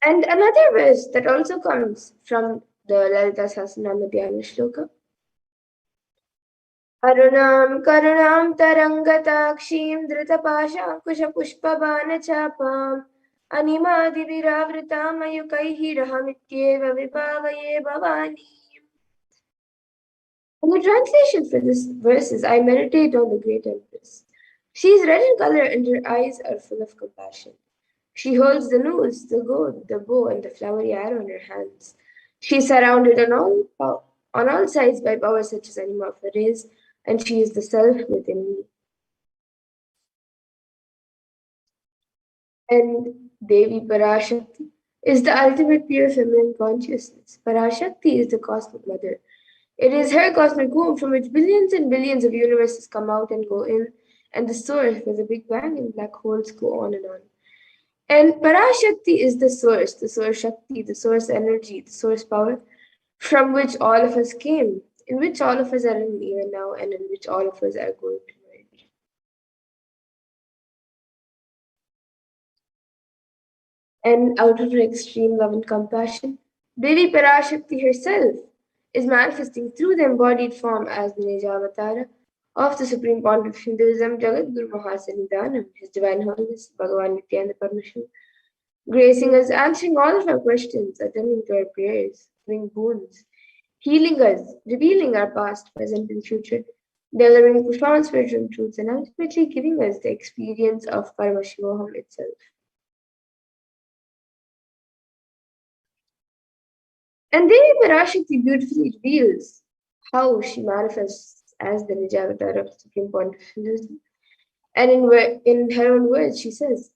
And another verse that also comes from the Lalita Sahasranama Dhyana Shloka. Arunam karunam tarangatakshim dhritapaşankuşapuşpabanachapam animadiviravrtam ayukaihi rahamityeva vibhavaye bhavani. And the translation for this verse is, I meditate on the great Empress. She is red in color and her eyes are full of compassion. She holds the noose, the goad, the bow, and the flowery arrow in her hands. She is surrounded on all sides by powers such as Anima of her rays, and she is the self within me. And Devi Parashakti is the ultimate pure feminine consciousness. Parashakti is the cosmic mother. It is her cosmic womb from which billions and billions of universes come out and go in, and the source where the Big Bang and black holes go on and on. And Parashakti is the source Shakti, the source energy, the source power from which all of us came, in which all of us are in even now, and in which all of us are going to merge. And out of her extreme love and compassion, Devi Parashakti herself is manifesting through the embodied form as the Nijavatara of the Supreme Pontiff of Hinduism, Jagadguru Mahasannidhanam, His Divine Holiness Bhagavan Nithyananda Paramashivam, gracing us, answering all of our questions, attending to our prayers, giving boons, healing us, revealing our past, present, and future, delivering profound spiritual truths, and ultimately giving us the experience of Paramashivoham itself. And Devi Parashakti beautifully reveals how she manifests as the Nijavatar of the Supreme Pontiff of Hinduism. And in her own words, she says,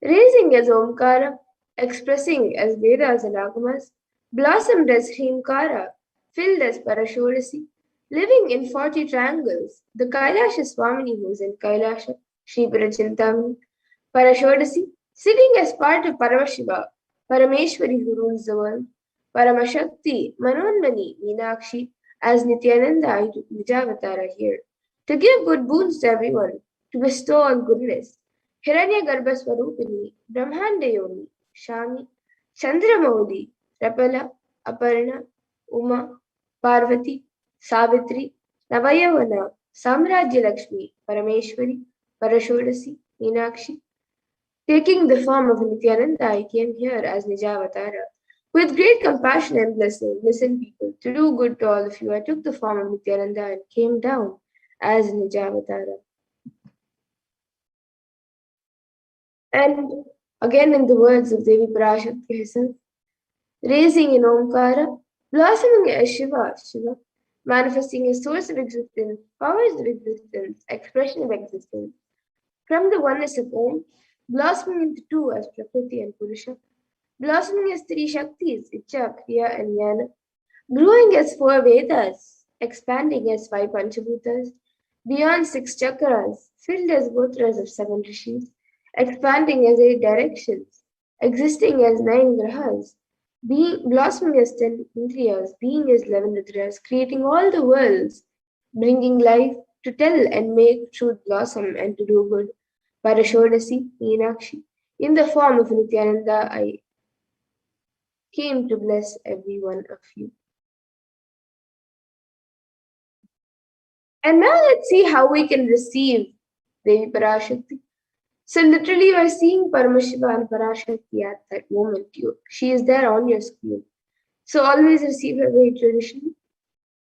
raising as Omkara, expressing as Vedas and Agamas, blossomed as Hrimkara, filled as Parashodasi, living in 40 triangles, the Kailasa Swamini who is in Kailasa, Sri Parachintamani, Parashodasi, sitting as part of Paramashiva, Parameshwari who rules the world, Paramashakti, Manonmani, Meenakshi, as Nithyananda Vijavatara here, to give good boons to everyone, to bestow on goodness. Hiranya Garbhaswarupini, Brahmanda Yogi, Shami, Chandramaudi, Rapala, Aparna, Uma, Parvati, Savitri, Navayavana, Samrajya Lakshmi, Parameshwari, Parashodasi, Meenakshi. Taking the form of Nithyananda, I came here as Nijavatara. With great compassion and blessing, listen people, to do good to all of you, I took the form of Nithyananda and came down as Nijavatara. And again in the words of Devi Parashakti herself, raising in Omkara, blossoming as Shiva, manifesting a source of existence, powers of existence, expression of existence, from the oneness of Om, blossoming into two as Prakriti and Purusha, blossoming as three Shaktis, Icha, Kriya and Jnana, growing as four Vedas, expanding as five Panchabhutas, beyond six chakras, filled as gotras of seven rishis, expanding as eight directions, existing as nine grahas, blossoming as 10 indriyas, being as 11 rudras, creating all the worlds, bringing life to tell and make truth blossom and to do good. Parashodasi, Meenakshi, in the form of Nithyananda, I came to bless every one of you. And now let's see how we can receive Devi Parashakti. So literally we're seeing Paramashiva and Parashakti at that moment. She is there on your screen. So always receive her very traditionally.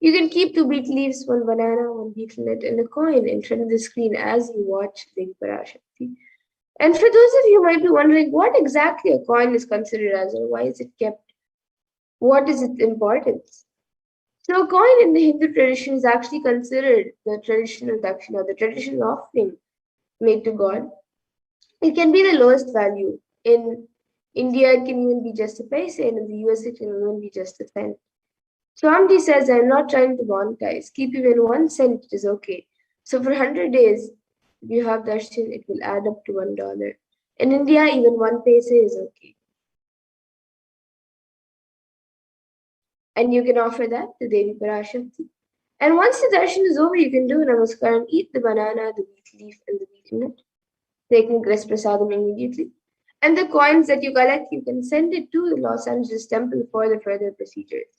You can keep 2 betel leaves, 1 banana, 1 betel nut, and a coin in front of the screen as you watch Devi Parashakti. And for those of you who might be wondering what exactly a coin is considered as, or why is it kept? What is its importance? So a coin in the Hindu tradition is actually considered the traditional dakshina, the traditional offering made to God. It can be the lowest value. In India, it can even be just a paisa, and in the US, it can even be just a cent. Swamiji says, I'm not trying to monetize. Keep even 1 cent, it is okay. So for 100 days, if you have darshan, it will add up to $1. In India, even 1 paisa is okay. And you can offer that to Devi Parashakti. And once the darshan is over, you can do namaskar and eat the banana, the betel leaf, and the betel nut, taking Kris Prasadam immediately. And the coins that you collect, you can send it to the Los Angeles temple for the further procedures.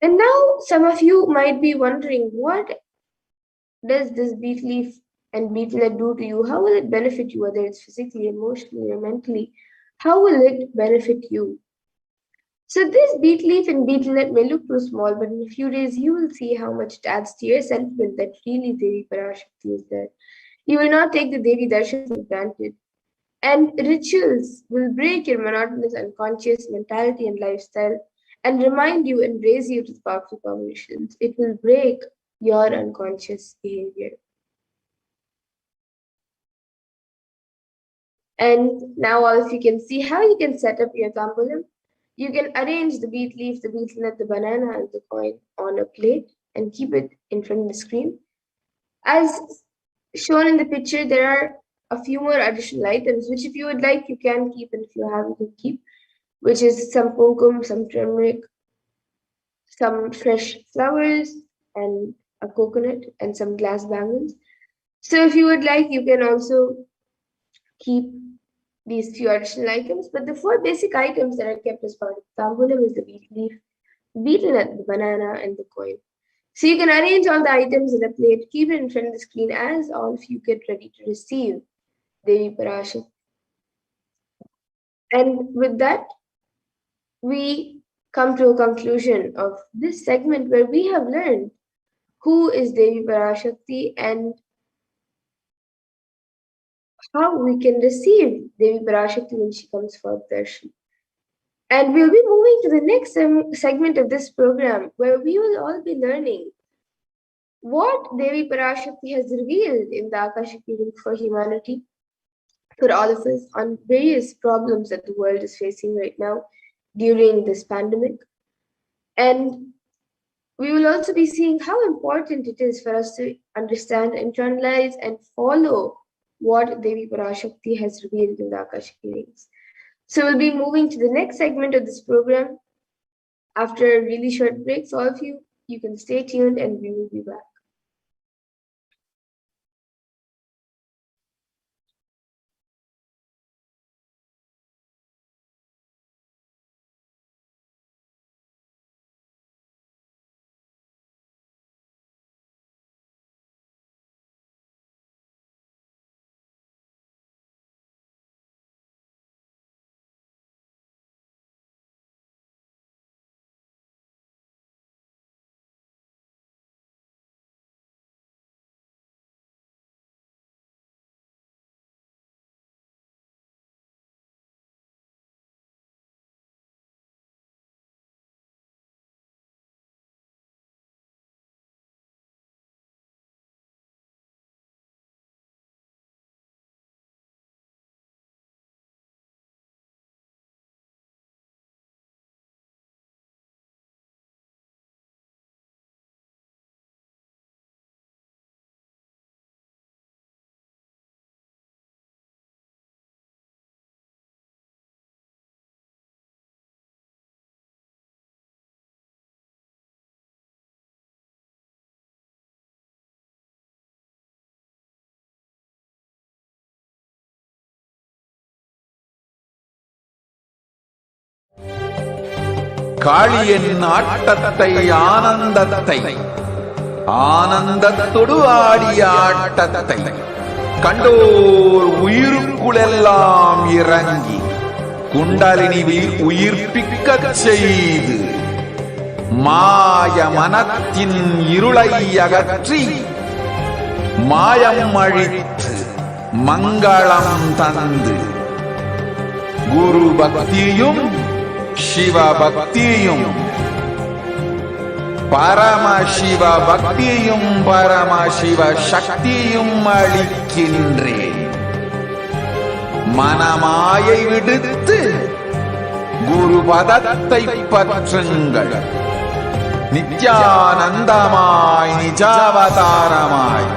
And now some of you might be wondering, what does this beet leaf and beetlet do to you? How will it benefit you, whether it's physically, emotionally, or mentally? How will it benefit you? So this beet leaf and beetlet may look too small, but in a few days you will see how much it adds to your sentiment that really Devi Parashakti is there. You will not take the Devi Darshan for granted. And rituals will break your monotonous unconscious mentality and lifestyle and remind you and raise you to powerful combinations. It will break your unconscious behavior. And now all of you can see how you can set up your tambulam. You can arrange the beet leaf, the beetlet, the banana, and the coin on a plate and keep it in front of the screen. As shown in the picture, there are a few more additional items, which if you would like, you can keep, and if you have, you can keep, which is some kumkum, some turmeric, some fresh flowers, and a coconut, and some glass bangles. So if you would like, you can also keep these few additional items, but the 4 basic items that are kept as part of the tambulam is the beet leaf, beetlet, the banana, and the coin. So you can arrange all the items in a plate, keep it in front of the screen as all of you get ready to receive Devi Parashakti. And with that, we come to a conclusion of this segment where we have learned who is Devi Parashakti and how we can receive Devi Parashakti when she comes for darshan. And we'll be moving to the next segment of this program where we will all be learning what Devi Parashakti has revealed in the Akashic reading for humanity, for all of us, on various problems that the world is facing right now during this pandemic. And we will also be seeing how important it is for us to understand, internalize, and follow what Devi Parashakti has revealed in the Akashic readings. So we'll be moving to the next segment of this program after a really short break. So all of you can stay tuned and we will be back. காளியின் ஆட்டத்தை ஆனந்தத்தை ஆனந்தத்தொடு ஆடிய ஆட்டத்தை கண்டோர் உயிருக்குளெல்லாம் இறங்கி குண்டலினி உயிர்ப்பிக்கச் செய்து மாய மனத்தின் இருளை அகற்றி மாயம் அழித்து மங்களம் தந்து குரு பக்தியும் சிவ பக்தியும் பரமசிவ பக்தியும் பரமசிவ சக்தியும் அளிக்கின்றேன். மனமாயை விடுத்து குரு பதத்தை பற்றுங்கள். நித்யானந்தமாய் நிஜாவதாரமாய்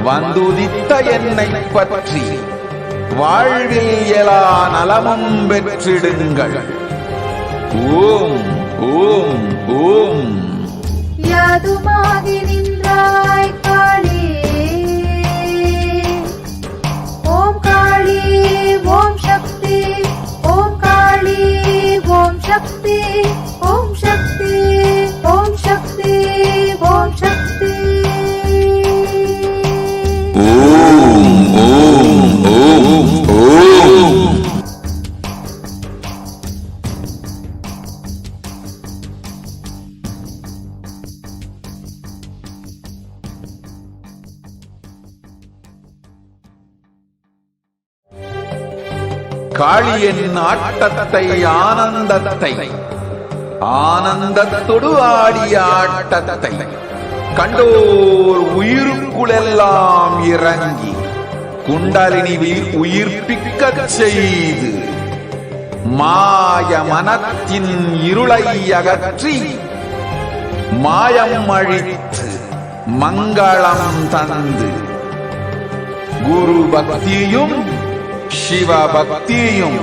வந்துதித்த என்னை பற்றி வாழ்வில் எல்லா நலமும் பெற்றிடுங்கள். ஓம் ஓம் ஓம். யாதுமாகி நின்றாய் காளி, ஓம் காளி ஓம். காளியின் ஆட்டத்தை ஆனந்தத்தை ஆனந்தத்தொடு ஆடிய ஆட்டத்தை கண்டோர் உயிருக்குளெல்லாம் இறங்கி குண்டலினிவில் உயிர்ப்பிக்கச் செய்து மாய மனத்தின் இருளை அகற்றி மாயம் அழித்து மங்களம் தந்து குரு பக்தியும் சிவ பக்தியும்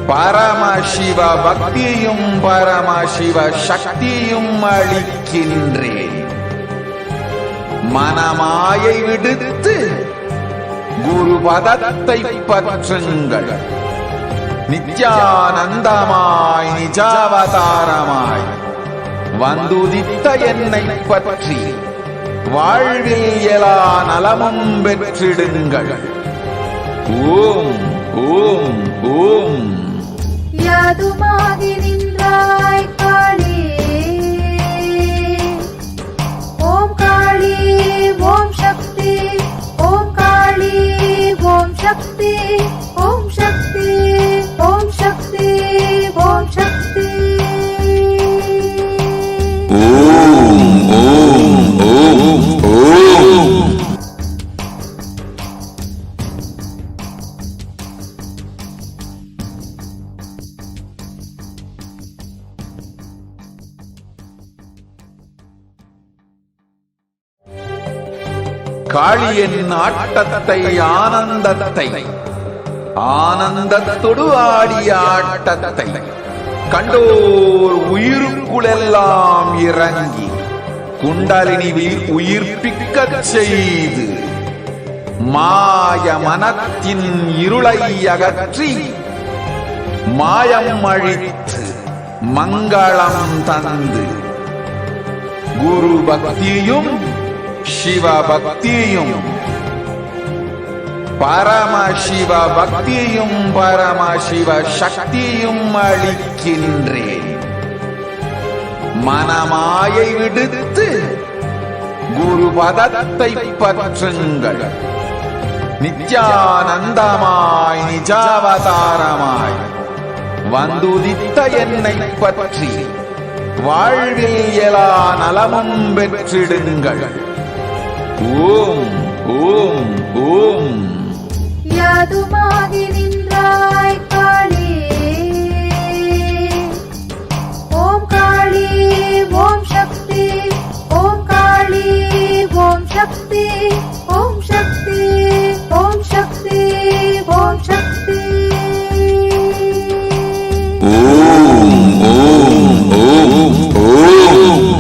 பரமசிவ பக்தியும் பரமசிவ சக்தியும் அளிக்கின்றேன். மனமாயை விடுத்து குரு பதத்தை பற்றுங்கள். நித்யானந்தமாய் நிஜாவதாரமாய் வந்துதித்த என்னை பற்றி வாழ்வில் எல்லா நலமும் பெற்றிடுங்கள். ஓம் ஓம் ஓம். யாதுமாகி நின்றாய் காளி, ஓம் காளி ஓம் சக்தி, ஓம் காளி ஓம் சக்தி, ஓம் சக்தி ஓம் சக்தி ஓம் சக்தி. ஓம் ஓம் ஓம் ஓம். காளியின் ஆட்டத்தை ஆனந்தத்தை ஆனந்தத்தொடு ஆடிய ஆட்டத்தை கண்டோர் உயிருக்குளெல்லாம் இறங்கி குண்டலினிவில் உயிர்ப்பிக்கச் செய்து மாய மனத்தின் இருளை அகற்றி மாயம் அழித்து மங்களம் தந்து குரு பக்தியும் சிவ பக்தியும் பரமசிவ பக்தியும் பரமசிவ சக்தியும் அளிக்கின்றேன். மனமாயை விடுத்து குரு பதத்தை பற்றுங்கள். நித்யானந்தமாய் நிஜாவதாரமாய் வந்துதித்த என்னை பற்றி வாழ்வில் எல்லா நலமும் பெற்றிடுங்கள். ஓம் ஓம் ஓம். யாதுமாகி நின்றாய் காளி, ஓம் காளி ஓம் சக்தி, ஓம் காளி ஓம் சக்தி, ஓம் சக்தி ஓம் சக்தி ஓம் சக்தி. ஓம் ஓம் ஓம் ஓம்.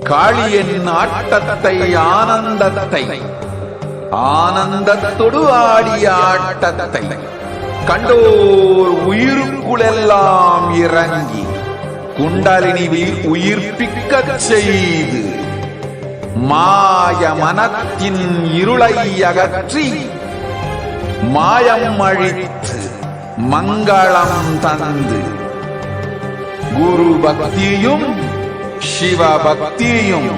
காளியின் ஆட்டத்தை ஆனந்தத்தை ஆனந்தத்தொடு ஆடிய ஆட்டத்தை கண்டோர் உயிருக்குளெல்லாம் இறங்கி குண்டலினிவில் உயிர்ப்பிக்கச் செய்து மாய மனத்தின் இருளை அகற்றி மாயம் அழித்து மங்களம் தந்து குரு பக்தியும் சிவ பக்தியும்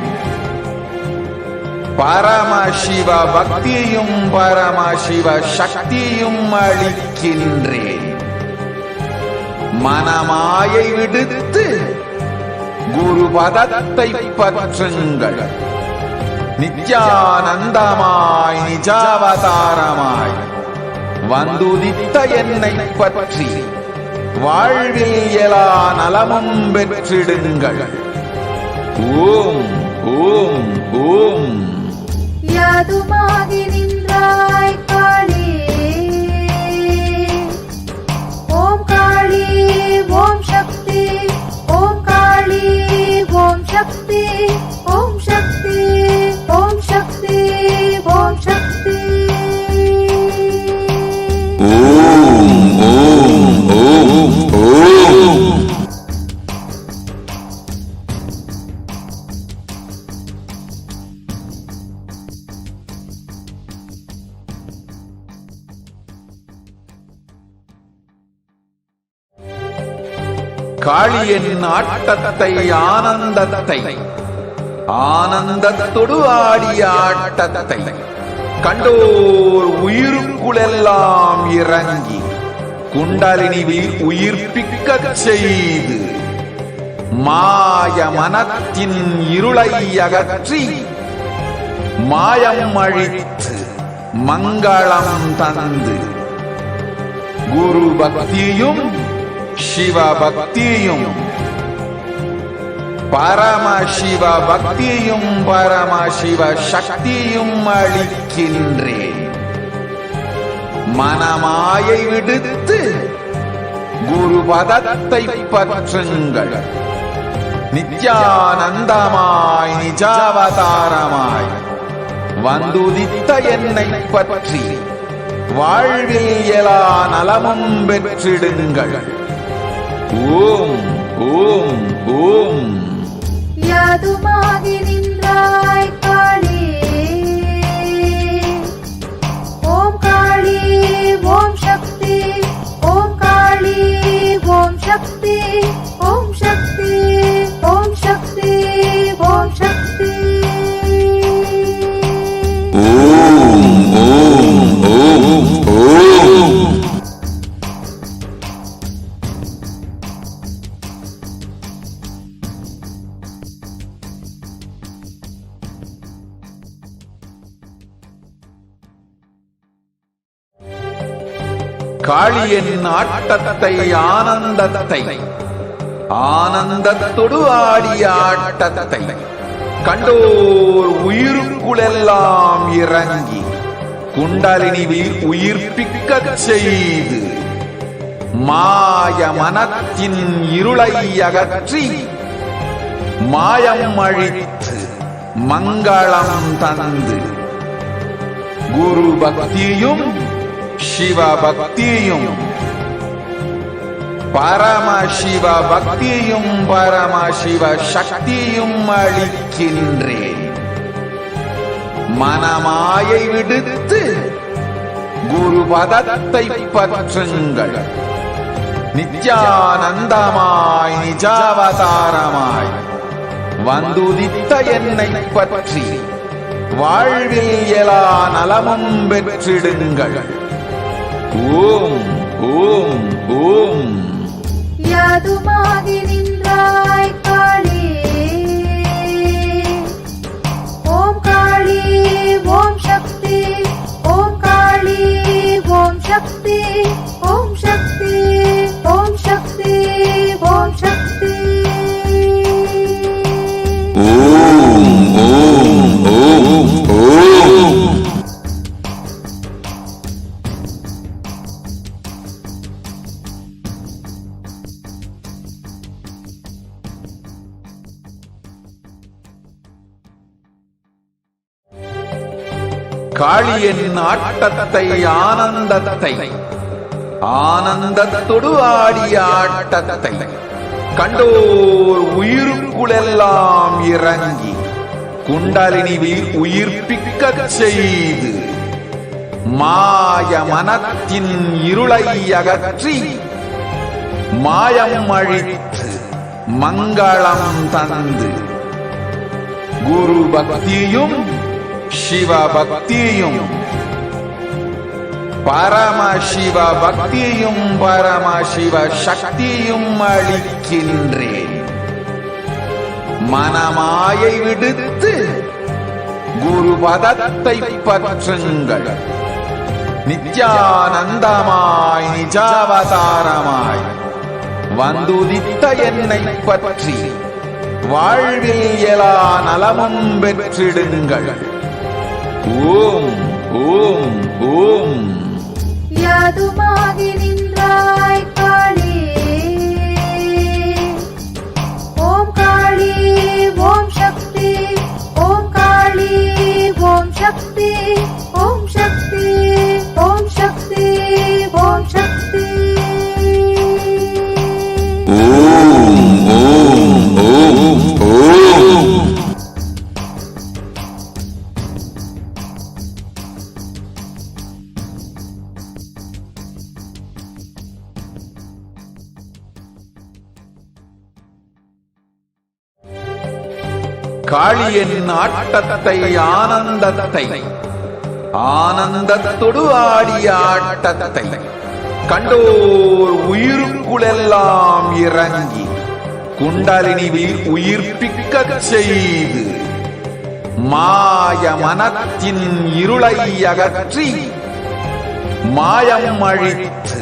பரமசிவ பக்தியும் பரமசிவ சக்தியும் அளிக்கின்றேன். மனமாயை விடுத்து குரு பதத்தை பற்றுங்கள். நித்யானந்தமாய் நிஜாவதாரமாய் வந்துதித்த என்னை பற்றி வாழ்வில் எல்லா நலமும் பெற்றிடுங்கள். ஓம் ஓம் ஓம். யாதுமாகி நின்றாய் காளி, ஓம் காளி ஓம் சக்தி, ஓம் காளி ஓம் சக்தி, ஓம் சக்தி ஓம் சக்தி ஓம் சக்தி. ஓம் ஓம் ஓம் ஓம். காளியின் ஆட்டத்தை ஆனந்தத்தை ஆனந்தத்தொடு ஆடிய ஆட்டத்தை கண்டோர் உயிருக்குளெல்லாம் இறங்கி குண்டலினிவில் உயிர்ப்பிக்கச் செய்து மாய மனத்தின் இருளை அகற்றி மாயம் அழித்து மங்களம் தந்து குரு பக்தியும் சிவ பக்தியும் பரமசிவ பக்தியும் பரமசிவ சக்தியும் அளிக்கின்றேன். மனமாயை விடுத்து குரு பதத்தை பற்றுங்கள். நித்யானந்தமாய் நிஜாவதாரமாய் வந்துதித்த என்னை பற்றி வாழ்வில் எல்லா நலமும் பெற்றிடுங்கள். ஓம் ஓம் ஓம். யாதுமாகி நின்றாய் காளி, ஓம் காளி ஓம் சக்தி, ஓம் காளி ஓம் சக்தி, ஓம் சக்தி ஓம் சக்தி ஓம் சக்தி. ஓம் ஓம் ஓம் ஓம். காளியின் ஆட்டத்தை ஆனந்தத்தை ஆனந்தத்தொடு ஆடிய ஆட்டத்தை கண்டோர் உயிருக்குளெல்லாம் இறங்கி குண்டலினிவில் உயிர்ப்பிக்கச் செய்து மாய மனத்தின் இருளை அகற்றி மாயம் அழித்து மங்களம் தந்து குரு பக்தியும் சிவ பக்தியும் பரமசிவ பக்தியும் பரமசிவ சக்தியும் அளிக்கின்றேன். மனமாயை விடுத்து குரு பதத்தை பற்றுங்கள். நித்யானந்தமாய் நிஜாவதாரமாய் வந்துதித்த என்னை பற்றி வாழ்வில் எல்லா நலமும் பெற்றிடுங்கள். ஓம் ஓம் ஓம். யாதுமாகி நின்றாய் காளி, ஓம் காளி ஓம் சக்தி, ஓம் காளி ஓம் சக்தி, ஓம் சக்தி ஓம் சக்தி ஓம் சக்தி. ஓம் ஓம் ஓம் ஓம். காளியின் ஆட்டத்தை ஆனந்தத்தை ஆனந்தத்தொடு ஆடிய ஆட்டத்தை கண்டோர் உயிருக்குளெல்லாம் இறங்கி குண்டலினிவில் உயிர்ப்பிக்கச் செய்து மாய மனத்தின் இருளை அகற்றி மாயம் அழித்து மங்களம் தந்து குரு பக்தியும் சிவ பக்தியும் பரமசிவ பக்தியும் பரமசிவ சக்தியும் அளிக்கின்றேன். மனமாயை விடுத்து குரு பதத்தை பற்றுங்கள். நித்யானந்தமாய் நிஜாவதாரமாய் வந்துதித்த என்னை பற்றி வாழ்வில் எல்லா நலமும் பெற்றிடுங்கள். ஓம் ஓம் ஓம். யாதுமாகி நின்றாய் காளி, ஓம் காளி ஓம் சக்தி, ஓம் காளி ஓம் சக்தி, ஓம் சக்தி ஓம் சக்தி ஓம் சக்தி. ஓம் ஓம் ஓம் ஓம். காளியின் ஆட்டத்தை ஆனந்தத்தை ஆனந்தத்தொடு ஆடிய ஆட்டத்தை கண்டோர் உயிருக்குளெல்லாம் இறங்கி குண்டலினி உயிர்ப்பிக்கச் செய்து மாய மனத்தின் இருளை அகற்றி மாயம் அழித்து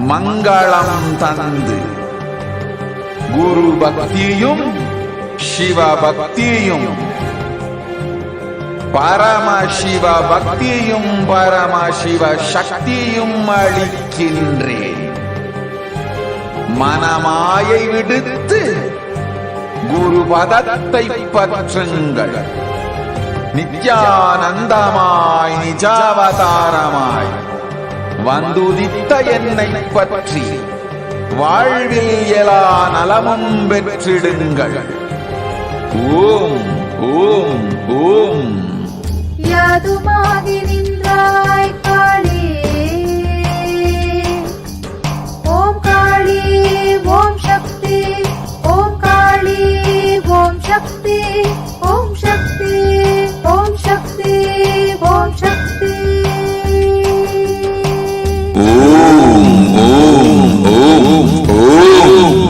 மங்களம் தந்து குரு பக்தியும் சிவ பக்தியும் பரமசிவ பக்தியும் பரமசிவ சக்தியும் அளிக்கின்றேன். மனமாயை விடுத்து குரு பதத்தை பற்றுங்கள். நித்யானந்தமாய் நிஜாவதாரமாய் வந்துதித்த என்னை பற்றி வாழ்வில் எல்லா நலமும் பெற்றிடுங்கள். ஓம் ஓம் ஓம். யாதுமாகி நின்றாய் காளி, ஓம் காளி ஓம் சக்தி, ஓம் காளி ஓம் சக்தி, ஓம் சக்தி ஓம் சக்தி ஓம் சக்தி. ஓம் ஓம் ஓம் ஓம்.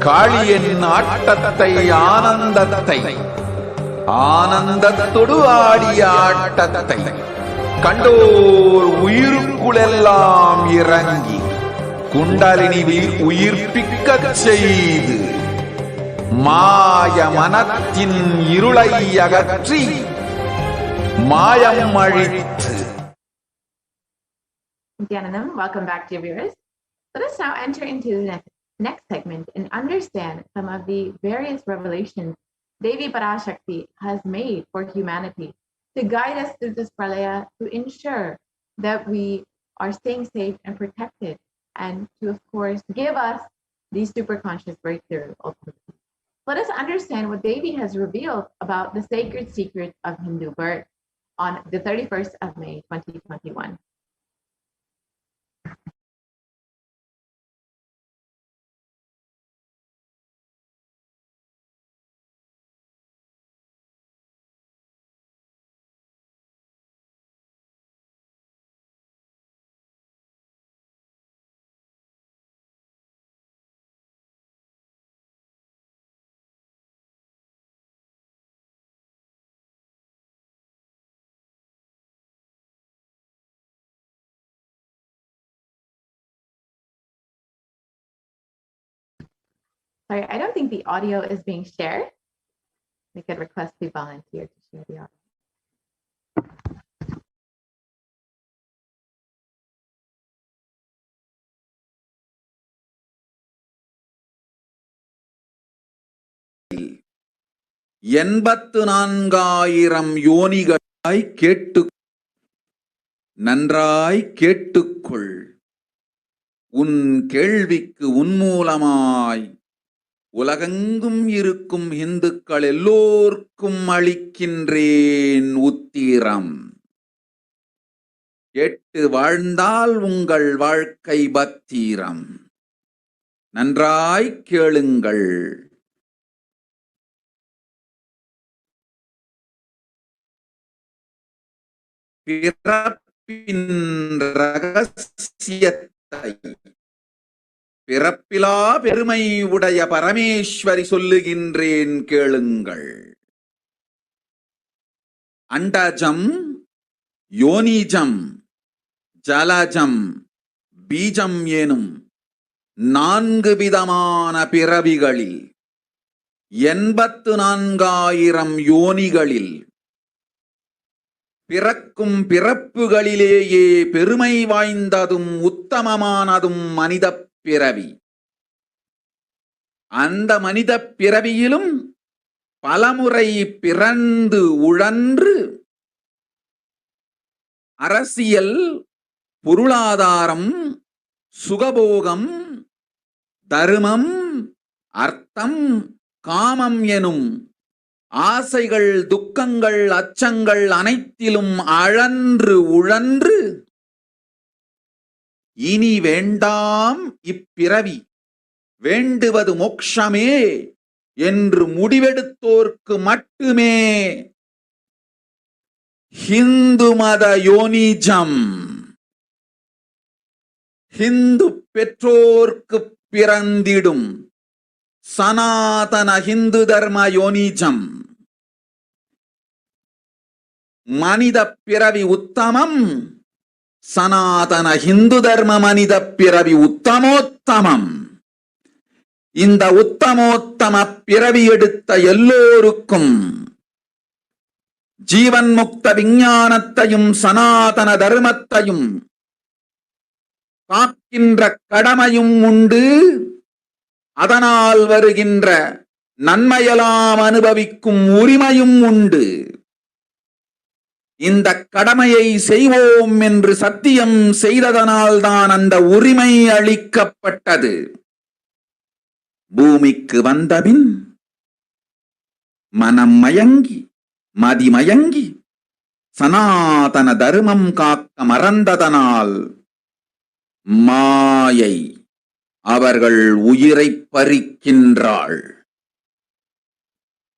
காளியின் ஆட்டத்தை ஆனந்தத்தை ஆனந்தத்தொடு ஆடிய ஆட்டத்தை கண்டோர் உயிருக்குளெல்லாம் இறங்கி குண்டலினி உயிர்ப்பிக்கச் செய்து மாய மனத்தின் இருளை அகற்றி மாயம் அழித்து. Nithyanandam, welcome back to your viewers. Let us now enter into the next segment and understand some of the various revelations Devi Parashakti has made for humanity to guide us through this pralaya, to ensure that we are staying safe and protected, and to, of course, give us the super conscious breakthrough ultimately. Let us understand what Devi has revealed about the sacred secrets of Hindu birth on the 31st of May, 2021. Sorry, I don't think the audio is being shared. We could request the volunteer to share the audio. எண்பத்து 4,000 யோனிகளாய் கேட்டு நன்றாய் கேட்டுக்கொள். உன் கேள்விக்கு உன்மூலமாய் உலகெங்கும் இருக்கும் இந்துக்கள் எல்லோர்க்கும் அளிக்கின்றேன் உத்திரம். கேட்டு வாழ்ந்தால் உங்கள் வாழ்க்கை பத்திரம். நன்றாய் கேளுங்கள். பிறப்பின் ரகசியத்தை பிறப்பிலா பெருமை உடைய பரமேஸ்வரி சொல்லுகின்றேன் கேளுங்கள். அண்டஜம், யோனிஜம், ஜலஜம், பீஜம் எனும் 4 விதமான பிறவிகளில் 84,000 யோனிகளில் பிறக்கும் பிறப்புகளிலேயே பெருமை வாய்ந்ததும் உத்தமமானதும் மனித பிறவி. அந்த மனித பிறவியிலும் பலமுறை பிறந்து உழன்று அரசியல், பொருளாதாரம், சுகபோகம், தர்மம், அர்த்தம், காமம் எனும் ஆசைகள், துக்கங்கள், அச்சங்கள் அனைத்திலும் அழன்று உழன்று இனி வேண்டாம் இப்பிறவி, வேண்டுவது மோட்சமே என்று முடிவெடுத்தோர்க்கு மட்டுமே ஹிந்து மத யோனிஜம், ஹிந்து பெற்றோர்க்கு பிறந்திடும் சனாதன ஹிந்து தர்ம யோனிஜம், மனித பிறவி உத்தமம், சனாதன ஹிந்து தர்ம மனித பிறவி உத்தமோத்தமம். இந்த உத்தமோத்தம பிறவி எடுத்த எல்லோருக்கும் ஜீவன் முக்த விஞ்ஞானத்தையும் சனாதன தர்மத்தையும் காக்கின்ற கடமையும் உண்டு. அதனால் வருகின்ற நன்மையெல்லாம் அனுபவிக்கும் உரிமையும் உண்டு. இந்த கடமையை செய்வோம் என்று சத்தியம் செய்ததனால்தான் அந்த உரிமை அளிக்கப்பட்டது. பூமிக்கு வந்தபின் மனம் மயங்கி மதிமயங்கி சனாதன தர்மம் காக்க மறந்ததனால் மாயை அவர்கள் உயிரை பறிக்கின்றாள்.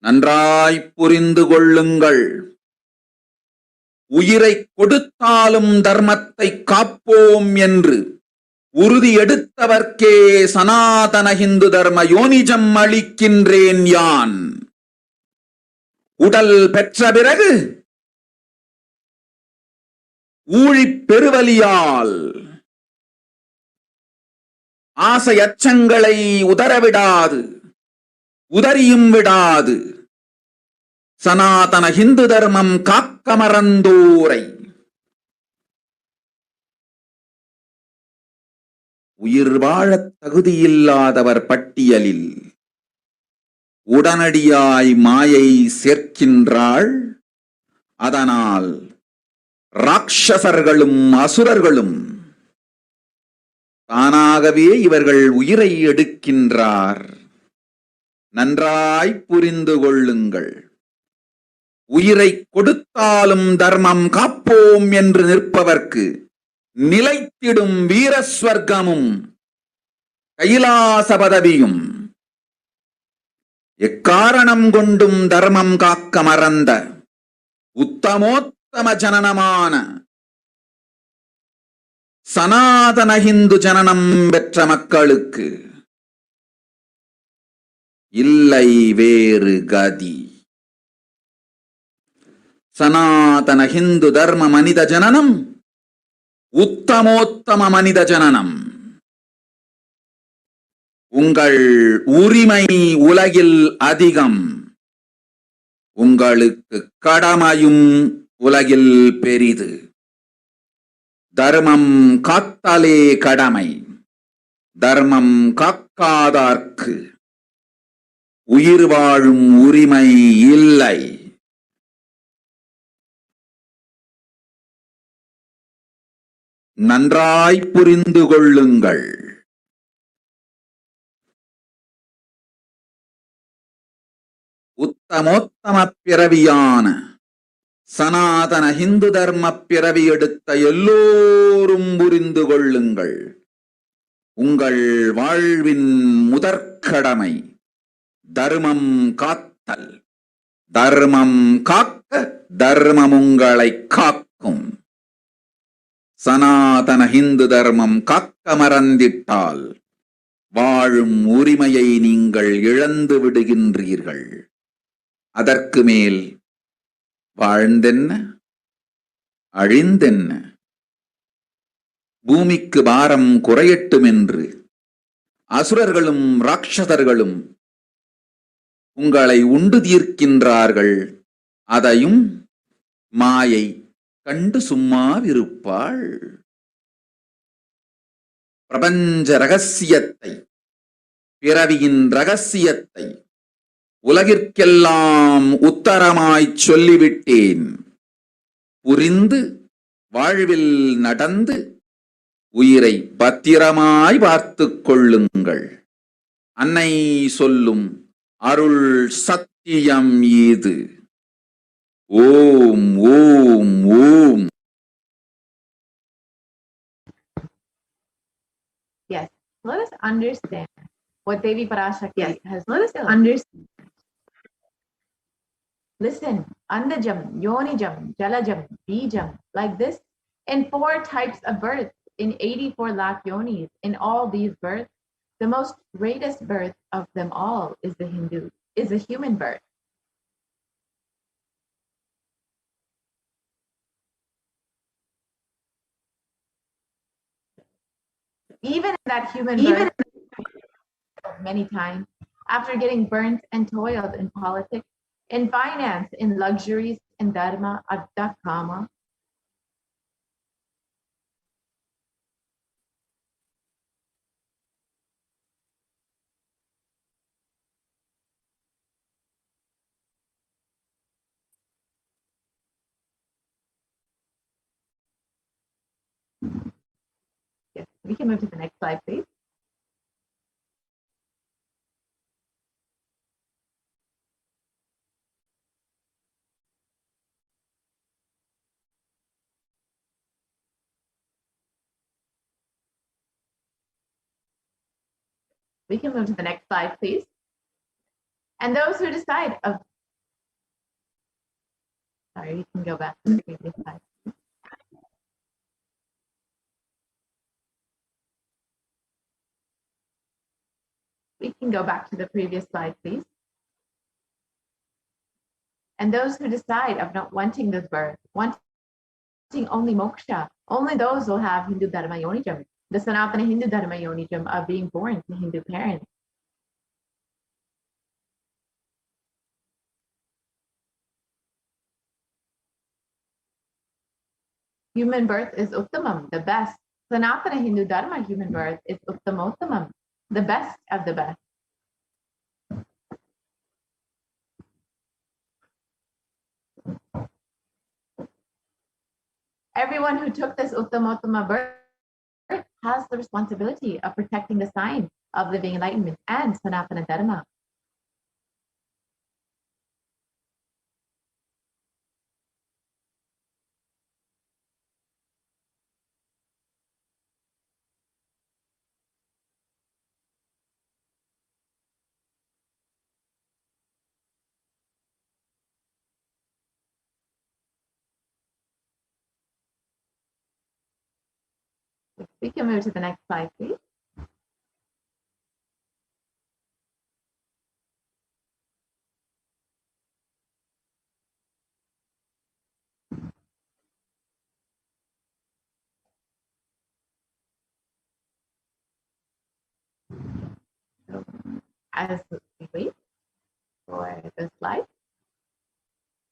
நன்றாய் புரிந்து கொள்ளுங்கள். உயிரை கொடுத்தாலும் தர்மத்தை காப்போம் என்று உறுதி எடுத்தவர்க்கே சனாதன ஹிந்து தர்ம யோனிஜம் அளிக்கின்றேன் யான். உடல் பெற்ற பிறகு ஊழிப் பெருவலியால் ஆசை அச்சங்களை உதறவிடாது, உதறியும் விடாது சனாதன ஹிந்து தர்மம் காக்க மறந்தோரை உயிர் வாழத் தகுதியில்லாதவர் பட்டியலில் உடனடியாய் மாயை சேர்க்கின்றாள். அதனால் ராட்சசர்களும் அசுரர்களும் தானாகவே இவர்கள் உயிரை எடுக்கின்றார். நன்றாய் புரிந்து கொள்ளுங்கள். உயிரை கொடுத்தாலும் தர்மம் காப்போம் என்று நிற்பவர்க்கு நிலைத்திடும் வீரஸ்வர்க்கமும் கைலாச பதவியும், எக்காரணம் கொண்டும் தர்மம் காக்க மறந்த உத்தமோத்தம ஜனனமான சனாதன ஹிந்து ஜனனம் பெற்ற மக்களுக்கு இல்லை வேறு கதி. சனாதன ஹிந்து தர்ம மனித ஜனனம் உத்தமோத்தம மனித ஜனனம். உங்கள் உரிமை உலகில் அதிகம், உங்களுக்கு கடமையும் உலகில் பெரிது. தர்மம் காத்தாலே கடமை, தர்மம் காக்காதார்க்கு உயிர் வாழும் உரிமை இல்லை. நன்றாய் புரிந்து கொள்ளுங்கள். உத்தமோத்தம பிறவியான சனாதன ஹிந்து தர்ம பிறவி எடுத்த எல்லோரும் புரிந்து கொள்ளுங்கள். உங்கள் வாழ்வின் முதற்கடமை தர்மம் காத்தல். தர்மம் காக்க தர்மம் உங்களை காக்கும். சனாதன ஹிந்து தர்மம் காக்க மறந்திட்டால் வாழும் உரிமையை நீங்கள் இழந்து விடுகின்றீர்கள். அதற்கு மேல் வாழ்ந்தென்ன அழிந்தென்ன? பூமிக்கு பாரம் குறையட்டும் என்று அசுரர்களும் ராட்சசர்களும் உங்களை உண்டு தீர்க்கின்றார்கள். அதையும் மாயை கண்டு சும்மாவிருப்பாள். பிரபஞ்ச ரகசியத்தை, பிறவியின் ரகசியத்தை உலகிற்கெல்லாம் உத்தரமாய்ச் சொல்லிவிட்டேன். புரிந்து வாழ்வில் நடந்து உயிரை பத்திரமாய் பார்த்துக் கொள்ளுங்கள். அன்னை சொல்லும் அருள் சத்தியம் Yam Yid. Om, Om, Om. Yes, let us understand what Devi Parashakti has. Let us understand. Listen, Andajam, Yonijam, Jalajam, Bijam, like this, in 4 types of births, in 84 lakh yonis, in all these births, the most greatest birth of them all is a human birth. Even in that human birth, many times, after getting burnt and toiled in politics, in finance, in luxuries, in dharma, adda, kama. Yes, we can move to the next slide, please. We can move to the next slide, please. And those who decide of, sorry, we can go back to the previous slide. We can go back to the previous slide, please. And those who decide of not wanting this birth, wanting only moksha, only those will have Hindu Dharma Yonijam, the Sanatana Hindu Dharma Yonijam of being born to Hindu parents. Human birth is Uttamam, the best. Sanatana Hindu Dharma human birth is Uttamottamam, the best of the best. Everyone who took this Uttamottama birth has the responsibility of protecting the sign of living enlightenment and Sanatana Dharma. We can move to the next slide, please. So, as we wait for the slide,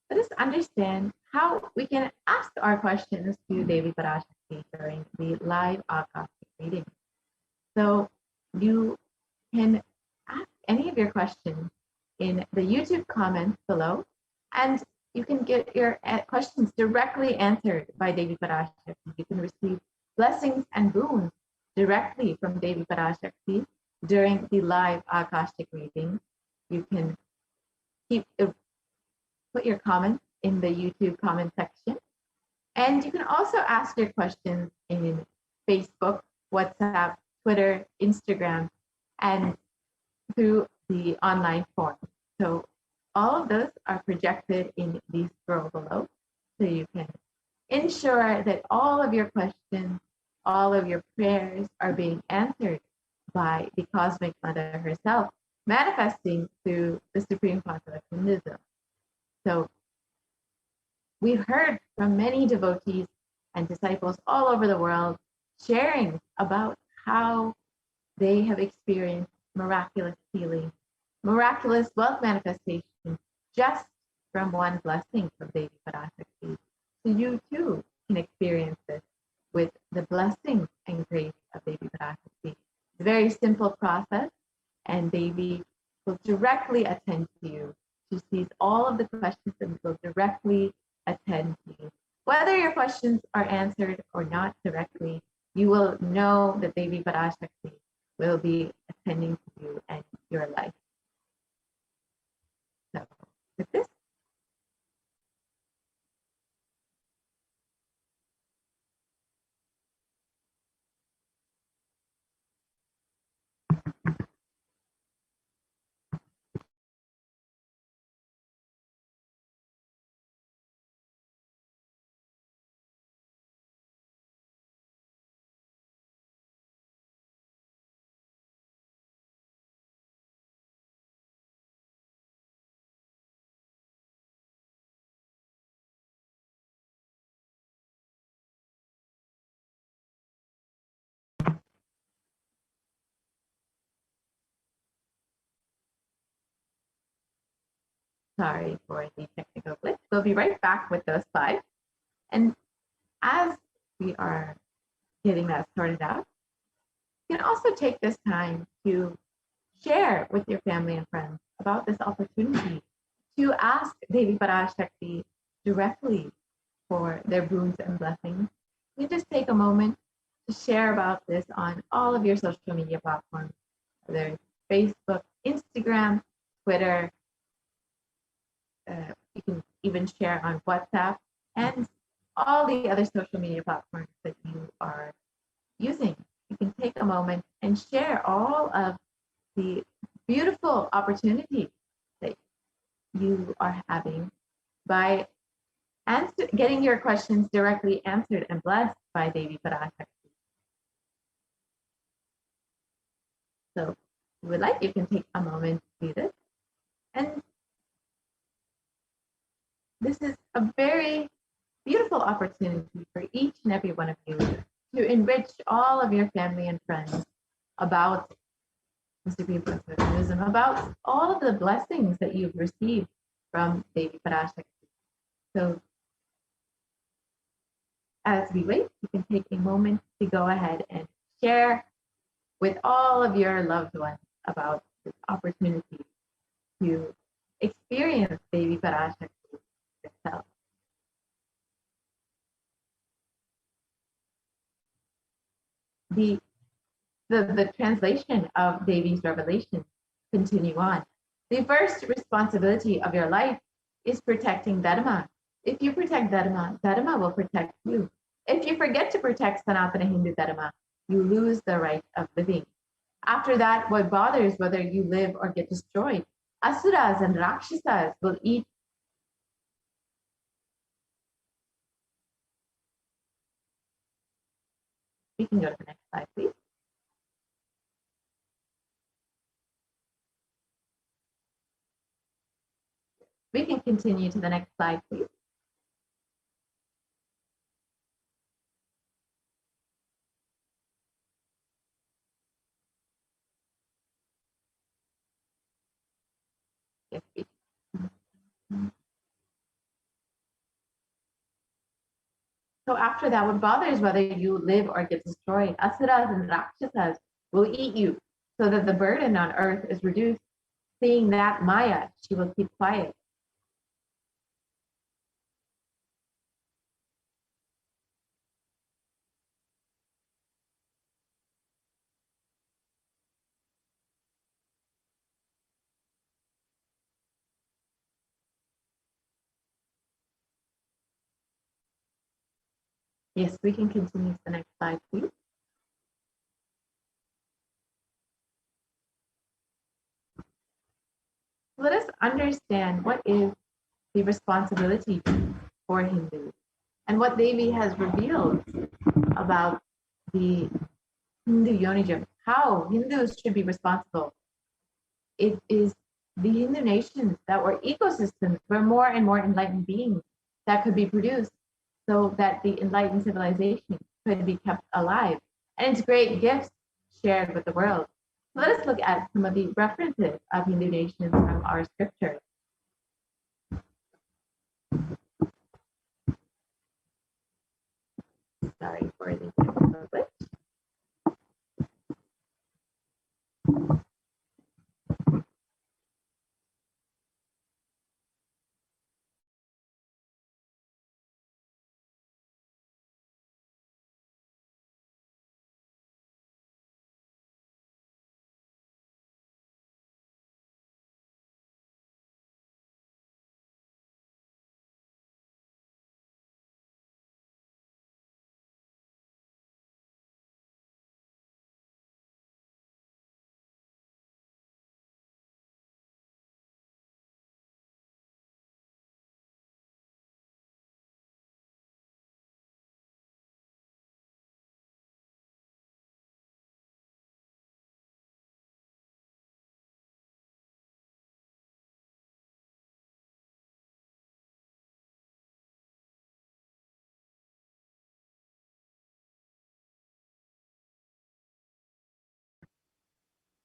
let us understand how we can ask our questions to Devi Parashakti during the live Akashic reading. So you can ask any of your questions in the YouTube comments below, and you can get your questions directly answered by Devi Parashakti. You can receive blessings and boons directly from Devi Parashakti during the live Akashic reading. You can put your comments in the YouTube comment section. And you can also ask your questions in Facebook, WhatsApp, Twitter, Instagram, and through the online form. So all of those are projected in the scroll below. So you can ensure that all of your questions, all of your prayers are being answered by the Cosmic Mother herself, manifesting through the Supreme Concept of Hinduism. So we've heard from many devotees and disciples all over the world sharing about how they have experienced miraculous healing, miraculous wealth manifestation just from one blessing from Devi Parashakti. So you too can experience this with the blessing and grace of Devi Parashakti. It's a very simple process, and Devi will directly attend to you. She sees all of the questions and will directly attend to you. Whether your questions are answered or not directly, you will know that Devi Parashakti will be attending to you and your life. So with this. Sorry for the technical glitch. We'll be right back with those slides. And as we are getting that sorted out, you can also take this time to share with your family and friends about this opportunity to ask Devi Parashakti directly for their boons and blessings. You just take a moment to share about this on all of your social media platforms, whether it's Facebook, Instagram, Twitter. You can even share on WhatsApp and all the other social media platforms that you are using. You can take a moment and share all of the beautiful opportunity that you are having by getting your questions directly answered and blessed by Devi Parashakti. So if you would like, you can take a moment to do this. And this is a very beautiful opportunity for each and every one of you to enrich all of your family and friends about the Supreme Personalism, about all of the blessings that you've received from Devi Parashakti. So as we wait, you can take a moment to go ahead and share with all of your loved ones about this opportunity to experience Devi Parashakti yourself. The translation of Devi's revelation continue on. The first responsibility of your life is protecting Dharma. If you protect Dharma, Dharma will protect you. If you forget to protect Sanatana Hindu Dharma, you lose the right of living. After that, what bothers whether you live or get destroyed? Asuras and Rakshasas will eat. We can go to the next slide, please. We can continue to the next slide, please. Yes, we can. So after that, what bothers whether you live or get destroyed? Asuras and Rakshasas will eat you so that the burden on earth is reduced. Seeing that Maya, she will keep quiet. Yes, we can continue to the next slide, please. Let us understand what is the responsibility for Hindus and what Devi has revealed about the Hindu Yonijam, how Hindus should be responsible. It is the Hindu nations that were ecosystems where more and more enlightened beings that could be produced so that the enlightened civilization could be kept alive and its great gifts shared with the world. Let us look at some of the references of Hindu nations from our scriptures. Sorry for the technical glitch.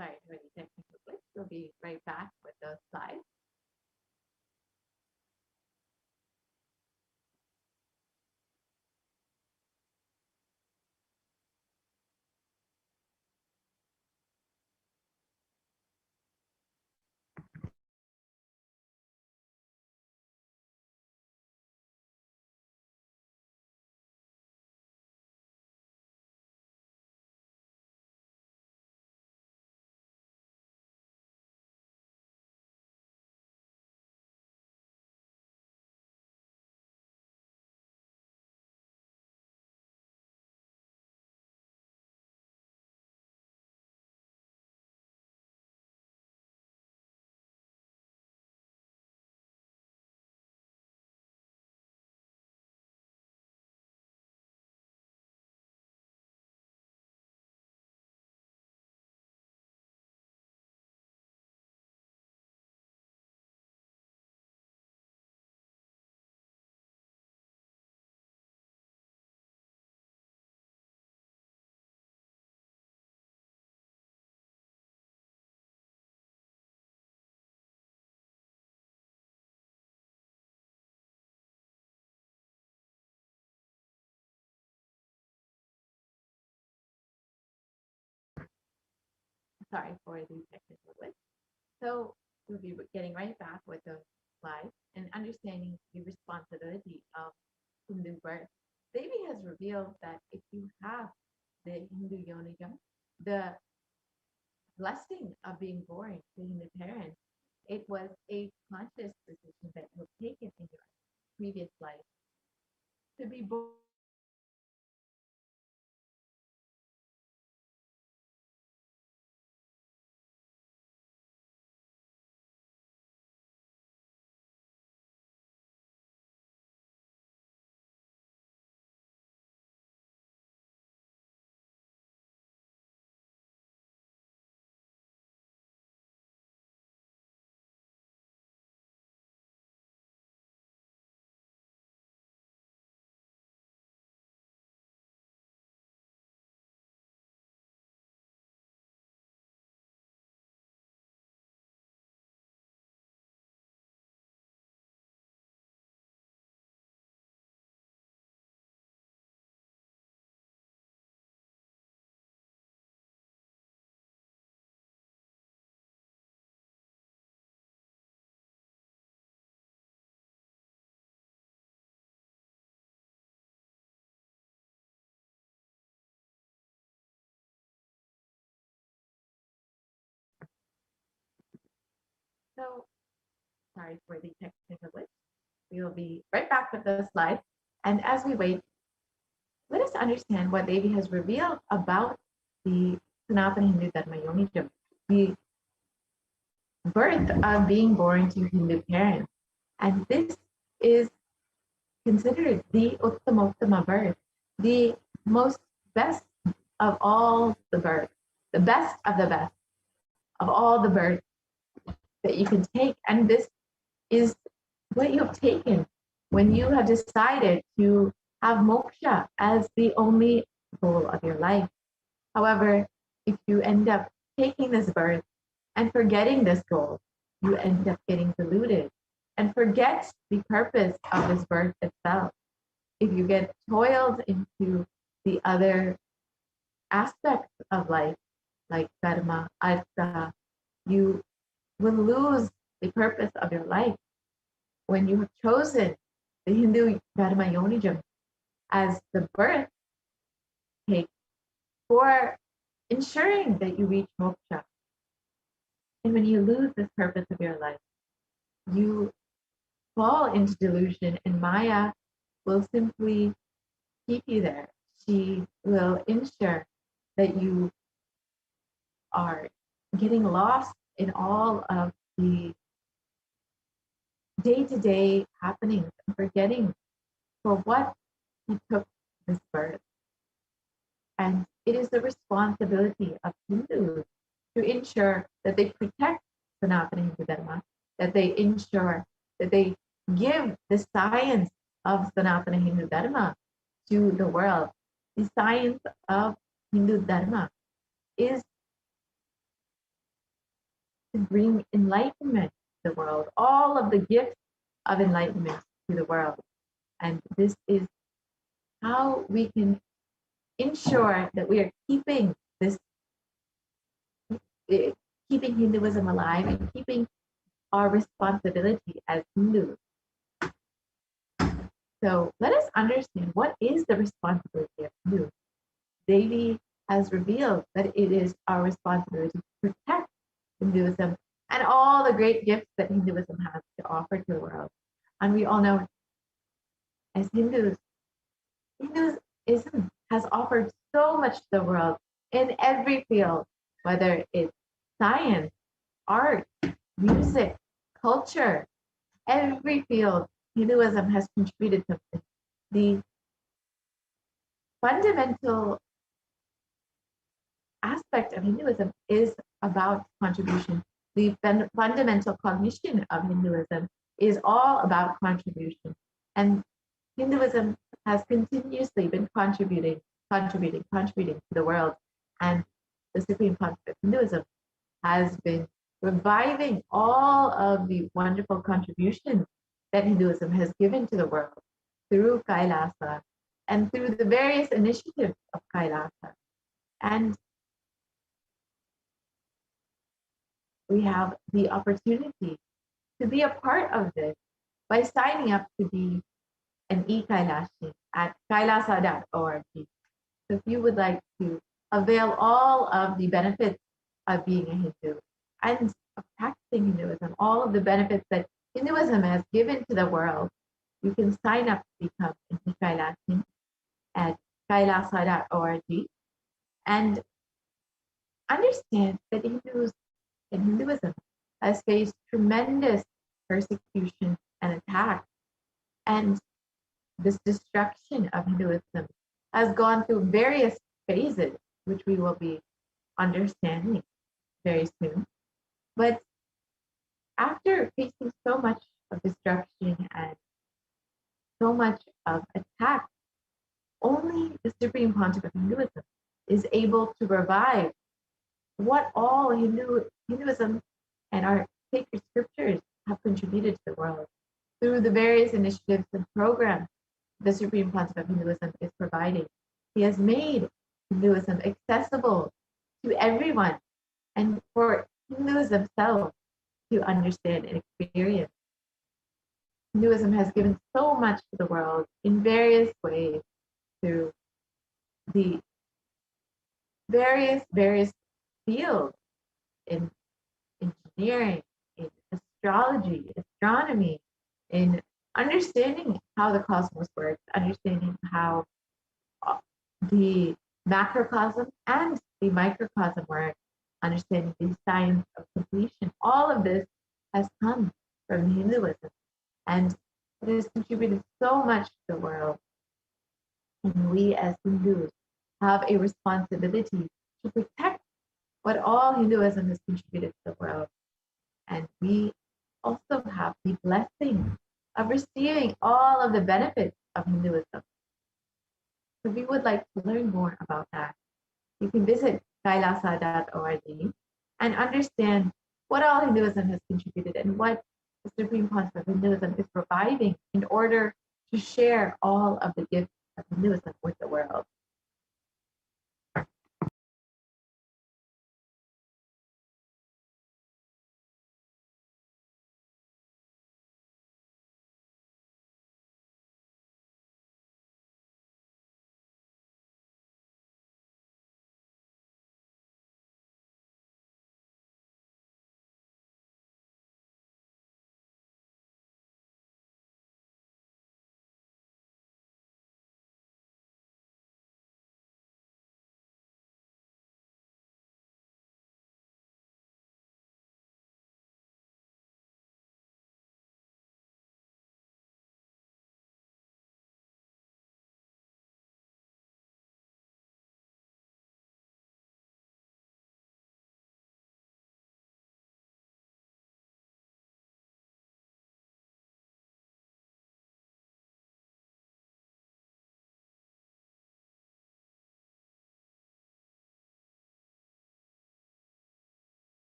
sorry for the technical glitch. We'll be right back with those slides. Sorry for the technical glitch. So we'll be getting right back with those slides and understanding the responsibility of Hindu birth. Devi has revealed that if you have the Hindu yonigam, the blessing of being born to Hindu parents, it was a conscious decision that you have taken in your previous life to be born. So sorry for the technical glitch. We will be right back with those slides. And as we wait, let us understand what Devi has revealed about the Sanatana Hindu Dharma Yonijam, the birth of being born to Hindu parents. And this is considered the Uttama birth, the most best of all the birth, the best of all the birth that you can take. And this is what you have taken when you have decided to have moksha as the only goal of your life. However, if you end up taking this birth and forgetting this goal, you end up getting deluded and forget the purpose of this birth itself. If you get toiled into the other aspects of life, like karma, artha, you will lose the purpose of your life. When you have chosen the Hindu Dharma Yonijam as the birth take for ensuring that you reach moksha, and when you lose this purpose of your life, you fall into delusion, and Maya will simply keep you there. She will ensure that you are getting lost in all of the day-to-day happenings and forgetting for what he took this birth. And it is the responsibility of Hindus to ensure that they protect Sanatana Hindu Dharma, that they ensure that they give the science of Sanatana Hindu Dharma to the world. The science of Hindu Dharma is to bring enlightenment to the world, all of the gifts of enlightenment to the world. And this is how we can ensure that we are keeping this, keeping Hinduism alive and keeping our responsibility as Hindus. So let us understand, what is the responsibility of Hindus? Devi has revealed that it is our responsibility to protect Hinduism and all the great gifts that Hinduism has to offer to the world. And we all know, as Hindus, Hinduism has offered so much to the world in every field, whether it's science, art, music, culture, every field, Hinduism has contributed something. The fundamental aspect of Hinduism is about contribution. The fundamental cognition of Hinduism is all about contribution. And Hinduism has continuously been contributing to the world. And the Supreme Concept of Hinduism has been reviving all of the wonderful contributions that Hinduism has given to the world through Kailasa and through the various initiatives of Kailasa. And we have the opportunity to be a part of this by signing up to be an e-Kailashi at kailasa.org. So if you would like to avail all of the benefits of being a Hindu and of practicing Hinduism, all of the benefits that Hinduism has given to the world, you can sign up to become an e-Kailashi at kailasa.org and understand that Hinduism has faced tremendous persecution and attack, and this destruction of Hinduism has gone through various phases, which we will be understanding very soon. But after facing so much of destruction and so much of attack, only the Supreme Pontiff of Hinduism is able to revive what all Hinduism and our sacred scriptures have contributed to the world through the various initiatives and programs the Supreme Pontiff of Hinduism is providing. He has made Hinduism accessible to everyone and for Hindus themselves to understand and experience. Hinduism has given so much to the world in various ways through the various fields in engineering, in astrology, astronomy, in understanding how the cosmos works, understanding how the macrocosm and the microcosm work, understanding the science of completion. All of this has come from Hinduism, and it has contributed so much to the world. And we as Hindus have a responsibility to protect what all Hinduism has contributed to the world. And we also have the blessing of receiving all of the benefits of Hinduism. So if you would like to learn more about that, you can visit kailasa.org and understand what all Hinduism has contributed and what the Supreme Pontiff of Hinduism is providing in order to share all of the gifts of Hinduism with the world.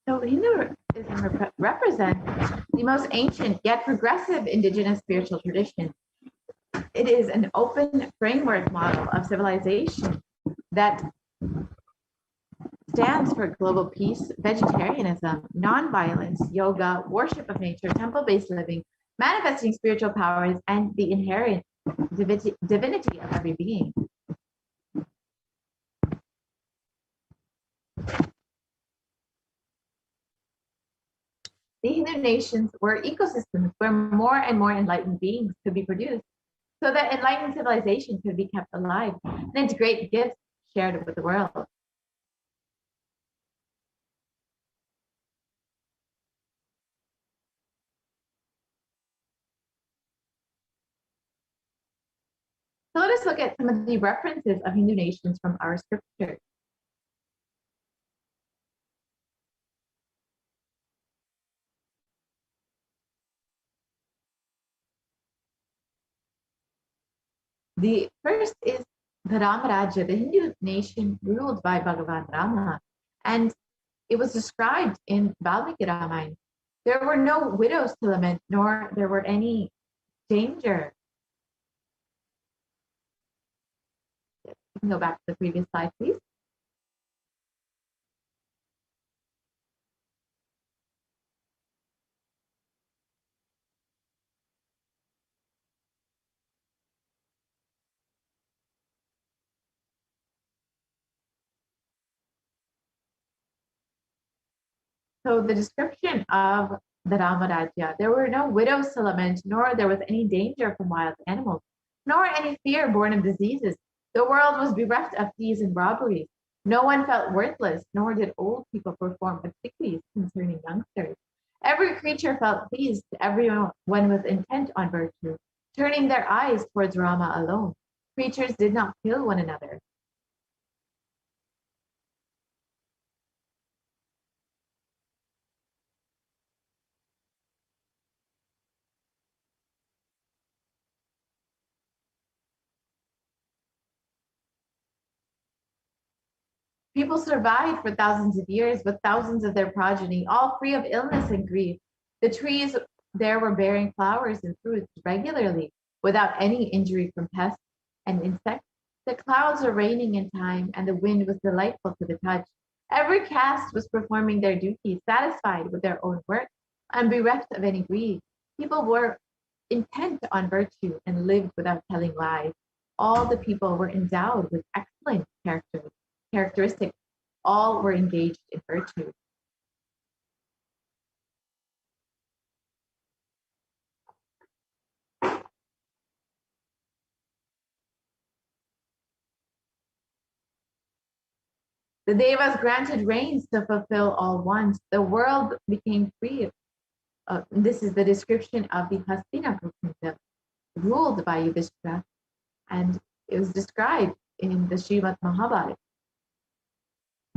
So Hinduism represents the most ancient yet progressive indigenous spiritual tradition. It is an open framework model of civilization that stands for global peace, vegetarianism, nonviolence, yoga, worship of nature, temple-based living, manifesting spiritual powers, and the inherent divinity of every being. The Hindu nations were ecosystems where more and more enlightened beings could be produced, so that enlightened civilization could be kept alive, and its great gifts shared with the world. So let us look at some of the references of Hindu nations from our scripture. The first is the Ramaraja, the Hindu nation ruled by Bhagavan Rama, and it was described in Valmiki Ramayana. There were no widows to lament, nor there were any danger. You can go back to the previous slide, please. So the description of the Ramaraja, there were no widows to lament, nor there was any danger from wild animals, nor any fear born of diseases. The world was bereft of thieves and robberies. No one felt worthless, nor did old people perform obsequies concerning youngsters. Every creature felt pleased, everyone was intent on virtue, turning their eyes towards Rama alone. Creatures did not kill one another. People survived for thousands of years with thousands of their progeny, all free of illness and grief. The trees there were bearing flowers and fruits regularly, without any injury from pests and insects. The clouds were raining in time, and the wind was delightful to the touch. Every caste was performing their duties, satisfied with their own work, and bereft of any greed. People were intent on virtue and lived without telling lies. All the people were endowed with excellent characteristics. All were engaged in virtue. The Devas granted rains to fulfill all wants. The world became free. This is the description of the Hastinapur kingdom, ruled by Yudhishthira, and it was described in the Srimad Mahabharata.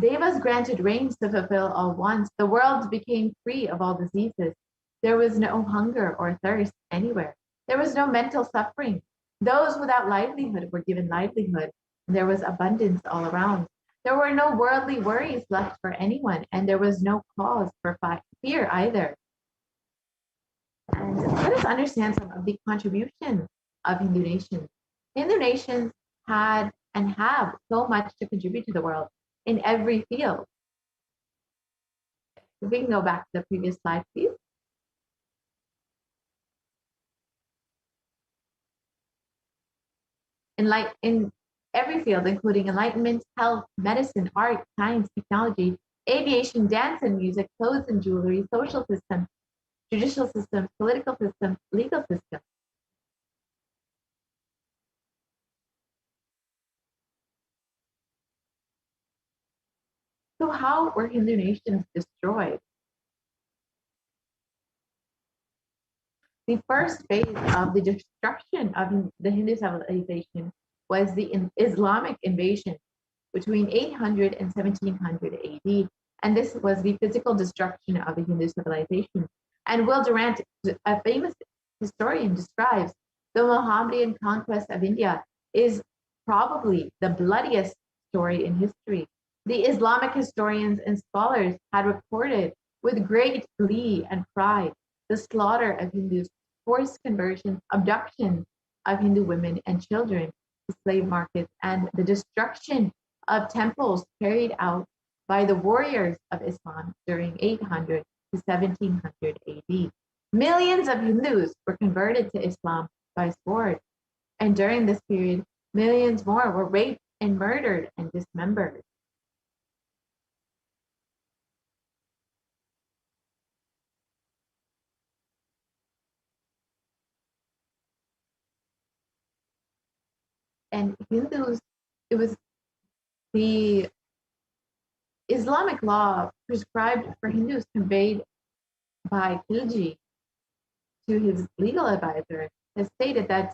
Devas granted rains to fulfill all wants. The world became free of all diseases. There was no hunger or thirst anywhere. There was no mental suffering. Those without livelihood were given livelihood. There was abundance all around. There were no worldly worries left for anyone, and there was no cause for fear either. And let us understand some of the contributions of Hindu nations. Hindu nations had and have so much to contribute to the world in every field. If we can go back to the previous slide, please. In every field, including enlightenment, health, medicine, art, science, technology, aviation, dance and music, clothes and jewelry, social systems, judicial systems, political systems, legal systems. So how were Hindu nations destroyed? The first phase of the destruction of the Hindu civilization was the Islamic invasion between 800 and 1700 AD. And this was the physical destruction of the Hindu civilization. And Will Durant, a famous historian, describes the Mohammedan conquest of India is probably the bloodiest story in history. The Islamic historians and scholars had reported with great glee and pride the slaughter of Hindus, forced conversions, abductions of Hindu women and children to slave markets, and the destruction of temples carried out by the warriors of Islam during 800 to 1700 AD. Millions of Hindus were converted to Islam by sword, and during this period, millions more were raped and murdered and dismembered. And Hindus, it was the Islamic law prescribed for Hindus conveyed by Khilji to his legal advisor has stated that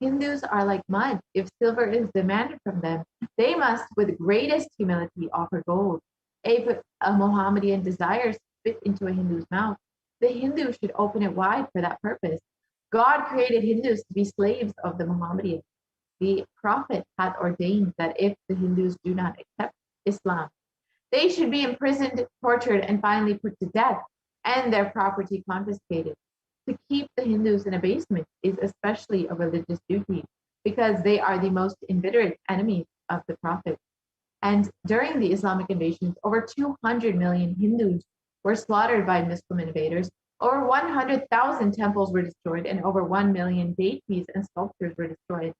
Hindus are like mud. If silver is demanded from them, they must with greatest humility offer gold. If a Mohammedan desires to spit into a Hindu's mouth, the Hindu should open it wide for that purpose. God created Hindus to be slaves of the Mohammedans. The Prophet hath ordained that if the Hindus do not accept Islam, they should be imprisoned, tortured, and finally put to death, and their property confiscated. To keep the Hindus in abasement is especially a religious duty, because they are the most inveterate enemies of the Prophet. And during the Islamic invasions, over 200 million Hindus were slaughtered by Muslim invaders, over 100,000 temples were destroyed, and over 1 million deities and sculptures were destroyed.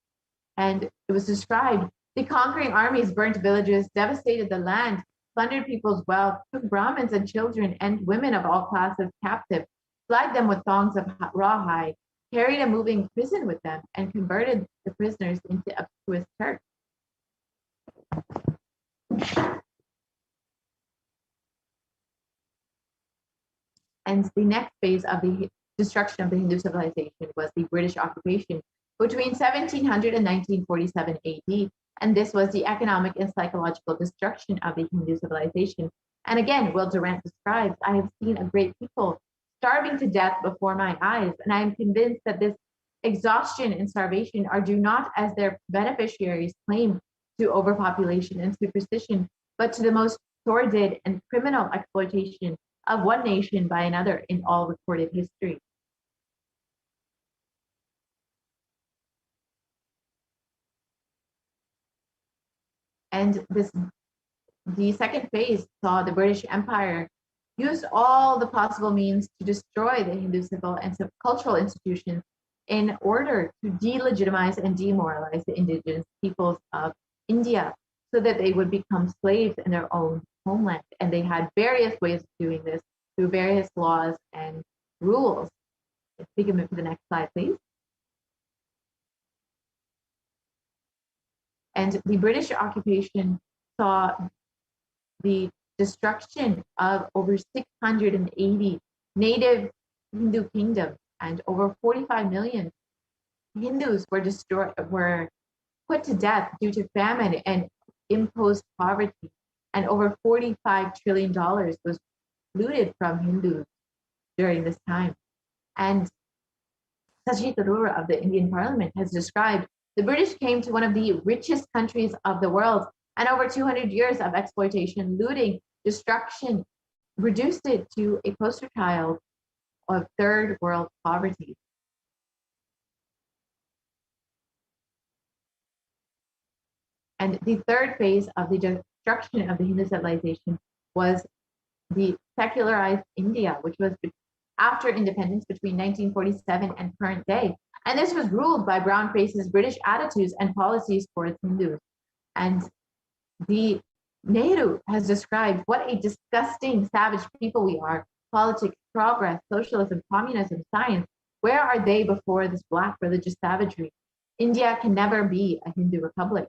And it was described, the conquering armies burnt villages, devastated the land, plundered people's wealth, took Brahmins and children and women of all classes captive, flagged them with thongs of rawhide, carried a moving prison with them, and converted the prisoners into obsequious Turks. And the next phase of the destruction of the Hindu civilization was the British occupation between 1700 and 1947 AD. And this was the economic and psychological destruction of the Hindu civilization. And again, Will Durant describes, I have seen a great people starving to death before my eyes, and I am convinced that this exhaustion and starvation are due not, as their beneficiaries claim, to overpopulation and superstition, but to the most sordid and criminal exploitation of one nation by another in all recorded history. And the second phase saw the British Empire use all the possible means to destroy the Hindu civil and cultural institutions in order to delegitimize and demoralize the indigenous peoples of India so that they would become slaves in their own homeland. And they had various ways of doing this through various laws and rules. Let's take a minute for the next slide, please. And the British occupation saw the destruction of over 680 native Hindu kingdoms, and over 45 million Hindus were put to death due to famine and imposed poverty, and over $45 trillion was looted from Hindus during this time. And Sajid Arora of the Indian Parliament has described the British came to one of the richest countries of the world, and over 200 years of exploitation, looting, destruction reduced it to a poster child of third world poverty. And the third phase of the destruction of the Hindu civilization was the secularized India, which was after independence between 1947 and current day. And this was ruled by brown faces, British attitudes and policies towards Hindus. And the Nehru has described what a disgusting, savage people we are. Politics, progress, socialism, communism, science. Where are they before this black religious savagery? India can never be a Hindu republic.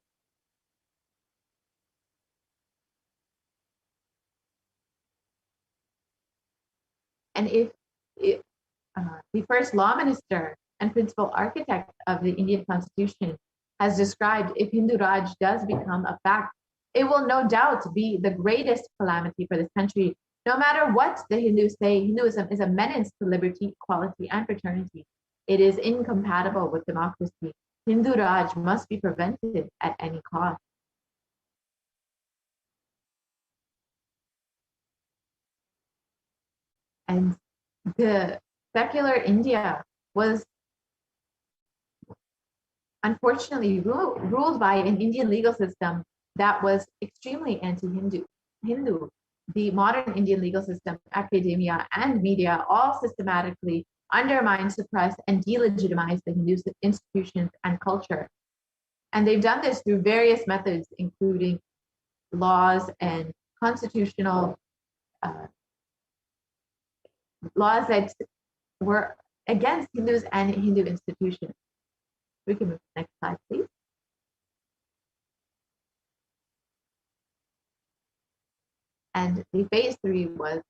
And if the first law minister and principal architect of the Indian Constitution has described, if Hindu Raj does become a fact, it will no doubt be the greatest calamity for this country. No matter what the Hindus say, Hinduism is a menace to liberty, equality, and fraternity. It is incompatible with democracy. Hindu Raj must be prevented at any cost. And the secular India was unfortunately ruled by an Indian legal system that was extremely anti-Hindu. The modern Indian legal system, academia, and media all systematically undermine, suppress, and delegitimize the Hindu institutions and culture. And they've done this through various methods, including laws and constitutional laws that were against Hindus and Hindu institutions. We can move to the next slide, please. And the phase 3 was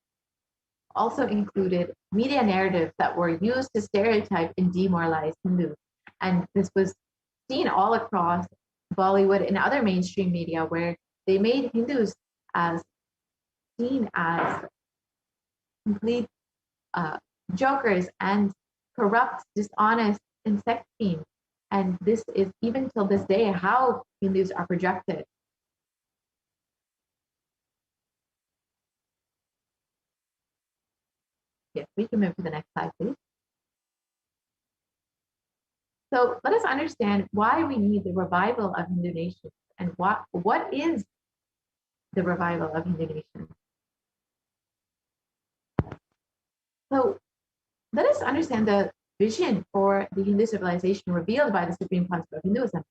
also included media narratives that were used to stereotype and demoralize Hindus. And this was seen all across Bollywood and other mainstream media, where they made Hindus as seen as complete jokers and corrupt, dishonest, and sex fiends. And this is, even till this day, how Hindus are projected. Yes, we can move to the next slide, please. So let us understand why we need the revival of Hindu nations, and what is the revival of Hindu nations. So let us understand the vision for the Hindu civilization revealed by the Supreme Concept of Hinduism.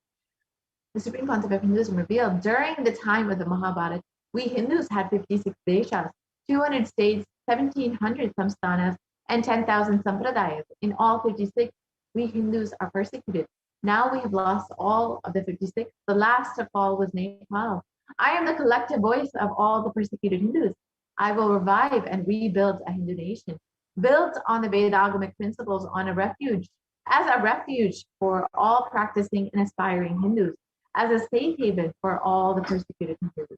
The Supreme Concept of Hinduism revealed during the time of the Mahabharata, we Hindus had 56 deshas, 200 states, 1,700 samsthanas, and 10,000 sampradayas. In all 56, we Hindus are persecuted. Now we have lost all of the 56. The last to fall was Nepal. I am the collective voice of all the persecuted Hindus. I will revive and rebuild a Hindu nation, built on the Vedagamic principles, on a refuge, as a refuge for all practicing and aspiring Hindus, as a safe haven for all the persecuted Hindus.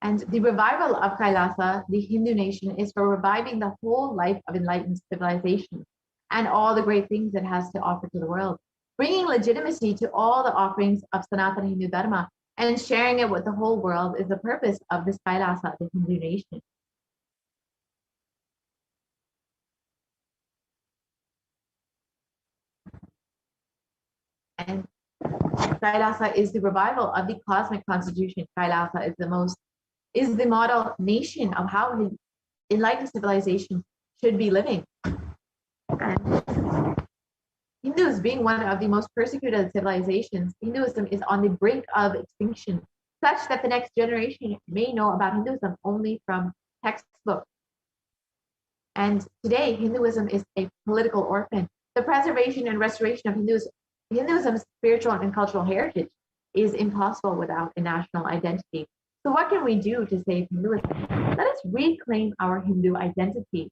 And the revival of Kailasa, the Hindu nation, is for reviving the whole life of enlightened civilization and all the great things it has to offer to the world, bringing legitimacy to all the offerings of Sanatana Hindu Dharma and sharing it with the whole world is the purpose of this Kailasa, the Hindu nation. And Kailasa is the revival of the cosmic constitution. Kailasa is the model nation of how enlightened civilization should be living. And Hindus being one of the most persecuted civilizations, Hinduism is on the brink of extinction, such that the next generation may know about Hinduism only from textbooks. And today, Hinduism is a political orphan. The preservation and restoration of Hinduism's spiritual and cultural heritage is impossible without a national identity. So what can we do to save Hinduism? Let us reclaim our Hindu identity.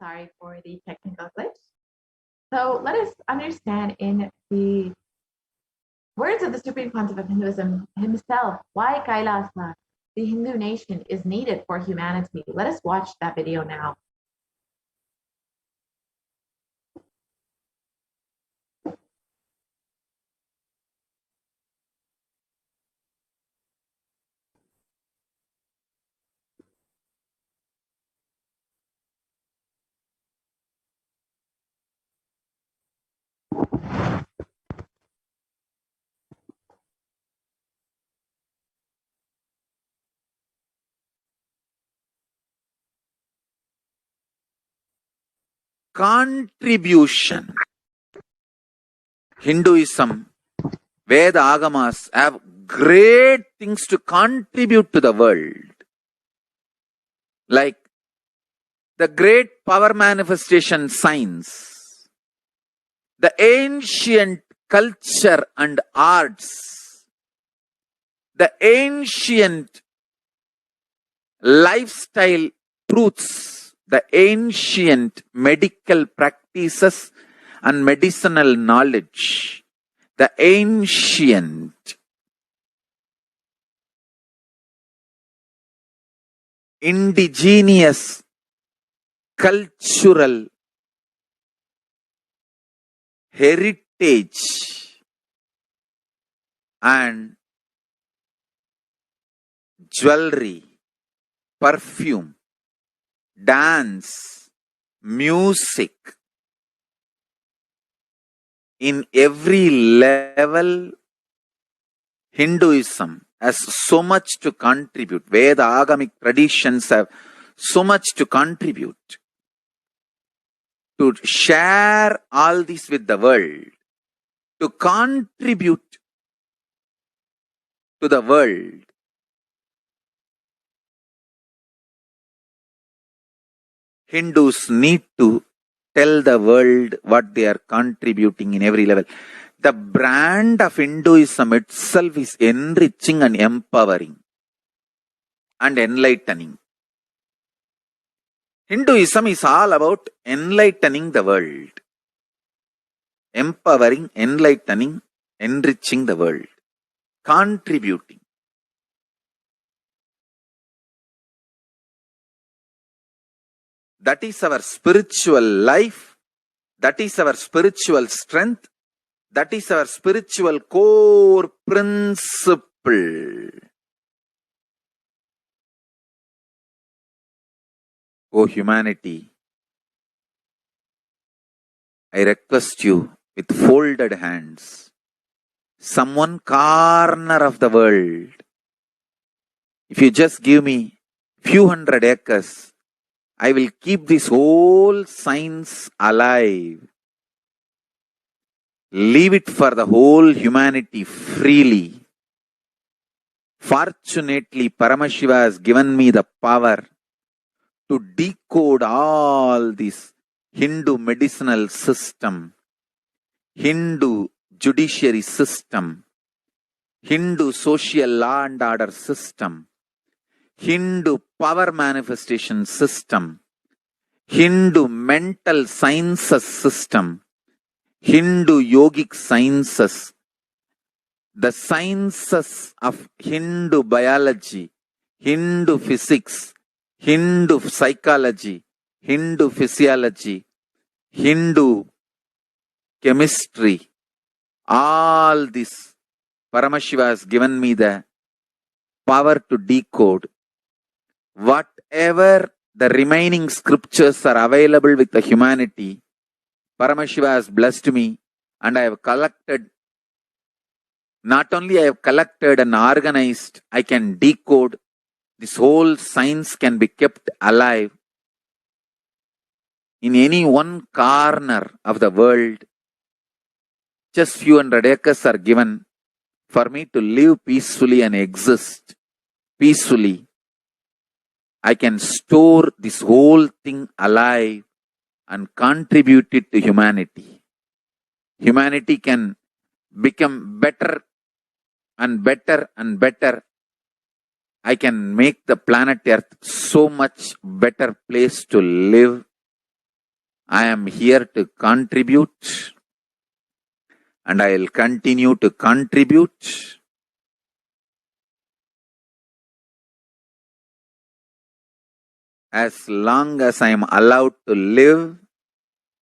sorry for the technical glitch. So let us understand in the words of the Supreme Concept of Hinduism himself why Kailasa, the Hindu nation, is needed for humanity. Let us watch that video now. Contribution. Hinduism, Veda Agamas have great things to contribute to the world. Like the great power manifestation science, the ancient culture and arts, the ancient lifestyle truths, the ancient medical practices and medicinal knowledge, the ancient indigenous cultural heritage and jewelry, perfume, dance, music, in every level, Hinduism has so much to contribute. Veda Agamic traditions have so much to contribute. To share all this with the world, to contribute to the world. Hindus need to tell the world what they are contributing in every level. The brand of Hinduism itself is enriching and empowering and enlightening. Hinduism is all about enlightening the world. Empowering, enlightening, enriching the world. Contributing. That is our spiritual life. That is our spiritual strength. That is our spiritual core principle. O humanity, I request you with folded hands, some one corner of the world, if you just give me few hundred acres, I will keep this whole science alive. Leave it for the whole humanity freely. Fortunately, Paramashiva has given me the power to decode all this Hindu medicinal system, Hindu judiciary system, Hindu social law and order system, Hindu power manifestation system, Hindu mental sciences system, Hindu yogic sciences, the sciences of Hindu biology, Hindu physics, Hindu psychology, Hindu physiology, Hindu chemistry, all this Paramashiva has given me the power to decode. Whatever the remaining scriptures are available with the humanity, Paramashiva has blessed me, and I have collected, not only I have collected and organized, I can decode. This whole science can be kept alive in any one corner of the world. Just few hundred acres are given for me to live peacefully and exist peacefully. I can store this whole thing alive and contribute it to humanity. Humanity can become better and better and better. I can make the planet Earth so much better place to live I am here to contribute, and I will continue to contribute. As long as I am allowed to live,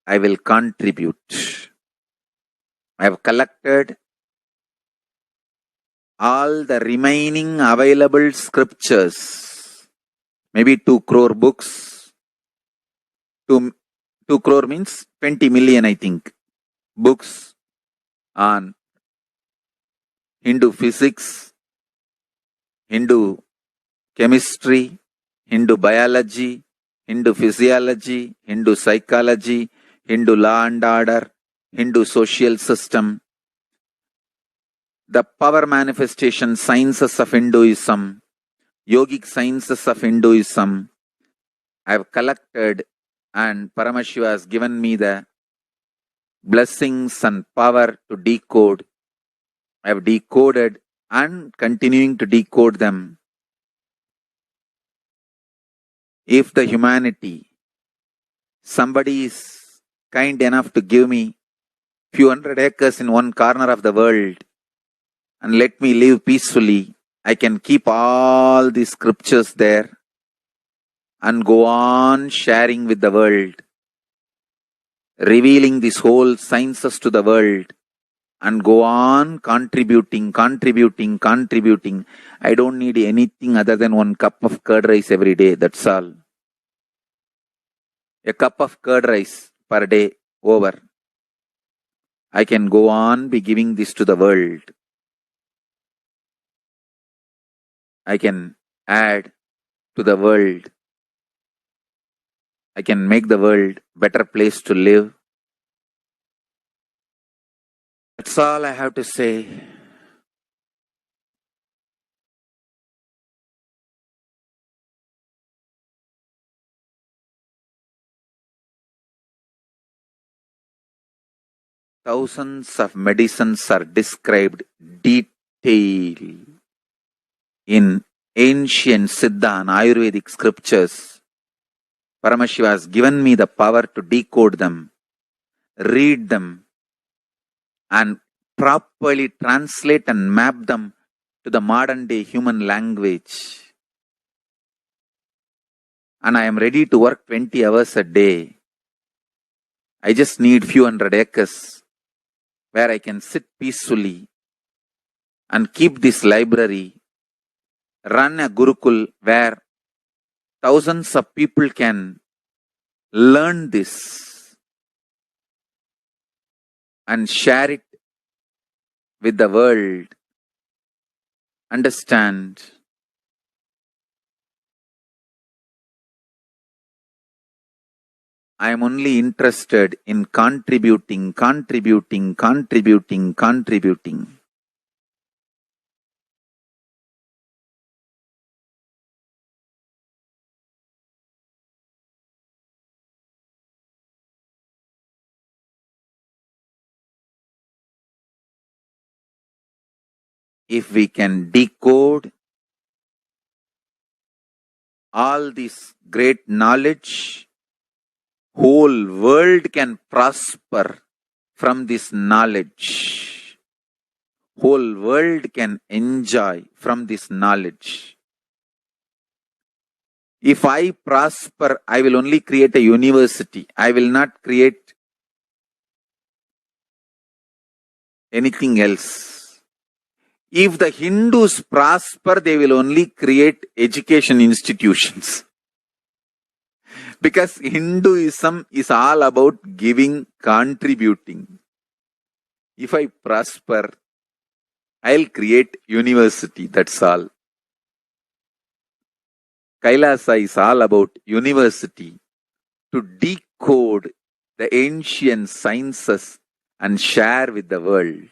I will contribute. I have collected all the remaining available scriptures, maybe 2 crore books. 2 crore means 20 million, I think, books on Hindu physics, Hindu chemistry, Hindu biology, Hindu physiology, Hindu psychology, Hindu law and order, Hindu social system, the power manifestation sciences of Hinduism, yogic sciences of Hinduism. I have collected, and Paramashiva has given me the blessings and power to decode. I have decoded and continuing to decode them. If the humanity, somebody is kind enough to give me few hundred acres in one corner of the world and let me live peacefully, I can keep all the scriptures there and go on sharing with the world, revealing these whole sciences to the world, and go on contributing. I don't need anything other than 1 cup of curd rice every day, that's all. A cup of curd rice per day, over. I can go on be giving this to the world. I can add to the world. I can make the world a better place to live. That's all I have to say. Thousands of medicines are described detail in ancient Siddha and Ayurvedic scriptures. Paramashiva has given me the power to decode them, read them, and properly translate and map them to the modern day human language. And I am ready to work 20 hours a day. I just need few hundred acres where I can sit peacefully and keep this library, run a Gurukul where thousands of people can learn this and share it with the world. Understand? I am only interested in contributing. If we can decode all this great knowledge, whole world can prosper from this knowledge. Whole world can enjoy from this knowledge. If I prosper, I will only create a university. I will not create anything else. If the Hindus prosper, they will only create education institutions. Because Hinduism is all about giving, contributing. If I prosper, I'll create university, that's all. Kailasa is all about university, to decode the ancient sciences and share with the world.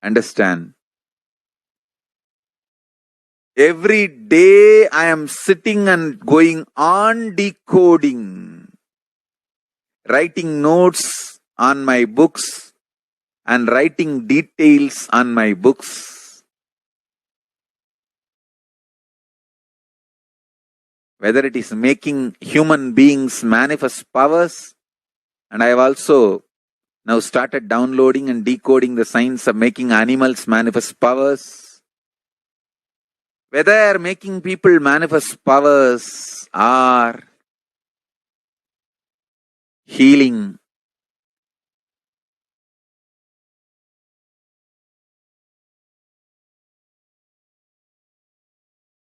Understand? Every day I am sitting and going on decoding, writing notes on my books and writing details on my books. Whether it is making human beings manifest powers And I have also now started downloading and decoding the science of making animals manifest powers. Whether making people manifest powers or healing,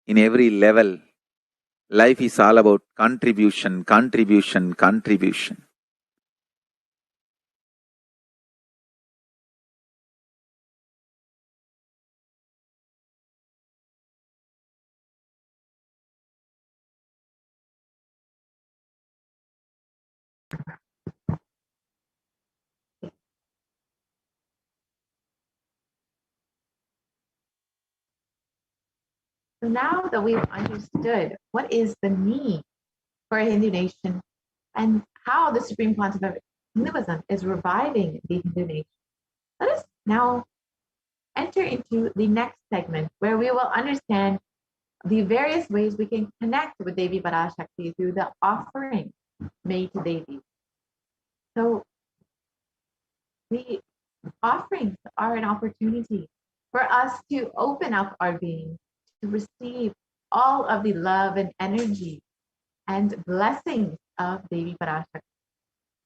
in every level, life is all about contribution, contribution, contribution. So now that we've understood what is the need for a Hindu nation and how the Supreme Concept of Hinduism is reviving the Hindu nation, let us now enter into the next segment where we will understand the various ways we can connect with Devi Parashakti through the offering made to Devi. So the offerings are an opportunity for us to open up our being, to receive all of the love and energy and blessings of Devi Parashakti.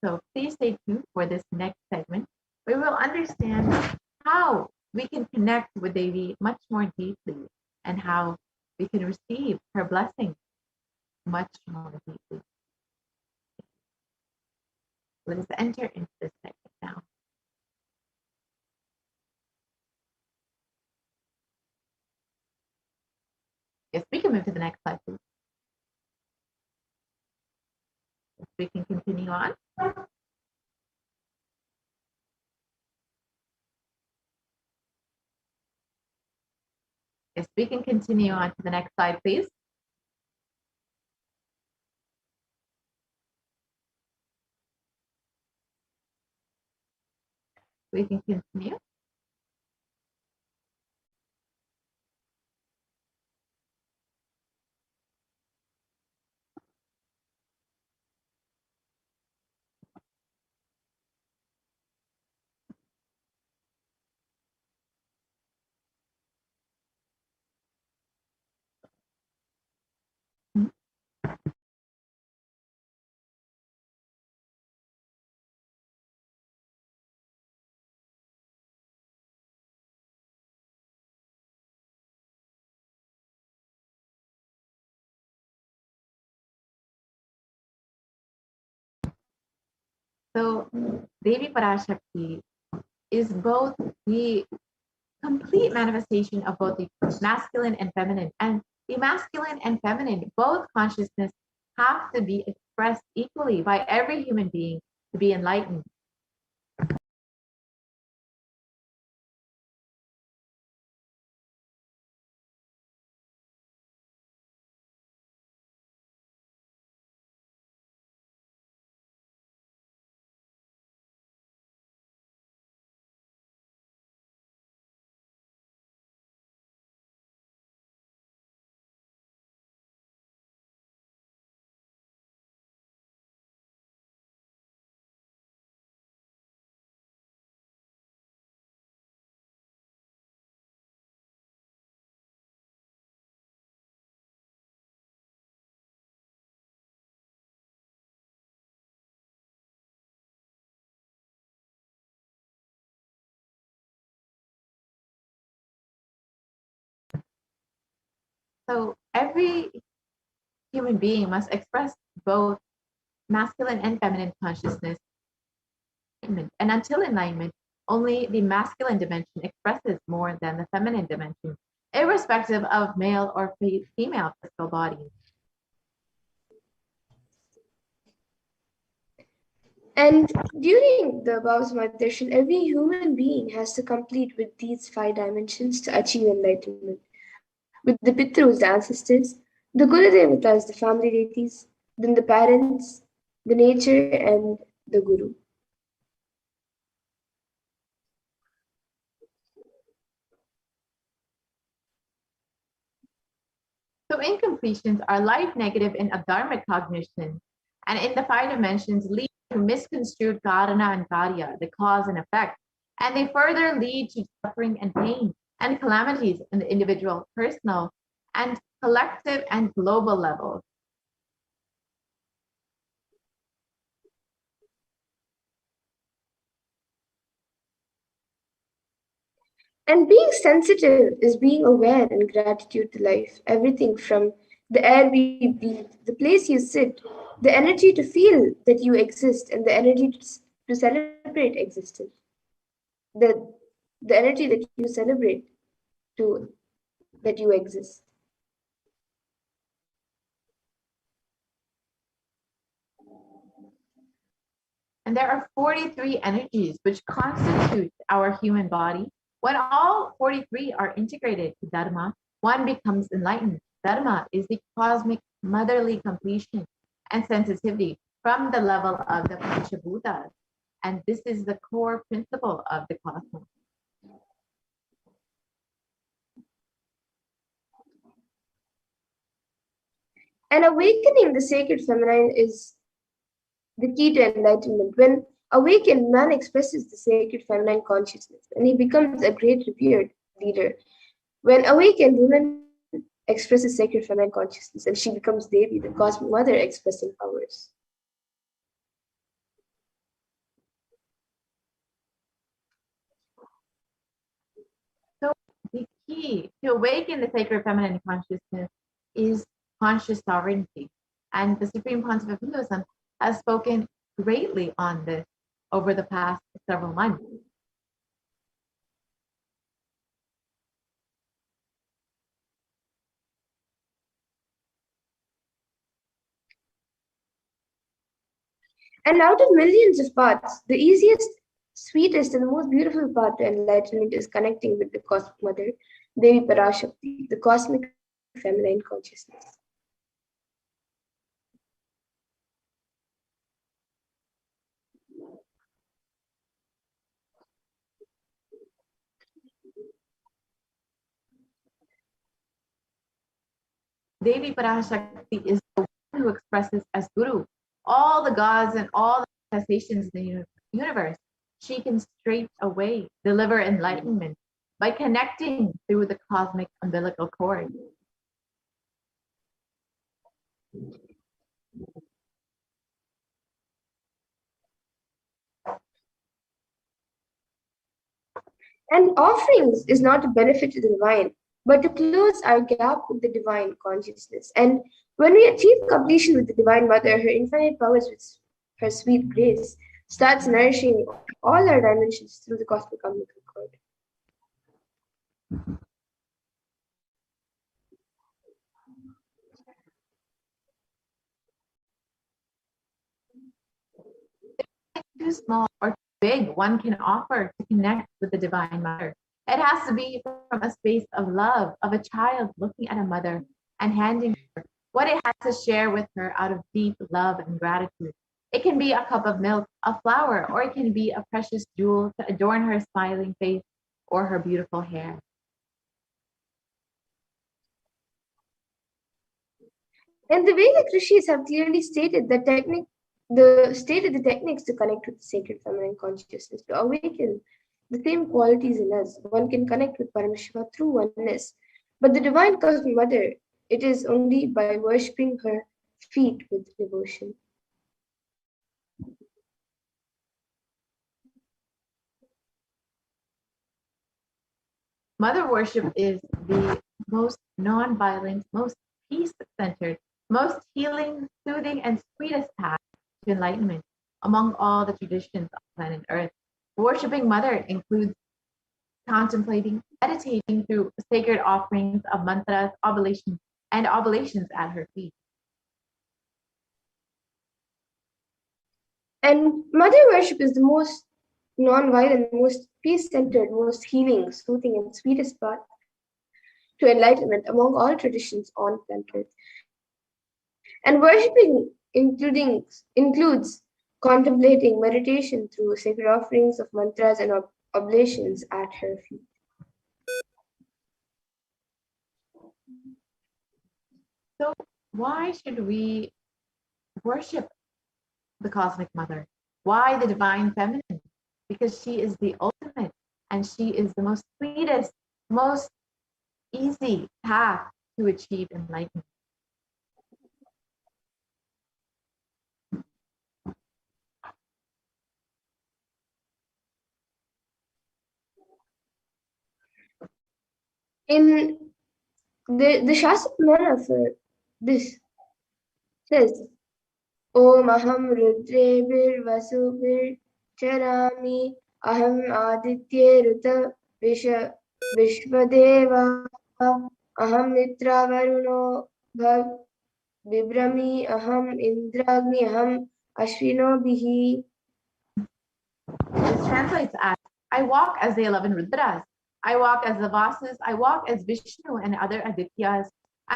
So please stay tuned for this next segment where we'll understand how we can connect with Devi much more deeply and how we can receive her blessings much more deeply. Let us enter into this segment now. Yes, we can move to the next slide, please. We can continue on. Yes, we can continue on to the next slide, please. We can continue. So Devi Parashakti is both the complete manifestation of both the masculine and feminine. And the masculine and feminine, both consciousness have to be expressed equally by every human being to be enlightened. So every human being must express both masculine and feminine consciousness. And until enlightenment, only the masculine dimension expresses more than the feminine dimension, irrespective of male or female physical bodies. And during the Bhava meditation, every human being has to complete with these 5 dimensions to achieve enlightenment. With the Pitrus, the ancestors, the Gurudevatas, the family deities, then the parents, the nature, and the Guru. So incompletions are life negative in adharmic cognition, and in the 5 dimensions lead to who misconstrued karana and karya, the cause and effect, and they further lead to suffering and pain and calamities in the individual, personal, and collective and global levels. And being sensitive is being aware and gratitude to life. Everything from the air we breathe, the place you sit, the energy to feel that you exist, and the energy to celebrate existence. The, the energy that you celebrate to that you exist. And there are 43 energies which constitute our human body. When all 43 are integrated to Dharma, one becomes enlightened. Dharma is the cosmic motherly completion and sensitivity from the level of the Panchabhutas. And this is the core principle of the cosmos. And awakening the sacred feminine is the key to enlightenment. When awakened, man expresses the sacred feminine consciousness and he becomes a great revered leader. When awakened, woman expresses sacred feminine consciousness and she becomes Devi, the cosmic mother expressing powers. So the key to awaken the sacred feminine consciousness is conscious sovereignty. And the Supreme Pontiff of Hinduism has spoken greatly on this over the past several months. And out of millions of paths, the easiest, sweetest, and the most beautiful path to enlightenment is connecting with the cosmic mother, Devi Parashakti, the cosmic feminine consciousness. Devi Parashakti is the one who expresses as Guru all the gods and all the manifestations in the universe. She can straight away deliver enlightenment by connecting through the cosmic umbilical cord. And offerings is not to benefit the divine, but to close our gap with the divine consciousness. And when we achieve completion with the Divine Mother, her infinite powers with her sweet grace starts nourishing all our dimensions through the cosmic umbilical cord. Too small or too big one can offer to connect with the Divine Mother. It has to be from a space of love, of a child looking at a mother and handing her what it has to share with her out of deep love and gratitude. It can be a cup of milk, a flower, or it can be a precious jewel to adorn her smiling face or her beautiful hair. And the Vedic rishis have clearly stated the techniques to connect with the sacred feminine consciousness, to awaken the same qualities in us. One can connect with Paramashiva through oneness. But the Divine Cosmic Mother, it is only by worshipping her feet with devotion. Mother worship is the most non-violent, most peace-centered, most healing, soothing, and sweetest path to enlightenment among all the traditions on planet Earth. Worshipping Mother includes contemplating, meditating through sacred offerings of mantras, oblations, and oblations at her feet. And Mother worship is the most non-violent, most peace-centered, most healing, soothing, and sweetest path to enlightenment among all traditions on planet Earth. And worshipping includes contemplating meditation through sacred offerings of mantras and oblations at her feet. So why should we worship the Cosmic Mother? Why the divine feminine? Because she is the ultimate and she is the most sweetest, most easy path to achieve enlightenment. In the Shastra Purana for this says, Om Aham Rudrebir Vasubir Charami Aham Aditye Ruta Vishvadeva Aham Mitra Varuno Bhav Vibrami Aham Indragni Aham Ashwino Bihi. This translates as, I walk as the 11 Rudras. I walk as the Vasas. I walk as Vishnu and other Adityas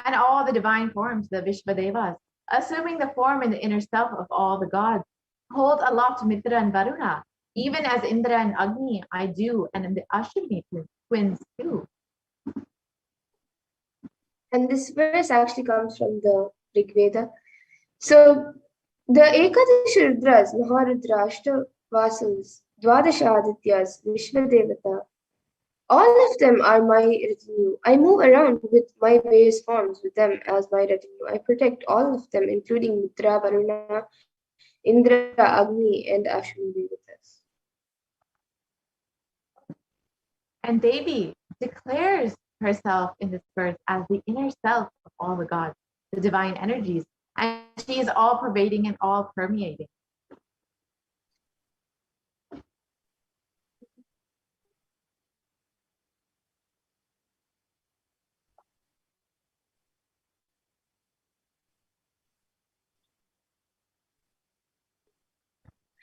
and all the divine forms, the Vishvadevas, assuming the form and the inner self of all the gods. Hold aloft Mitra and Varuna, even as Indra and Agni I do, and in the Ashwini twins too. And this verse actually comes from the Rig Veda. So the Ekadash Rudras, Maharudra, Ashta Vasas, Dwadasha Adityas, Vishvadevata, all of them are my retinue. I move around with my various forms with them as my retinue. I protect all of them, including Mitra, Varuna, Indra, Agni, and Ashwini Devatas. And Devi declares herself in this verse as the inner self of all the gods, the divine energies, and she is all pervading and all permeating.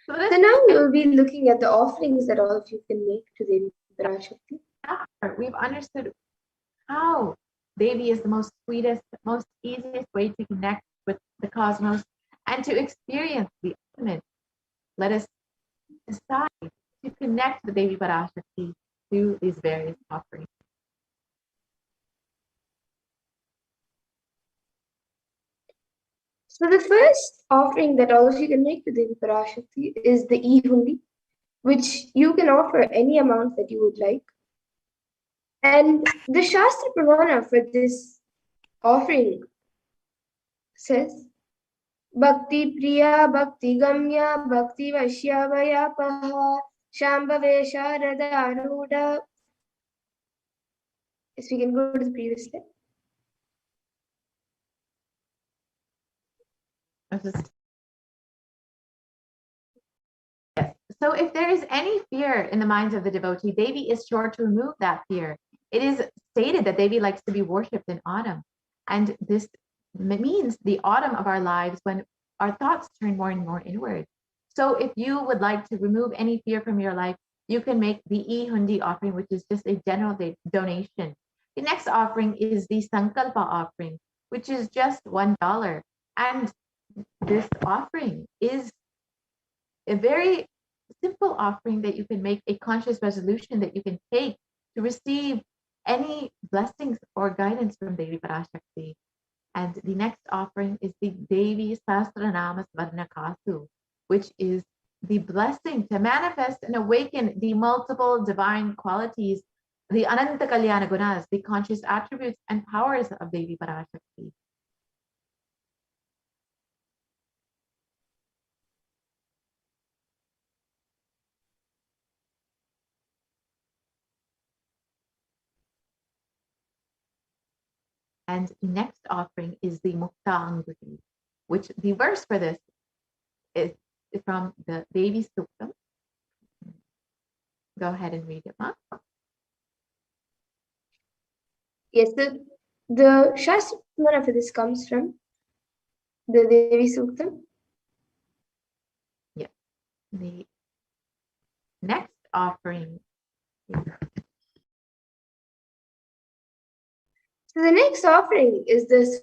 So now we will be looking at the offerings that all of you can make to Devi Parashakti. We've understood how Devi is the most sweetest, most easiest way to connect with the cosmos and to experience the ultimate. Let us decide to connect with Devi Parashakti through these various offerings. So the first offering that all of you can make to Devi Parashakti is the e-hundi, which you can offer any amount that you would like. And the Shastra Pramana for this offering says, Bhakti Priya, Bhakti Gamya, Bhakti Vashya Vayapaha, Shambhave Sharada Aruda. Yes, we can go to the previous step. Yes. So if there is any fear in the minds of the devotee, Devi is sure to remove that fear. It is stated that Devi likes to be worshipped in autumn. And this means the autumn of our lives when our thoughts turn more and more inward. So if you would like to remove any fear from your life, you can make the e-hundi offering, which is just a general donation. The next offering is the Sankalpa offering, which is just $1. And this offering is a very simple offering that you can make, a conscious resolution that you can take to receive any blessings or guidance from Devi Parashakti. And the next offering is the Devi Sahasranama Svarnakasu, which is the blessing to manifest and awaken the multiple divine qualities, the Ananta Kalyana Gunas, the conscious attributes and powers of Devi Parashakti. And the next offering is the Mukta Anguti, which the verse for this is from the Devi Suktam. Go ahead and read it, Ma. Yes, the Shastra Pramana for this comes from the Devi Suktam. Yeah. The next offering is... So the next offering is the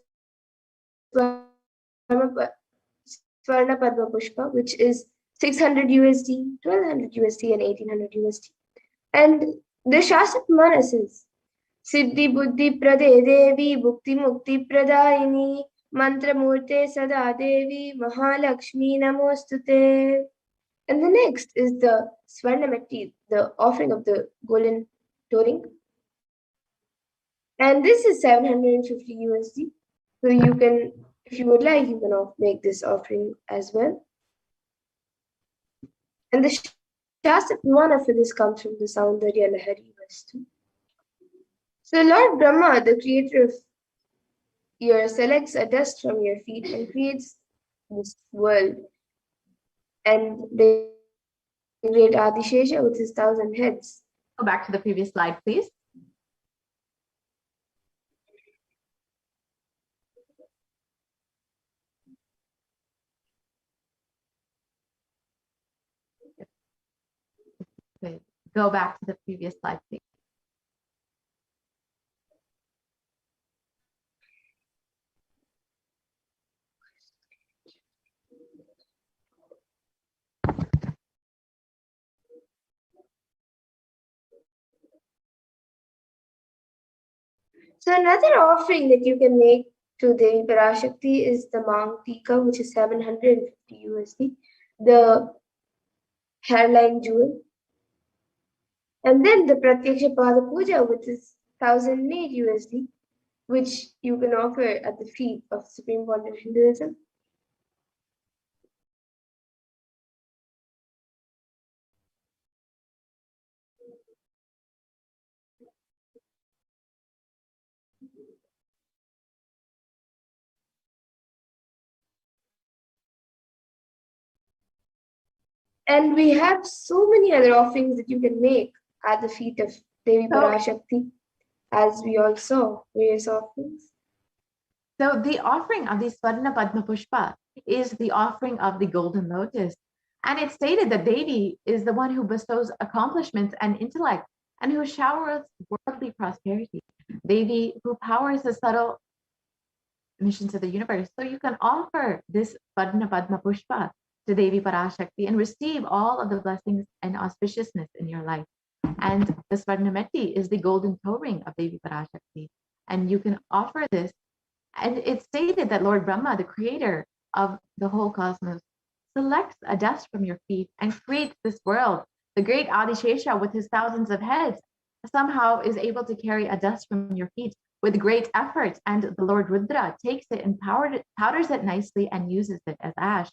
Swarna Padma Pushpa, which is 600 USD, 1200 USD, and 1800 USD. And the Shastra Pramana says, Siddhi Buddhi Prade Devi Bhukti Mukti Pradayini Mantra Murte Sada Devi Mahalakshmi Namostute. And the next is the Swarnamati, the offering of the golden touring. And this is 750 USD. So you can, if you would like, you can make this offering as well. And the Shastra Pramana for this comes from the Saundarya Lahari Vastu. So Lord Brahma, the creator of your, selects a dust from your feet and creates this world. And the great Adishesha with his 1,000 heads. Go back to the previous slide, please. Okay. Go back to the previous slide, please. So another offering that you can make to Devi Parashakti is the Mang Tika, which is 750 USD, the hairline jewel. And then the Pratyaksha Pada Puja, which is 1,008 USD, which you can offer at the feet of Supreme Court of Hinduism. And we have so many other offerings that you can make at the feet of Devi Parashakti, as we all saw, various offerings. So the offering of the Swarna Padma Pushpa is the offering of the golden lotus. And it's stated that Devi is the one who bestows accomplishments and intellect and who showers worldly prosperity. Devi who powers the subtle missions of the universe. So you can offer this Swarna Padma Pushpa to Devi Parashakti and receive all of the blessings and auspiciousness in your life. And the Swarnamati is the golden toe ring of Devi Parashakti. And you can offer this. And it's stated that Lord Brahma, the creator of the whole cosmos, selects a dust from your feet and creates this world. The great Adishesha with his thousands of heads somehow is able to carry a dust from your feet with great effort. And the Lord Rudra takes it and powders it nicely and uses it as ash.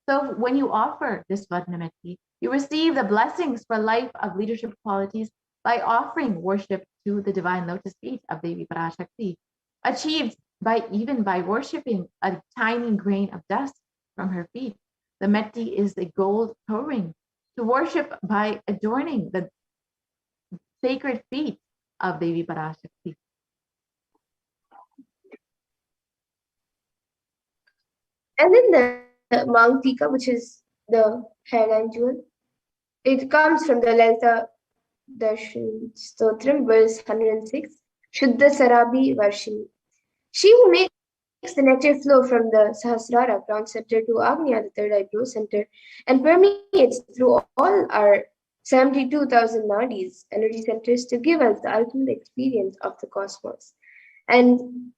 So when you offer this Swarnamati, you receive the blessings for life of leadership qualities by offering worship to the divine lotus feet of Devi Parashakti, achieved by worshiping a tiny grain of dust from her feet. The Metti is the gold toe ring to worship by adorning the sacred feet of Devi Parashakti. And then the Mang Tika, which is the hairline jewel, it comes from the Lalita Darshan Stotram, verse 106, Shuddha Sarabi Varshini. She who makes the nectar flow from the Sahasrara crown center to Agnya, the third eye pro center, and permeates through all our 72,000 nadis, energy centers, to give us the ultimate experience of the cosmos. And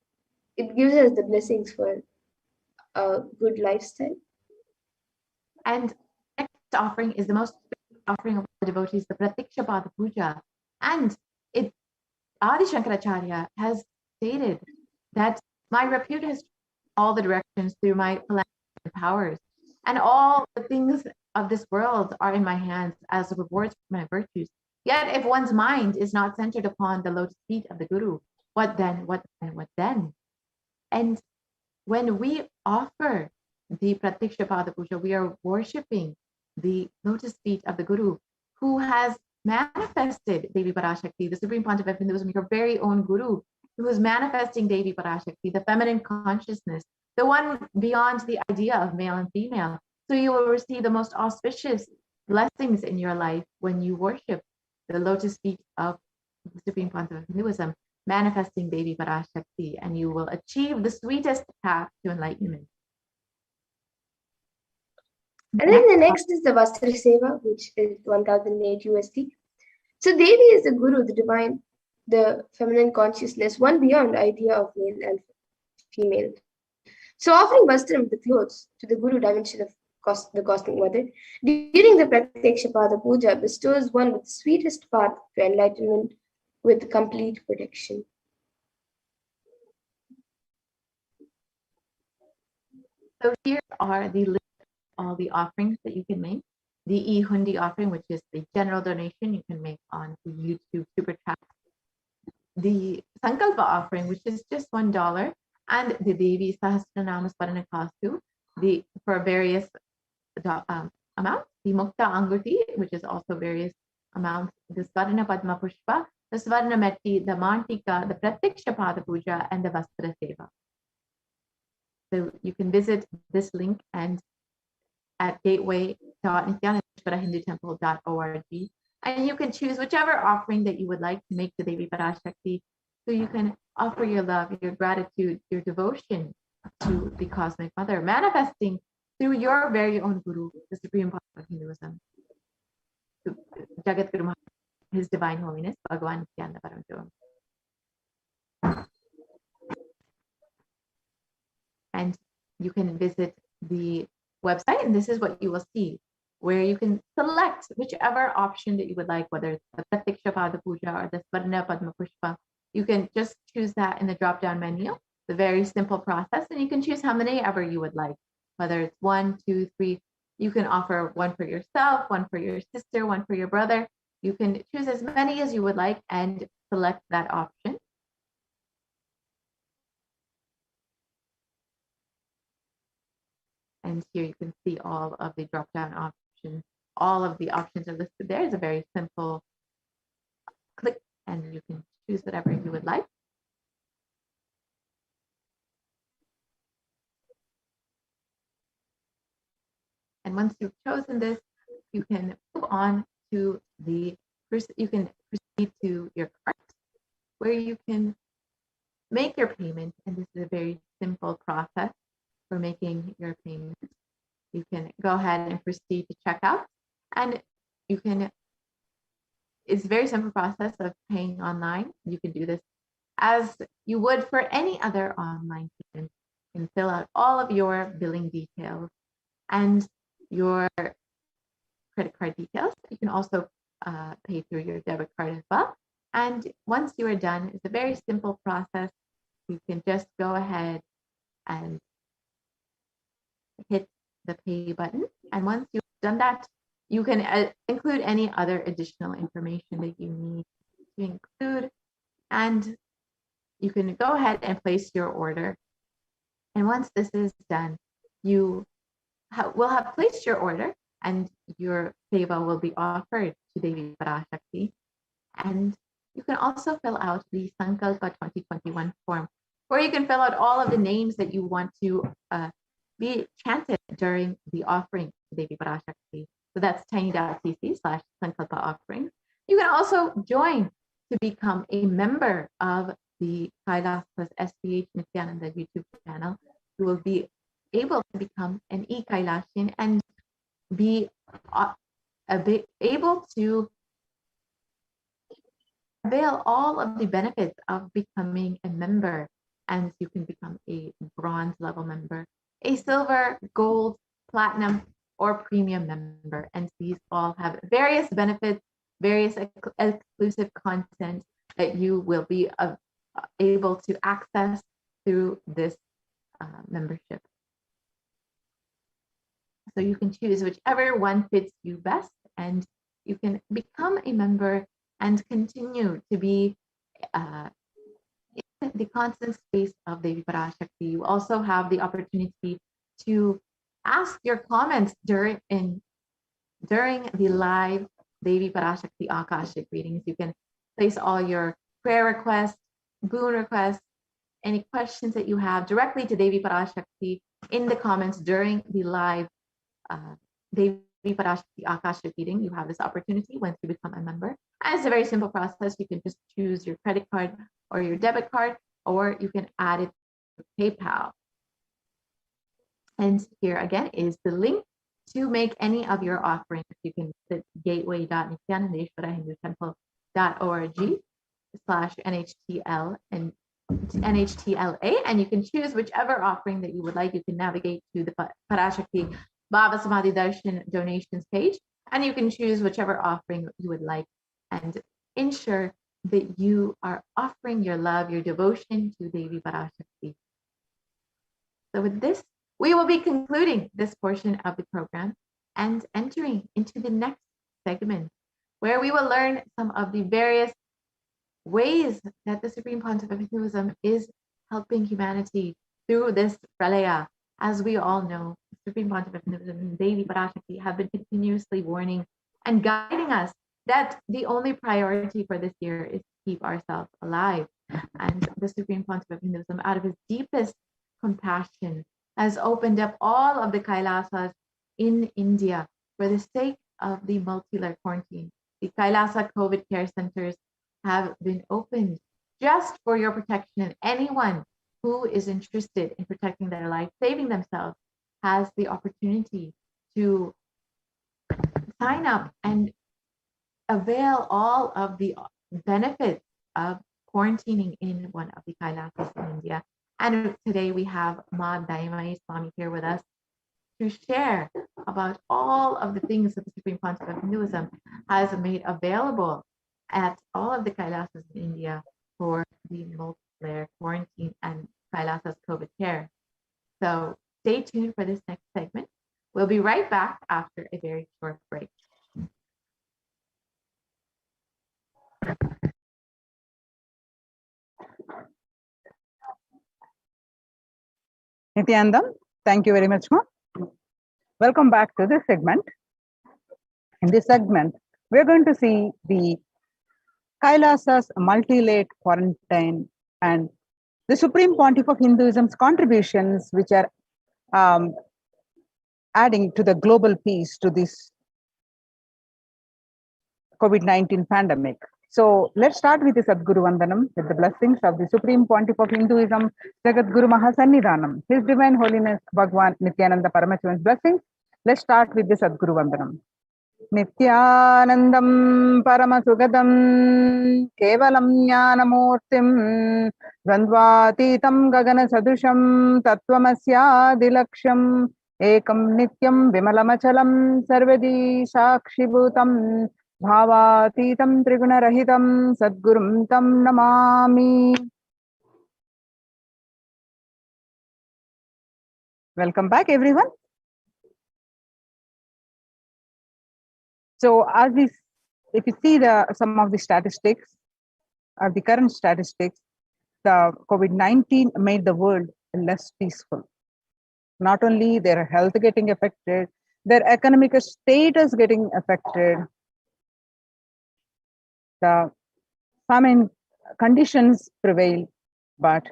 it gives us the blessings for a good lifestyle. And next offering is the most offering of the devotees, the Pratiksha Pada Puja. And Adi Shankaracharya has stated that my repute has all the directions through my powers, and all the things of this world are in my hands as rewards for my virtues. Yet if one's mind is not centered upon the lotus feet of the Guru, what then, what then, what then? And when we offer the Pratiksha Pada Puja, we are worshipping the lotus feet of the Guru, who has manifested Devi Parashakti, the Supreme Pontiff of Hinduism, your very own Guru, who is manifesting Devi Parashakti, the feminine consciousness, the one beyond the idea of male and female. So you will receive the most auspicious blessings in your life when you worship the lotus feet of the Supreme Pontiff of Hinduism, manifesting Devi Parashakti, and you will achieve the sweetest path to enlightenment. And then the next is the Vastra Seva, which is 1,008 USD. So Devi is the Guru, the divine, the feminine consciousness, one beyond idea of male and female. So offering Vastram, the clothes, to the Guru dimension of the Cosmic Mother, during the Pratyaksha Pada Puja, bestows one with the sweetest path to enlightenment with complete protection. So here are the list of all the offerings that you can make. The e-hundi offering, which is the general donation you can make on the YouTube Super Chat. The Sankalpa offering, which is just $1, and the Devi Sahasranama Smarana Kastu, for various amounts. The Mukta Anguti, which is also various amounts. The Swarna Padma Pushpa, the Swarna Metti, the Mantika, the Pratyaksha Pada Puja, and the Vastra Seva. So you can visit this link and at gateway.nithyanandeshwarahindutemple.org, and you can choose whichever offering that you would like to make to Devi Parashakti. So you can offer your love, your gratitude, your devotion to the Cosmic Mother, manifesting through your very own Guru, the Supreme Power of Hinduism, Jagat Guru Maharaj, His Divine Holiness, Bhagavan Nithyananda Paramashivoham. And you can visit the website, and this is what you will see, where you can select whichever option that you would like, whether it's the Pratyaksha Pada Puja or the Swarna Padma Pushpa. You can just choose that in the drop-down menu, the very simple process, and you can choose how many ever you would like, whether it's 1, 2, 3. You can offer one for yourself, one for your sister, one for your brother. You can choose as many as you would like and select that option. And here you can see all of the drop-down options. All of the options are listed there. It's a very simple click, and you can choose whatever you would like. And once you've chosen this, you can move on to you can proceed to your cart, where you can make your payment. And this is a very simple process for making your payment. You can go ahead and proceed to checkout, and it's a very simple process of paying online. You can do this as you would for any other online payment. You can fill out all of your billing details and your credit card details. You can also pay through your debit card as well. And once you are done, it's a very simple process. You can just go ahead and hit the pay button. And once you've done that, you can include any other additional information that you need to include. And you can go ahead and place your order. And once this is done, you will have placed your order, and your seva will be offered to Devi Parashakti. And you can also fill out the Sankalpa 2021 form, where you can fill out all of the names that you want to be chanted during the offering to Devi Parashakti. So that's tiny.cc/Sankalpa offerings. You can also join to become a member of the Kailasa's SATSANG Nithyananda YouTube channel. You will be able to become an e-Kailashian and be able to avail all of the benefits of becoming a member. And you can become a bronze level member, a silver, gold, platinum, or premium member. And these all have various benefits, various exclusive content that you will be able to access through this membership. So you can choose whichever one fits you best, and you can become a member and continue to be in the constant space of Devi Parashakti. You also have the opportunity to ask your comments during the live Devi Parashakti Akashic readings. You can place all your prayer requests, boon requests, any questions that you have directly to Devi Parashakti in the comments during the live Devi Parashakti Akashic reading. You have this opportunity once you become a member. And it's a very simple process. You can just choose your credit card or your debit card, or you can add it to PayPal. And here again is the link to make any of your offerings. You can visit gateway.nithyanandeshwarahindutemple.org/NHTL and NHTLA, and you can choose whichever offering that you would like. You can navigate to the Parashakti BHAVA Samadhi Darshan donations page, and you can choose whichever offering you would like and ensure that you are offering your love, your devotion to Devi Parashakti. So with this, we will be concluding this portion of the program and entering into the next segment, where we will learn some of the various ways that the Supreme Pontiff of Hinduism is helping humanity through this pralaya. As we all know, the Supreme Pontiff of Hinduism and Devi Parashakti have been continuously warning and guiding us that the only priority for this year is to keep ourselves alive. And the Supreme Pontiff of Hinduism, out of his deepest compassion, has opened up all of the Kailasas in India for the sake of the multi-layer quarantine. The Kailasa COVID care centers have been opened just for your protection, and anyone who is interested in protecting their life, saving themselves, has the opportunity to sign up and avail all of the benefits of quarantining in one of the Kailasas in India. And today we have Ma Daimai Swami here with us to share about all of the things that the Supreme Pontiff of Hinduism has made available at all of the Kailasas in India for the multi-layer quarantine and Kailasa's COVID care. So stay tuned for this next segment. We'll be right back after a very short break. Nithyanandam, thank you very much, Ma. Welcome back to this segment. In this segment, we're going to see the Kailasa's multi-layered quarantine and the Supreme Pontiff of Hinduism's contributions, which are adding to the global peace to this COVID-19 pandemic. So let's start with the Sadguru Vandanam, with the blessings of the Supreme Pontiff of Hinduism, Jagat Guru Mahasannidhanam, His Divine Holiness Bhagwan Nithyananda Paramashivam's blessings. Let's start with the Sadguru Vandanam. Nithyanandam Paramasugadam Kevalam Jnanamurtim Dvandvatitam Gagana Sadusham Tattvamasya Dilaksham Ekam Nityam Vimalamachalam Sarvadi Sakshibhutam Bhavatitam Trigunarahitam Sadgurum Tam Namami. Welcome back, everyone. So, if you see some of the statistics, the current statistics, the COVID-19 made the world less peaceful. Not only their health getting affected, their economic status getting affected. The famine conditions prevail, but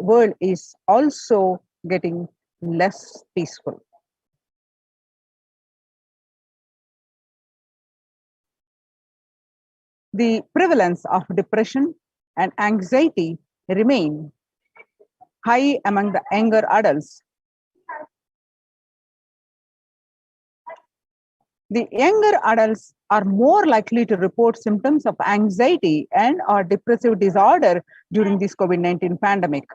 world is also getting less peaceful. The prevalence of depression and anxiety remain high among the younger adults. The younger adults are more likely to report symptoms of anxiety and or depressive disorder during this COVID-19 pandemic.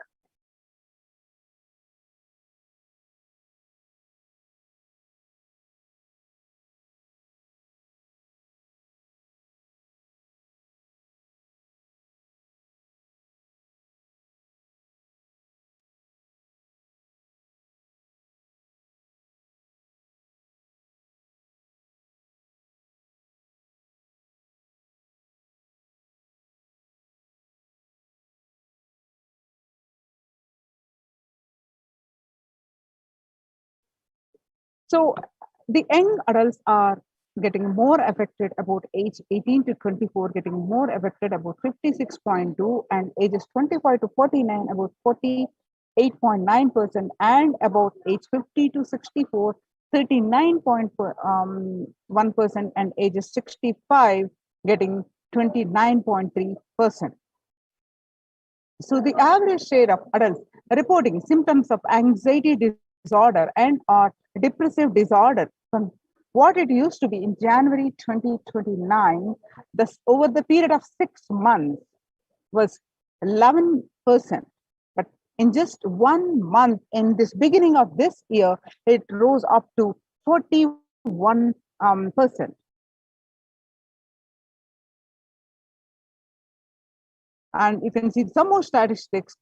So the young adults are getting more affected about age 18 to 24, getting more affected about 56.2, and ages 25 to 49 about 48.9%, and about age 50 to 64, 39.1%, and ages 65 getting 29.3%. So the average share of adults reporting symptoms of anxiety disorder and or depressive disorder from what it used to be in January 2029, over the period of 6 months was 11%. But In just 1 month, in this beginning of this year, it rose up to 41%. And you can see some more statistics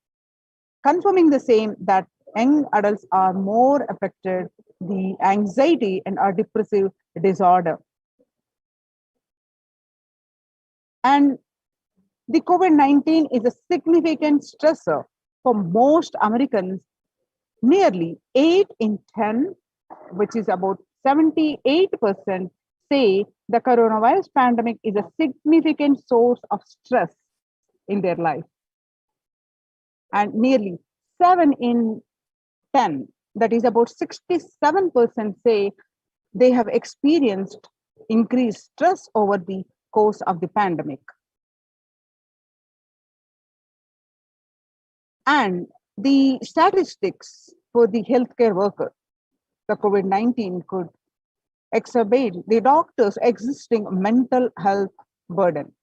confirming the same, that young adults are more affected the anxiety and or depressive disorder. And the COVID-19 is a significant stressor for most Americans. Nearly 8 in 10, which is about 78%, say the coronavirus pandemic is a significant source of stress in their life. And nearly 7 in 10, that is about 67%, say they have experienced increased stress over the course of the pandemic. And the statistics for the healthcare worker, the COVID-19 could exacerbate the doctor's existing mental health burden.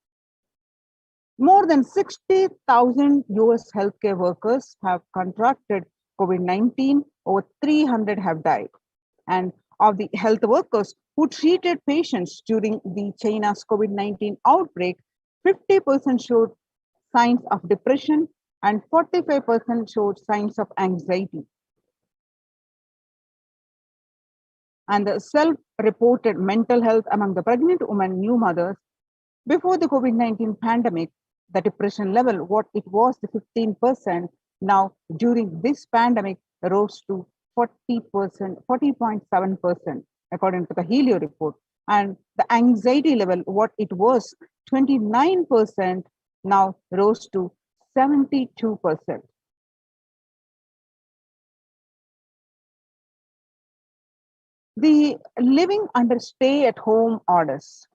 More than 60,000 US healthcare workers have contracted COVID-19, over 300 have died. And of the health workers who treated patients during the China's COVID-19 outbreak, 50% showed signs of depression and 45% showed signs of anxiety. And the self-reported mental health among the pregnant women, new mothers, before the COVID-19 pandemic, the depression level, what it was, the 15%, now during this pandemic rose to 40%, 40.7%, according to the Helio report. And the anxiety level, what it was, 29%, now rose to 72%. The living under stay-at-home orders,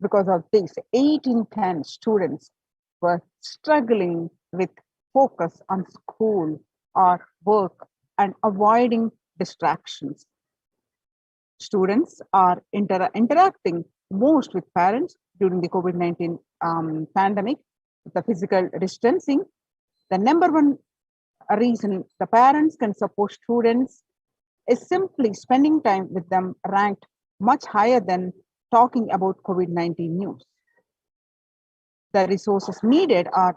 because of this, 8 in 10 students were struggling with focus on school or work and avoiding distractions. Students are interacting most with parents during the COVID-19 pandemic, the physical distancing. The number one reason the parents can support students is simply spending time with them, ranked much higher than talking about COVID-19 news. The resources needed are,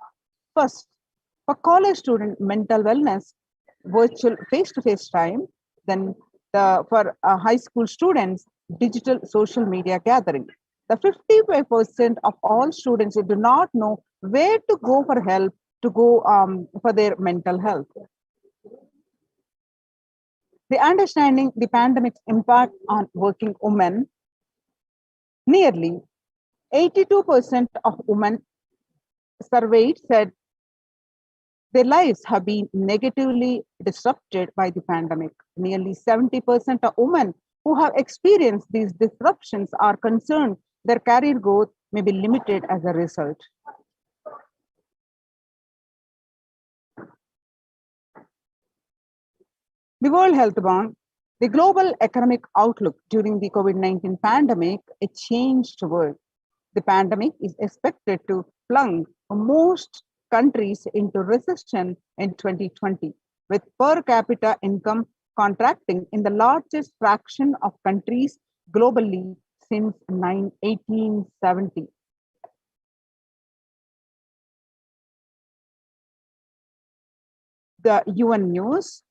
first, for college student mental wellness, virtual face-to-face time, then for high school students, digital social media gathering. The 55% of all students who do not know where to go for help to go for their mental health. The understanding the pandemic's impact on working women, nearly 82% of women surveyed said their lives have been negatively disrupted by the pandemic. Nearly 70% of women who have experienced these disruptions are concerned their career growth may be limited as a result. The World Health Bank, the global economic outlook during the COVID-19 pandemic, a changed world. The pandemic is expected to plunge most countries into recession in 2020, with per capita income contracting in the largest fraction of countries globally since 1870. The UN News,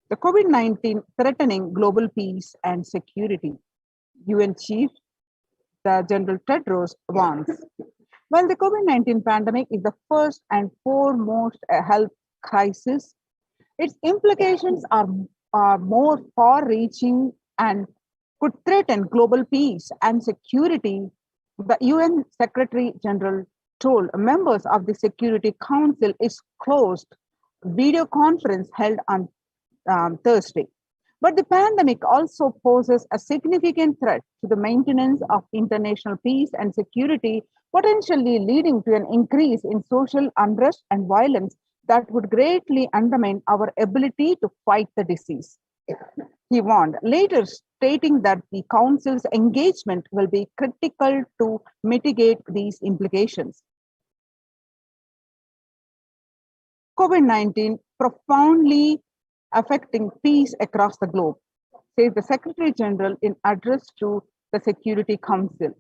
the COVID-19 threatening global peace and security. UN Chief, the General Tedros warns, while the COVID-19 pandemic is the first and foremost health crisis, its implications are more far-reaching and could threaten global peace and security. The UN Secretary General told members of the Security Council is closed video conference held on Thursday. But the pandemic also poses a significant threat to the maintenance of international peace and security, potentially leading to an increase in social unrest and violence that would greatly undermine our ability to fight the disease. He warned, later stating that the Council's engagement will be critical to mitigate these implications. COVID-19 profoundly affecting peace across the globe, says the Secretary General in address to the Security Council.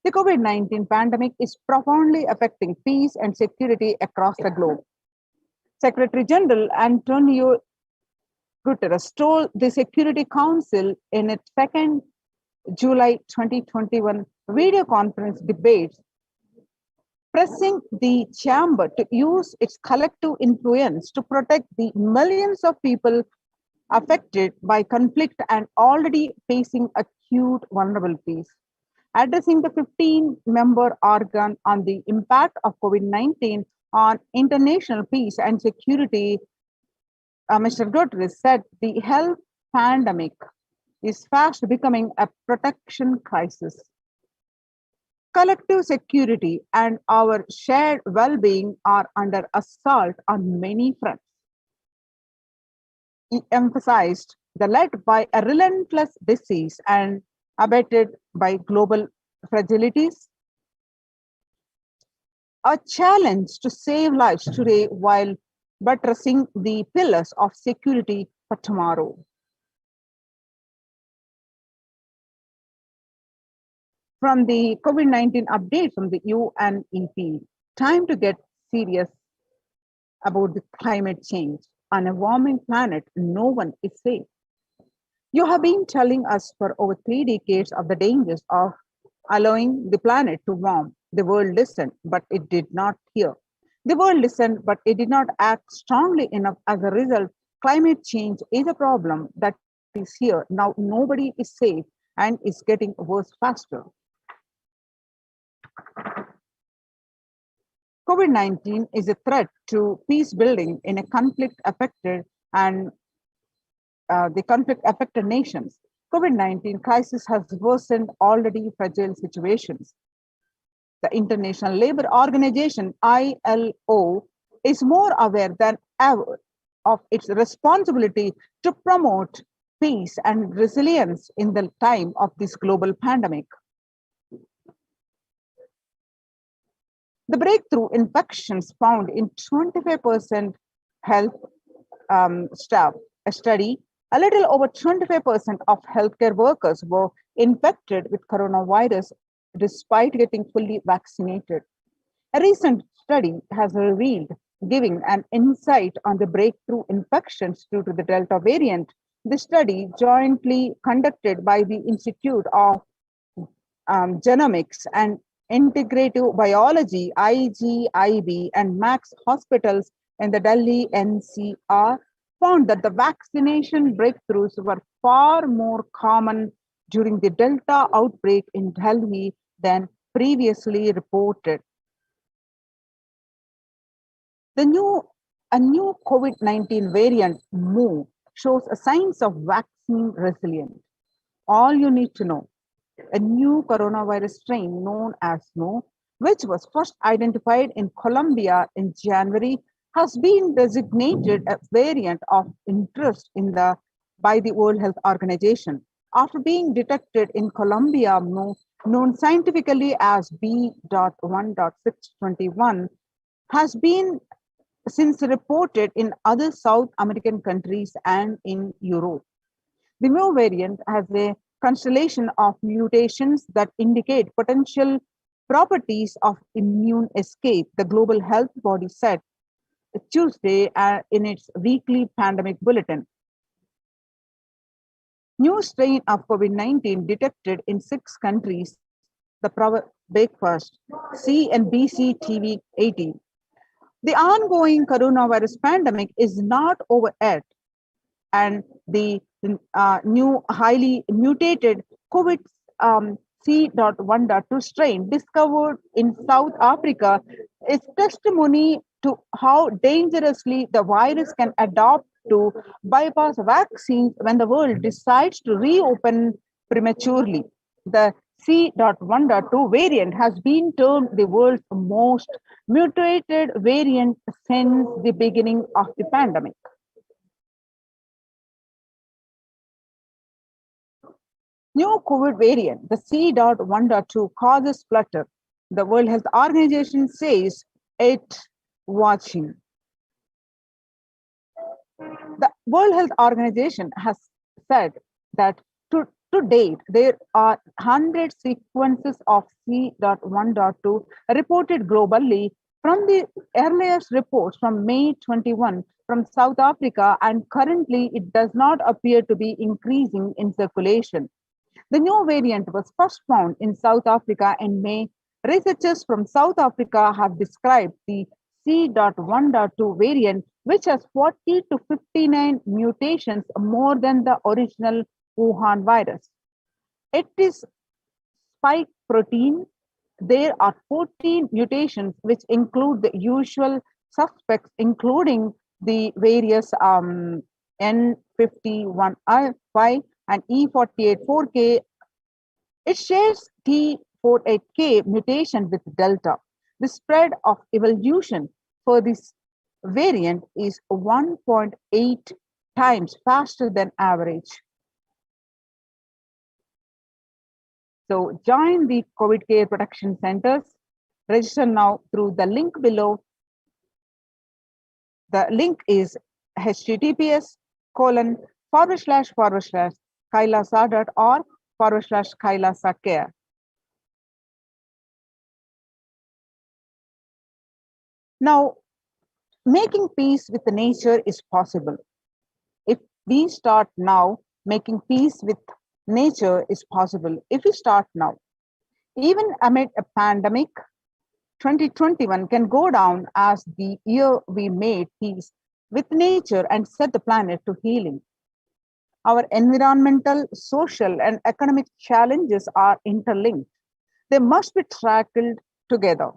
The COVID-19 pandemic is profoundly affecting peace and security across the globe. Secretary General Antonio Guterres told the Security Council in its second July 2021 video conference debate, pressing the chamber to use its collective influence to protect the millions of people affected by conflict and already facing acute vulnerabilities. Addressing the 15-member organ on the impact of COVID-19 on international peace and security, Mr. Guterres said the health pandemic is fast becoming a protection crisis. Collective security and our shared well-being are under assault on many fronts. He emphasized the led by a relentless disease and abetted by global fragilities. A challenge to save lives today while buttressing the pillars of security for tomorrow. From the COVID-19 update from the UNEP, time to get serious about the climate change. On a warming planet, no one is safe. You have been telling us for over 3 decades of the dangers of allowing the planet to warm. The world listened, but it did not hear. The world listened, but it did not act strongly enough. As a result, climate change is a problem that is here. Now nobody is safe and is getting worse faster. COVID-19 is a threat to peace building in a conflict-affected and the conflict-affected nations. COVID-19 crisis has worsened already fragile situations. The International Labour Organization, ILO, is more aware than ever of its responsibility to promote peace and resilience in the time of this global pandemic. The breakthrough infections found in 25% health staff, a study, a little over 25% of healthcare workers were infected with coronavirus despite getting fully vaccinated. A recent study has revealed, giving an insight on the breakthrough infections due to the Delta variant. The study, jointly conducted by the Institute of Genomics and Integrative Biology, IGIB, and Max Hospitals in the Delhi NCR, found that the vaccination breakthroughs were far more common during the Delta outbreak in Delhi than previously reported. A new COVID-19 variant, Mu, shows signs of vaccine resilience. All you need to know, a new coronavirus strain known as Mu, which was first identified in Colombia in January, has been designated a variant of interest by the World Health Organization. After being detected in Colombia, Mu, known scientifically as B.1.621, has been since reported in other South American countries and in Europe. The Mu variant has a constellation of mutations that indicate potential properties of immune escape, the Global Health Body said Tuesday in its weekly pandemic bulletin. New strain of COVID-19 detected in 6 countries, the breakfast, CNBC TV 18. The ongoing coronavirus pandemic is not over yet, and the new highly mutated COVID C.1.2 strain discovered in South Africa is testimony to how dangerously the virus can adapt to bypass vaccines when the world decides to reopen prematurely. The C.1.2 variant has been termed the world's most mutated variant since the beginning of the pandemic. New COVID variant, the C.1.2, causes flutter. The World Health Organization says it's watching. The World Health Organization has said that to date, there are 100 sequences of C.1.2 reported globally from the earliest reports from May 21 from South Africa, and currently it does not appear to be increasing in circulation. The new variant was first found in South Africa in May. Researchers from South Africa have described the C.1.2 variant, which has 40 to 59 mutations more than the original Wuhan virus. It is spike protein. There are 14 mutations, which include the usual suspects, including the various N51Y and E48-4K. It shares T48K mutation with Delta. The spread of evolution for this variant is 1.8 times faster than average. So join the COVID care protection centers. Register now through the link below. The link is https://kailasa.org/Kailasa care. Now, making peace with nature is possible. If we start now, making peace with nature is possible if we start now. Even amid a pandemic, 2021 can go down as the year we made peace with nature and set the planet to healing. Our environmental, social, and economic challenges are interlinked. They must be tackled together.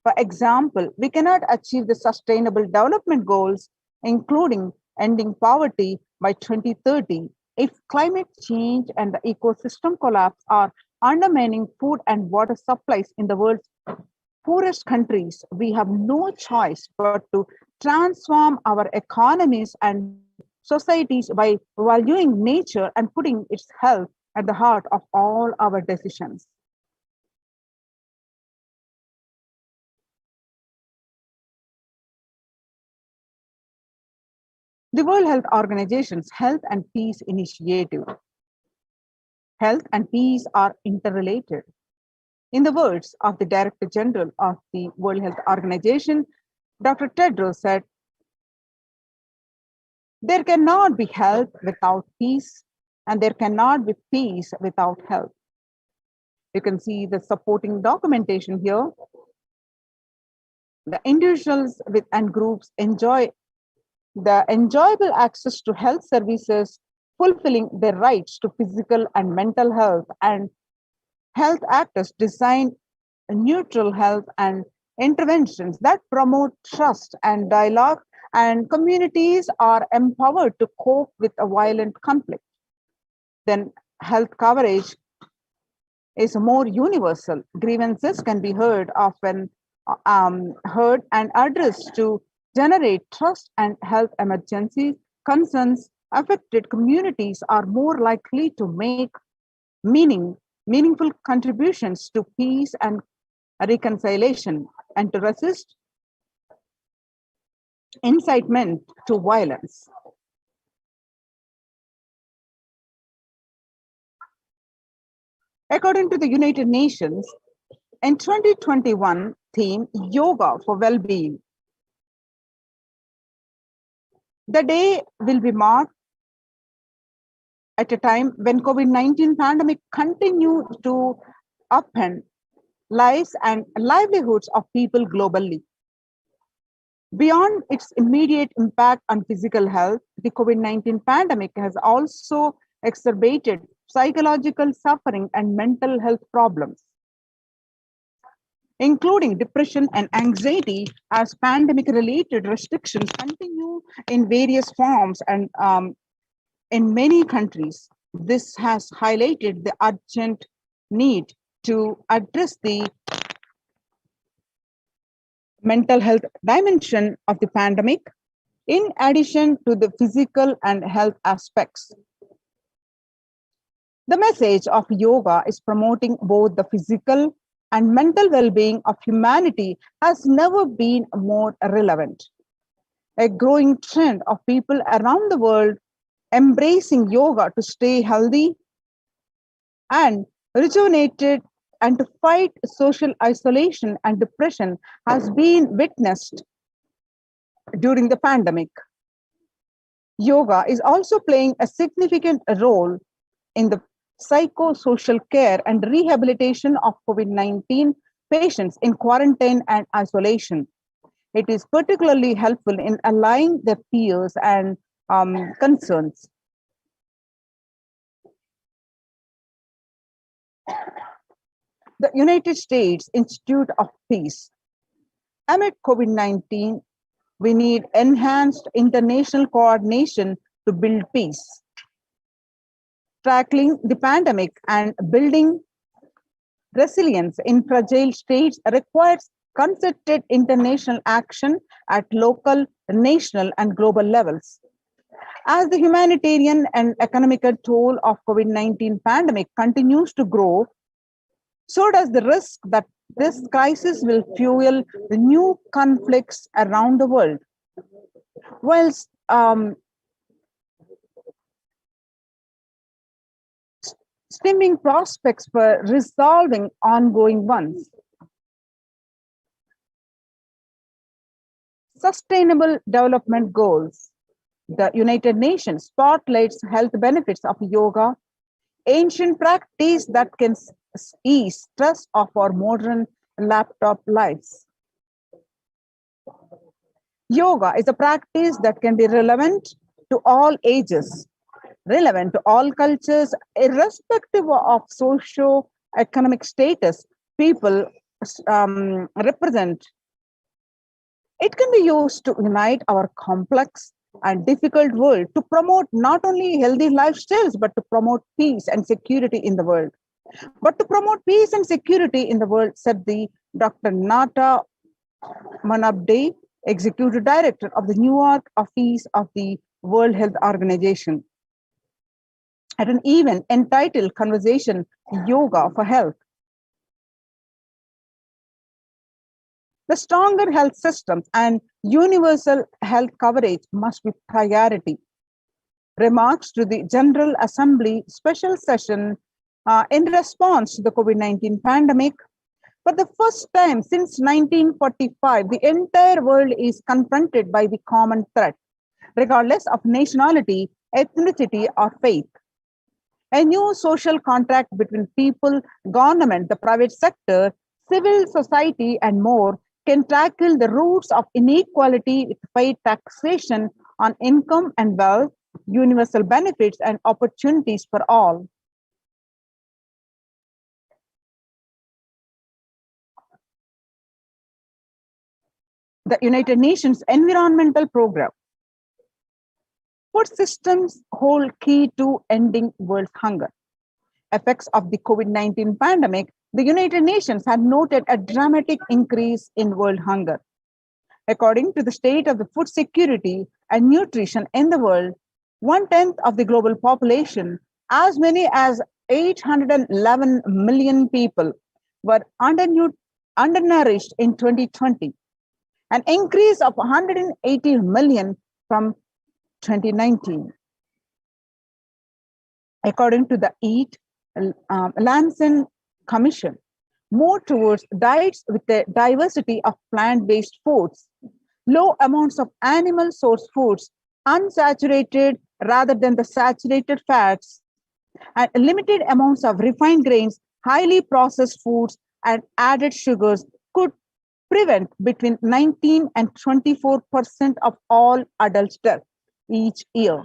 For example, we cannot achieve the Sustainable Development Goals, including ending poverty by 2030, if climate change and the ecosystem collapse are undermining food and water supplies in the world's poorest countries. We have no choice but to transform our economies and societies by valuing nature and putting its health at the heart of all our decisions. The World Health Organization's Health and Peace Initiative. Health and peace are interrelated. In the words of the Director General of the World Health Organization, Dr. Tedros said, "There cannot be health without peace, and there cannot be peace without health." You can see the supporting documentation here. The individuals and groups enjoy the enjoyable access to health services, fulfilling their rights to physical and mental health, and health actors design neutral health and interventions that promote trust and dialogue, and communities are empowered to cope with a violent conflict. Then health coverage is more universal. Grievances can be heard and addressed to generate trust, and health emergency concerns. Affected communities are more likely to make meaningful contributions to peace and reconciliation, and to resist incitement to violence. According to the United Nations, in 2021 theme, Yoga for Well-Being, the day will be marked at a time when COVID-19 pandemic continues to upend lives and livelihoods of people globally. Beyond its immediate impact on physical health, the COVID-19 pandemic has also exacerbated psychological suffering and mental health problems, including depression and anxiety, as pandemic-related restrictions continue in various forms and in many countries. This has highlighted the urgent need to address the mental health dimension of the pandemic, in addition to the physical and health aspects. The message of yoga is promoting both the physical and mental well-being of humanity has never been more relevant. a growing trend of people around the world embracing yoga to stay healthy and rejuvenated and to fight social isolation and depression has been witnessed during the pandemic. Yoga is also playing a significant role in the psychosocial care and rehabilitation of COVID-19 patients in quarantine and isolation. It is particularly helpful in allaying their fears and concerns. The United States Institute of Peace. Amid COVID-19, we need enhanced international coordination to build peace. Tackling the pandemic and building resilience in fragile states requires concerted international action at local, national, and global levels. As the humanitarian and economic toll of COVID-19 pandemic continues to grow, so does the risk that this crisis will fuel the new conflicts around the world. Whilst stemming prospects for resolving ongoing ones. Sustainable Development Goals. The United Nations spotlights health benefits of yoga, ancient practice that can ease stress of our modern laptop lives. Yoga is a practice that can be relevant to all ages, relevant to all cultures, irrespective of socio-economic status people represent. It can be used to unite our complex and difficult world to promote not only healthy lifestyles, but to promote peace and security in the world. But to promote peace and security in the world, said the Dr. Nata Manabde, Executive Director of the New York Office of the World Health Organization, at an event entitled Conversation Yoga for Health. The stronger health systems and universal health coverage must be priority. Remarks to the General Assembly special session in response to the COVID-19 pandemic. For the first time since 1945, the entire world is confronted by the common threat, regardless of nationality, ethnicity, or faith. A new social contract between people, government, the private sector, civil society, and more can tackle the roots of inequality with fair taxation on income and wealth, universal benefits, and opportunities for all. The United Nations Environmental Program. Food systems hold key to ending world hunger. Effects of the COVID-19 pandemic, the United Nations had noted a dramatic increase in world hunger. According to the state of the food security and nutrition in the world, 1/10 of the global population, as many as 811 million people, were undernourished in 2020, an increase of 180 million from 2019. According to the Eat Lancet Commission, more towards diets with a diversity of plant-based foods, low amounts of animal source foods, unsaturated rather than the saturated fats, and limited amounts of refined grains, highly processed foods, and added sugars could prevent between 19 and 24% of all adult deaths each year.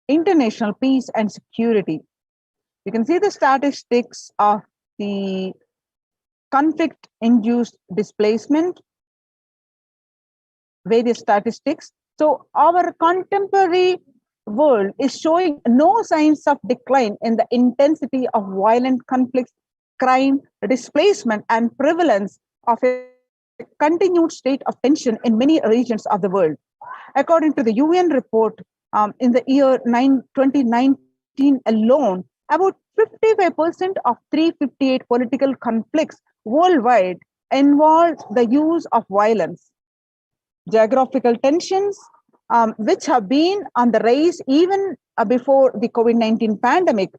International peace and security. You can see the statistics of the conflict-induced displacement, various statistics. So our contemporary world is showing no signs of decline in the intensity of violent conflicts, crime, displacement, and prevalence of a continued state of tension in many regions of the world. According to the UN report, in the year 2019 alone, about 55% of 358 political conflicts worldwide involved the use of violence. Geographical tensions, which have been on the rise even before the COVID-19 pandemic,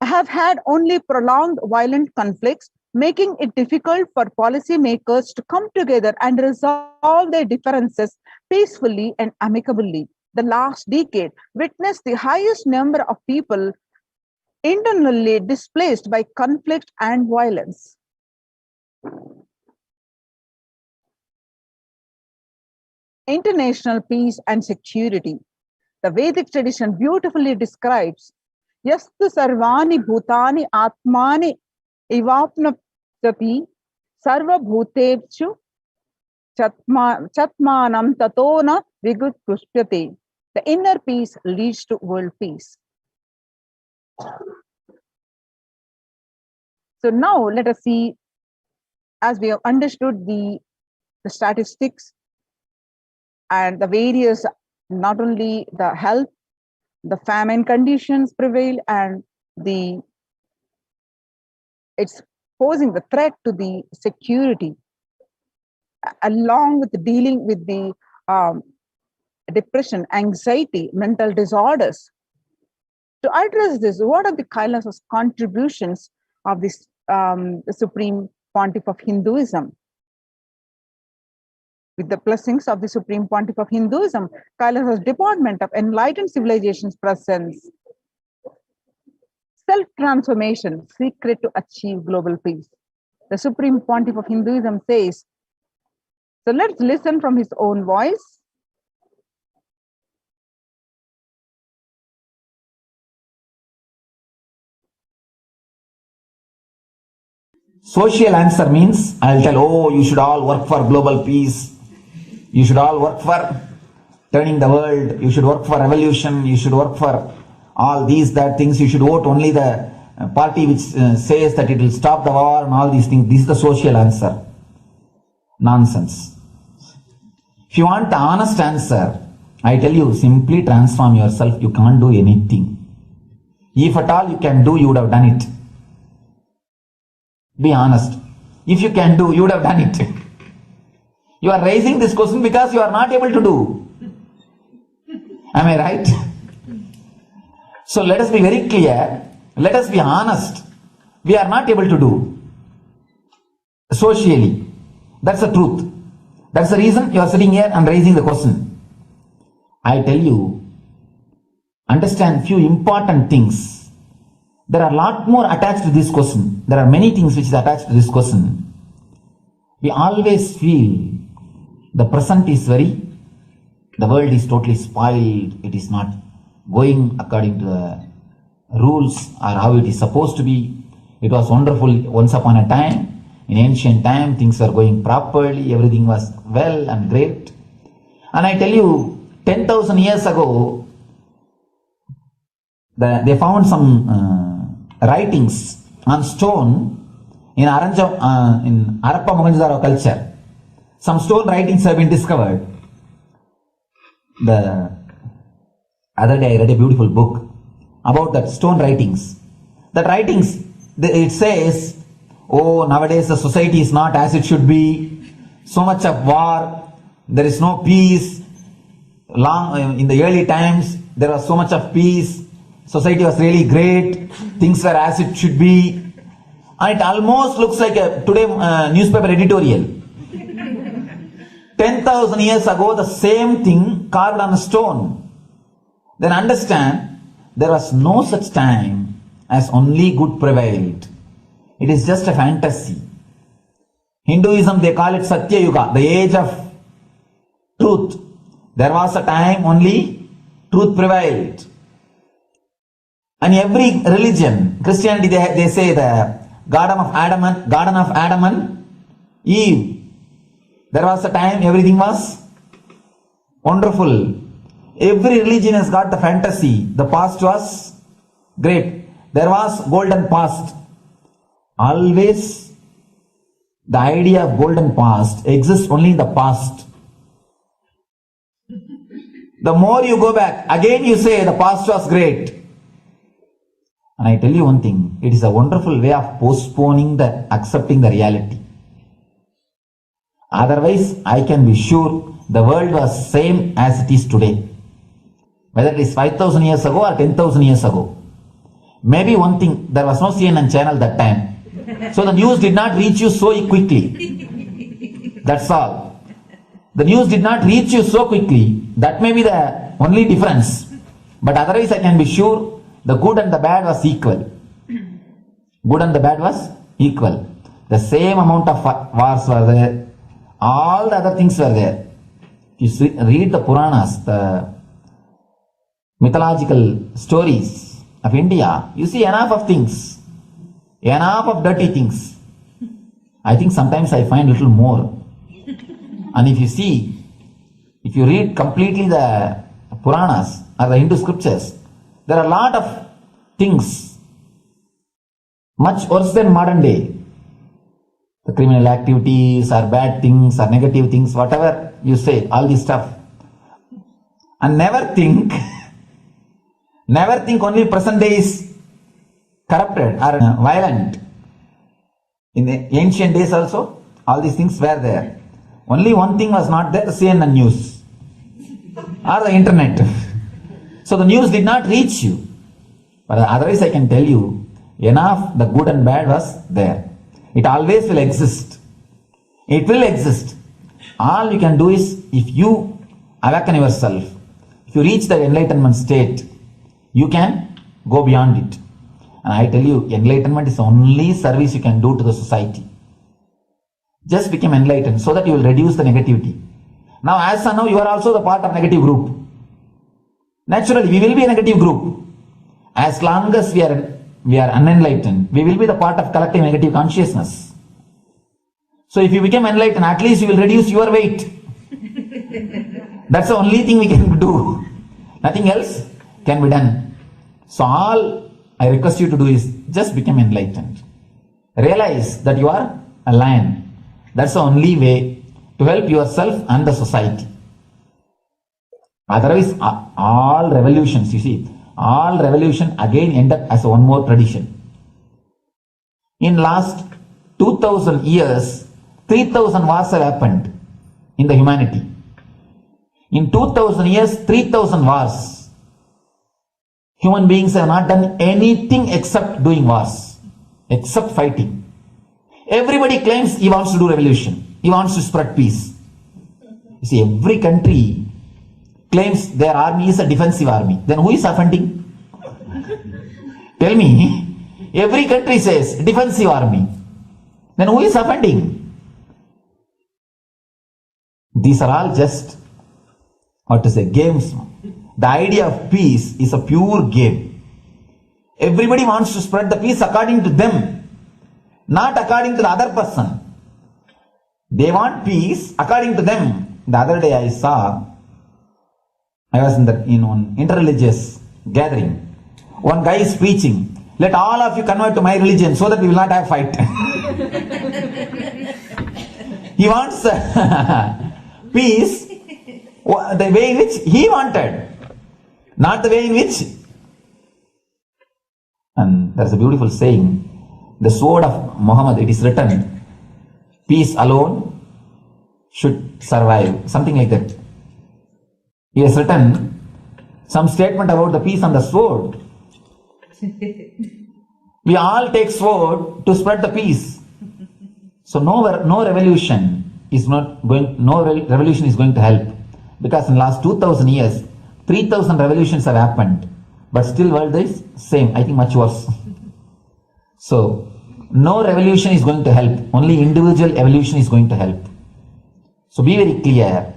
have had only prolonged violent conflicts, making it difficult for policymakers to come together and resolve their differences peacefully and amicably. The last decade witnessed the highest number of people internally displaced by conflict and violence. International peace and security. The Vedic tradition beautifully describes Yastu sarvani bhutani atmani ivapnapati sarva bhutevchu chatmanam tatona vigut pushpyate. The inner peace leads to world peace. So now let us see, as we have understood the statistics and the various, not only the health, the famine conditions prevail, and it's posing the threat to the security, along with dealing with the depression, anxiety, mental disorders. To address this, what are the Kailasa's contributions of this the Supreme Pontiff of Hinduism? With the blessings of the Supreme Pontiff of Hinduism, Kailasa's Department of Enlightened Civilizations presents Self-Transformation, Secret to Achieve Global Peace. The Supreme Pontiff of Hinduism says, so let's listen from his own voice. Social answer means I'll tell, oh, you should all work for global peace. You should all work for turning the world. You should work for revolution. You should work for all these, that things. You should vote only the party which says that it will stop the war and all these things. This is the social answer. Nonsense. If you want the honest answer, I tell you, simply transform yourself. You can't do anything. If at all you can do, you would have done it. Be honest. If you can do, you would have done it. You are raising this question because you are not able to do. Am I right? So let us be very clear. Let us be honest. We are not able to do. Socially. That's the truth. That's the reason you are sitting here and raising the question. I tell you, understand few important things. There are a lot more attached to this question. There are many things which is attached to this question. We always feel the present is the world is totally spoiled. It is not going according to the rules or how it is supposed to be. It was wonderful once upon a time. In ancient time, things were going properly. Everything was well and great. And I tell you, 10,000 years ago, they found some writings on stone in Harappa Mohenjo-daro culture. Some stone writings have been discovered. The other day I read a beautiful book about that stone writings. That writings, it says, oh, nowadays the society is not as it should be. So much of war. There is no peace. In the early times, there was so much of peace. Society was really great. Things were as it should be. And it almost looks like a today newspaper editorial. 10,000 years ago, the same thing carved on a stone. Then understand, there was no such time as only good prevailed. It is just a fantasy. Hinduism, they call it Satya Yuga, the age of truth. There was a time only truth prevailed. And every religion, Christianity, they say the Garden of Adam and Eve. There was a time everything was wonderful. Every religion has got the fantasy. The past was great. There was golden past. Always the idea of golden past exists only in the past. The more you go back, again you say the past was great. And I tell you one thing, it is a wonderful way of postponing the accepting the reality. Otherwise, I can be sure the world was same as it is today. Whether it is 5,000 years ago or 10,000 years ago. Maybe one thing, there was no CNN channel that time. So the news did not reach you so quickly. That's all. The news did not reach you so quickly. That may be the only difference. But otherwise I can be sure the good and the bad was equal. Good and the bad was equal. The same amount of wars were there. All the other things were there. If you read the Puranas, the mythological stories of India, you see enough of things. Enough of dirty things. I think sometimes I find little more. And if you read completely the Puranas or the Hindu scriptures, there are a lot of things much worse than modern day. The criminal activities or bad things or negative things, whatever you say, all this stuff. And never think only present day is corrupted or violent. In the ancient days also, all these things were there. Only one thing was not there, CNN news or the internet. So the news did not reach you. But otherwise I can tell you, enough the good and bad was there. It always will exist. It will exist. All you can do is, if you awaken yourself, if you reach the enlightenment state, you can go beyond it. And I tell you, enlightenment is the only service you can do to the society. Just become enlightened so that you will reduce the negativity. Now, as of now, you are also the part of negative group. Naturally, we will be a negative group. As long as we are unenlightened, we will be the part of collective negative consciousness. So if you become enlightened, at least you will reduce your weight. That's the only thing we can do. Nothing else can be done. So all I request you to do is just become enlightened. Realize that you are a lion. That's the only way to help yourself and the society. Otherwise, all revolutions, you see, all revolution again end up as one more tradition. In last 2000 years, 3000 wars have happened in the humanity. In 2000 years, 3000 wars. Human beings have not done anything except doing wars, except fighting. Everybody claims he wants to do revolution. He wants to spread peace. You see, every country claims their army is a defensive army. Then who is offending? Tell me. Every country says defensive army. Then who is offending? These are all just, games. The idea of peace is a pure game. Everybody wants to spread the peace according to them, not according to the other person. They want peace according to them. The other day I was in one interreligious gathering. One guy is preaching, let all of you convert to my religion so that we will not have fight. He wants peace the way in which he wanted, not the way in which. And there's a beautiful saying, the sword of Muhammad, it is written, peace alone should survive, something like that. He has written some statement about the peace on the sword. We all take sword to spread the peace. So no revolution is going to help, because in the last 2000 years 3000 revolutions have happened, but still world is same, I think much worse. So no revolution is going to help, only individual evolution is going to help. So be very clear.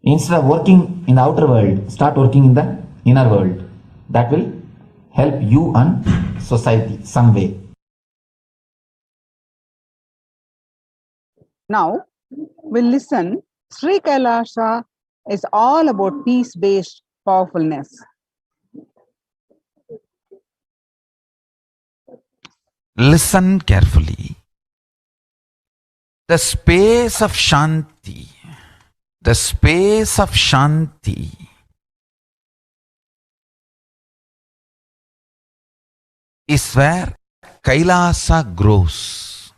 Instead of working in the outer world, start working in the inner world. That will help you and society some way. Now, we'll listen. Sri Kailasa is all about peace-based powerfulness. Listen carefully. The space of Shanti, is where Kailasa grows.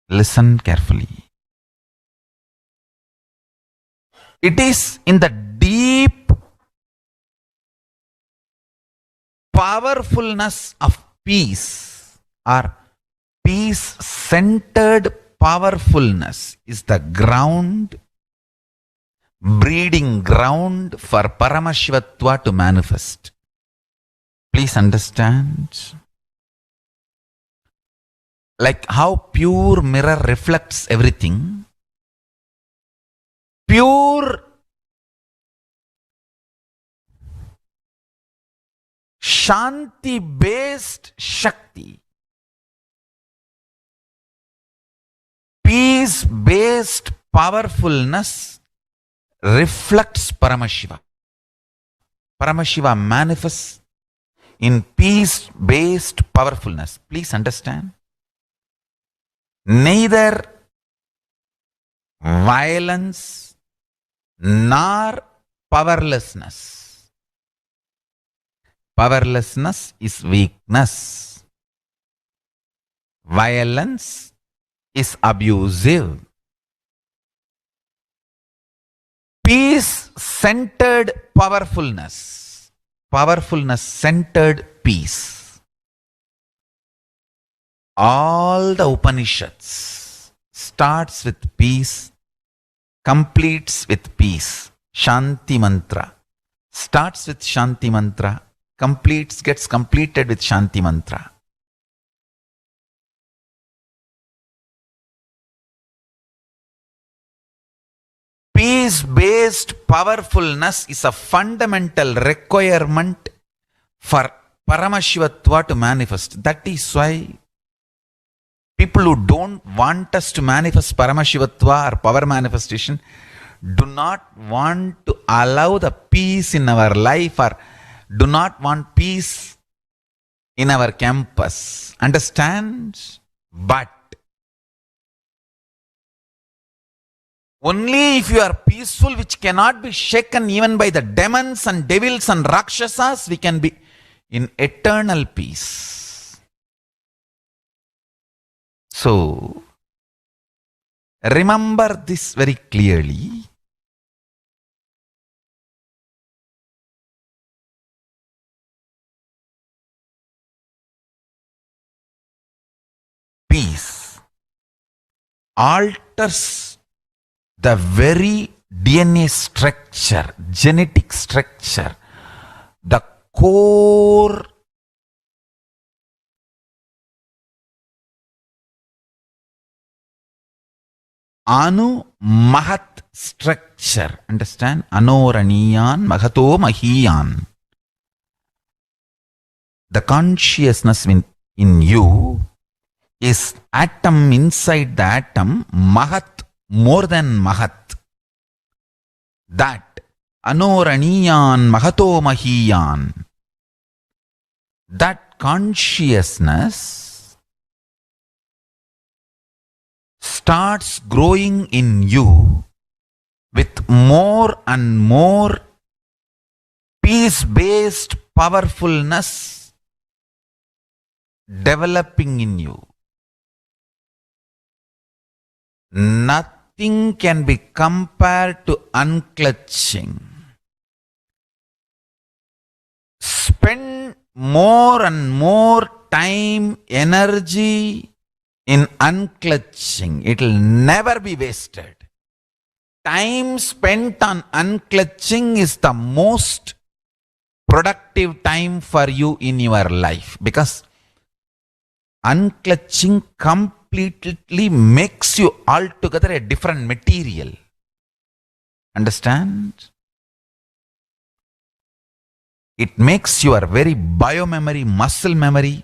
Listen carefully. It is in the deep powerfulness of peace, or peace-centered powerfulness is the ground, breeding ground for Paramashivatva to manifest. Please understand. Like how pure mirror reflects everything, pure Shanti-based Shakti, peace-based powerfulness reflects Paramashiva. Paramashiva manifests in peace-based powerfulness. Please understand. Neither violence nor powerlessness. Powerlessness is weakness. Violence is abusive. Peace-centered powerfulness. Powerfulness-centered peace. All the Upanishads starts with peace, completes with peace. Shanti mantra. Starts with Shanti mantra, gets completed with Shanti mantra. Peace-based powerfulness is a fundamental requirement for Paramashivatva to manifest. That is why people who don't want us to manifest Paramashivatva or power manifestation do not want to allow the peace in our life, or do not want peace in our campus. Understand? But only if you are peaceful, which cannot be shaken even by the demons and devils and rakshasas, we can be in eternal peace. So, remember this very clearly. Peace alters the very DNA structure, genetic structure, the core Anu Mahat structure. Understand? Anoraniyan Mahato Mahiyan. The consciousness in you is atom inside the atom, Mahat, more than Mahat. That Anoraniyan Mahato Mahiyan. That consciousness starts growing in you with more and more peace-based powerfulness developing in you. Nothing can be compared to unclutching. Spend more and more time, energy in unclutching. It will never be wasted. Time spent on unclutching is the most productive time for you in your life, because unclutching completely makes you altogether a different material. Understand? It makes your very biomemory, muscle memory,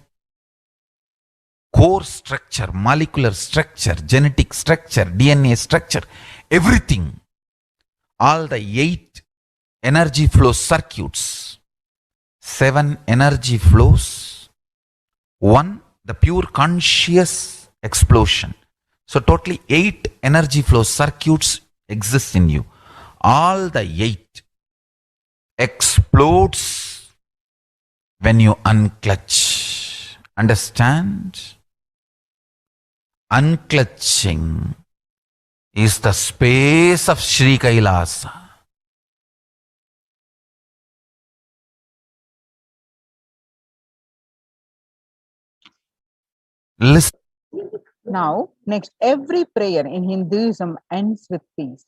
core structure, molecular structure, genetic structure, DNA structure, everything, all the 8 energy flow circuits, 7 energy flows, 1 the pure conscious explosion. So totally 8 energy flow circuits exist in you. All the 8 explodes when you unclutch. Understand? Unclutching is the space of Sri Kailasa. Listen. Now, next, every prayer in Hinduism ends with peace.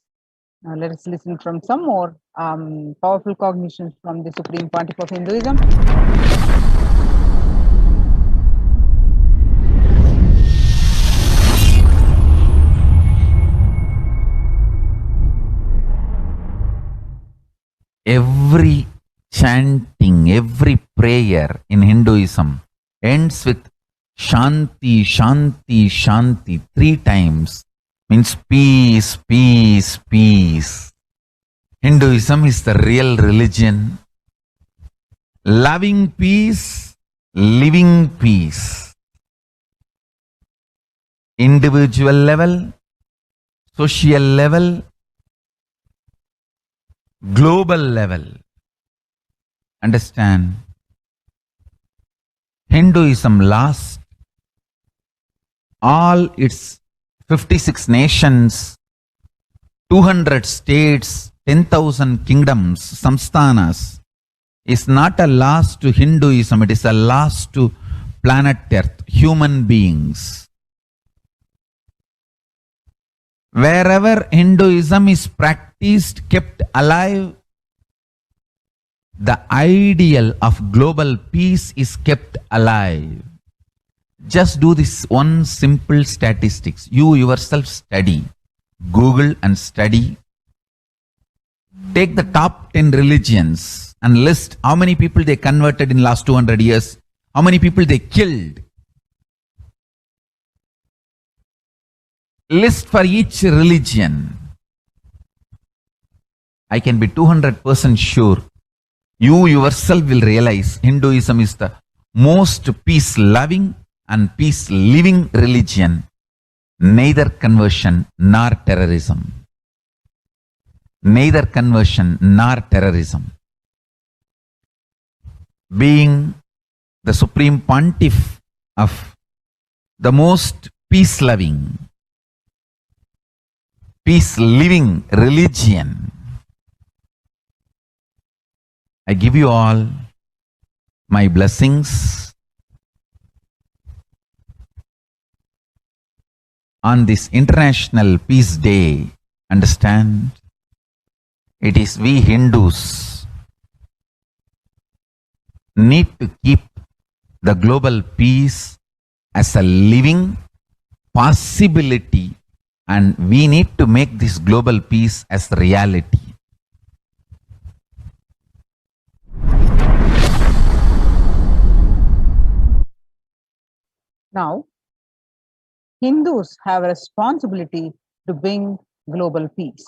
Now, let us listen from some more powerful cognitions from the Supreme Pontiff of Hinduism. Every chanting, every prayer in Hinduism ends with Shanti, Shanti, Shanti 3 times. Means peace, peace, peace. Hinduism is the real religion. Loving peace, living peace. Individual level, social level, global level. Understand? Hinduism lasts all its 56 nations, 200 states, 10,000 kingdoms, samsthanas, is not a loss to Hinduism, it is a loss to planet Earth, human beings. Wherever Hinduism is practiced, kept alive, the ideal of global peace is kept alive. Just do this one simple statistics. You yourself study. Google and study. Take the top 10 religions and list how many people they converted in last 200 years, how many people they killed. List for each religion. I can be 200% sure you yourself will realize Hinduism is the most peace-loving and peace-living religion, neither conversion nor terrorism. Neither conversion nor terrorism. Being the Supreme Pontiff of the most peace-loving, peace-living religion, I give you all my blessings on this International Peace Day. Understand? It is we Hindus need to keep the global peace as a living possibility, and we need to make this global peace as reality. Now, Hindus have a responsibility to bring global peace.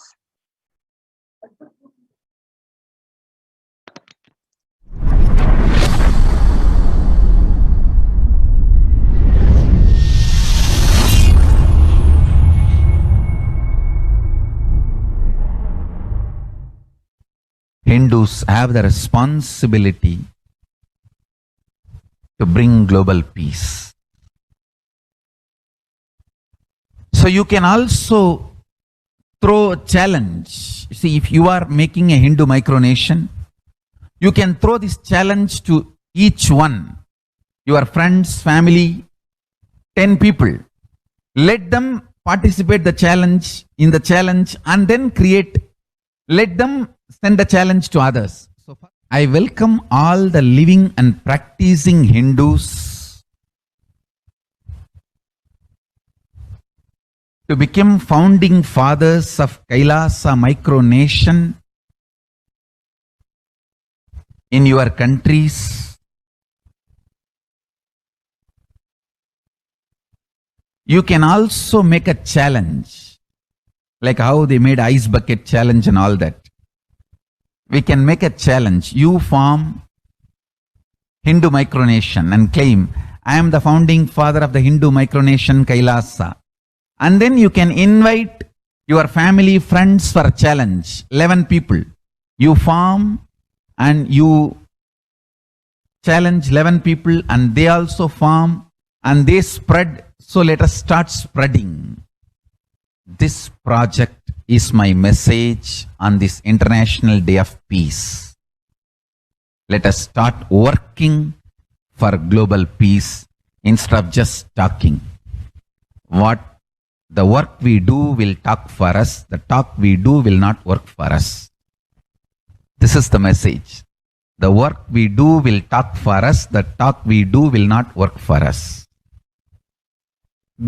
Hindus have the responsibility to bring global peace. So you can also throw a challenge. See, if you are making a Hindu micronation, you can throw this challenge to each one, your friends, family, 10 people. Let them participate in the challenge and then let them send a challenge to others. So I welcome all the living and practicing Hindus to become founding fathers of Kailasa micronation in your countries. You can also make a challenge, like how they made ice bucket challenge and all that. We can make a challenge. You form Hindu micronation and claim, I am the founding father of the Hindu micronation Kailasa. And then you can invite your family, friends for a challenge. 11 people. You form and you challenge 11 people and they also form and they spread. So let us start spreading. This project is my message on this International Day of Peace. Let us start working for global peace instead of just talking. What the work we do will talk for us. The talk we do will not work for us. This is the message. The work we do will talk for us. The talk we do will not work for us.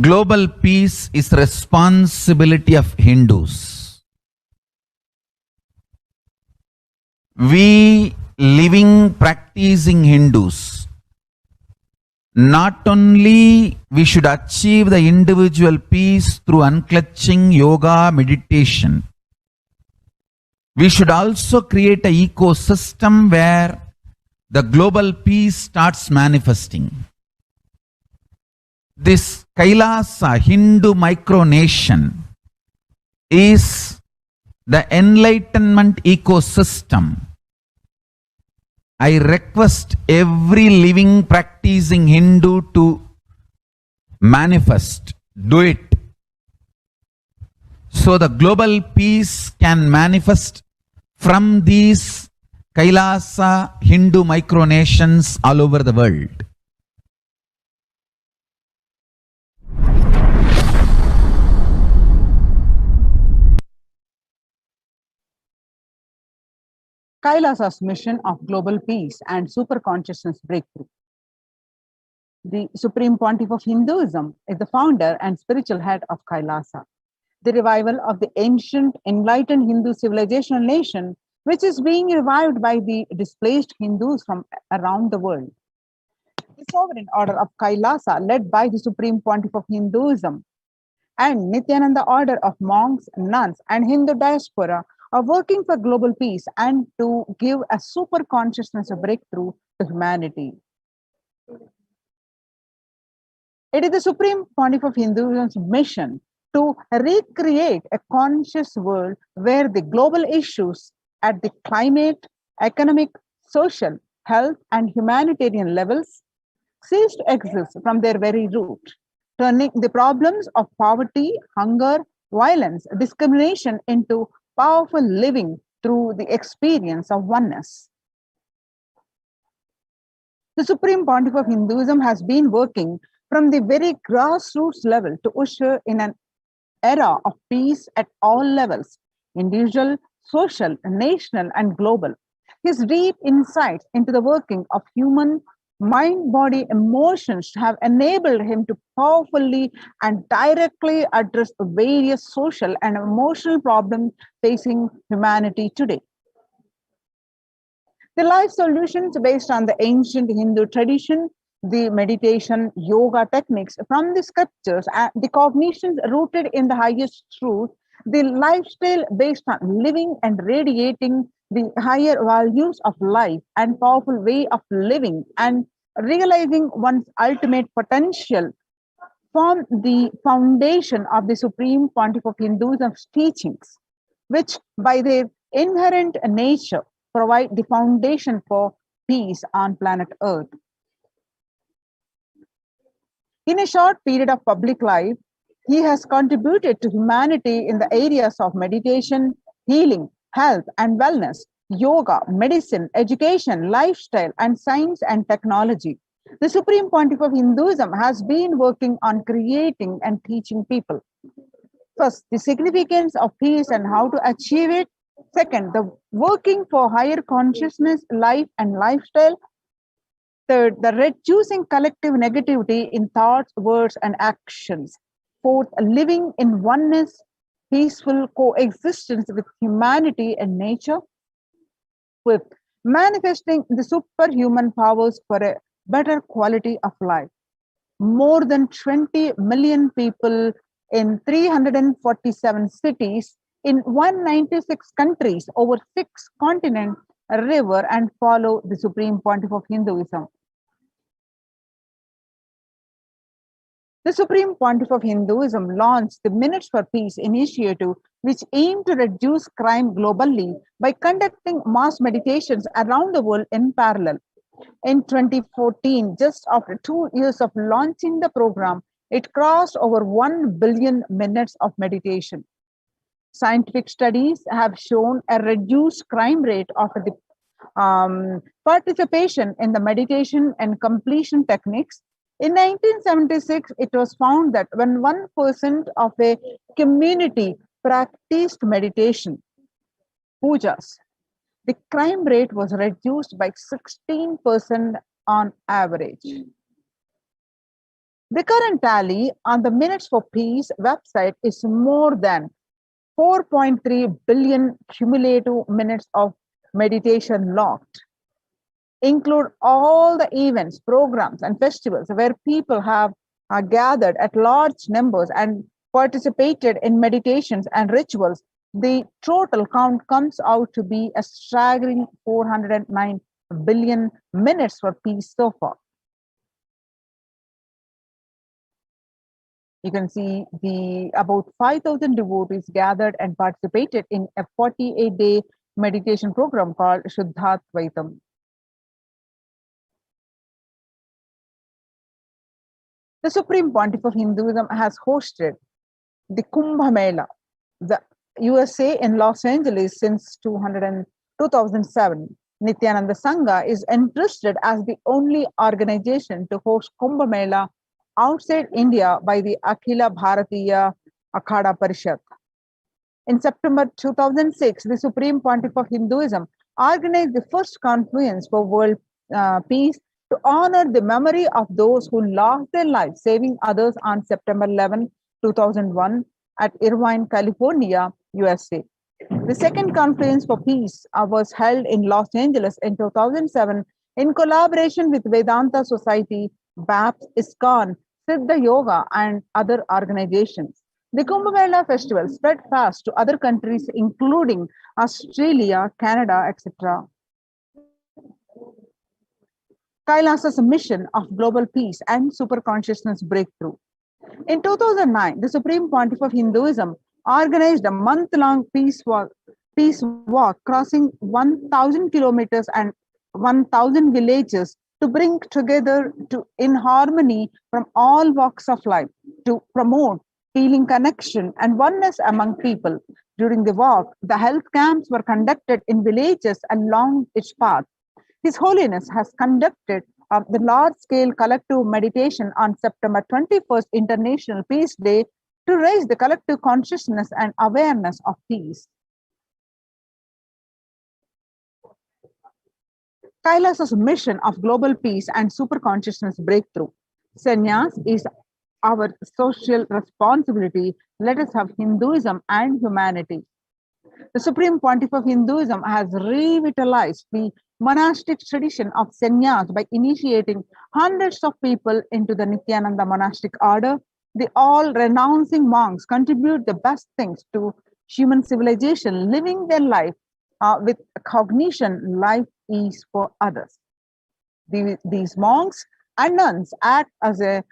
Global peace is the responsibility of Hindus. We living, practicing Hindus, not only we should achieve the individual peace through unclutching yoga, meditation, we should also create an ecosystem where the global peace starts manifesting. This Kailasa Hindu micronation is the enlightenment ecosystem. I request every living practicing Hindu to manifest, do it. So the global peace can manifest from these Kailasa Hindu micronations all over the world. Kailasa's mission of global peace and superconsciousness breakthrough. The Supreme Pontiff of Hinduism is the founder and spiritual head of Kailasa, the revival of the ancient enlightened Hindu civilizational nation, which is being revived by the displaced Hindus from around the world. The sovereign order of Kailasa, led by the Supreme Pontiff of Hinduism, and Nithyananda order of monks, nuns, and Hindu diaspora are working for global peace and to give a super consciousness breakthrough to humanity. It is the Supreme Pontiff of Hinduism's mission to recreate a conscious world where the global issues at the climate, economic, social, health, and humanitarian levels cease to exist from their very root, turning the problems of poverty, hunger, violence, discrimination into powerful living through the experience of oneness. The Supreme Pontiff of Hinduism has been working from the very grassroots level to usher in an era of peace at all levels, individual, social, national, and global. His deep insights into the working of human mind, body, emotions have enabled him to powerfully and directly address various social and emotional problems facing humanity today. The life solutions based on the ancient Hindu tradition, the meditation, yoga techniques from the scriptures, and the cognitions rooted in the highest truth, the lifestyle based on living and radiating the higher values of life and powerful way of living and realizing one's ultimate potential form the foundation of the Supreme Pontiff of Hinduism's teachings, which by their inherent nature provide the foundation for peace on planet Earth. In a short period of public life, he has contributed to humanity in the areas of meditation, healing, health and wellness, yoga, medicine, education, lifestyle, and science and technology. The Supreme Pontiff of Hinduism has been working on creating and teaching people. First, the significance of peace and how to achieve it. Second, the working for higher consciousness, life and lifestyle. Third, the reducing collective negativity in thoughts, words, and actions. Fourth, living in oneness, peaceful coexistence with humanity and nature. Fifth, manifesting the superhuman powers for a better quality of life. More than 20 million people in 347 cities in 196 countries over 6 continents revere and follow the Supreme Pontiff of Hinduism. The Supreme Pontiff of Hinduism launched the Minutes for Peace initiative, which aimed to reduce crime globally by conducting mass meditations around the world in parallel. In 2014, just after 2 years of launching the program, it crossed over 1 billion minutes of meditation. Scientific studies have shown a reduced crime rate after the participation in the meditation and completion techniques. In 1976, it was found that when 1% of a community practiced meditation, pujas, the crime rate was reduced by 16% on average. The current tally on the Minutes for Peace website is more than 4.3 billion cumulative minutes of meditation logged. Include all the events, programs, and festivals where people have gathered at large numbers and participated in meditations and rituals. The total count comes out to be a staggering 409 billion minutes for peace so far. You can see the about 5,000 devotees gathered and participated in a 48-day meditation program called Shuddhatvaitam. The Supreme Pontiff of Hinduism has hosted the Kumbh Mela, the USA in Los Angeles since 2007. Nithyananda Sangha is entrusted as the only organization to host Kumbh Mela outside India by the Akhila Bharatiya Akhada Parishad. In September 2006, the Supreme Pontiff of Hinduism organized the first confluence for world peace to honor the memory of those who lost their lives saving others on September 11, 2001 at Irvine, California, USA. The second Conference for Peace was held in Los Angeles in 2007 in collaboration with Vedanta Society, BAPS, ISKCON, Siddha Yoga, and other organizations. The Kumbh Mela festival spread fast to other countries, including Australia, Canada, etc. Kailasa's mission of global peace and superconsciousness breakthrough. In 2009, the Supreme Pontiff of Hinduism organized a month-long peace walk crossing 1,000 kilometers and 1,000 villages to bring together in harmony from all walks of life to promote healing, connection, and oneness among people. During the walk, the health camps were conducted in villages along its path. His Holiness has conducted the large-scale collective meditation on September 21st International Peace Day to raise the collective consciousness and awareness of peace. Kailasa's mission of global peace and superconsciousness breakthrough. Sannyas is our social responsibility. Let us have Hinduism and humanity. The Supreme Pontiff of Hinduism has revitalized the monastic tradition of sannyas by initiating hundreds of people into the Nithyananda monastic order. The all-renouncing monks contribute the best things to human civilization, living their life with cognition life is for others. These monks and nuns act as a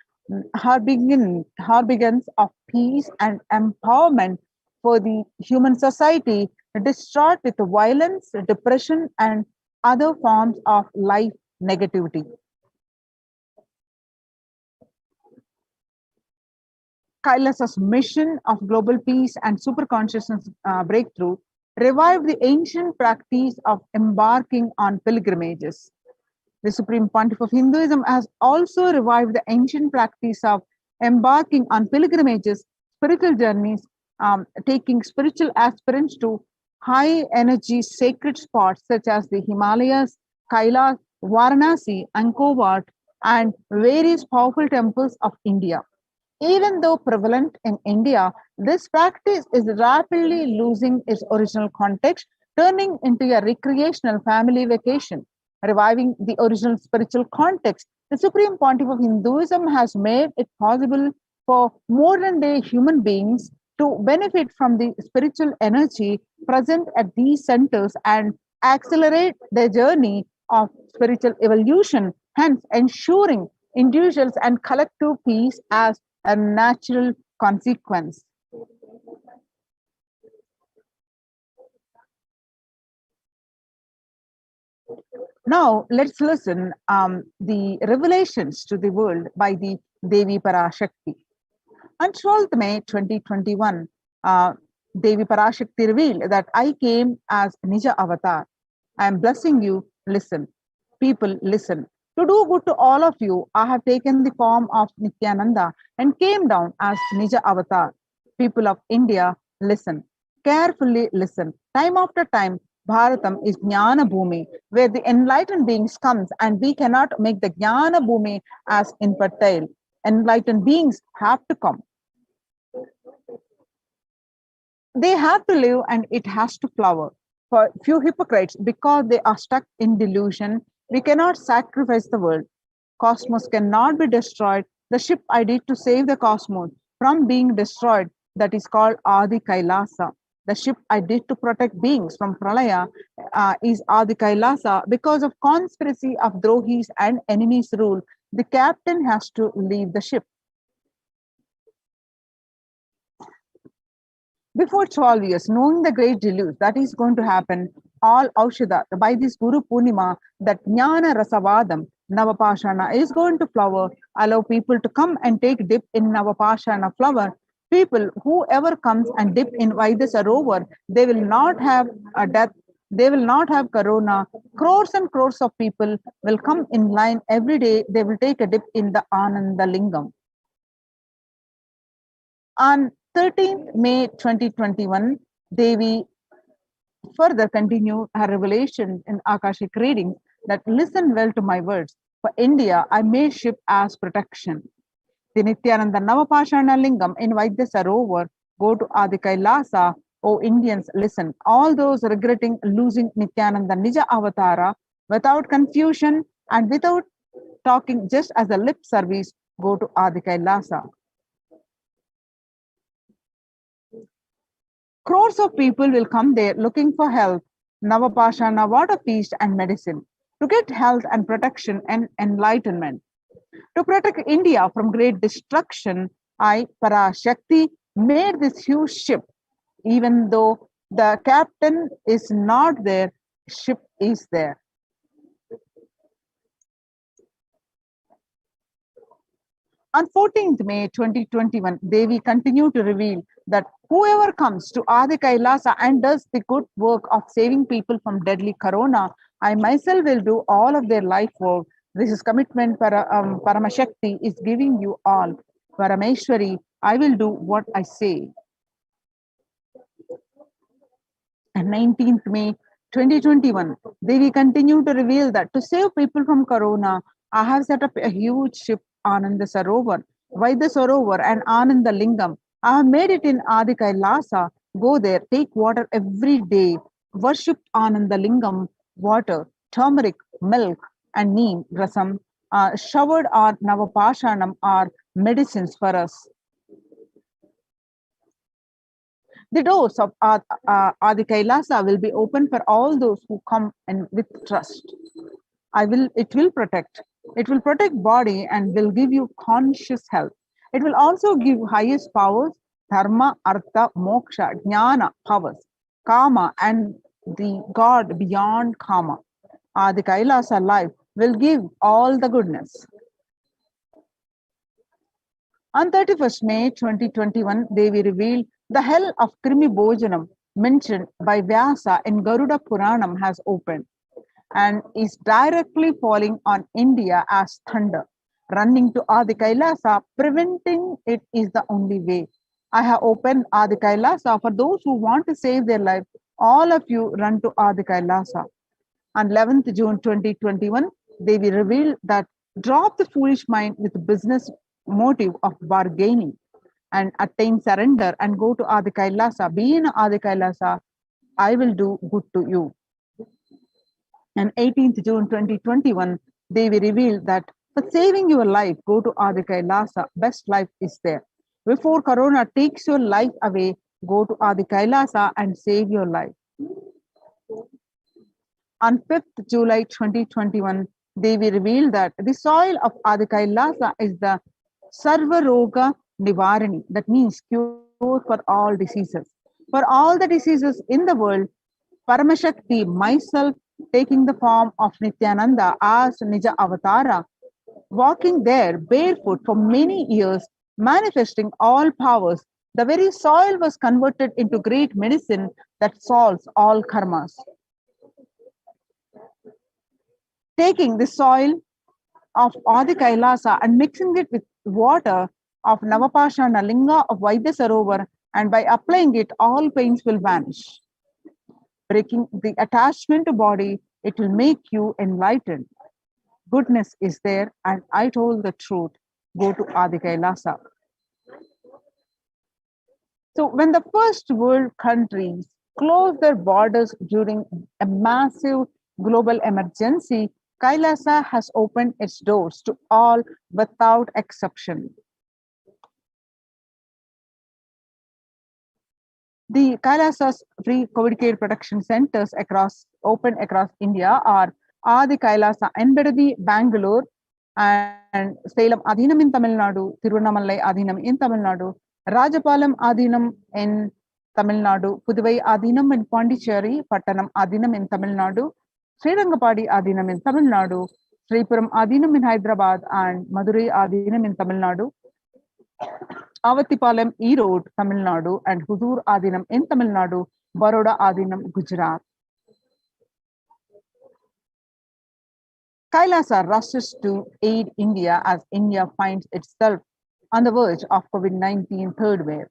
harbingers of peace and empowerment for the human society distraught with violence, depression, and other forms of life negativity. Kailasa's mission of global peace and superconsciousness breakthrough revived the ancient practice of embarking on pilgrimages. The Supreme Pontiff of Hinduism has also revived the ancient practice of embarking on pilgrimages, spiritual journeys, taking spiritual aspirants to high energy sacred spots such as the Himalayas, Kailasa, Varanasi, Angkor Wat, and various powerful temples of India. Even though prevalent in India, this practice is rapidly losing its original context, turning into a recreational family vacation. Reviving the original spiritual context, the Supreme Pontiff of Hinduism has made it possible for modern-day human beings to benefit from the spiritual energy present at these centers and accelerate their journey of spiritual evolution, hence ensuring individuals and collective peace as a natural consequence. Now let's listen the revelations to the world by the Devi Parashakti. On 12th May 2021, Devi Parashakti revealed that I came as Nija Avatar. I am blessing you. Listen. People, listen. To do good to all of you, I have taken the form of Nithyananda and came down as Nija Avatar. People of India, listen. Carefully listen. Time after time, Bharatam is Jnana Bhumi, where the enlightened beings comes, and we cannot make the Jnana Bhumi as infertile. Enlightened beings have to come. They have to live and it has to flower. For few hypocrites, because they are stuck in delusion, we cannot sacrifice the world. Cosmos cannot be destroyed. The ship I did to save the cosmos from being destroyed, that is called Adi Kailasa. The ship I did to protect beings from Pralaya is Adi Kailasa. Because of conspiracy of Drohis and enemies' rule, the captain has to leave the ship. Before 12 years, knowing the great deluge that is going to happen, all Aushadha, by this Guru Purnima, that Jnana Rasavadam, Navapashana is going to flower, allow people to come and take dip in Navapashana flower. People, whoever comes and dip in Vaidya Sarovar, they will not have a death, they will not have corona. Crores and crores of people will come in line every day, they will take a dip in the Ananda Lingam. On 13th May 2021, Devi further continued her revelation in Akashic reading that listen well to my words. For India, I made ship as protection. The Nithyananda Navapashana Lingam in Vaidya Sarovar, go to Adi Kailasa. O Indians, listen. All those regretting losing Nithyananda Nija Avatara, without confusion and without talking just as a lip service, go to Adi Kailasa. Crores of people will come there looking for health, Navapashana, water feast, and medicine to get health and protection and enlightenment. To protect India from great destruction, I, Parashakti, made this huge ship. Even though the captain is not there, ship is there. On 14th May 2021, Devi continued to reveal that whoever comes to Adi Kailasa and does the good work of saving people from deadly corona, I myself will do all of their life work. This is commitment Paramashakti is giving you all. Parameshwari, I will do what I say. And 19th May 2021, Devi continued to reveal that to save people from corona, I have set up a huge ship, Ananda Sarovar, Vaidya Sarovar, and Ananda Lingam. I have made it in Adi Kailasa. Go there, take water every day, worship Ananda Lingam, water, turmeric, milk, and neem, rasam, showered on Navapashanam are medicines for us. The doors of Adi Kailasa will be open for all those who come and with trust. It will protect body and will give you conscious health. It will also give highest powers, dharma, artha, moksha, jnana, powers, kama, and the God beyond kama. Adi Kailasa life will give all the goodness. On 31st May 2021, Devi revealed the hell of Krimi Bhojanam mentioned by Vyasa in Garuda Puranam has opened and is directly falling on India as thunder. Running to Adi Kailasa, preventing it is the only way. I have opened Adi Kailasa for those who want to save their life. All of you run to Adi Kailasa. On 11th June 2021, Devi revealed that drop the foolish mind with the business motive of bargaining and attain surrender and go to Adi Kailasa. Be in Adi Kailasa, I will do good to you. On 18th June 2021, Devi revealed that for saving your life, go to Adi Kailasa. Best life is there. Before corona takes your life away, go to Adi Kailasa and save your life. On 5th July 2021, Devi revealed that the soil of Adi Kailasa is the Sarva Roga Nivarani, that means cure for all diseases. For all the diseases in the world, Paramashakti, myself, taking the form of Nithyananda as Nija Avatara, walking there barefoot for many years, manifesting all powers. The very soil was converted into great medicine that solves all karmas. Taking the soil of Adi Kailasa and mixing it with water of Navapashana Linga of Vaidya Sarovar, and by applying it, all pains will vanish. Breaking the attachment to body, it will make you enlightened. Goodness is there, and I told the truth. Go to Adi Kailasa. So when the first world countries closed their borders during a massive global emergency, Kailasa has opened its doors to all without exception. The Kailasa's free COVID care protection centers open across India are Adi Kailasa Enbedadi, Bangalore, and Salem Adhinam in Tamil Nadu, Tiruvannamalai Adhinam in Tamil Nadu, Rajapalam Adhinam in Tamil Nadu, Puduvai Adhinam in Pondicherry, Pattanam Adhinam in Tamil Nadu, Srirangapadi Adhinam in Tamil Nadu, Sripuram Adhinam in Hyderabad, and Madurai Adhinam in Tamil Nadu, Avathipalam Erode, Tamil Nadu, and Huzur Adhinam in Tamil Nadu, Baroda Adhinam, Gujarat. Kailasa rushes to aid India as India finds itself on the verge of COVID-19 third wave.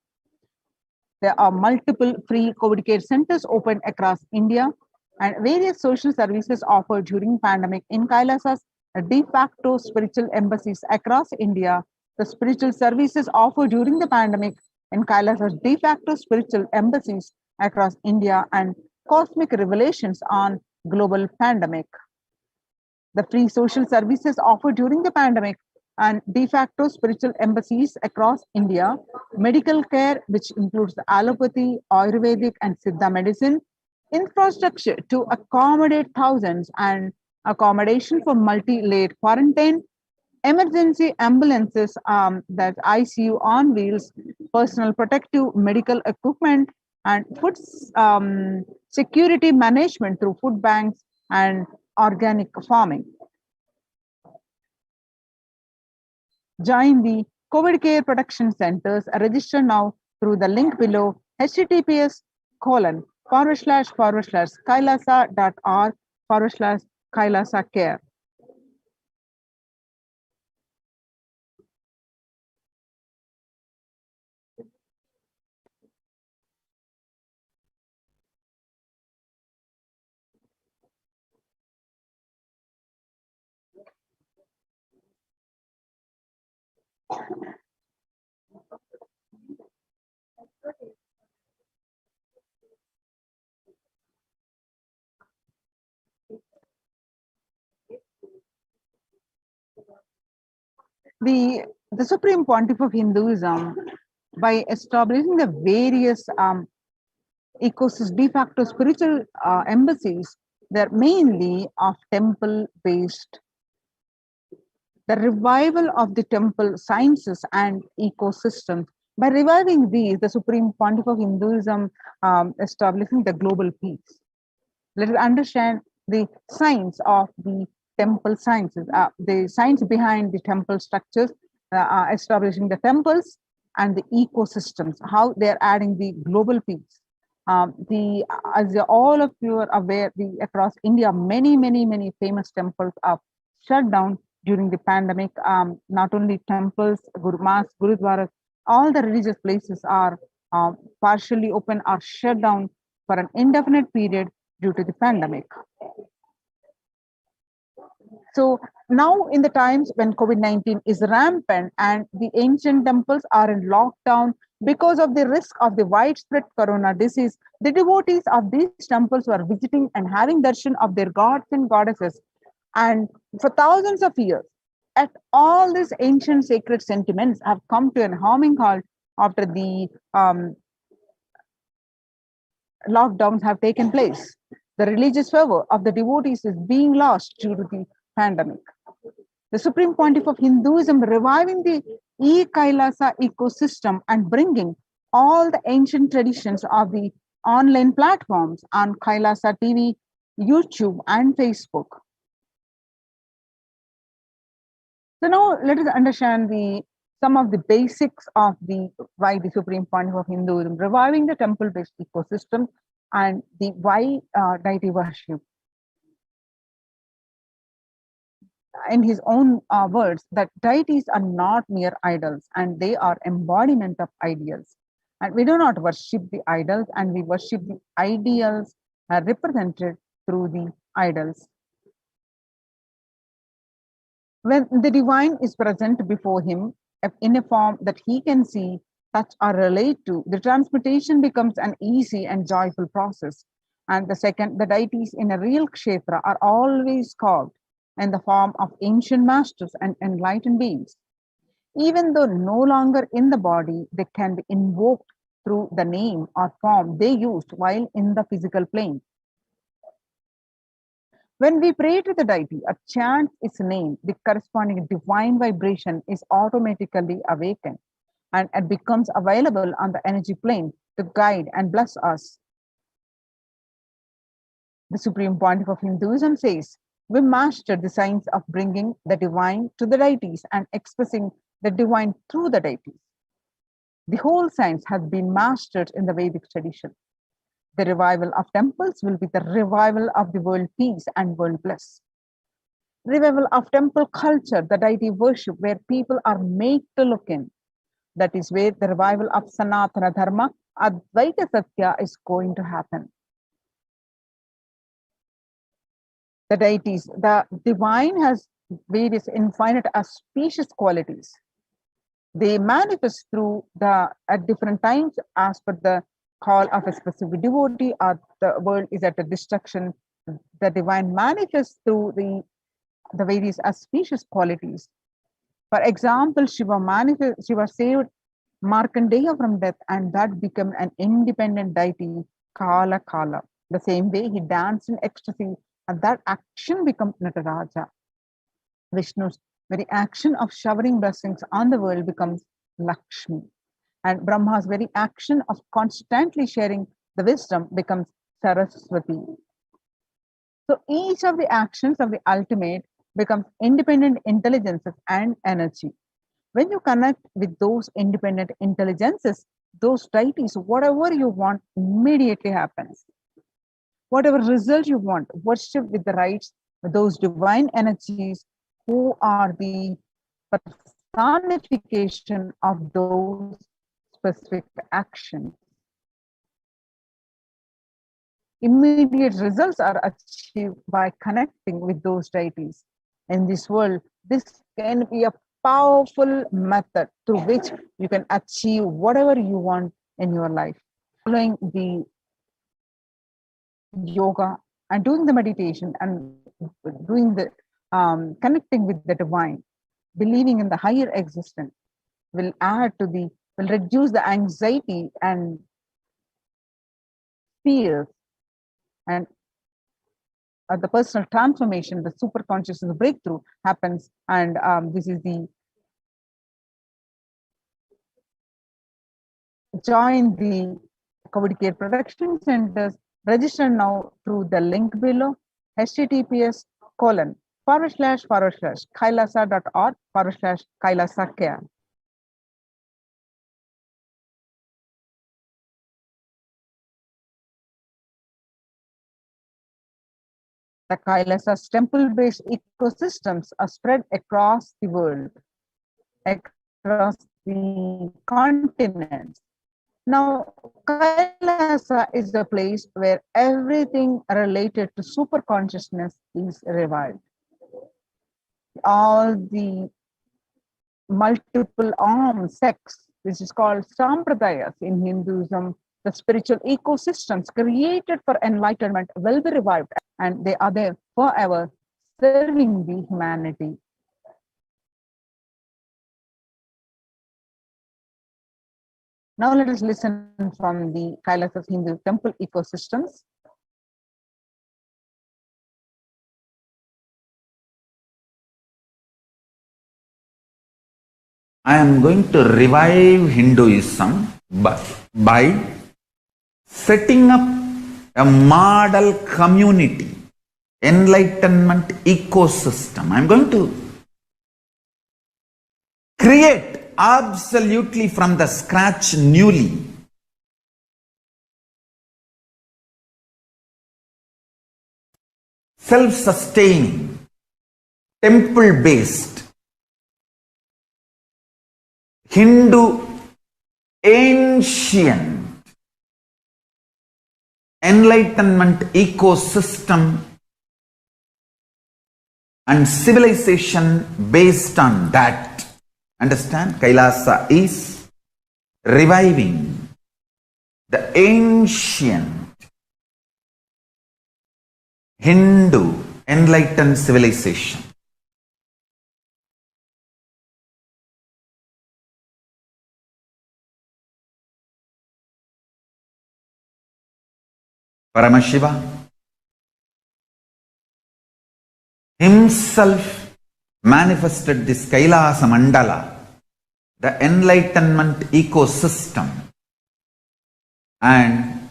There are multiple free COVID care centers open across India and various social services offered during pandemic in Kailasa's de facto spiritual embassies across India. The spiritual services offered during the pandemic in Kailasa's de facto spiritual embassies across India and cosmic revelations on global pandemic. The free social services offered during the pandemic and de facto spiritual embassies across India, medical care, which includes the allopathy, Ayurvedic, and Siddha medicine, infrastructure to accommodate thousands, and accommodation for multi-layered quarantine, emergency ambulances, that ICU on wheels, personal protective medical equipment, and food security management through food banks and organic farming. Join the COVID care protection centers. Register now through the link below https://kailasa.org/Kailasa care. The Supreme Pontiff of Hinduism, by establishing the various de facto spiritual embassies, they're mainly of temple-based. The revival of the temple sciences and ecosystems. By reviving these, the Supreme Pontiff of Hinduism establishing the global peace. Let us understand the science of the temple sciences, the science behind the temple structures, establishing the temples and the ecosystems, how they're adding the global peace. As all of you are aware, across India, many famous temples are shut down during the pandemic. Not only temples, gurudwaras, all the religious places are partially open or shut down for an indefinite period due to the pandemic. So now in the times when COVID-19 is rampant and the ancient temples are in lockdown because of the risk of the widespread corona disease, the devotees of these temples were visiting and having darshan of their gods and goddesses. And for thousands of years, at all these ancient sacred sentiments have come to an harming halt after the lockdowns have taken place. The religious fervor of the devotees is being lost due to the pandemic. The Supreme Pontiff of Hinduism reviving the Kailasa ecosystem and bringing all the ancient traditions of the online platforms on Kailasa TV, YouTube, and Facebook. So now let us understand some of the basics of why the Supreme Pontiff of Hinduism, reviving the temple-based ecosystem, and the why deity worship. In his own words, that deities are not mere idols, and they are embodiment of ideals. And we do not worship the idols, and we worship the ideals represented through the idols. When the divine is present before him in a form that he can see, touch, or relate to, the transmutation becomes an easy and joyful process. And the second, the deities in a real kshetra are always carved in the form of ancient masters and enlightened beings. Even though no longer in the body, they can be invoked through the name or form they used while in the physical plane. When we pray to the deity or chant its name, the corresponding divine vibration is automatically awakened, and it becomes available on the energy plane to guide and bless us. The Supreme Pontiff of Hinduism says, we mastered the science of bringing the divine to the deities and expressing the divine through the deities. The whole science has been mastered in the Vedic tradition. The revival of temples will be the revival of the world peace and world bliss. Revival of temple culture, the deity worship, where people are made to look in. That is where the revival of Sanatana Dharma, Advaita Satya, is going to happen. The deities, the divine has various infinite auspicious qualities. They manifest through at different times as per the call of a specific devotee, or the world is at a destruction. The divine manifests through the various auspicious qualities. For example, Shiva saved Markandeya from death, and that became an independent deity, Kala. The same way he danced in ecstasy, and that action became Nataraja. Vishnu's very action of showering blessings on the world becomes Lakshmi. And Brahma's very action of constantly sharing the wisdom becomes Saraswati. So each of the actions of the ultimate becomes independent intelligences and energy. When you connect with those independent intelligences, those deities, whatever you want immediately happens. Whatever result you want, worship with the rights, those divine energies who are the personification of those specific actions. Immediate results are achieved by connecting with those deities. In this world, this can be a powerful method through which you can achieve whatever you want in your life. Following the yoga and doing the meditation and doing the connecting with the divine, believing in the higher existence will reduce the anxiety and fear, and the personal transformation, the super consciousness breakthrough happens. And this is join the COVID care production centers. Register now through the link below, https://kailasa.org/Kailasa care. The Kailasa's temple-based ecosystems are spread across the world, across the continents. Now, Kailasa is a place where everything related to super consciousness is revived. All the multiple arm sects, which is called Sampradayas in Hinduism, the spiritual ecosystems created for enlightenment will be revived, and they are there forever, serving the humanity. Now let us listen from the Kailasa's Hindu temple ecosystems. I am going to revive Hinduism by setting up a model community enlightenment ecosystem. I'm going to create absolutely from the scratch newly. Self-sustaining, temple-based, Hindu ancient enlightenment ecosystem and civilization based on that. Understand? Kailasa is reviving the ancient Hindu enlightened civilization. Paramashiva himself manifested this Kailasa Mandala, the enlightenment ecosystem, and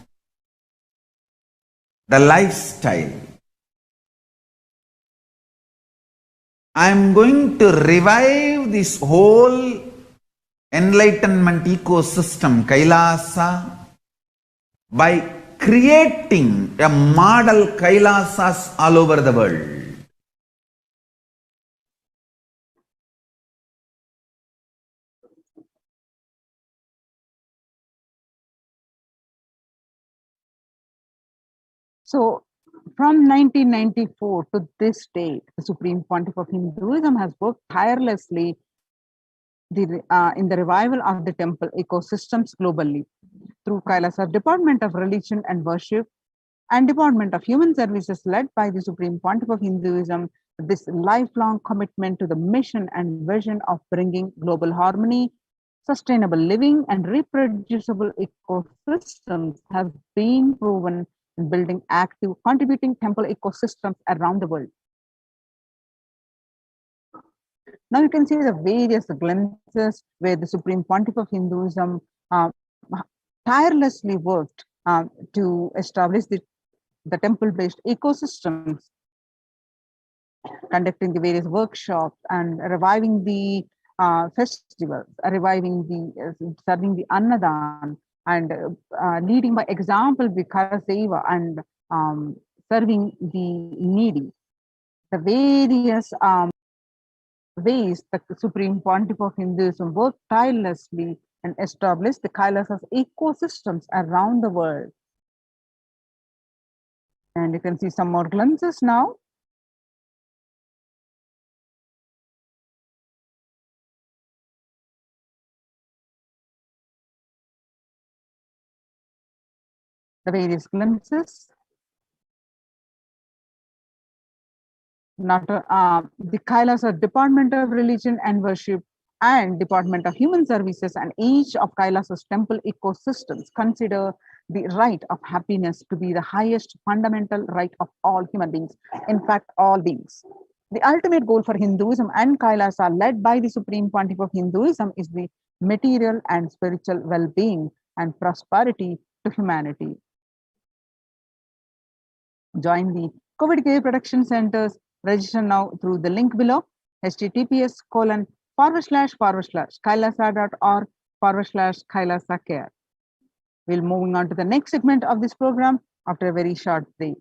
the lifestyle. I am going to revive this whole enlightenment ecosystem, Kailasa, by creating a model Kailasas all over the world. So, from 1994 to this date, the Supreme Pontiff of Hinduism has worked tirelessly in the revival of the temple ecosystems globally through Kailasa Department of Religion and Worship and Department of Human Services led by the Supreme Pontiff of Hinduism. This lifelong commitment to the mission and vision of bringing global harmony, sustainable living, and reproducible ecosystems have been proven in building active, contributing temple ecosystems around the world. Now you can see the various glimpses where the Supreme Pontiff of Hinduism tirelessly worked to establish the temple-based ecosystems, conducting the various workshops and reviving the festivals, reviving the serving the annadan, and leading by example with Karaseva and serving the needy. The various ways the Supreme Pontiff of Hinduism worked tirelessly and established the Kailasas ecosystems around the world. And you can see some more glimpses now. The various glimpses. The Kailasa Department of Religion and Worship and Department of Human Services and each of Kailasa's temple ecosystems consider the right of happiness to be the highest fundamental right of all human beings, in fact, all beings. The ultimate goal for Hinduism and Kailasa, led by the Supreme Pontiff of Hinduism, is the material and spiritual well-being and prosperity to humanity. Join the COVID care protection centers. Register now through the link below, https://kailasa.org/Kailasa care. We'll moving on to the next segment of this program after a very short break.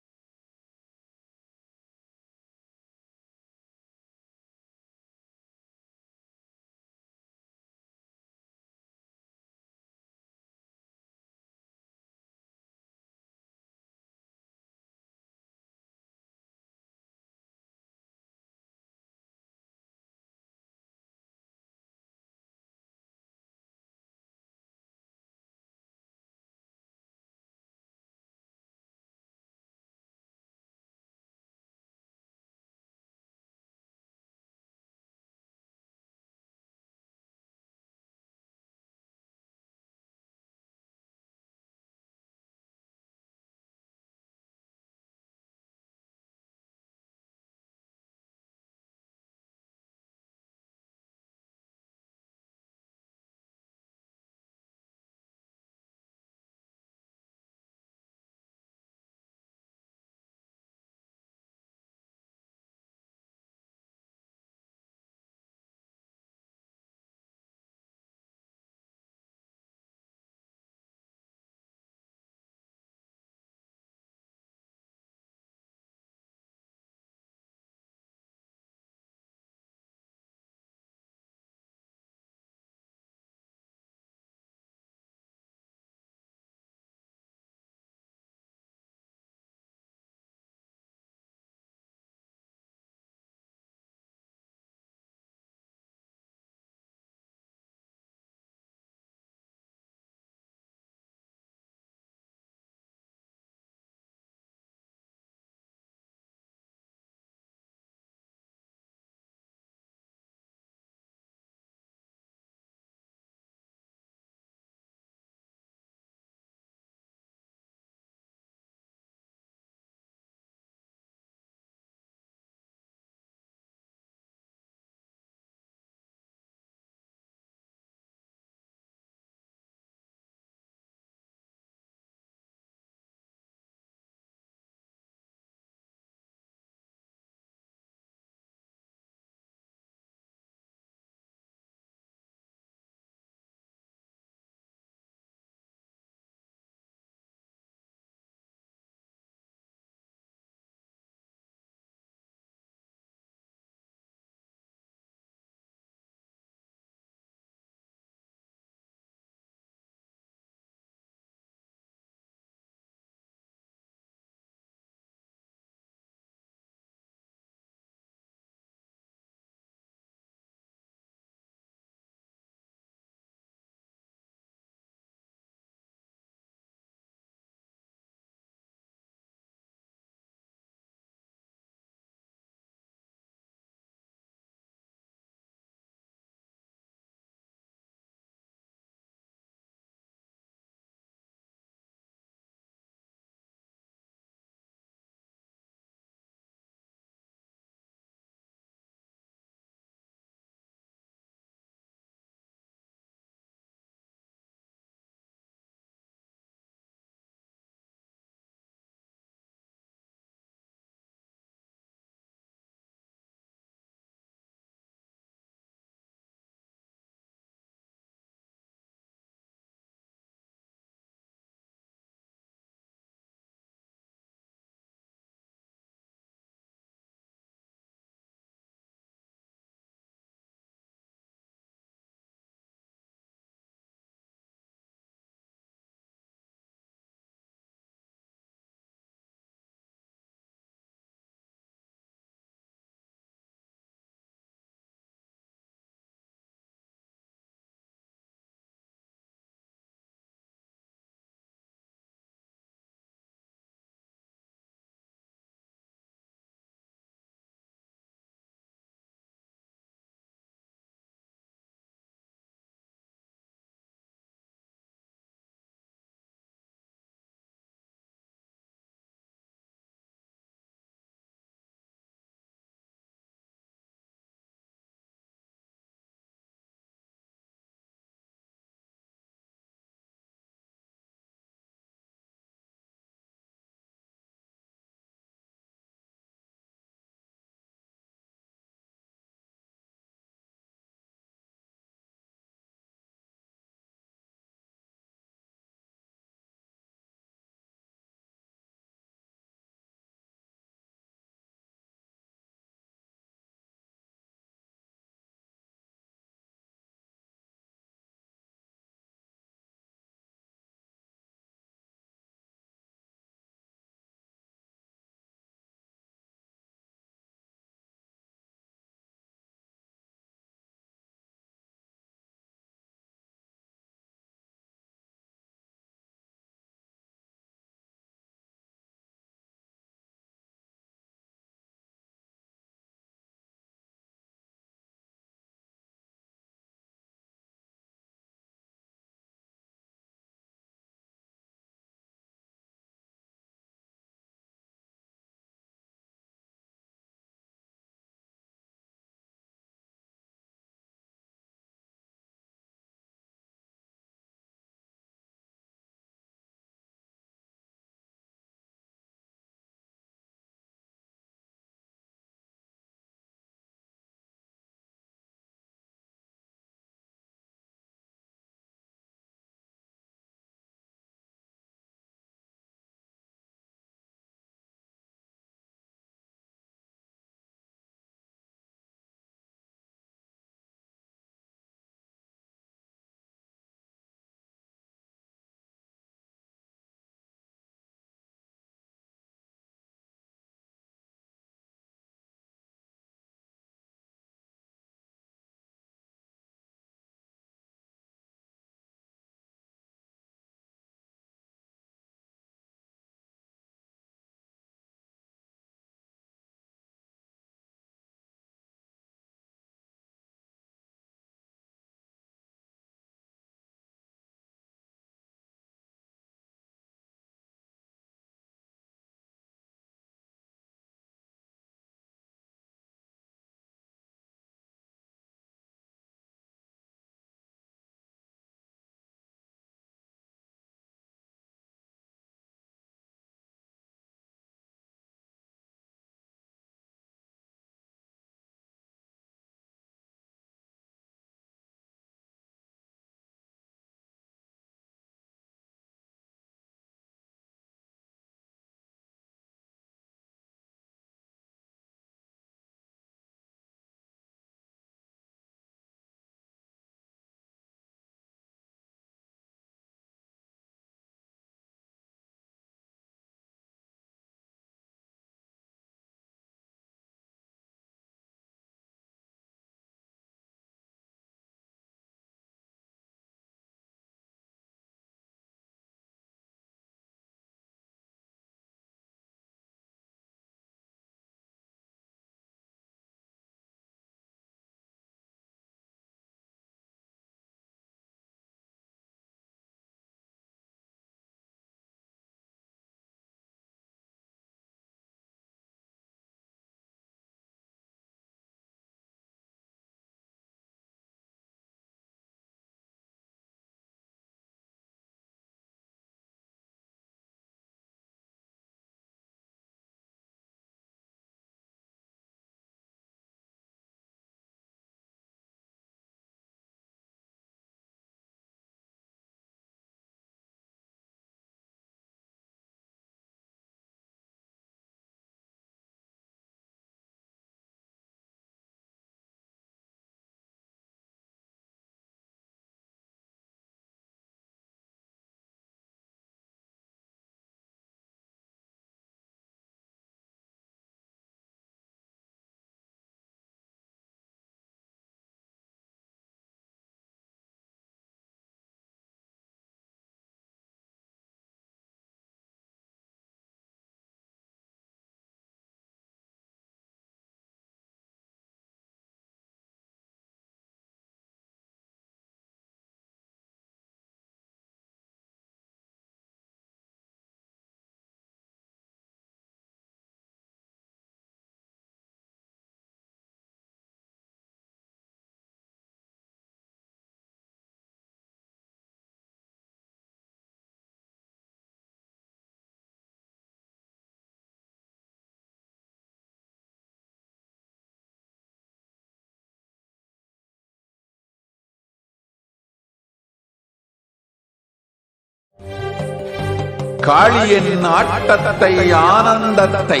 காளியின் ஆட்டத்தை ஆனந்தத்தை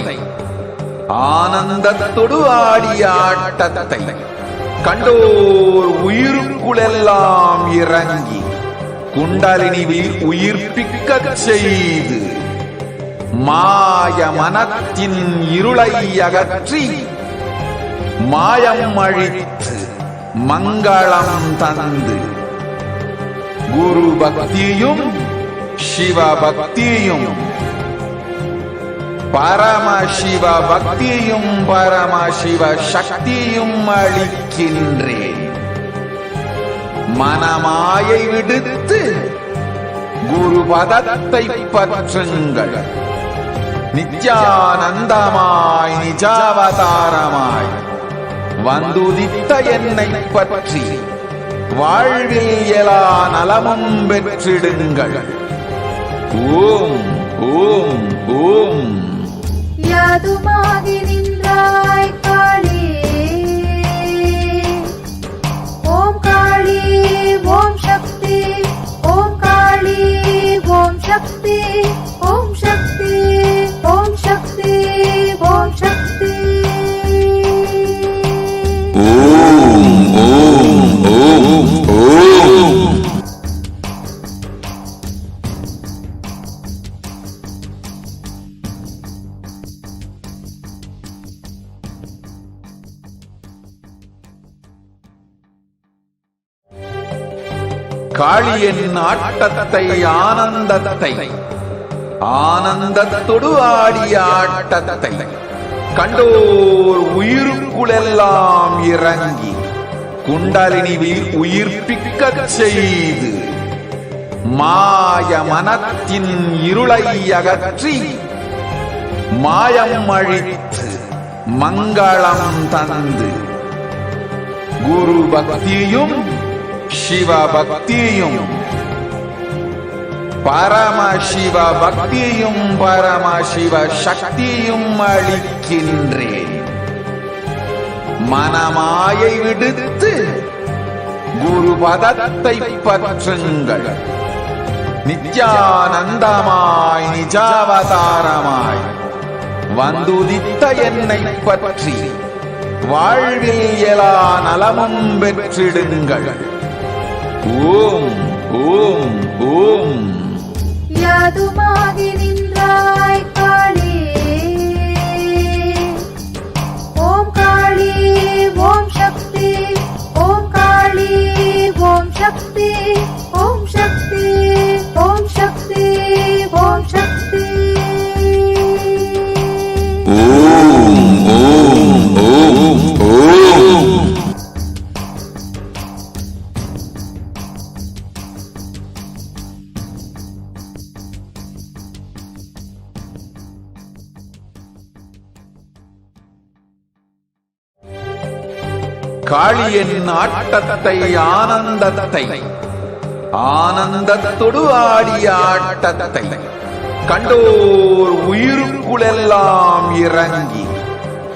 ஆனந்தத்தொடு ஆடிய ஆட்டத்தை கண்டோர் உயிருக்குளெல்லாம் இறங்கி குண்டலினிவில் உயிர்ப்பிக்கச் செய்து மாய மனத்தின் இருளை அகற்றி மாயம் அழித்து மங்களம் தந்து குரு பக்தியும் சிவ பக்தியும் பரமசிவ பக்தியும் பரமசிவ சக்தியும் அளிக்கின்றேன். மனமாயை விடுத்து குரு பதத்தை பற்றுங்கள். நித்யானந்தமாய் நிஜாவதாரமாய் வந்துதித்த என்னை பற்றி வாழ்வில் எல்லா நலமும் பெற்றிடுங்கள். ஓம் ஓம் ஓம். யாதுமாகி நின்றாய் காளி, ஓம் காளி ஓம் சக்தி, ஓம் காளி ஓம் சக்தி, ஓம் சக்தி ஓம் சக்தி ஓம் சக்தி. ஓம் ஓம் ஓம் ஓம். காளியின் ஆட்டத்தை ஆனந்தத்தை ஆனந்தத்தொடு ஆடிய ஆட்டத்தை கண்டோர் உயிருக்குளெல்லாம் இறங்கி குண்டலினிவில் உயிர்ப்பிக்கச் செய்து மாய மனத்தின் இருளை அகற்றி மாயம் அழித்து மங்களம் தந்து குரு பக்தியும் சிவ பக்தியும் பரமசிவ பக்தியும் பரமசிவ சக்தியும் அளிக்கின்றேன். மனமாயை விடுத்து குரு பதத்தை பற்றுங்கள். நித்யானந்தமாய் நிஜாவதாரமாய் வந்துதித்த என்னை பற்றி வாழ்வில் எல்லா நலமும் பெற்றிடுங்கள். ஓம் ஓம் ஓம். யாதுமாகி நின்றாய் காளி, ஓம் காளி ஓம் சக்தி, ஓம் காளி ஓம் சக்தி, ஓம் சக்தி ஓம் சக்தி ஓம் சக்தி. ஓம் ஓம் ஓம் ஓம். காளியின் ஆட்டத்தை ஆனந்தத்தை ஆனந்தத்தொடு ஆடிய ஆட்டத்தை கண்டோர் உயிருக்குளெல்லாம் இறங்கி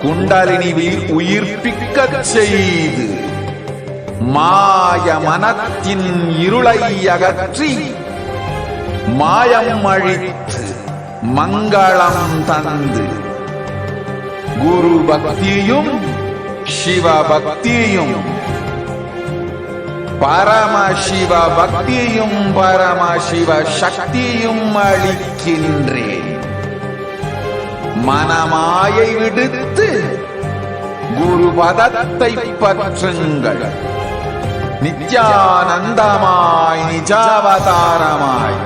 குண்டலினிவில் உயிர்ப்பிக்கச் செய்து மாய மனத்தின் இருளை அகற்றி மாயம் அழித்து மங்களம் தந்து குரு பக்தியும் சிவ பக்தியும் பரமசிவ பக்தியும் பரமசிவ சக்தியும் அளிக்கின்றேன். மனமாயை விடுத்து குரு பதத்தை பற்றுங்கள். நித்யானந்தமாய் நிஜாவதாரமாய்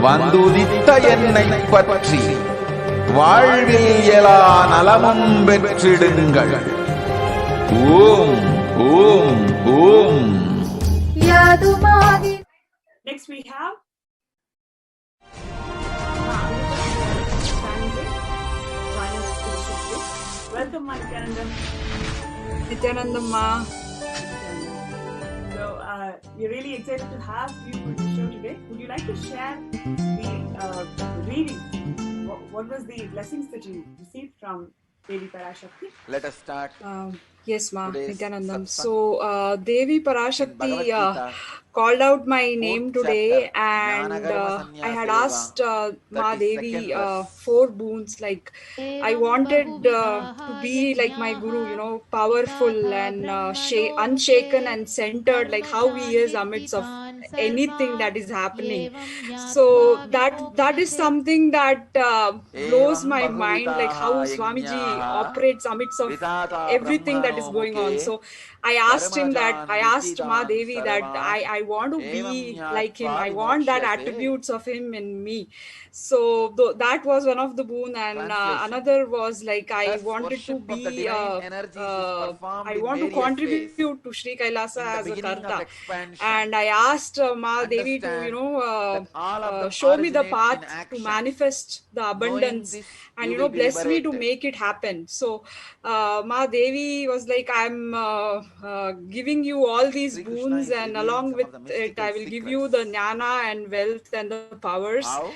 வந்துதித்த என்னை பற்றி வாழ்வில் எல்லா நலமும் பெற்றிடுங்கள். ஓம் ஓம் ஓம். யாதுமாகி. Next we have welcome Nithyananda. Nithyananda ma. So we're really excited to have you on the show today. Would you like to share the reading? What was the blessings that you received from Devi Parashakti? Let us start Yes, Ma, today's Nithyanandam. satsang So, Devi in Bhagavad Parashakti Gita, called out my 4th name chapter, today, and Jnanakarma I Sannyasa had Yoga, asked Ma 32nd Devi verse. 4 boons. Like, I एवं wanted to बहुविधाः be like my यज्ञाः Guru, powerful विधाता and ब्रह्मणो unshaken मुखे and centered, like how he is कर्मजान् विद्धि amidst of तान् anything सर्वान् that is happening. एवं ज्ञात्वा So that is विमोक्ष्यसे something that blows Evam my mind, like how bahuvitaha Swamiji yajnaha operates amidst of vitata everything that is brahmano going on. mukhe So I karmajan asked Ma vidhitan Devi that sarvan I want to evam be like him. jnatva I want that vimokshase. attributes of him in me. So that was one of the boon, and Translation. another was like I Thus, wanted to worship of the be. divine energies is performed I in want to various ways. contribute to Sri Kailasa In the as a beginning of karta, expansion, and I asked Ma Devi to understand that all of them show me the originate in path to action. manifest the Knowing abundance, this, and you will be bless me to liberated. make it happen. So Ma Devi was like, I'm giving you all these Sri Krishna boons, is and revealing along some with of the it mystical I will give you secrets. the jnana and wealth and the powers. How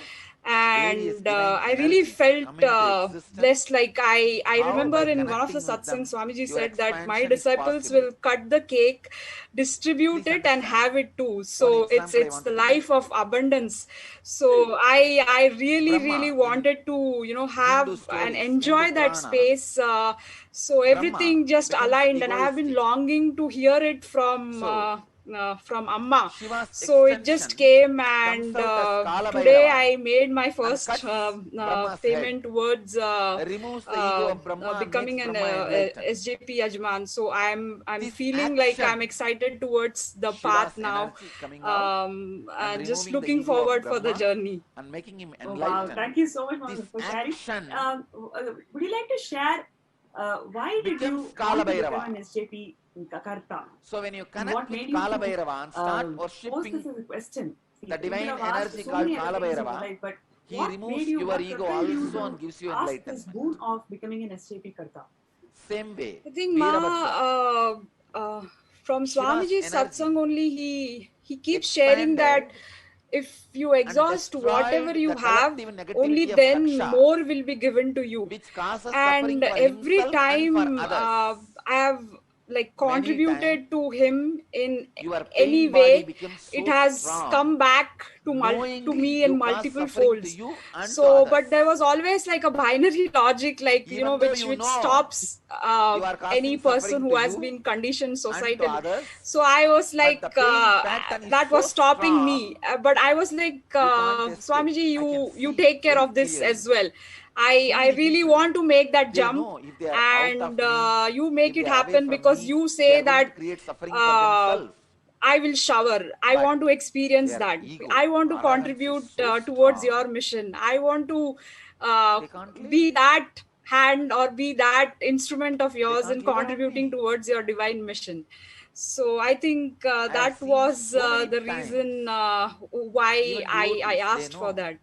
various And divine I really energies felt come into existence. blessed. Like I How remember by in one of the connecting with satsang them, Swamiji your said that my expansion is disciples possible. will cut the cake, distribute Please it, and understand. have it too. One So example I it's the wanted to give. life of abundance. So I really Brahma in wanted to have Hindu and stories, Hindu enjoy that Puranas, space. So Brahma everything just becomes aligned, and I have been egoistic. longing to hear it So, from Amma. Shiva's So it just extension came, comes and out as Kala today Bhairava I made my and first cuts Brahma's head, payment towards removes the ego of Brahma and makes becoming an Brahma enlightened. SJP Yajman. So I'm This feeling like I'm action, excited towards the path Shiva's now, energy coming out and and just removing the looking ego of forward for the Brahma journey. and making him Oh, wow. enlightened. Thank you so much, Mama, This for sharing. action Would you like to share why did becomes you Kala want to become Bhairava. an SJP Karta? So when you And connect what with made you Kala to Bhairava and start pose worshipping this as a question? See, the you could divine have asked energy so called many other Kala things in your Bhairava, life, but he what removes made you, your what ego propelled you also and to gives you ask this enlightenment. boon of becoming an SJP Karta? Same way, I think Veerabhadra, from Shiva's Swamiji's energy satsang only, he keeps sharing that expanded if you and exhaust whatever destroyed you the have, collective only negativity of then Daksha, more will be given to you. which causes And suffering for every himself and for time others. I have like Many times, contributed to him in your any pain body way, becomes it so has strong. come back to Knowingly, me you in cause multiple suffering to folds. you and to So others. but there was always like a binary logic, like Even though which you know stops you are any causing person suffering who to has you been conditioned and to societally. others, So I was but like the pain pattern is that so was stopping me. strong, But I was like, you can't escape. Swamiji, I can you see take care very of this clearly. as well. So I many really people, want to make that they jump, know if they are out and of me, you make if it they are away happen from because me, you they say are going to that create suffering for themselves. I will shower. I But want to experience their that. ego, I want to arrogance is contribute so towards strong, your mission. I want to they can't be leave. that hand or be that instrument of They yours can't in liberate contributing me. towards your divine mission. So I think I have that seen was so many the times, reason why even I devotees, they asked for know that.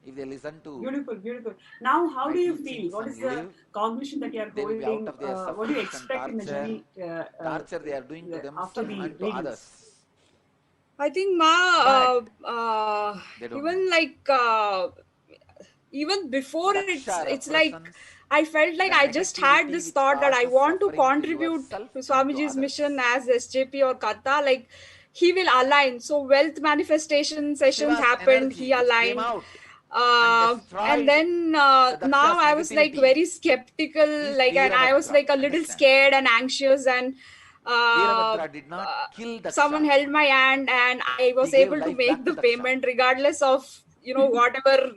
if they listen to Beautiful, beautiful. Now, how my do you feel? teachings What and is the live, cognition that you are they will be out holding? of their What do you sufferings and expect in the journey torture they are doing to after themselves the and to readings? others. I think But they don't know. even like even before Daksha it's like represents I felt like the I just had negativity this which thought that I causes want to suffering to contribute yourself to and to Swamiji's others. mission as SJP or Kata. Like he will align. So wealth manifestation sessions Shiva's happened. He energy which came aligned. out and And destroyed then the now Daksha's I was like negativity very skeptical, is like, and I was Veerabhadra. like a little Understand? scared and anxious, and Veerabhadra did not kill someone Daksha. held my hand, and I He was gave able to life make back to the Daksha. payment regardless of whatever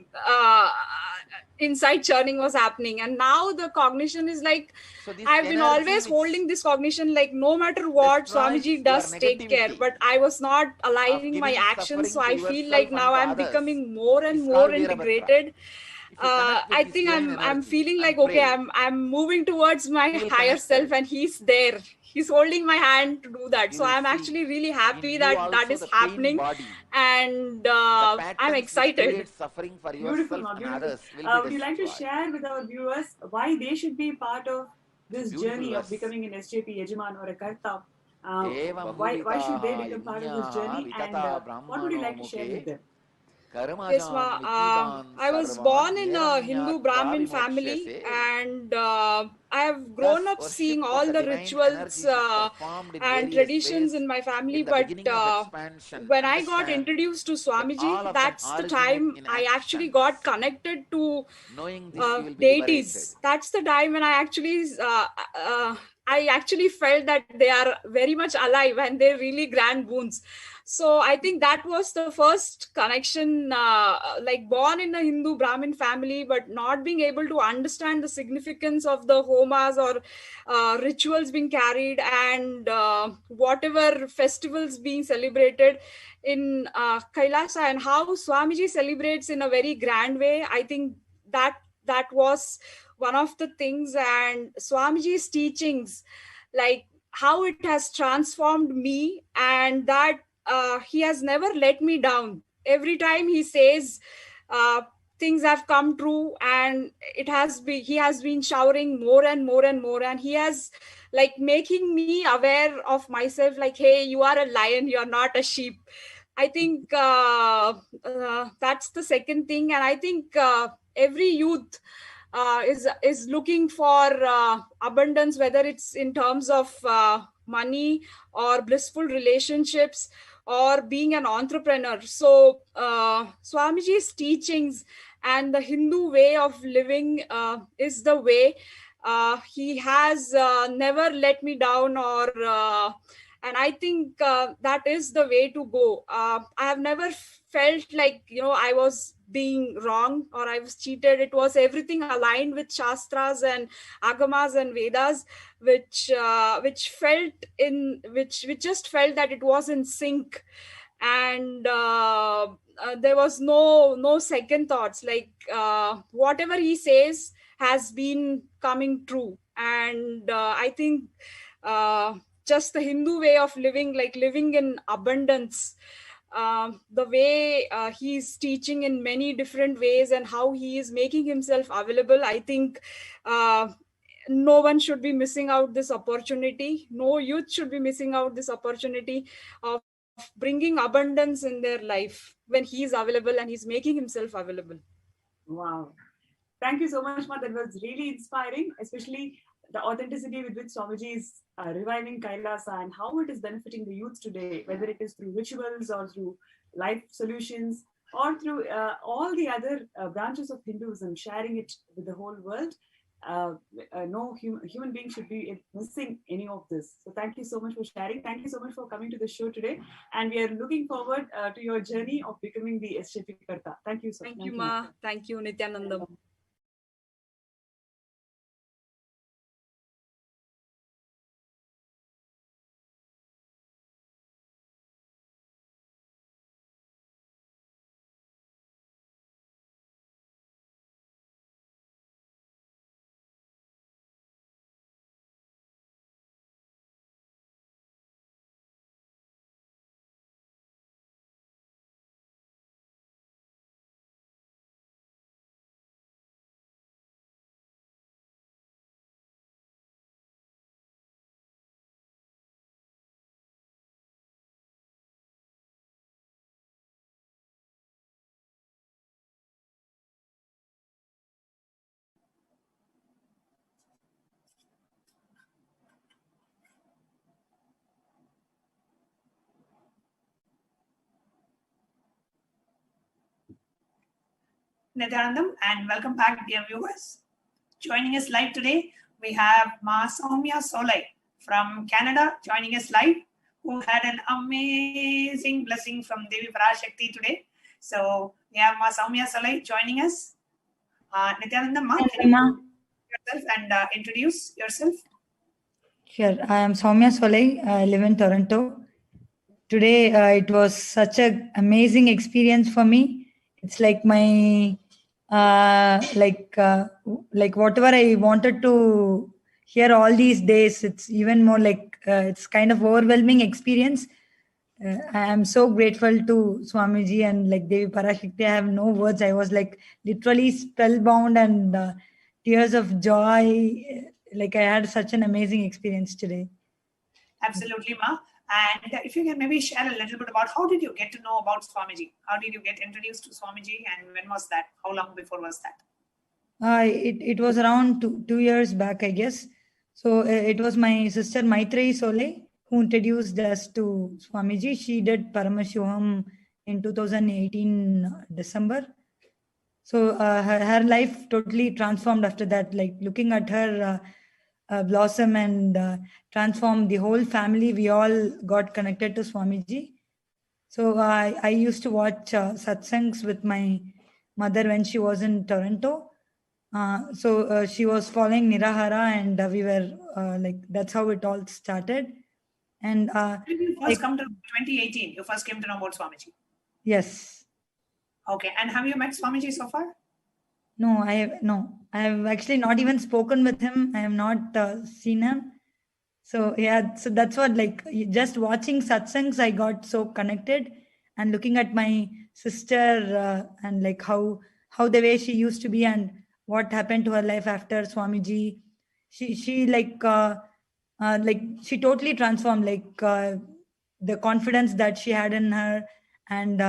inside churning was happening. And now the cognition is like So this I've been energy always which holding this cognition, like no matter what, destroys Swamiji your does take care, negativity but I was not of aligning my giving actions. So suffering to I feel like yourself and now to I'm others becoming more and is more called Veerabhadra. integrated. If you connect with I this think divine I'm energy feeling like, and okay, pray, I'm moving towards my feel higher self, connected, and he's there. He's holding my hand to do that. you So will I'm see actually really in happy you that that also is the pain happening, body, and the I'm patterns which excited. create suffering for Beautiful, yourself Ma, and beautiful. others will Would be you like to destroyed. share with our viewers why they should be part of this Beautiful journey of verse. becoming an SJP Yajaman or a Karta? Evam Why should they bhuvitaha become part of this yajnaha journey, and vitata what would you brahmano like to share with mukhe them? Yes, ma. I was born in a Hindu Brahmin family, and I have grown up seeing all the rituals and traditions in my family. But when I got introduced to Swamiji, that's the time I actually got connected to deities. That's the time when I actually felt that they are very much alive and they really grant boons. So I think that was the first connection, like born in a Hindu Brahmin family, but not being able to understand the significance of the homas or rituals being carried, and whatever festivals being celebrated in Kailasa, and how Swamiji celebrates in a very grand way. I think that was one of the things, and Swamiji's teachings, like how it has transformed me, and that he has never let me down. Every time he says things have come true, and he has been showering more and more and more, and he has like making me aware of myself, like, hey, you are a lion, you are not a sheep. I think that's the second thing. And I think every youth is looking for abundance, whether it's in terms of money or blissful relationships or being an entrepreneur. So Swamiji's teachings and the Hindu way of living is the way. He has never let me down, or and I think that is the way to go. I have never felt like, I was being wrong or I was cheated. It was everything aligned with Shastras and Agamas and Vedas, which just felt that it was in sync. And there was no second thoughts, like whatever he says has been coming true. And I think just the Hindu way of living, like living in abundance, the way he's teaching in many different ways and how he is making himself available, I think no one should be missing out this opportunity. No youth should be missing out this opportunity of bringing abundance in their life when he is available and he's making himself available. Wow. Thank you so much, Ma. That was really inspiring, especially the authenticity with which Swamiji is reviving Kailasa and how it is benefiting the youth today, whether it is through rituals or through life solutions or through all the other branches of Hinduism, sharing it with the whole world. No human being should be missing any of this. So thank you so much for sharing. Thank you so much for coming to the show today. And we are looking forward to your journey of becoming the SJP Karta. Thank you so much. Thank you, Ma. Thank you, Nithyananda. Nithyanandam, and welcome back, dear viewers. Joining us live today, we have Ma Soumya Solai from Canada joining us live, who had an amazing blessing from Devi Parashakti today. So we have Ma Soumya Solai joining us. Nithyanandam, Ma, can you yourself and introduce yourself? Sure, I am Soumya Solai. I live in Toronto. Today, it was such an amazing experience for me. It's like my like whatever I wanted to hear all these days. It's even more like it's kind of overwhelming experience. I am so grateful to Swamiji and like Devi Parashakti. I have no words. I was like literally spellbound and tears of joy. Like I had such an amazing experience today. Absolutely, Ma. And if you can maybe share a little bit about how did you get to know about Swamiji? How did you get introduced to Swamiji, and when was that? How long before was that? It was around 2 years back, I guess. So it was my sister Maitreyi Sole who introduced us to Swamiji. She did Paramashivoham in 2018 December. So her life totally transformed after that. Like looking at her blossom and transform the whole family. We all got connected to Swamiji. So I used to watch satsangs with my mother when she was in Toronto. So she was following Nirahara, and we were like, that's how it all started. And When did you first come to 2018? You first came to know about Swamiji. Yes. Okay, and have you met Swamiji so far? No, I have actually not even spoken with him. I have not seen him. So yeah, so that's what, like, just watching satsangs, I got so connected, and looking at my sister and like how the way she used to be and what happened to her life after Swamiji. She like she totally transformed, like the confidence that she had in her. And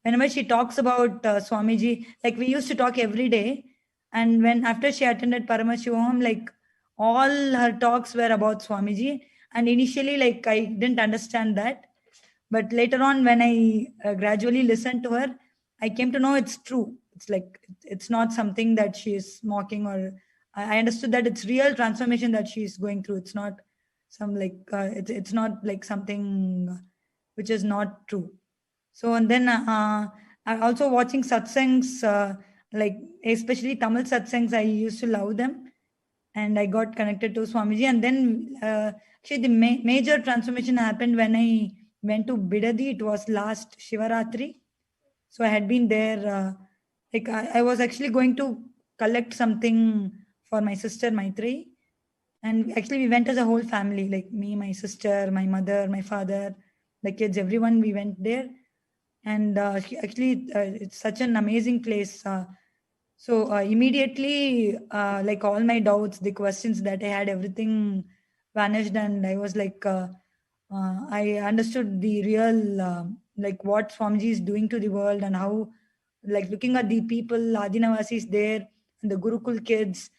whenever she talks about Swamiji, like we used to talk every day. And when after she attended Paramashivoham, like all her talks were about Swamiji. And initially, like I didn't understand that. But later on, when I gradually listened to her, I came to know it's true. It's like, it's not something that she is mocking, or I understood that it's real transformation that she is going through. It's not some like, it's not like something which is not true. So, and then I also watching satsangs, like especially Tamil satsangs, I used to love them, and I got connected to Swamiji. And then actually the major transformation happened when I went to Bidadi. It was last Shivaratri. So I had been there, like I was actually going to collect something for my sister Maitreyi. And actually we went as a whole family, like me, my sister, my mother, my father, the kids, everyone, we went there. And actually it's such an amazing place. So immediately, like all my doubts, the questions that I had, everything vanished, and I was like, I understood the real, like what Swamiji is doing to the world, and how, like looking at the people, Adinavasis there, and the Gurukul kids,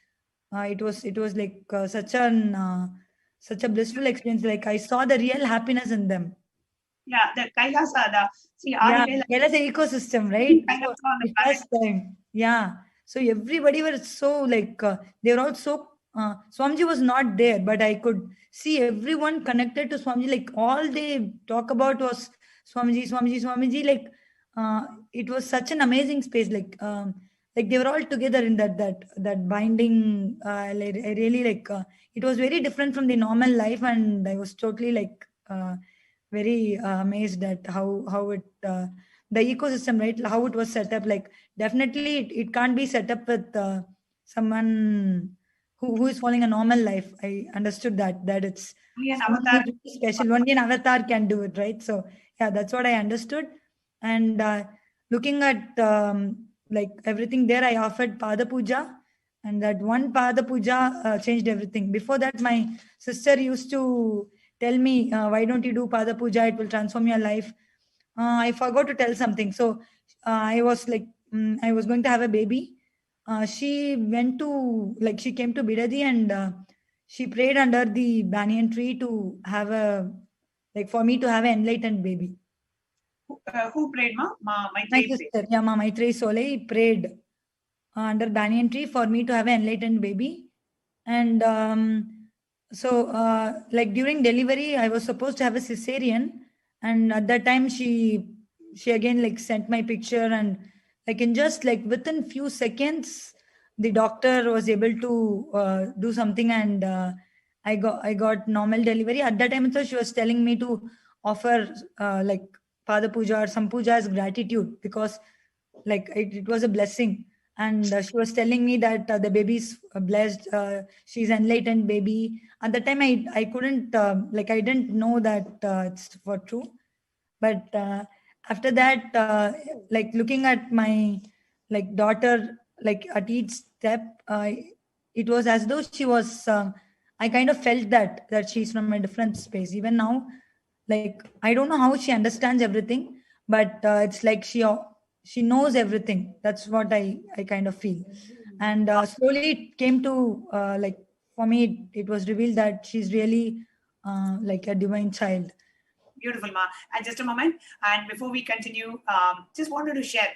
it was like such a blissful experience. Like I saw the real happiness in them. Yeah, the Kailasa, Yeah, Kailasa ecosystem, right? So the first time, yeah. So everybody was so like they were all so. Swamiji was not there, but I could see everyone connected to Swamiji. Like all they talk about was Swamiji, Swamiji, Swamiji. Like it was such an amazing space. Like they were all together in that binding. I really like. It was very different from the normal life, and I was totally like. Very amazed at how it the ecosystem, right, how it was set up. Like definitely it can't be set up with someone who is following a normal life. I understood that it's only an something avatar. really special, only an avatar can do it, right? So yeah, that's what I understood. And looking at like everything there, I offered pada puja, and that one pada puja changed everything. Before that, my sister used to tell me, why don't you do pada puja, it will transform your life. I forgot to tell something. So I was like, I was going to have a baby. She went to, like, she came to Bidadi, and she prayed under the banyan tree to have a, like, for me to have an enlightened baby. Who prayed, ma? My Maitreyi sister, prayed. yeah, Maitreyi Sole prayed under banyan tree for me to have an enlightened baby. And so like during delivery, I was supposed to have a cesarean, and at that time she again like sent my picture, and like in just like within few seconds the doctor was able to do something, and I got normal delivery. At that time, so she was telling me to offer like Pada Puja or some puja as gratitude, because like it was a blessing. And she was telling me that the baby's blessed, she's enlightened baby. At the time, I couldn't like I didn't know that it's for true. But after that, like looking at my like daughter, like at each step, it was as though she was I kind of felt that she's from a different space. Even now, like I don't know how she understands everything, but it's like she knows everything. That's what I kind of feel. And slowly it came to like for me it was revealed that she's really like a divine child. Beautiful, Ma. And just a moment. And before we continue, just wanted to share.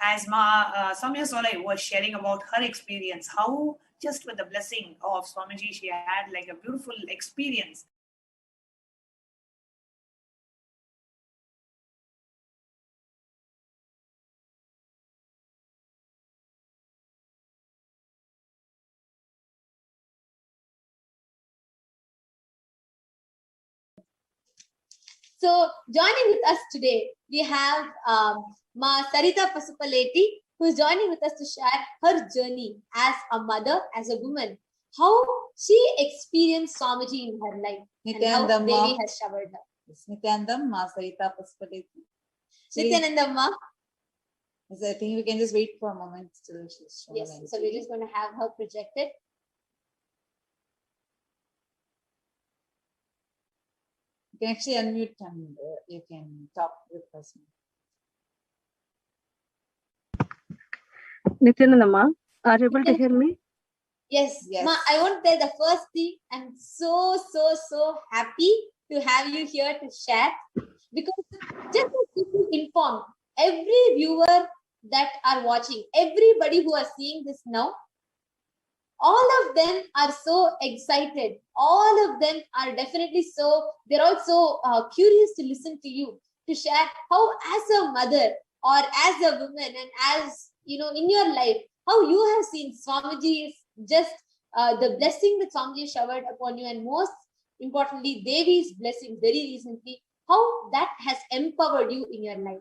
As Ma Soumya Solai was sharing about her experience, how just with the blessing of Swamiji, she had like a beautiful experience. So joining with us today, we have Ma Sarita Pasupaleti, who is joining with us to share her journey as a mother, as a woman, how she experienced Swamiji in her life, and how Devi has showered her. Nithyanandam, Ma Sarita Pasupaleti. Nithyanandam Ma. I think we can just wait for a moment till she's shown. Yes, so we're just going to have her projected. You can actually unmute and you can talk with us. Nithyanandam, are you able to hear me? Yes, Ma, I want to tell the first thing, I'm so happy to have you here to share, because just to keep you informed, every viewer that are watching, everybody who are seeing this now, all of them are so excited. All of them are definitely they're also curious to listen to you, to share how as a mother or as a woman and as, in your life, how you have seen Swamiji's just the blessing that Swamiji showered upon you, and most importantly, Devi's blessing very recently, how that has empowered you in your life.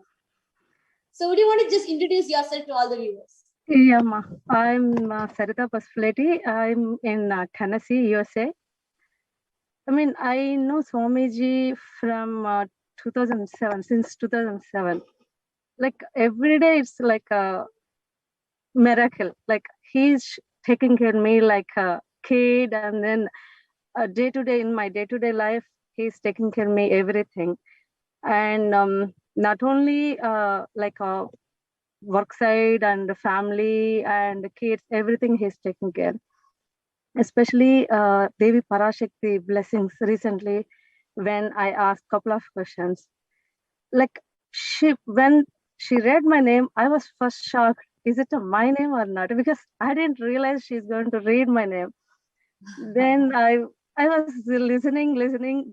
So would you want to just introduce yourself to all the viewers? Yeah, Ma. I'm Sarita Pasupaleti. I'm in Tennessee, USA. I mean, I know Swamiji from 2007, since 2007. Like every day, it's like a miracle. Like he's taking care of me like a kid, and then day to day in my day-to-day life, he's taking care of me everything. And not only like a work side and the family and the kids, everything he's taking care. Especially Devi Parashakti blessings recently, when I asked a couple of questions. Like when she read my name, I was first shocked. Is it my name or not? Because I didn't realize she's going to read my name. Then I was listening.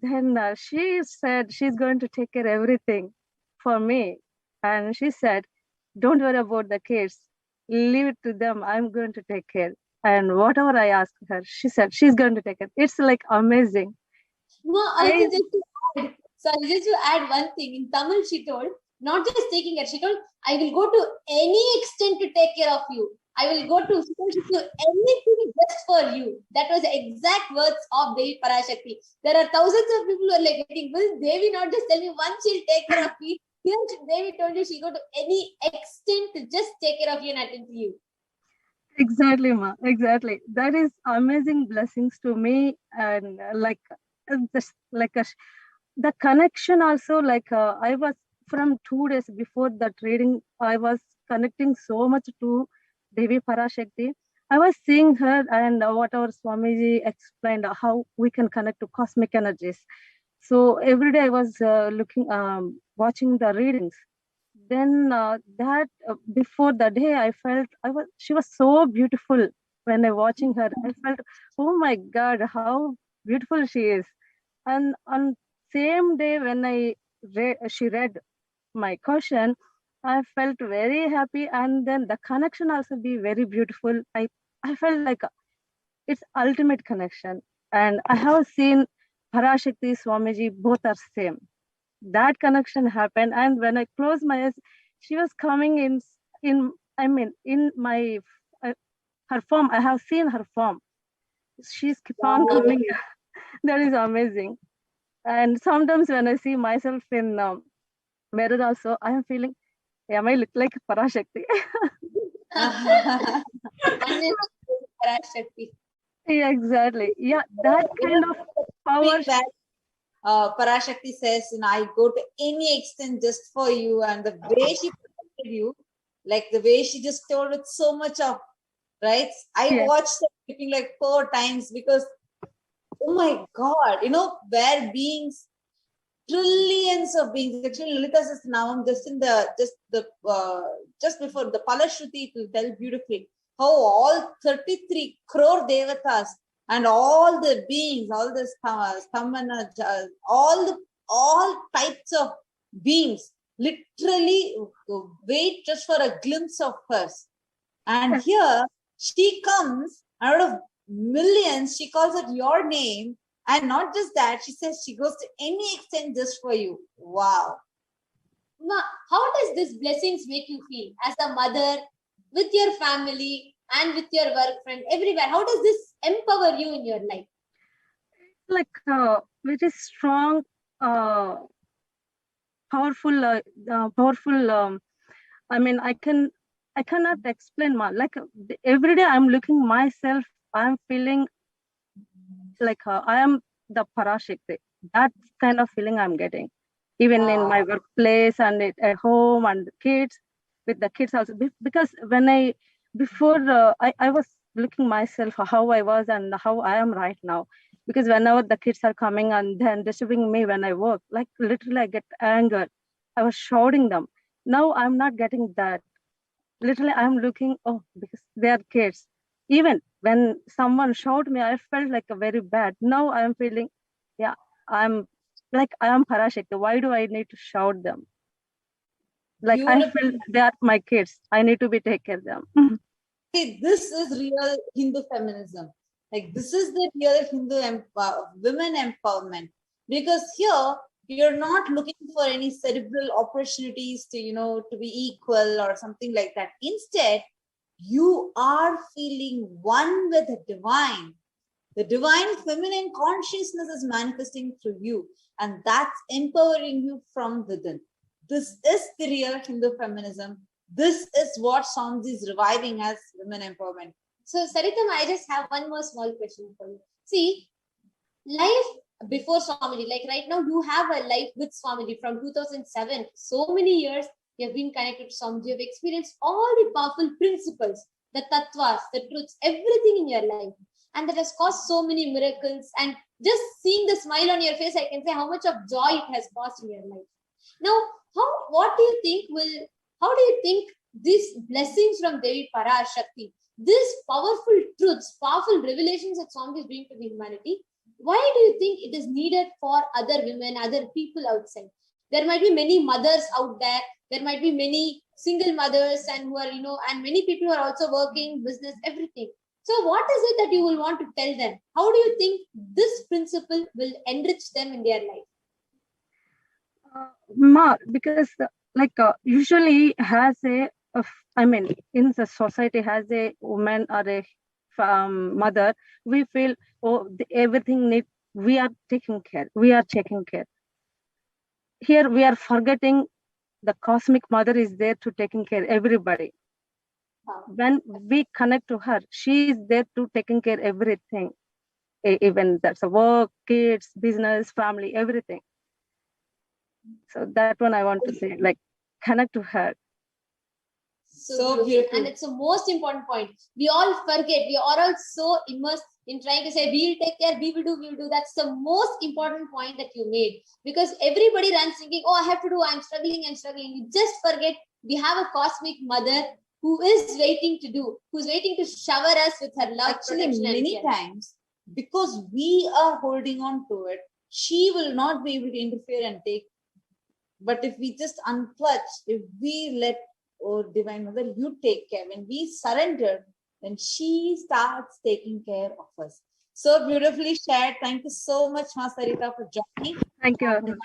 Then she said she's going to take care of everything for me. And she said, don't worry about the kids. Leave it to them. I'm going to take care. And whatever I asked her, she said she's going to take it. It's like amazing. No, just to add one thing. In Tamil, she told, not just taking care, she told, I will go to any extent to take care of you. I will go to anything just for you. That was the exact words of Devi Parashakti. There are thousands of people who are like, will Devi not just tell me once she'll take care of me? Here, Devi told you she'll go to any extent to just take care of you and attend to you. Exactly, Ma. Exactly. That is amazing blessings to me. And the connection also, I was from 2 days before that reading, I was connecting so much to Devi Parashakti. I was seeing her and whatever Swamiji explained, how we can connect to cosmic energies. So every day I was watching the readings. Then before the day, I felt she was so beautiful. When I watching her, I felt, oh my God, how beautiful she is. And on same day when she read my question, I felt very happy, and then the connection also be very beautiful. I felt like it's ultimate connection. And I have seen Parashakti, Swamiji, both are same. That connection happened, and when I closed my eyes, she was coming in my her form. I have seen her form. She's keep on coming. That is amazing. And sometimes when I see myself in mirror also, I am feeling, am I look like Parashakti? Parashakti. Yeah, exactly. Yeah, that You kind know, of the power. thing that Parashakti says, I go to any extent just for you, and the way she protected you, like the way she just told with so much of, right? I Yeah. watched her sleeping like 4 times because, oh my God, where beings, trillions of beings. Actually, Lalitha says now I'm just before the Palashruti, it will tell beautifully how all 33 crore devatas and all the beings, all the stamana, all types of beings literally wait just for a glimpse of hers. And here she comes out of millions, she calls out your name. And not just that, she says she goes to any extent just for you. Wow. Ma, how does this blessings make you feel as a mother, with your family and with your work friend, everywhere? How does this empower you in your life? Like very strong, powerful, powerful. I mean, I cannot explain. Like every day, I'm looking myself. I'm feeling like I am the Parashakti. That kind of feeling I'm getting, even in my workplace and at home and kids, with the kids also. Because when before I was looking myself how I was and how I am right now. Because whenever the kids are coming and then disturbing me when I work, like literally I get anger. I was shouting them. Now I'm not getting that. Literally I'm looking, oh, because they are kids. Even when someone shouted me, I felt like a very bad. Now I'm feeling, yeah, I'm like I am Parashakti. Why do I need to shout them? Like I Beautiful. feel they are my kids. I need to be take care of them. See, this is real Hindu feminism. Like this is the real Hindu women empowerment. Because here you're not looking for any cerebral opportunities to be equal or something like that. Instead, you are feeling one with the divine. The divine feminine consciousness is manifesting through you, and that's empowering you from within. This is the real Hindu feminism. This is what Swamiji is reviving as women empowerment. So, Saritam, I just have one more small question for you. See, life before Swamiji, like right now, you have a life with Swamiji from 2007. So many years you have been connected to Swamiji. You have experienced all the powerful principles, the tattvas, the truths, everything in your life. And that has caused so many miracles. And just seeing the smile on your face, I can say how much of joy it has caused in your life. Now, how do you think these blessings from Devi Parashakti, these powerful truths, powerful revelations that Swami is bringing to the humanity, why do you think it is needed for other women, other people outside? There might be many mothers out there. There might be many single mothers and who are, and many people who are also working, business, everything. So what is it that you will want to tell them? How do you think this principle will enrich them in their life? Because like usually has I mean, in the society has a woman or a mother, we feel, oh, everything we are taking care, we are taking care. Here we are forgetting the cosmic mother is there to taking care everybody. When we connect to her, she is there to taking care everything, even that's a work, kids, business, family, everything. So that one I want to say, like, connect to her. So beautiful. And it's the most important point. We all forget. We are all so immersed in trying to say, we'll take care, we will do. That's the most important point that you made. Because everybody runs thinking, oh, I have to do, I'm struggling. You just forget we have a cosmic mother who is waiting to do, who's waiting to shower us with her love. Actually, many times, because we are holding on to it, she will not be able to interfere and take. But if we just unclutch, if we let, oh, Divine Mother, you take care. When we surrender, then she starts taking care of us. So beautifully shared. Thank you so much, Ma Sarita, for joining. Thank you.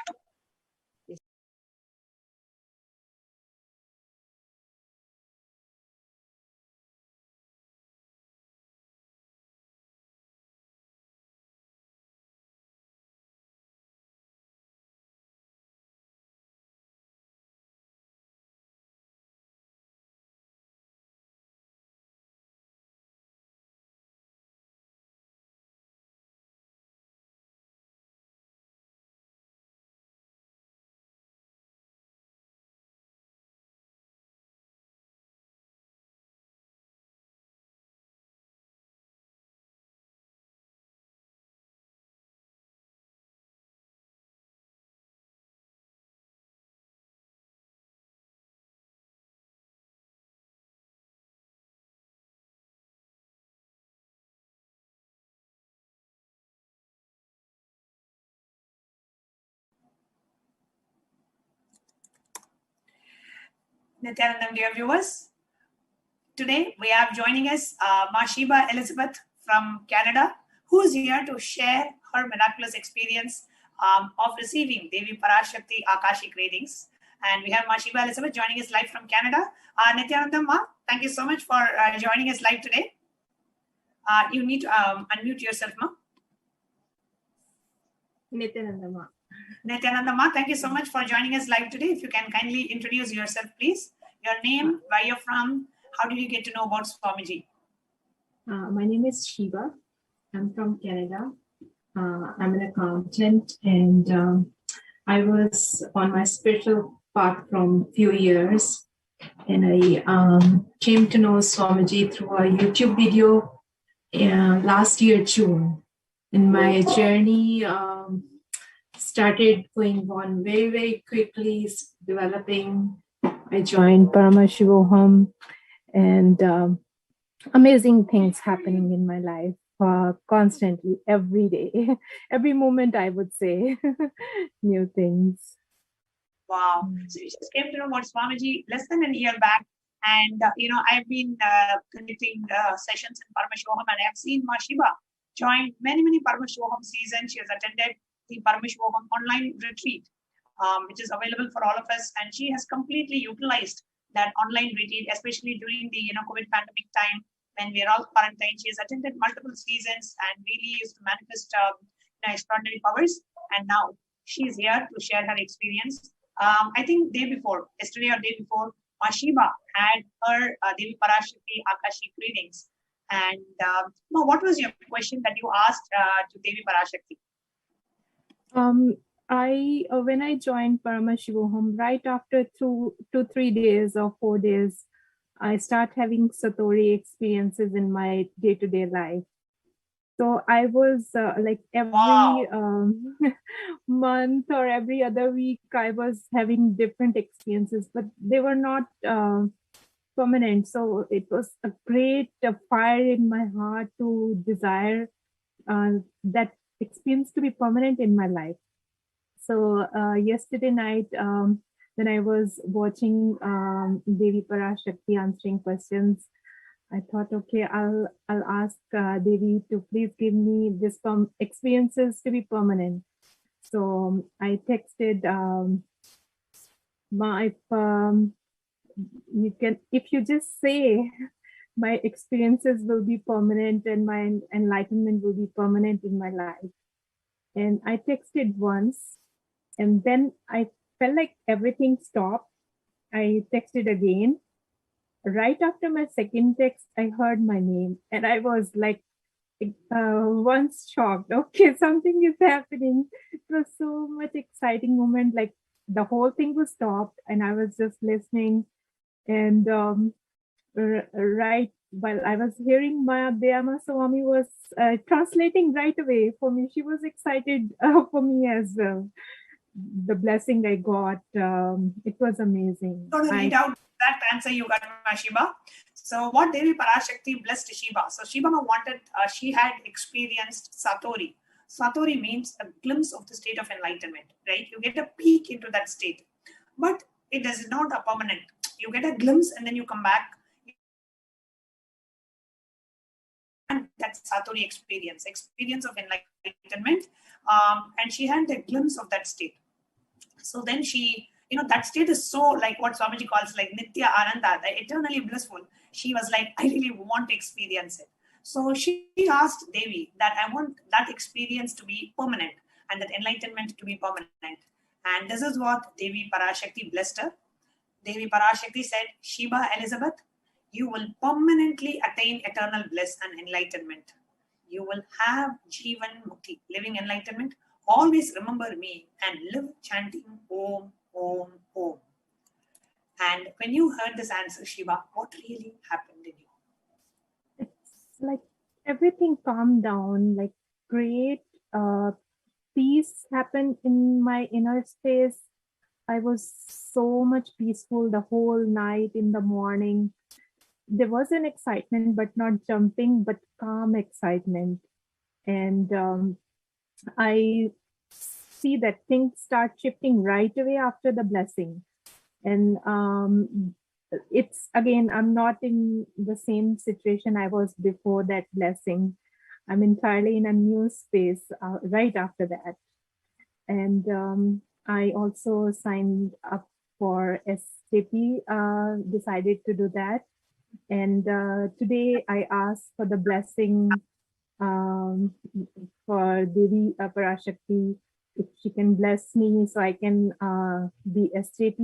Nithyanandam, dear viewers. Today we have joining us Mashiba Elizabeth from Canada, who is here to share her miraculous experience of receiving Devi Parashakti Akashic readings. And we have Mashiba Elizabeth joining us live from Canada. Nithyanandam Ma, thank you so much for joining us live today. You need to unmute yourself, Ma. Nithyananda Ma. Nithyananda Ma, thank you so much for joining us live today. If you can kindly introduce yourself, please. Your name, where you're from, how did you get to know about Swamiji? My name is Shiva. I'm from Canada. I'm an accountant, and I was on my spiritual path from few years, and I came to know Swamiji through a YouTube video last year, June. And my journey started going on very, very quickly, developing. I joined Paramashivoham, and amazing things happening in my life constantly, every day, every moment, I would say, new things. Wow. So you just came to know about Swamiji less than a year back. And, I've been conducting sessions in Paramashivoham, and I have seen Mashiba join many, many Paramashivoham seasons. She has attended the Paramashivoham online retreat, which is available for all of us. And she has completely utilized that online retreat, especially during the COVID pandemic time when we're all quarantined. She has attended multiple seasons and really used to manifest extraordinary powers. And now she's here to share her experience. I think yesterday or day before, Mashiba had her Devi Parashakti Akashic readings. And what was your question that you asked to Devi Parashakti? When I joined Paramashivoham, right after 2-3 days or 4 days, I start having Satori experiences in my day-to-day life. So I was like every month or every other week, I was having different experiences, but they were not permanent. So it was a great fire in my heart to desire that experience to be permanent in my life. So yesterday night, when I was watching Devi Parashakti answering questions, I thought, okay, I'll ask Devi to please give me this experiences to be permanent. So I texted if you just say my experiences will be permanent and my enlightenment will be permanent in my life. And I texted once, and then I felt like everything stopped. I texted again. Right after my second text, I heard my name, and I was like once shocked. Okay, something is happening. It was so much exciting moment. Like the whole thing was stopped, and I was just listening. And right while I was hearing, Maya Dhyama Swami was translating right away for me. She was excited for me as well. The blessing I got, it was amazing. I'm going to read out that answer you got, Mashiba. So what Devi Parashakti blessed Shiva. So Shiva wanted, she had experienced Satori. Satori means a glimpse of the state of enlightenment, right? You get a peek into that state, but it is not a permanent. You get a glimpse and then you come back. And that's Satori experience of enlightenment. And she had a glimpse of that state. So then she, that state is so like what Swamiji calls like Nitya Ananda, the eternally blissful. She was like, I really want to experience it. So she asked Devi that I want that experience to be permanent and that enlightenment to be permanent. And this is what Devi Parashakti blessed her. Devi Parashakti said, Shiva Elizabeth, you will permanently attain eternal bliss and enlightenment. You will have Jivan Mukti, living enlightenment. Always remember me and live chanting Om, Om, Om. And when you heard this answer, Shiva, what really happened in you? It's like everything calmed down, like great peace happened in my inner space. I was so much peaceful the whole night, in the morning. There was an excitement, but not jumping, but calm excitement. And I see that things start shifting right away after the blessing. And it's again, I'm not in the same situation I was before that blessing. I'm entirely in a new space right after that. And I also signed up for SAP, decided to do that. And today I asked for the blessing for Devi Parashakti, if she can bless me so I can be SAP.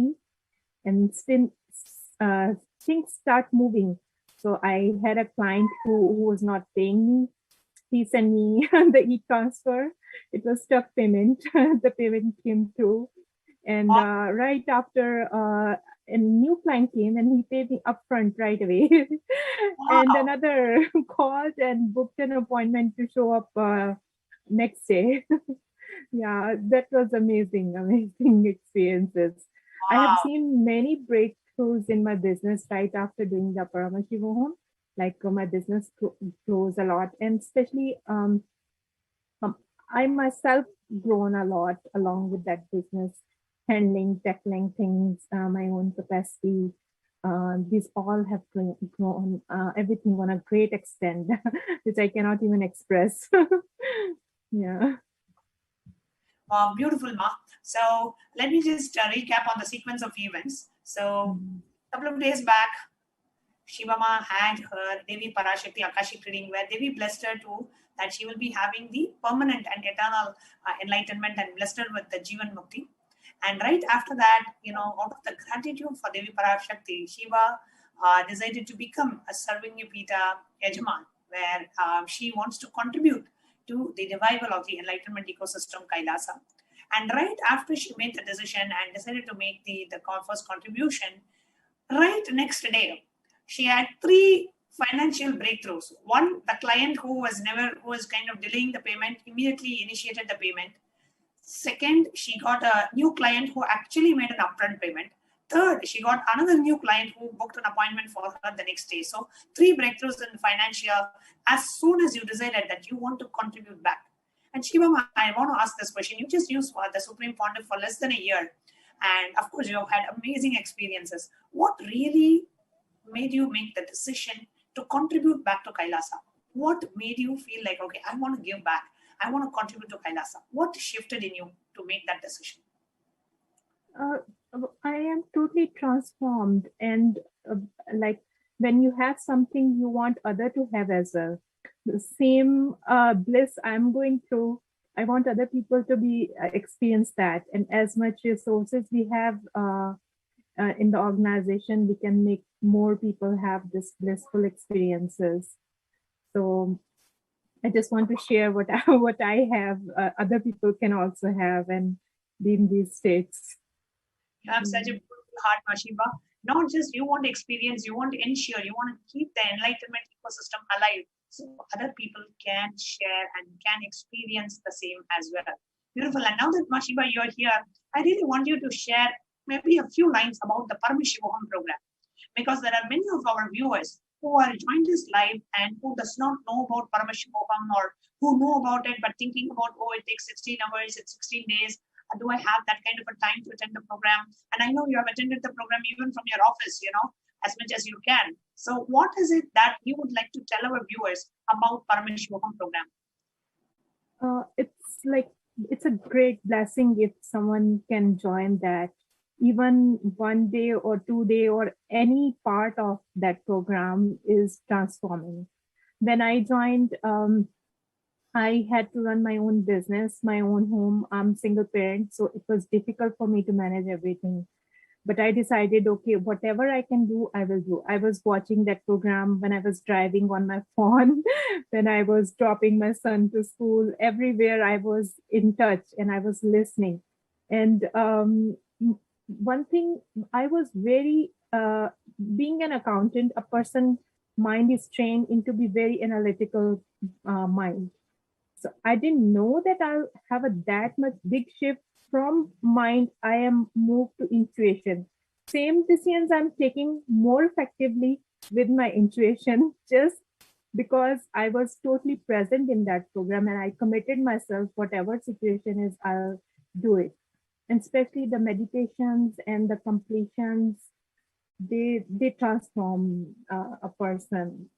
And still things start moving. So I had a client who was not paying me. He sent me the e-transfer. It was stuck payment. The payment came through. And right after a new client came and he paid me upfront right away. And another called and booked an appointment to show up next day. Yeah, that was amazing experiences. I have seen many breakthroughs in my business right after doing the Paramashivoham. Like my business grows a lot, and especially I myself grown a lot along with that business, handling, tackling things, my own capacity. These all have grown everything on a great extent, which I cannot even express. Yeah. Beautiful, Ma. So let me just recap on the sequence of events. So a couple of days back, Shivama had her Devi Parashakti Akashi reading, where Devi blessed her to that she will be having the permanent and eternal enlightenment and blessed her with the Jivan Mukti. And right after that, out of the gratitude for Devi Parashakti, Shiva decided to become a Sarvanyapita Yajaman, where she wants to contribute to the revival of the enlightenment ecosystem Kailasa. And right after she made the decision and decided to make the first contribution, right next day, she had 3 financial breakthroughs. One, the client who was kind of delaying the payment immediately initiated the payment. Second, she got a new client who actually made an upfront payment. Third, she got another new client who booked an appointment for her the next day. So 3 breakthroughs in financial as soon as you decided that you want to contribute back. And Shivama, I want to ask this question. You just used the Supreme Pontiff for less than a year. And of course, you have had amazing experiences. What really made you make the decision to contribute back to Kailasa? What made you feel like, okay, I want to give back. I want to contribute to Kailasa. What shifted in you to make that decision? I am totally transformed, and like when you have something, you want other to have as well. The same bliss I'm going through, I want other people to be experience that. And as much resources we have in the organization, we can make more people have this blissful experiences. So I just want to share what I have. Other people can also have and be in these states. You have such a beautiful heart, Mashiba. Not just you want to experience, you want to ensure, you want to keep the enlightenment ecosystem alive so other people can share and can experience the same as well. Beautiful. And now that Mashiba, you're here, I really want you to share maybe a few lines about the Paramashivoham program, because there are many of our viewers who are joined this live and who does not know about Paramashivoham, or who know about it but thinking about, oh, it takes 16 hours, it's 16 days. Do I have that kind of a time to attend the program? And I know you have attended the program even from your office, as much as you can. So what is it that you would like to tell our viewers about Paramashivoham program? It's a great blessing if someone can join that. Even 1 day or 2 day or any part of that program is transforming. When I joined, I had to run my own business, my own home. I'm single parent, so it was difficult for me to manage everything. But I decided, okay, whatever I can do, I will do. I was watching that program when I was driving on my phone, when I was dropping my son to school. Everywhere I was in touch and I was listening. And one thing, I was very, being an accountant, a person mind is trained into be very analytical mind. So I didn't know that I'll have that much big shift from mind. I am moved to intuition. Same decisions I'm taking more effectively with my intuition, just because I was totally present in that program and I committed myself, whatever situation is, I'll do it. And especially the meditations and the completions, they transform a person,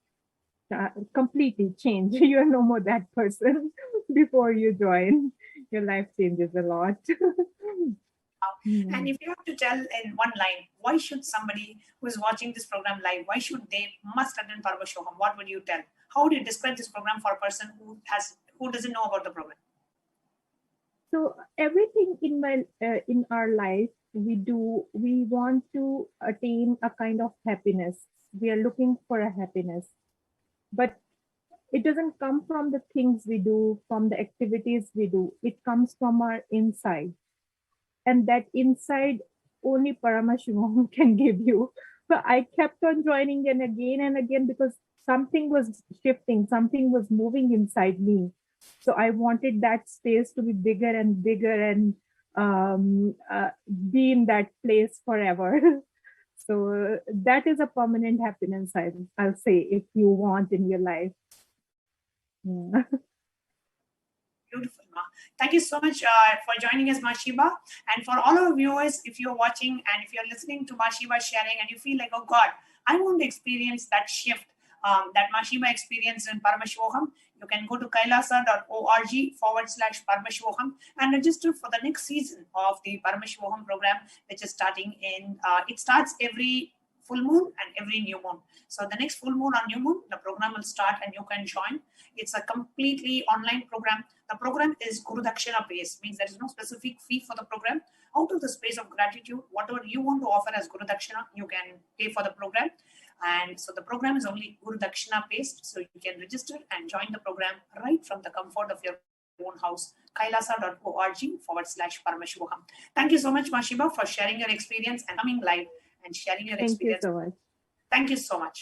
completely change. You're no more that person before you join. Your life changes a lot. And if you have to tell in one line, why should somebody who is watching this program live, why should they must attend Paramashivoham? What would you tell? How would you describe this program for a person who doesn't know about the program? So everything in our life we want to attain a kind of happiness. We are looking for a happiness, but it doesn't come from the things we do, from the activities we do. It comes from our inside. And that inside only Paramashivoham can give you. So I kept on joining and again because something was shifting, something was moving inside me. So I wanted that space to be bigger and bigger and be in that place forever. So that is a permanent happiness, I'll say, if you want in your life. Yeah. Beautiful, Ma. Thank you so much for joining us, Ma Shiva. And for all our viewers, if you're watching and if you're listening to Ma Shiva sharing and you feel like, oh God, I want to experience that shift that Ma Shiva experienced in Paramashivoham, you can go to kailasa.org/Paramashivoham and register for the next season of the Paramashivoham program, which is starting in, it starts every full moon and every new moon. So the next full moon or new moon, the program will start and you can join. It's a completely online program. The program is Guru Dakshina based, means there is no specific fee for the program. Out of the space of gratitude, whatever you want to offer as Guru Dakshina, you can pay for the program. And so the program is only Guru Dakshina based. So you can register and join the program right from the comfort of your own house. kailasa.org/Paramashivoham. Thank you so much, Ma Shiva, for sharing your experience and coming live and sharing your experience. Thank you so much. Thank you so much.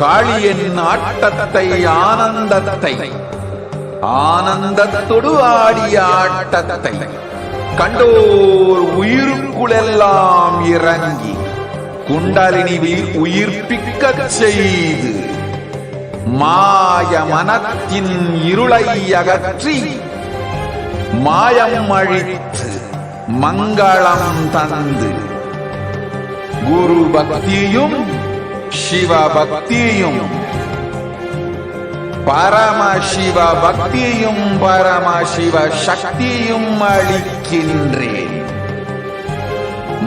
காளியின் ஆட்டத்தை ஆனந்தத்தை ஆனந்தத்தொடு ஆடிய ஆட்டத்தை கண்டோர் உயிருக்குளெல்லாம் இறங்கி குண்டலினிவில் உயிர்ப்பிக்கச் செய்து மாய மனத்தின் இருளை அகற்றி மாயம் அழித்து மங்களம் தந்து குரு பக்தியும் சிவ பக்தியும் பரமசிவ பக்தியும் பரமசிவ சக்தியும் அளிக்கின்றேன்.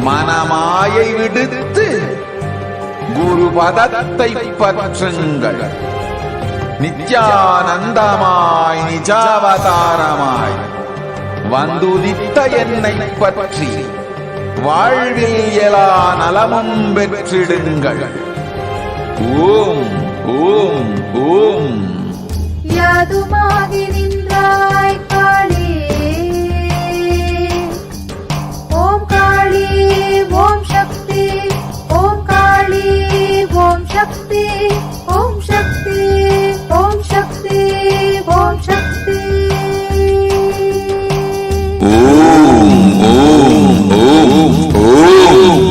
மனமாயை விடுத்து குரு பதத்தை பற்றுங்கள். நித்யானந்தமாய் நிஜாவதாரமாய் வந்துதித்த என்னை பற்றி வாழ்வில் எல்லா நலமும் பெற்றிடுங்கள். ஓம் ஓம் ஓம். யாதுமாகி நின்றாய் காளி, ஓம் காளி ஓம் சக்தி, ஓம் காளி ஓம் சக்தி, ஓம் சக்தி ஓம் சக்தி ஓம் சக்தி. ஓம் ஓம் ஓம் ஓம்.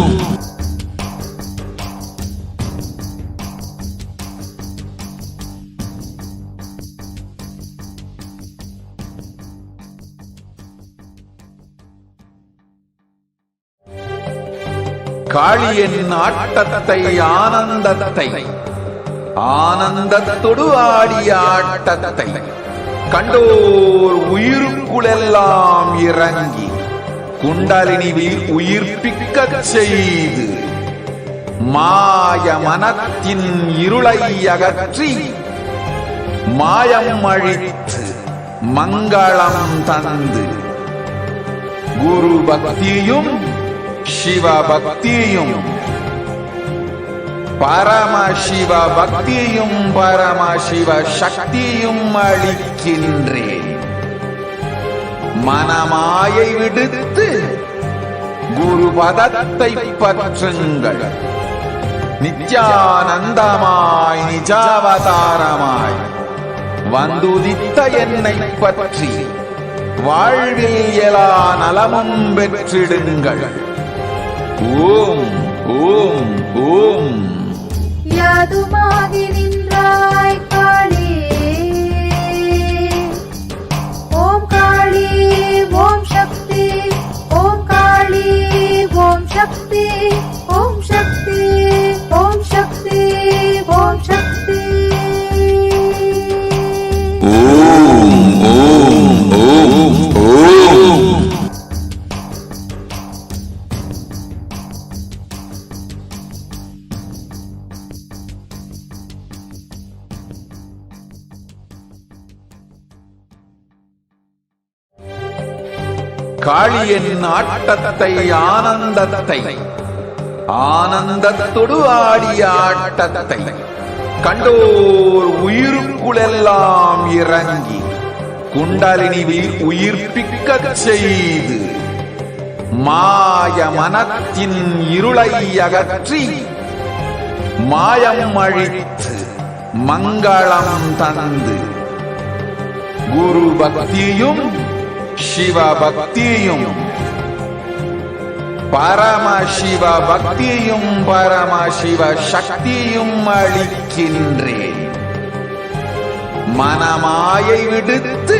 காளியின் ஆட்டத்தை ஆனந்தத்தை ஆனந்தத்தொடு ஆடிய ஆட்டத்தை கண்டோர் உயிருக்குளெல்லாம் இறங்கி குண்டலினிவில் உயிர்ப்பிக்கச் செய்து மாய மனத்தின் இருளை அகற்றி மாயம் அழித்து மங்களம் தந்து குரு பக்தியும் சிவ பக்தியும் பரமசிவ பக்தியும் பரமசிவ சக்தியும் அளிக்கின்றேன். மனமாயை விடுத்து குரு பதத்தை பற்றுங்கள். நித்யானந்தமாய் நிஜாவதாரமாய் வந்துதித்த என்னை பற்றி வாழ்வில் எல்லா நலமும் பெற்றிடுங்கள். ஓம் ஓம் ஓம். யாதுமாகி நின்றாய் காளி. ஓம் காளி ஓம் சக்தி. ஓம் காளி ஓம் சக்தி. ஓம் சக்தி ஓம் சக்தி ஓம் சக்தி. ஓம் ஓம் ஓம் ஓம். காளியின் ஆட்டத்தை ஆனந்தத்தை ஆனந்தத்தொடு ஆடிய ஆட்டத்தை கண்டோர் உயிருக்குளெல்லாம் இறங்கி குண்டலினிவில் உயிர்ப்பிக்கச் செய்து மாய மனத்தின் இருளை அகற்றி மாயம் அழித்து மங்களம் தந்து குரு பக்தியும் சிவ பக்தியும் பரமசிவ பக்தியும் பரமசிவ சக்தியும் அளிக்கின்றேன். மனமாயை விடுத்து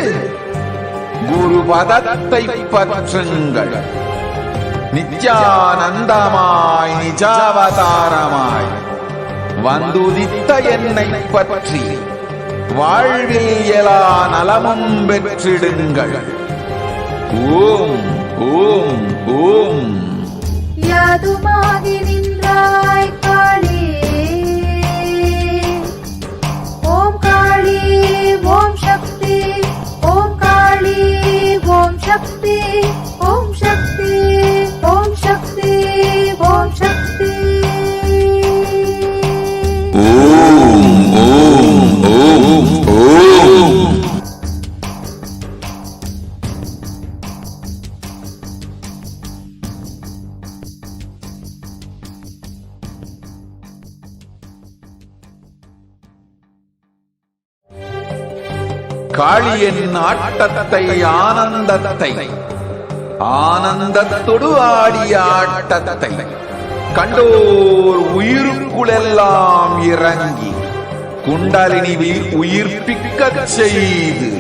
குரு பதத்தை பற்றுங்கள். நித்யானந்தமாய் நிஜாவதாரமாய் வந்துதித்த என்னை பற்றி வாழ்வில் எல்லா நலமும் பெற்றிடுங்கள். ஓம் ஓம் ஓம். யாதுமாகி நின்றாய் காளி. ஓம் காளி ஓம் சக்தி. ஓம் காளி ஓம் சக்தி. ஓம் சக்தி ஓம் சக்தி ஓம் சக்தி. ஓம் ஓம் ஓம் ஓம். காளியின் ஆட்டத்தை ஆனந்தத்தை ஆனந்தத்தொடு ஆடிய ஆட்டத்தை கண்டோர் உயிருக்குளெல்லாம் இறங்கி குண்டலினிவில் உயிர்ப்பிக்கச் செய்து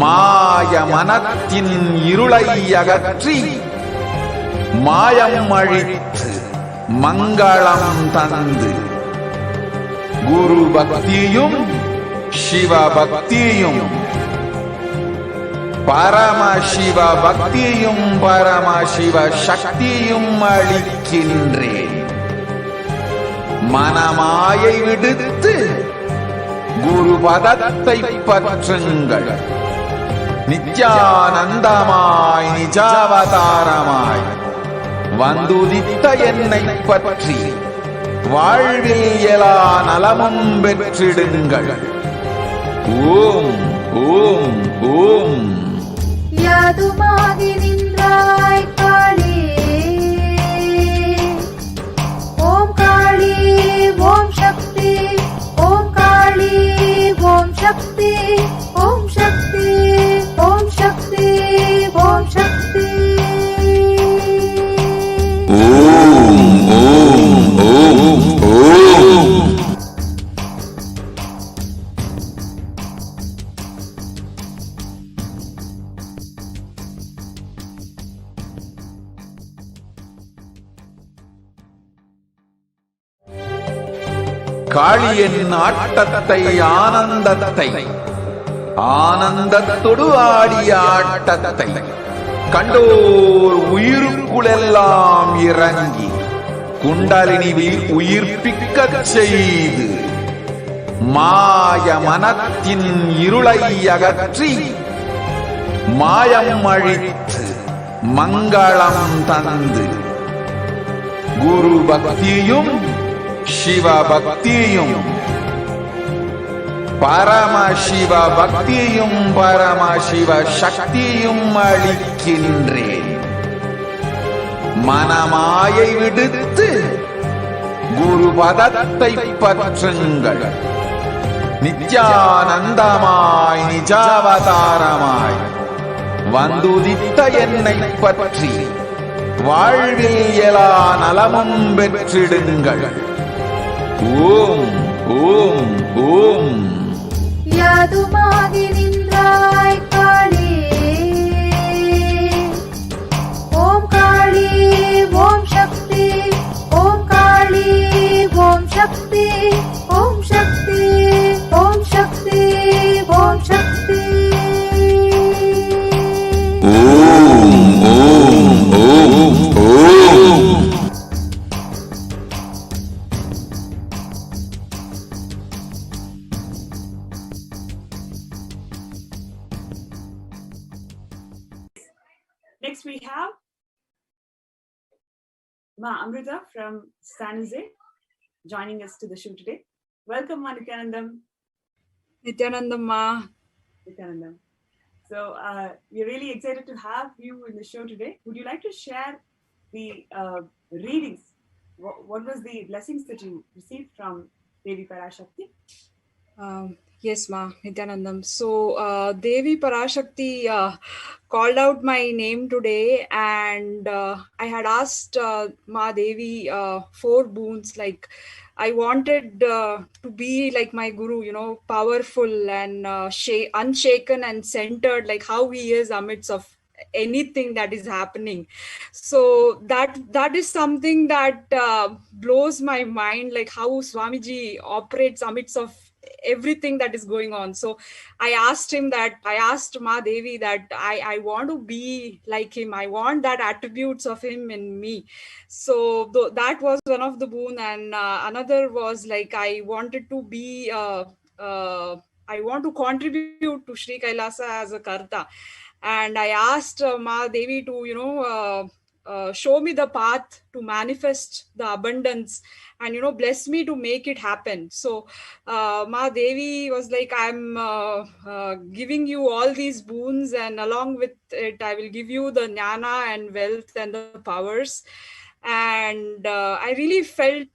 மாய மனத்தின் இருளை அகற்றி மாயம் அழித்து மங்களம் தந்து குரு பக்தியும் சிவ பக்தியும் பரமசிவ பக்தியும் பரமசிவ சக்தியும் அளிக்கின்றேன். மனமாயை விடுத்து குரு பதத்தை பற்றுங்கள். நித்யானந்தமாய் நிஜாவதாரமாய் வந்துதித்த என்னை பற்றி வாழ்வில் எல்லா நலமும் பெற்றிடுங்கள். ஓம் ஓம் ஓம். யாதுமாகி நின்றாய் காளி. ஓம் காளி ஓம் சக்தி. ஓம் காளி ஓம் சக்தி. ஓம் சக்தி ஓம் சக்தி ஓம் சக்தி. ஓம் ஓம் ஓம் ஓம். காளியின் ஆட்டத்தை ஆனந்தத்தை ஆனந்தத்தொடு ஆடிய ஆட்டத்தை கண்டோர் உயிருக்குளெல்லாம் இறங்கி குண்டலினிவில் உயிர்ப்பிக்கச் செய்து மாய மனத்தின் இருளை அகற்றி மாயம் அழித்து மங்களம் தந்து குரு பக்தியும் சிவ பக்தியும் பரமசிவ பக்தியும் பரமசிவ சக்தியும் அளிக்கின்றேன். மனமாயை விடுத்து குரு பதத்தை பற்றுங்கள். நித்யானந்தமாய் நிஜாவதாரமாய் வந்துதித்த என்னை பற்றி வாழ்வில் எலா நலமும் பெற்றிடுங்கள். ஓம் ஓம் ஓம். யாதுமாகி நின்றாய் காளி, ஓம் காளி ஓம் சக்தி, ஓம் காளி ஓம் சக்தி, ஓம் சக்தி ஓம் சக்தி ஓம் சக்தி. ஓம் ஓம் ஓம் ஓம். Next, we have Ma Amrita from San Jose joining us to the show today. Welcome, Ma Nithyanandam. Nithyanandam, Ma. Nithyanandam. So, we're really excited to have you in the show today. Would you like to share the readings? What was the blessings that you received from Devi Parashakti? Yes, Ma, Nithyanandam. So, Devi Parashakti called out my name today, and I had asked Ma Devi 4 boons. Like, I wanted to be like my Guru, you know, powerful and unshaken and centered, like how he is amidst of anything that is happening. So that is something that blows my mind, like how Swamiji operates amidst of everything that is going on. So I asked Ma Devi that I want to be like him. I want that attributes of him in me. So that was one of the boon, and another was like I wanted to be I want to contribute to Sri Kailasa as a karta. And I asked Ma Devi to, you know, show me the path to manifest the abundance and, you know, bless me to make it happen. So Ma Devi was like, I'm giving you all these boons, and along with it, I will give you the jnana and wealth and the powers. And I really felt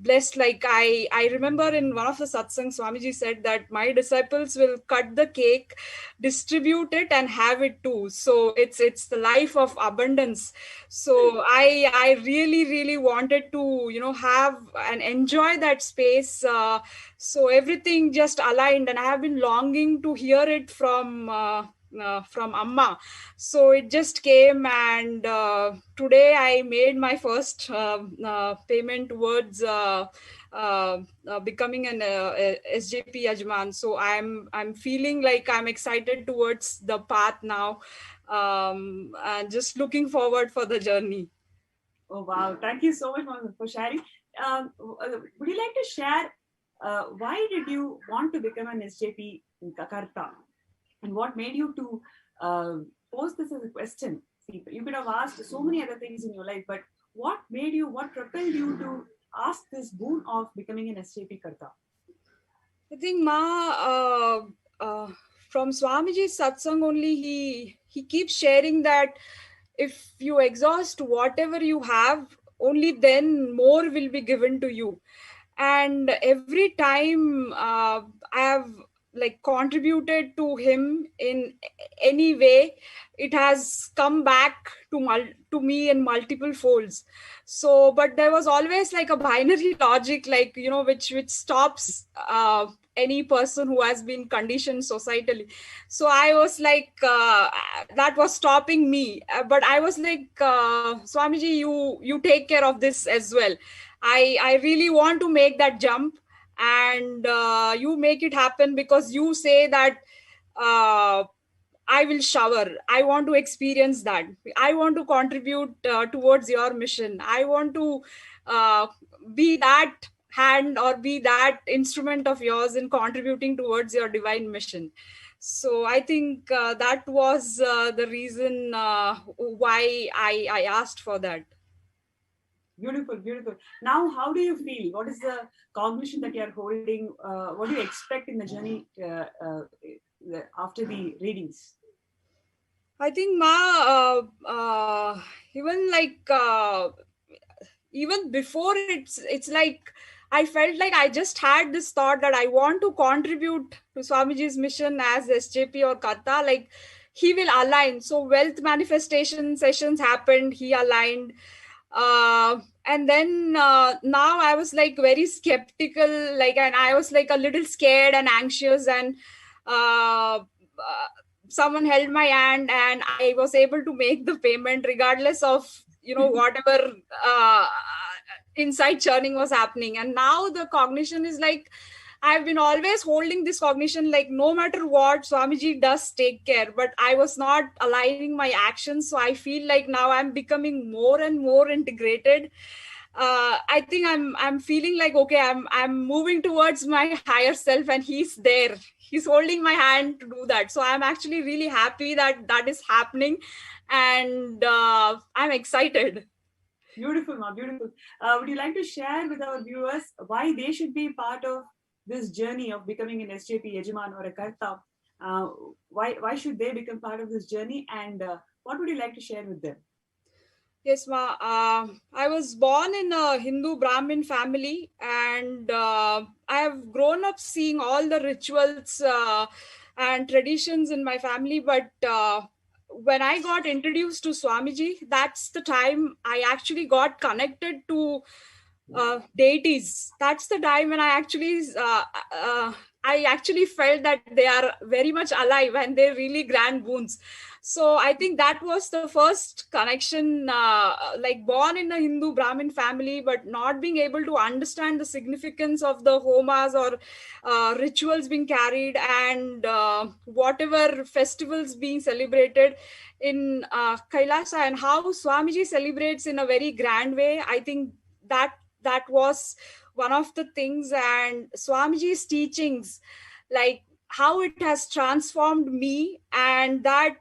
blessed. Like I remember in one of the satsang, Swamiji said that my disciples will cut the cake, distribute it, and have it too. So it's the life of abundance. So I really wanted to, you know, have and enjoy that space. So everything just aligned, and I have been longing to hear it from Amma. So it just came, and today I made my first payment towards becoming an SJP Yajman. So I'm feeling like I'm excited towards the path now, and just looking forward for the journey. Oh wow! Thank you so much for sharing. Would you like to share why did you want to become an SJP Karta? And what made you to pose this as a question? See, you could have asked so many other things in your life, but what propelled you to ask this boon of becoming an SJP Karta? I think from Swamiji's satsang only, he keeps sharing that if you exhaust whatever you have, only then more will be given to you. And every time I have like contributed to him in any way, it has come back to me in multiple folds. So, but there was always like a binary logic, like, you know, which stops any person who has been conditioned societally. So I was like, that was stopping me. But I was like, Swamiji, you take care of this as well. I really want to make that jump, and you make it happen, because you say that I will shower. I want to experience that. I want to contribute towards your mission. I want to be that hand or be that instrument of yours in contributing towards your divine mission. So I think that was the reason why I asked for that. Beautiful, beautiful. Now, how do you feel? What is the cognition that you are holding? What do you expect in the journey after the readings? I think, even before, it's like I felt like I just had this thought that I want to contribute to Swamiji's mission as SJP or Karta. Like, he will align. So wealth manifestation sessions happened, he aligned. And then now I was like very skeptical, like, and I was like a little scared and anxious, and someone held my hand and I was able to make the payment regardless of, you know, whatever inside churning was happening. And now the cognition is like, I've been always holding this cognition, like no matter what, Swamiji does take care, but I was not aligning my actions. So I feel like now I'm becoming more and more integrated. I think I'm feeling like, okay, I'm moving towards my higher self, and he's there. He's holding my hand to do that. So I'm actually really happy that that is happening, and I'm excited. Beautiful, Ma, beautiful. Would you like to share with our viewers why they should be part of this journey of becoming an SJP Yajaman or a Karta? Why should they become part of this journey, and what would you like to share with them? Yes, Ma. I was born in a Hindu Brahmin family, and I have grown up seeing all the rituals and traditions in my family. But when I got introduced to Swamiji, that's the time I actually got connected to deities. That's the time when I actually felt that they are very much alive and they really grant boons. So I think that was the first connection, like born in a Hindu Brahmin family, but not being able to understand the significance of the homas or rituals being carried, and whatever festivals being celebrated in Kailasa, and how Swamiji celebrates in a very grand way. I think that was one of the things. And Swamiji's teachings, like how it has transformed me, and that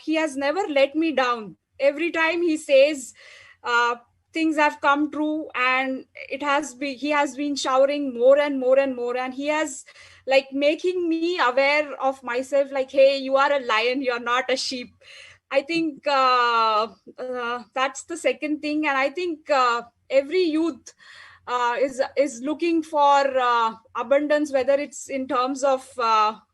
he has never let me down. Every time he says things have come true, and he has been showering more and more and more, and he has like making me aware of myself, like, hey, you are a lion, you're not a sheep. I think that's the second thing. And I think every youth is looking for abundance, whether it's in terms of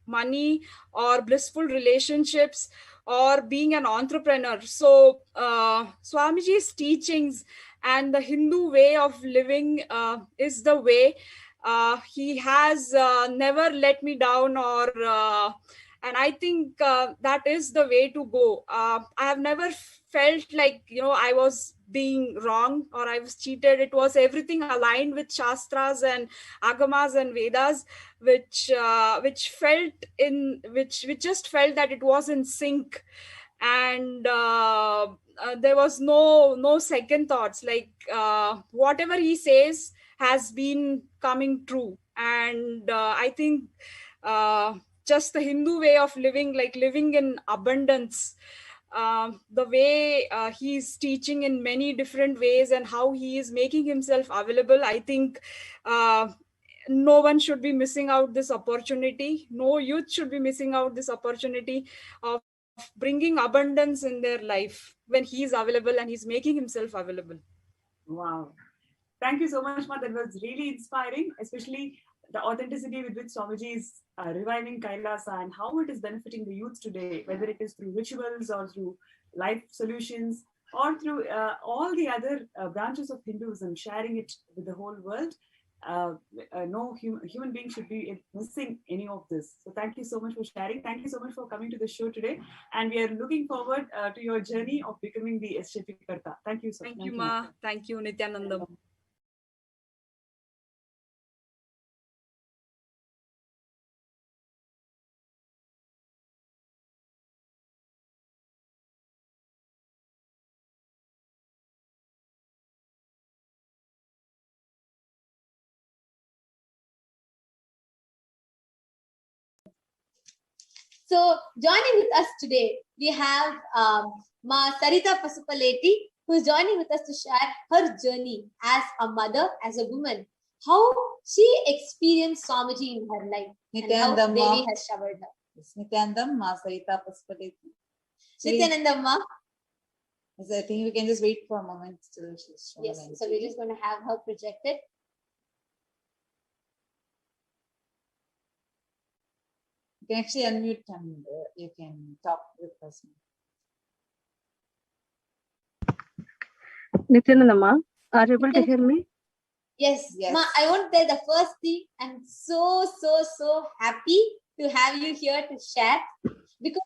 money or blissful relationships or being an entrepreneur. So Swamiji's teachings and the Hindu way of living is the way. He has never let me down, or and I think that is the way to go. I have never felt like, you know, I was being wrong or I was cheated. It was everything aligned with Shastras and Agamas and Vedas, which just felt that it was in sync. And there was no second thoughts. Like whatever he says has been coming true. And I think just the Hindu way of living, like living in abundance, the way he's teaching in many different ways and how he is making himself available, I think no one should be missing out this opportunity. No youth should be missing out this opportunity of bringing abundance in their life when he is available and he's making himself available. Wow. Thank you so much, Ma. That was really inspiring, especially the authenticity with which Swamiji is reviving Kailasa and how it is benefiting the youth today, whether it is through rituals or through life solutions or through all the other branches of Hinduism, sharing it with the whole world. No human being should be missing any of this. So thank you so much for sharing. Thank you so much for coming to the show today. And we are looking forward to your journey of becoming the SJP Karta. Thank you so much. Thank you, Ma. Thank you, Nithyananda. So joining with us today, we have Ma Sarita Pasupaleti, who is joining with us to share her journey as a mother, as a woman, how she experienced Swamiji in her life, and how Devi has showered her. Nithyanandam, Ma Sarita Pasupaleti. Nithyanandam, Ma. I think we can just wait for a moment till she's showing. Yes, so we're just going to have her projected. You can actually unmute and you can talk with us. Nithyananda ma, are you able to hear me? Yes, Yes. Ma, I want to tell the first thing. I'm so happy to have you here to share, because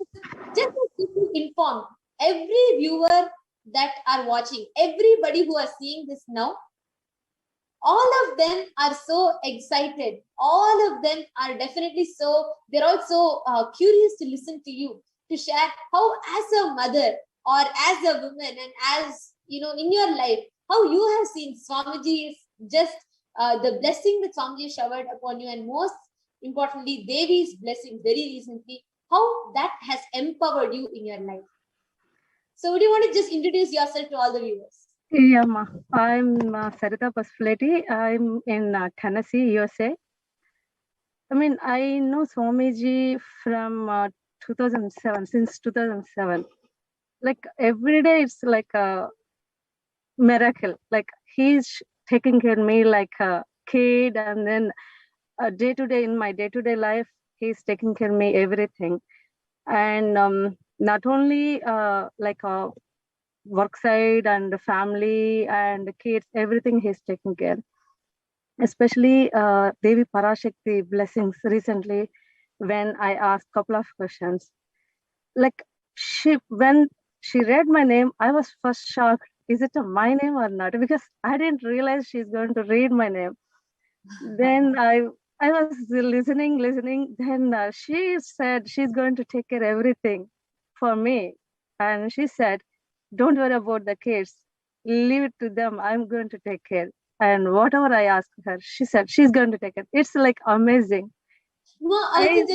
just to keep you informed, every viewer that are watching, everybody who are seeing this now, all of them are so excited. All of them are definitely so, they're also curious to listen to you, to share how as a mother or as a woman and as, you know, in your life, how you have seen Swamiji's just the blessing that Swamiji showered upon you, and most importantly, Devi's blessing very recently, how that has empowered you in your life. So would you want to just introduce yourself to all the viewers? Yeah, ma. I'm Sarita Pasfletti. I'm in Tennessee, USA. I mean, I know Swamiji from 2007, since 2007. Like every day, it's like a miracle. Like he's taking care of me like a kid, and then day to day in my day-to-day life, he's taking care of me everything. And not only like a work side and the family and the kids, everything he's taking care. Especially Devi Parashakti blessings recently, when I asked a couple of questions. Like when she read my name, I was first shocked. Is it my name or not? Because I didn't realize she's going to read my name. Then I was listening. Then she said she's going to take care of everything for me. And she said, don't worry about the kids. Leave it to them. I'm going to take care. And whatever I asked her, she said she's going to take it. It's like amazing. No, also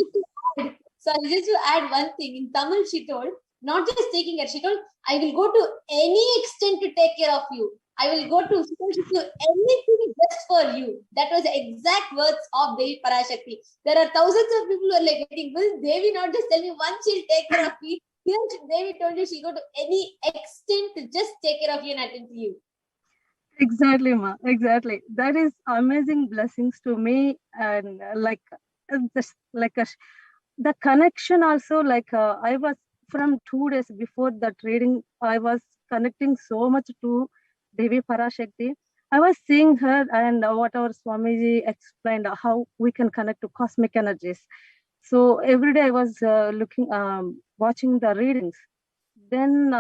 just to add one thing. In Tamil, she told, not just taking care, she told, I will go to any extent to take care of you. I will go to anything just for you. That was the exact words of Devi Parashakti. There are thousands of people who are like getting, will Devi not just tell me once she'll take care of me? Here, Devi told you she'll go to any extent to just take care of you and attend to you. Exactly, ma. Exactly. That is amazing blessings to me, and the connection also. I was from 2 days before that reading, I was connecting so much to Devi Parashakti. I was seeing her and whatever Swamiji explained, how we can connect to cosmic energies. So every day I was watching the readings. Then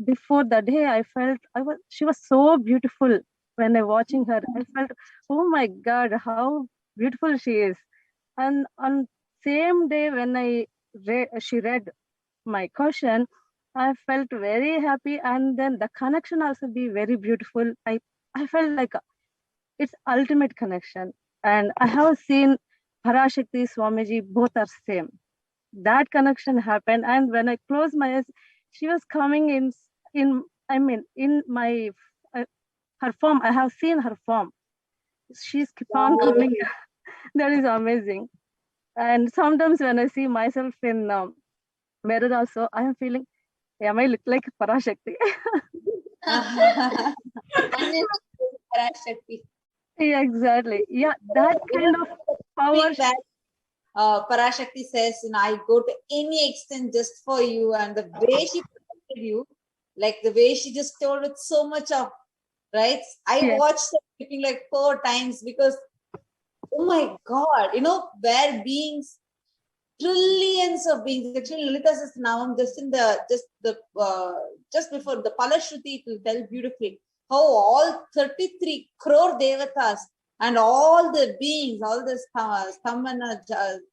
before the day, I felt she was so beautiful. When I watching her, I felt, oh my God, how beautiful she is. And on same day when she read my question, I felt very happy, and then the connection also be very beautiful. I felt like it's ultimate connection. And I have seen Parashakti, Swamiji, both are same. That connection happened, and when I closed my eyes, she was coming in my her form. I have seen her form. She's keep on coming. That is amazing. And sometimes when I see myself in mirror also, I am feeling, am I look like Parashakti? Parashakti. Yeah, exactly. Yeah, that kind of power. Parashakti says, I go to any extent just for you, and the way she protected you, like the way she just told with so much of, right? I watched her sleeping like 4 times because, oh my God, where beings, trillions of beings. Actually, Lalitha says now, just before the Palashruti, it will tell beautifully how all 33 crore devatas and all the beings, all the stamana,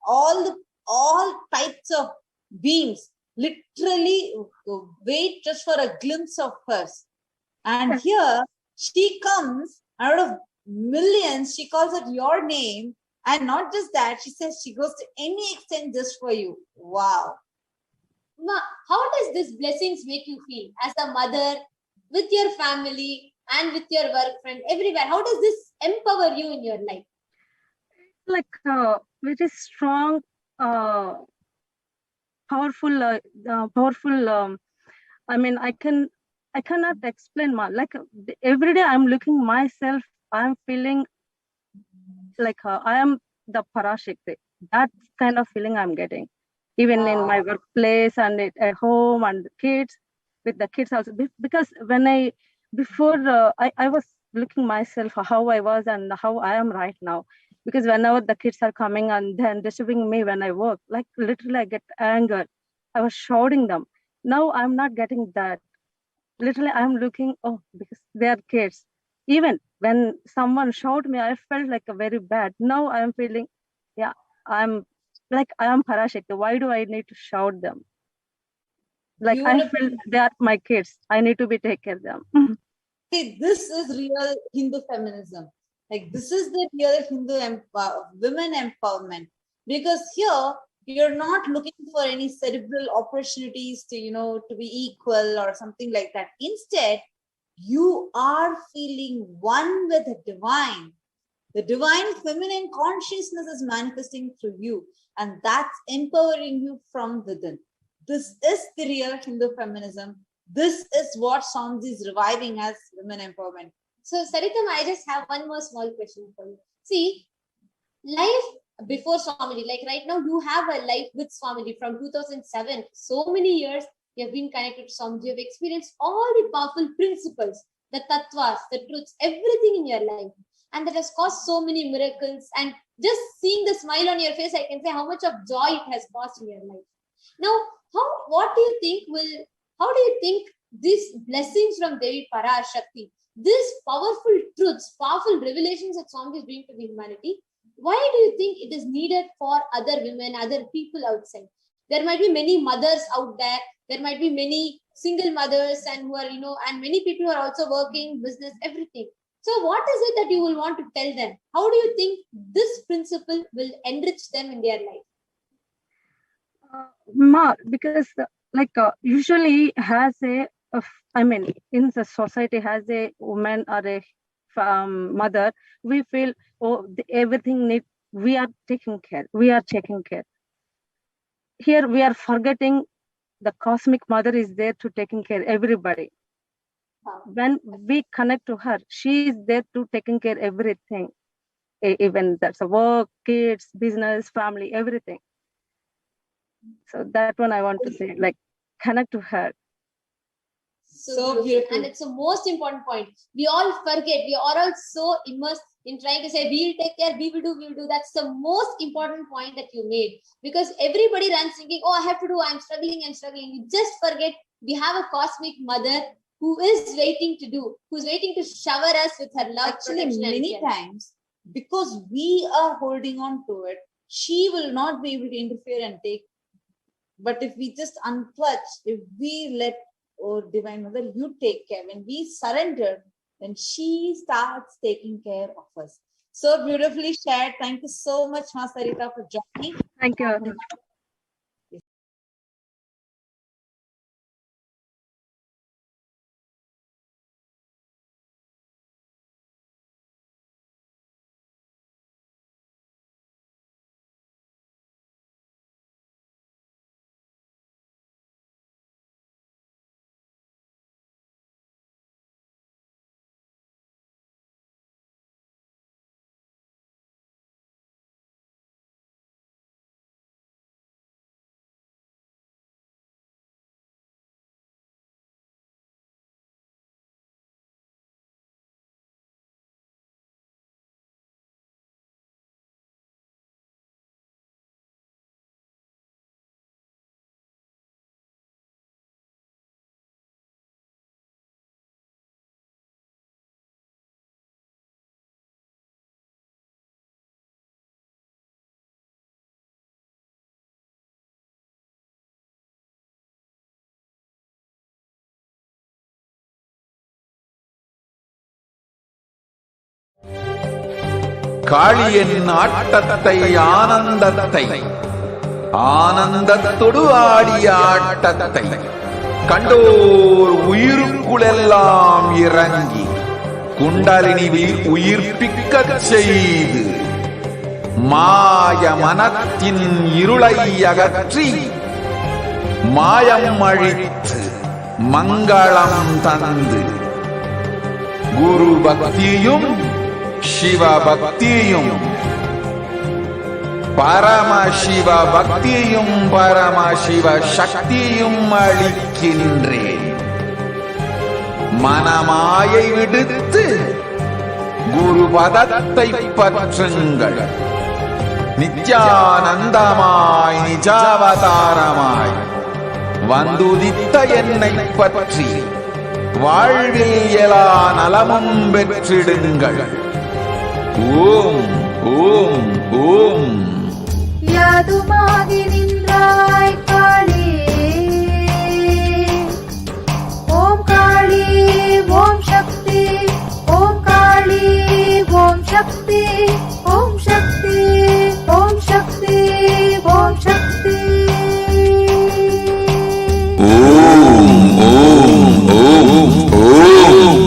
all types of beings literally wait just for a glimpse of hers. And here she comes out of millions, she calls it your name. And not just that, she says she goes to any extent just for you. Wow. Ma, how does this blessings make you feel as a mother, with your family and with your work friend, everywhere? How does this empower you in your life? Like very strong, powerful. I mean, I cannot explain. Like every day, I'm looking myself. I'm feeling like I am the Parashakti. That kind of feeling I'm getting, even in my workplace and at home and kids, with the kids also. Because when before I was looking myself how I was and how I am right now. Because whenever the kids are coming and then disturbing me when I work, like literally I get anger. I was shouting them. Now I'm not getting that. Literally I'm looking, oh, because they are kids. Even when someone shouted me, I felt like a very bad. Now I am feeling, yeah, I am Parashakti. Why do I need to shout them? Like I feel they are my kids. I need to take care of them. See, this is real Hindu feminism. Like this is the real Hindu women empowerment. Because here you're not looking for any cerebral opportunities to, to be equal or something like that. Instead, you are feeling one with the divine. The divine feminine consciousness is manifesting through you, and that's empowering you from within. This is the real Hindu feminism. This is what Swamiji is reviving as women empowerment. So, Saritam, I just have one more small question for you. See, life before Swamiji, like right now, you have a life with Swamiji from 2007. So many years you have been connected to Swamiji. You have experienced all the powerful principles, the tattvas, the truths, everything in your life. And that has caused so many miracles. And just seeing the smile on your face, I can say how much of joy it has caused in your life. Now, how do you think these blessings from Devi Parashakti, these powerful truths, powerful revelations that Swamiji is bringing to the humanity, why do you think it is needed for other women, other people outside? There might be many mothers out there. There might be many single mothers and who are, and many people who are also working, business, everything. So what is it that you will want to tell them? How do you think this principle will enrich them in their life? Because usually has in the society has a woman or a mother, we feel, everything we are taking care, we are taking care. Here we are forgetting the cosmic mother is there to taking care everybody. When we connect to her, she is there to taking care everything. Even that's a work, kids, business, family, everything. So that one I want to say, like, connect to her. So beautiful. And it's the most important point. We all forget. We are all so immersed in trying to say, we'll take care, we will do. That's the most important point that you made. Because everybody runs thinking, oh, I have to do, I'm struggling. You just forget we have a cosmic mother who is waiting to do, who's waiting to shower us with her love. Actually, many times, because we are holding on to it, she will not be able to interfere and take. But if we just unclutch, if we let, oh, Divine Mother, you take care. When we surrender, then she starts taking care of us. So beautifully shared. Thank you so much, Ma Sarita, for joining. Thank you. காளியின் ஆட்டத்தை ஆனந்தத்தை ஆனந்தத்தொடு ஆடிய ஆட்டத்தை கண்டோர் உயிருக்குளெல்லாம் இறங்கி குண்டலினிவில் உயிர்ப்பிக்கச் செய்து மாய மனத்தின் இருளை அகற்றி மாயம் அழித்து மங்களம் தந்து குரு பக்தியும் சிவ பக்தியும் பரமசிவ பக்தியும் பரமசிவ சக்தியும் அளிக்கின்றேன். மனமாயை விடுத்து குரு பதத்தை பற்றுங்கள். நித்யானந்தமாய் நிஜாவதாரமாய் வந்துதித்த என்னை பற்றி வாழ்வில் எல்லா நலமும் பெற்றிடுங்கள். ஓம் ஓம் ஓம். யாதுமாகி நின்றாய் காளி, ஓம் காளி ஓம் சக்தி, ஓம் காளி ஓம் சக்தி, ஓம் சக்தி ஓம் சக்தி ஓம் சக்தி. ஓம் ஓம் ஓம் ஓம்.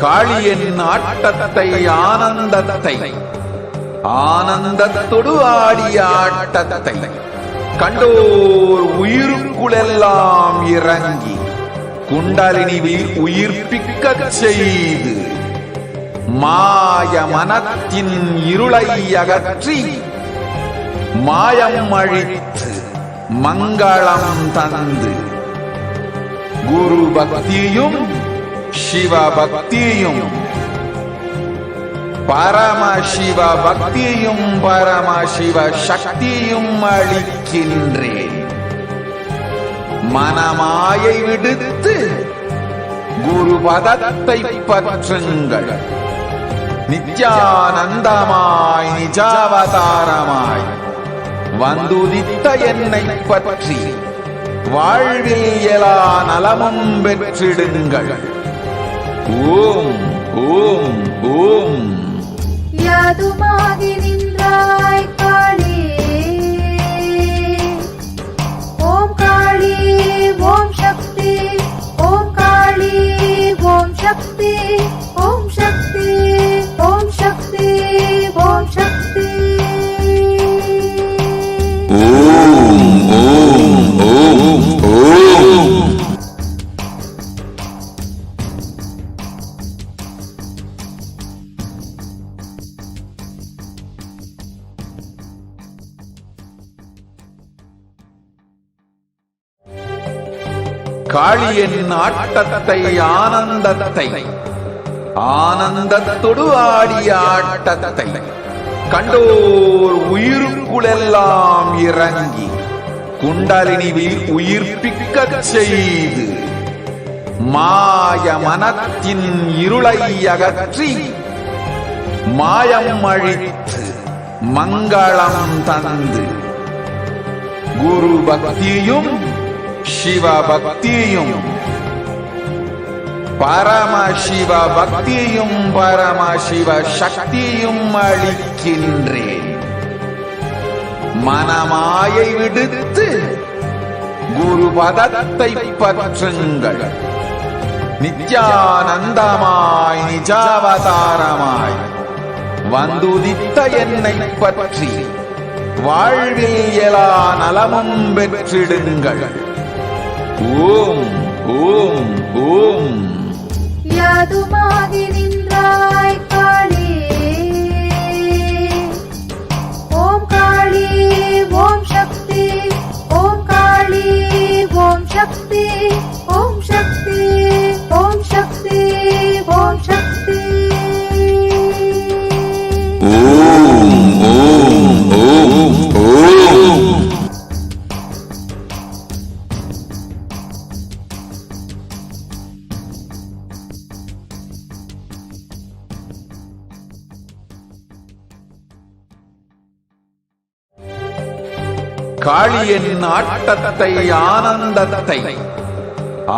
காளியின் ஆட்டத்தை ஆனந்தத்தை ஆனந்தத்தொடு ஆடிய ஆட்டத்தை கண்டோர் உயிருக்குளெல்லாம் இறங்கி குண்டலினிவில் உயிர்ப்பிக்கச் செய்து மாய மனத்தின் இருளை அகற்றி மாயம் அழித்து மங்களம் தந்து குரு பக்தியும் சிவ பக்தியும் பரமசிவ பக்தியும் பரமசிவ சக்தியும் அளிக்கின்றேன். மனமாயை விடுத்து குரு பதத்தை பற்றுங்கள். நித்யானந்தமாய் நிஜாவதாரமாய் வந்துதித்த என்னை பற்றி வாழ்வில் எல்லா நலமும் பெற்றிடுங்கள். ஓம் ஓம் ஓம். யாதுமாகி நின்றாய் காளி, ஓம் காளி ஓம் சக்தி, ஓம் காளி ஓம் சக்தி, ஓம் சக்தி ஓம் சக்தி ஓம் சக்தி. ஓம் ஓம் ஓம் ஓம். காளியின் ஆட்டத்தை ஆனந்தத்தை ஆனந்தத்தொடு ஆடிய ஆட்டத்தை கண்டோர் உயிருக்குளெல்லாம் இறங்கி குண்டலினிவில் உயிர்ப்பிக்கச் செய்து மாய மனத்தின் இருளை அகற்றி மாயம் அழித்து மங்களம் தந்து குரு பக்தியும் சிவ பக்தியும் பரமசிவ பக்தியும் பரமசிவ சக்தியும் அளிக்கின்றேன். மனமாயை விடுத்து குரு பதத்தை பற்றுங்கள். நித்யானந்தமாய் நிஜாவதாரமாய் வந்துதித்த என்னை பற்றி வாழ்வில் எல்லா நலமும் பெற்றிடுங்கள். ஓம் ஓம் ஓம். யாதுமாகி நின்றாய் காளி, ஓம் காளி ஓம் சக்தி, ஓம் காளி ஓம் சக்தி, ஓம் சக்தி ஓம் சக்தி ஓம் சக்தி. ஓம் ஓம் ஓம் ஓம். காளியின் ஆட்டத்தை ஆனந்தத்தை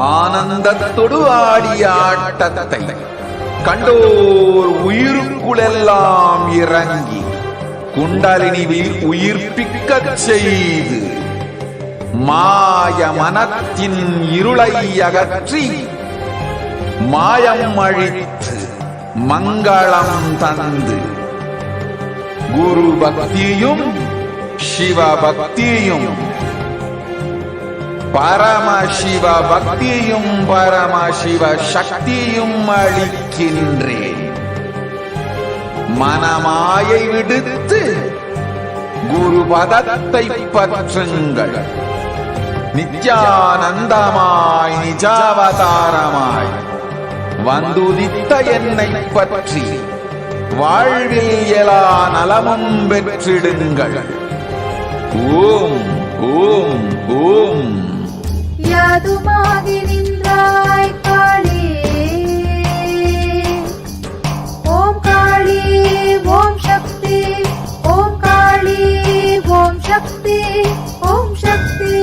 ஆனந்தத்தொடு ஆடிய ஆட்டத்தை கண்டோர் உயிருக்குளெல்லாம் இறங்கி குண்டலினிவில் உயிர்ப்பிக்கச் செய்து மாய மனத்தின் இருளை அகற்றி மாயம் அழித்து மங்களம் தந்து குரு பக்தியும் சிவபக்தியும் பரமசிவ பக்தியும் பரமசிவ சக்தியும் அளிக்கின்றேன். மனமாயை விடுத்து குரு பதத்தை பற்றுங்கள். நித்யானந்தமாய் நிஜாவதாரமாய் வந்துதித்த என்னை பற்றி வாழ்வில் எல்லா நலமும் பெற்றிடுங்கள். ஓம் ஓம் ஓம். யாதுமாகி நின்றாய் காளி, ஓம் காளி ஓம் சக்தி, ஓம் காளி ஓம் சக்தி, ஓம் சக்தி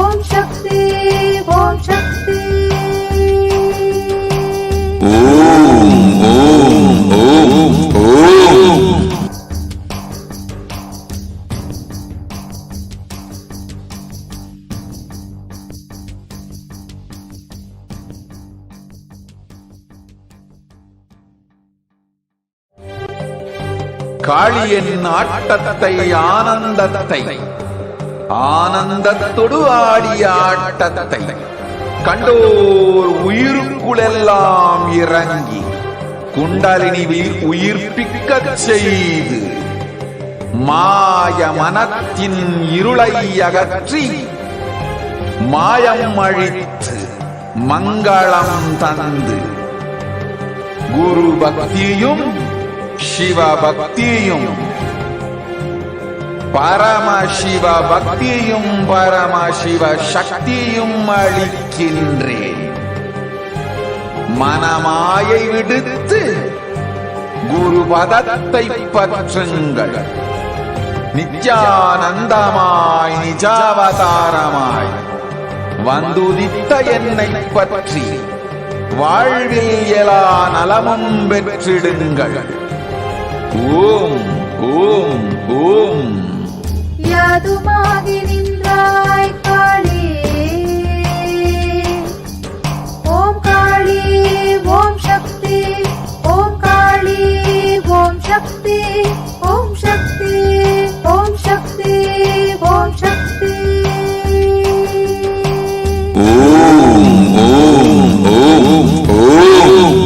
ஓம் சக்தி ஓம் சக்தி. ஓம் ஓம் ஓம் ஓம். காளியின் ஆட்டத்தை ஆனந்தத்தை ஆனந்தத்தொடு ஆடிய ஆட்டத்தை கண்டோர் உயிருக்குளெல்லாம் இறங்கி குண்டலினி உயிர்ப்பிக்கச் செய்து மாய மனத்தின் இருளை அகற்றி மாயம் அழித்து மங்களம் தந்து குரு பக்தியும் சிவபக்தியும் பரமசிவ பக்தியும் பரமசிவ சக்தியும் அளிக்கின்றேன். மனமாயை விடுத்து குரு பதத்தை பற்றுங்கள். நித்யானந்தமாய் நிஜாவதாரமாய் வந்துதித்த என்னை பற்றி வாழ்வில் எல்லா நலமும் பெற்றிடுங்கள். ஓம் ஓம் ஓம். யாதுமாகி நின்றாய் காளி, ஓம் காளி ஓம் சக்தி, ஓம் காளி ஓம் சக்தி, ஓம் சக்தி ஓம் சக்தி ஓம் சக்தி. ஓம் ஓம் ஓம் ஓம்.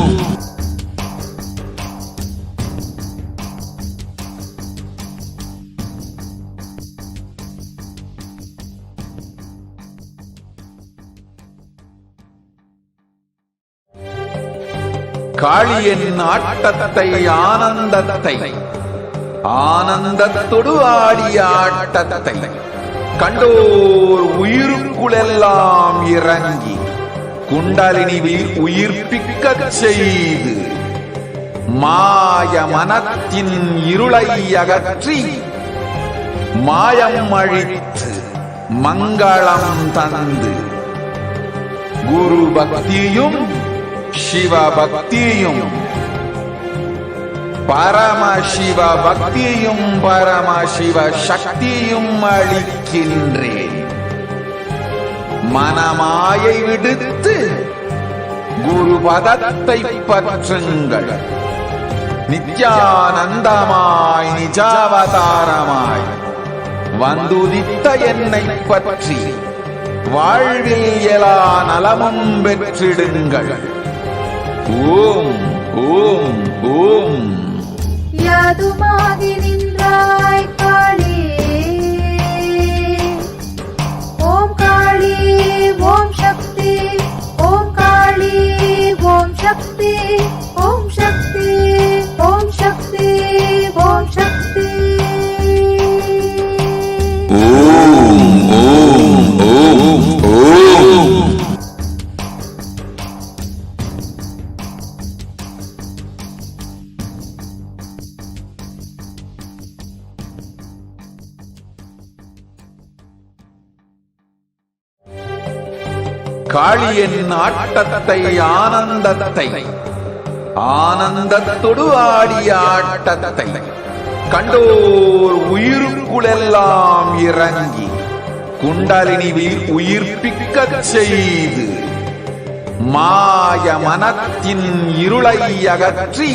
காளியின் ஆட்டத்தை ஆனந்தத்தை ஆனந்தத்தொடு ஆடிய ஆட்டத்தை கண்டோர் உயிருக்குளெல்லாம் இறங்கி குண்டலினி உயிர்ப்பிக்கச் செய்து மாய மனத்தின் இருளை அகற்றி மாயம் அழித்து மங்களம் தந்து குரு பக்தியும் சிவபக்தியும் பரமசிவ பக்தியும் பரமசிவ சக்தியும் அளிக்கின்றேன். மனமாயை விடுத்து குரு பதத்தை பற்றுங்கள். நித்யானந்தமாய் நிஜாவதாரமாய் வந்துதித்த என்னை பற்றி வாழ்வில் எல்லா நலமும் பெற்றிடுங்கள். ஓம் ஓம் ஓம். யாதுமாகி நின்றாய் காளி, ஓம் காளி ஓம் சக்தி, ஓம் காளி ஓம் சக்தி, ஓம் சக்தி ஓம் சக்தி ஓம் சக்தி. ஓம் ஓம் ஓம் ஓம். காளியின் ஆட்டத்தை ஆனந்தத்தை ஆனந்தத்தொடு ஆடிய ஆட்டத்தை கண்டோர் உயிருக்குளெல்லாம் இறங்கி குண்டலினி உயிர்ப்பிக்கச் செய்து மாய மனத்தின் இருளை அகற்றி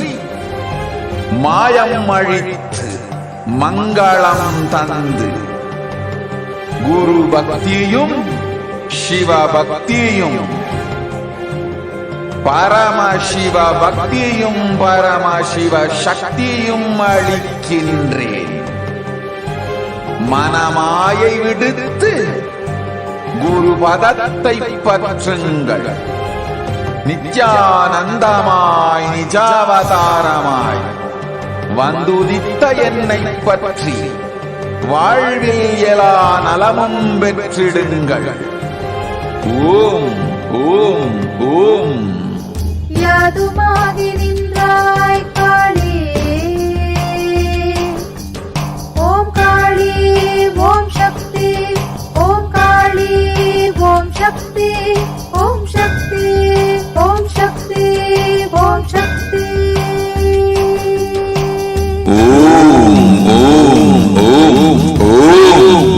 மாயம் அழித்து மங்களம் தந்து குரு பக்தியும் சிவ பக்தியும் பரமசிவ பக்தியும் பரமசிவ சக்தியும் அளிக்கின்றேன். மனமாயை விடுத்து குரு பதத்தை பற்றுங்கள். நித்யானந்தமாய் நிஜாவதாரமாய் வந்துதித்த என்னை பற்றி வாழ்வில் எல்லா நலமும் பெற்றிடுங்கள். ஓம் ஓம் ஓம். யாதுமாகி நின்றாய் காளி, ஓம் காளி ஓம் சக்தி, ஓம் காளி ஓம் சக்தி, ஓம் சக்தி ஓம் சக்தி ஓம் சக்தி. ஓம் ஓம் ஓம் ஓம்.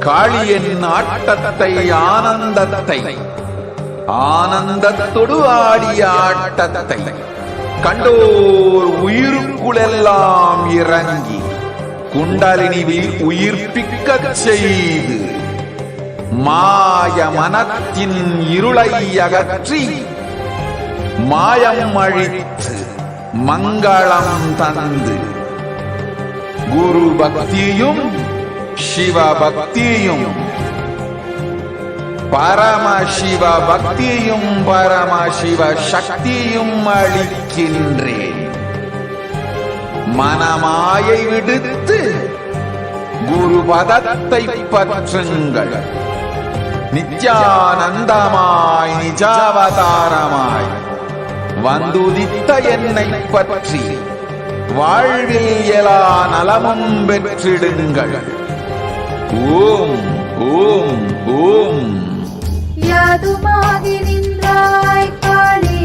காளியின் ஆட்டத்தை ஆனந்தத்தை ஆனந்தத்தொடு ஆடிய ஆட்டத்தை கண்டோர் உயிருக்குளெல்லாம் இறங்கி குண்டலினிவில் உயிர்ப்பிக்கச் செய்து மாய மனத்தின் இருளை அகற்றி மாயம் அழித்து மங்களம் தந்து குரு பக்தியும் சிவ பக்தியும் பரமசிவ பக்தியும் பரமசிவ சக்தியும் அளிக்கின்றேன். மனமாயை விடுத்து குரு பதத்தை பற்றுங்கள். நித்யானந்தமாய் நிஜாவதாரமாய் வந்துதித்த என்னை பற்றி வாழ்வில் எல்லா நலமும் பெற்றிடுங்கள். ஓம் ஓம் ஓம். யாதுமாகி நின்றாய் காளி,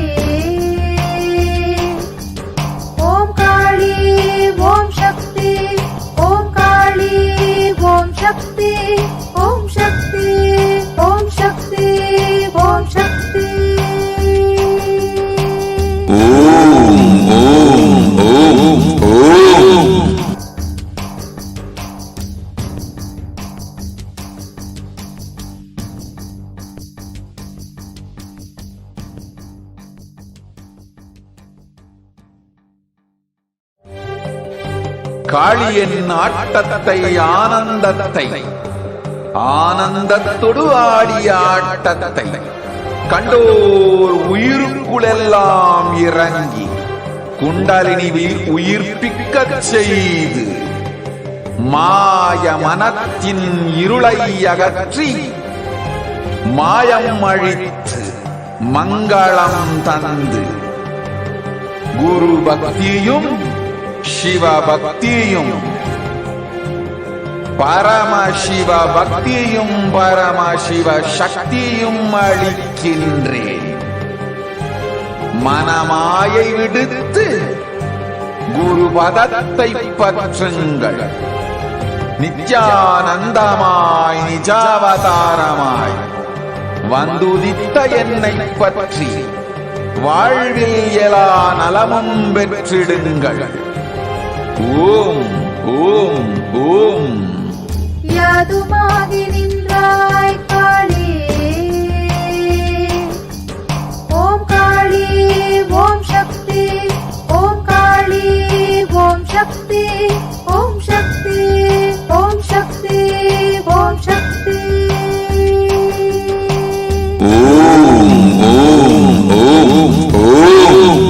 ஓம் காளி ஓம் சக்தி, ஓம் காளி ஓம் சக்தி, ஓம் சக்தி ஓம் சக்தி ஓம் சக்தி. ஓம் ஓம் ஓம் ஓம். காளியின் ஆட்டத்தை ஆனந்தத்தை ஆனந்தத்தொடு ஆடிய ஆட்டத்தை கண்டோர் உயிருக்குளெல்லாம் இறங்கி குண்டலினிவில் உயிர்ப்பிக்கச் செய்து மாய மனத்தின் இருளை அகற்றி மாயம் அழித்து மங்களம் தந்து குரு பக்தியும் சிவ பக்தியும் பரமசிவ பக்தியும் பரமசிவ சக்தியும் அளிக்கின்றேன். மனமாயை விடுத்து குரு பதத்தை பற்றுங்கள். நித்யானந்தமாய் நிஜாவதாரமாய் வந்துதித்த என்னை பற்றி வாழ்வில் எல்லா நலமும் பெற்றிடுங்கள். ஓம் ஓம் ஓம். யாதுமாகி நின்றாய் காளி, ஓம் காளி ஓம் சக்தி, ஓம் காளி ஓம் சக்தி, ஓம் சக்தி ஓம் சக்தி ஓம் சக்தி. ஓம் ஓம் ஓம் ஓம்.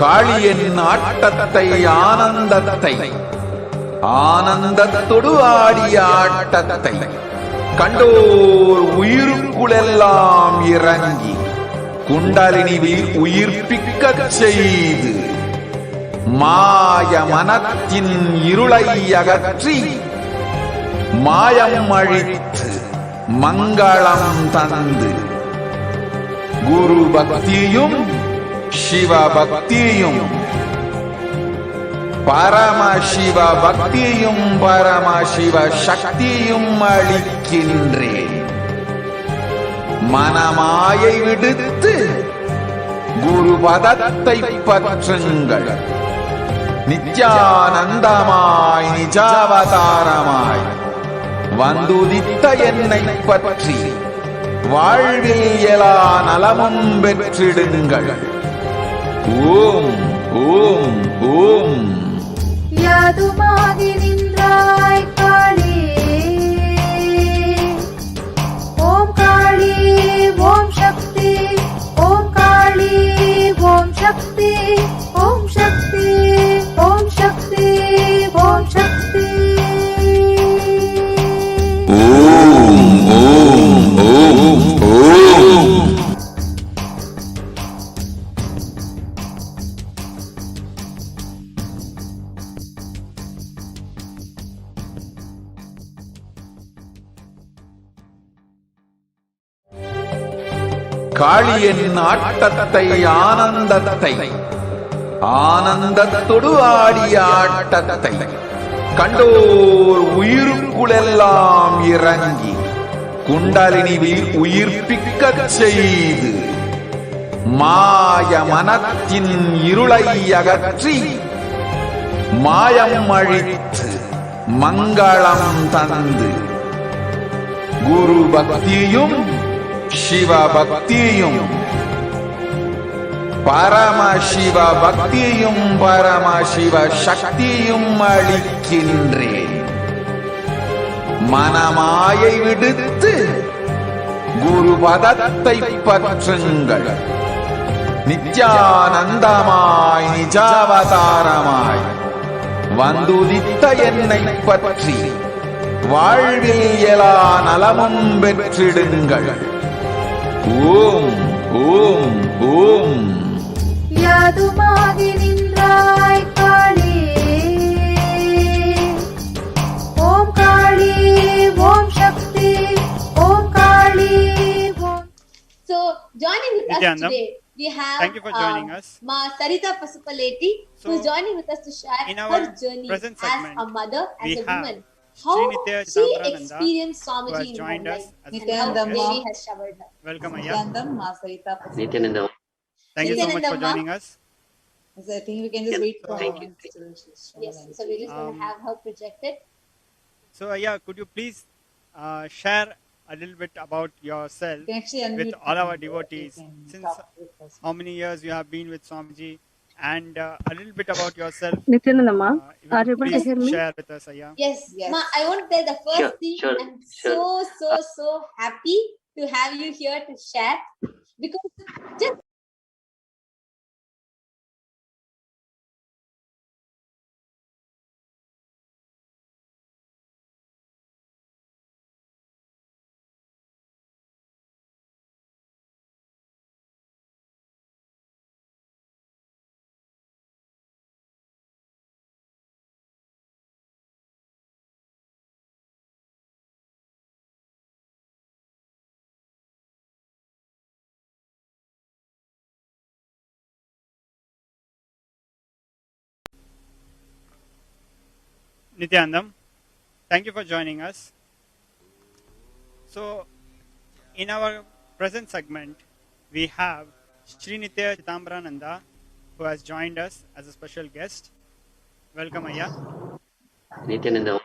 காளியின் ஆட்டத்தை ஆனந்தத்தை ஆனந்தத்தொடு ஆடிய ஆட்டத்தை கண்டோர் உயிருக்குளெல்லாம் இறங்கி குண்டலினிவில் உயிர்ப்பிக்கச் செய்து மாய மனத்தின் இருளை அகற்றி மாயம் அழித்து மங்களம் தந்து குரு பக்தியும் சிவ பக்தியும் பரமசிவ பக்தியும் பரமசிவ சக்தியும் அளிக்கின்றேன். மனமாயை விடுத்து குரு பதத்தை பற்றுங்கள். நித்யானந்தமாய் நிஜாவதாரமாய் வந்துதித்த என்னை பற்றி வாழ்வில் எல்லா நலமும் பெற்றிடுங்கள். ஓம் ஓம் ஓம். யாதுமாகி நின்றாய் காளி, ஓம் காளி ஓம் சக்தி, ஓம் காளி ஓம் சக்தி, ஓம் சக்தி ஓம் சக்தி ஓம் சக்தி. ஓம் ஓம் ஓம் ஓம். காளியின் ஆட்டத்தை ஆனந்தத்தை ஆனந்தத்தொடு ஆடிய ஆட்டத்தை கண்டோர் உயிருக்குளெல்லாம் இறங்கி குண்டலினிவில் உயிர்ப்பிக்கச் செய்து மாய மனத்தின் இருளை அகற்றி மாயம் அழித்து மங்களம் தந்து குரு பக்தியும் சிவ பக்தியும் பரமசிவ பக்தியும் பரமசிவ சக்தியும் அளிக்கின்றேன். மனமாயை விடுத்து குரு பதத்தை பற்றுங்கள். நித்யானந்தமாய் நிஜாவதாரமாய் வந்துதித்த என்னை பற்றி வாழ்வில் எல்லா நலமும் பெற்றிடுங்கள். ஓம் ஓம் ஓம். யாதுமாகி நின்றாய் காளி, ஓம் காளி ஓம் சக்தி, ஓம் காளி ஓம். So, joining with us Nithyanandam, today, we have thank you for joining us. Ma Sarita Pasupaleti, who is joining with us to share in our her journey present as segment, a mother, we as a have woman. How Nithyananda she Paramashivam, experienced who Swamiji has in her joined us life as a and how Nithyananda Devi Ma. has showered her. Welcome, Ayya. Nithyanandam, Ma Sarita Pasupaleti. Nithyananda. Thank you so much for Nithyananda Ma. joining us. I think we can just wait for Thank her. you. Yes, so we're just going to have her projected. So, Ayya, could you please share a little bit about yourself You can actually with unmute all our and devotees? you can Since talk with us. how many years you have been with Swamiji, and a little bit about yourself. Nithyanandamma, If you are could you able to please hear me? share with us, Ayya. Yes, Yes. Ma, I want to tell the first Sure, thing. sure, I'm sure. so happy to have you here to share, because just Nithyanandam, thank you for joining us. So, in our present segment, we have Sri Nithyananda Paramashivam, who has joined us as a special guest. Welcome, Ayya. Nithyananda.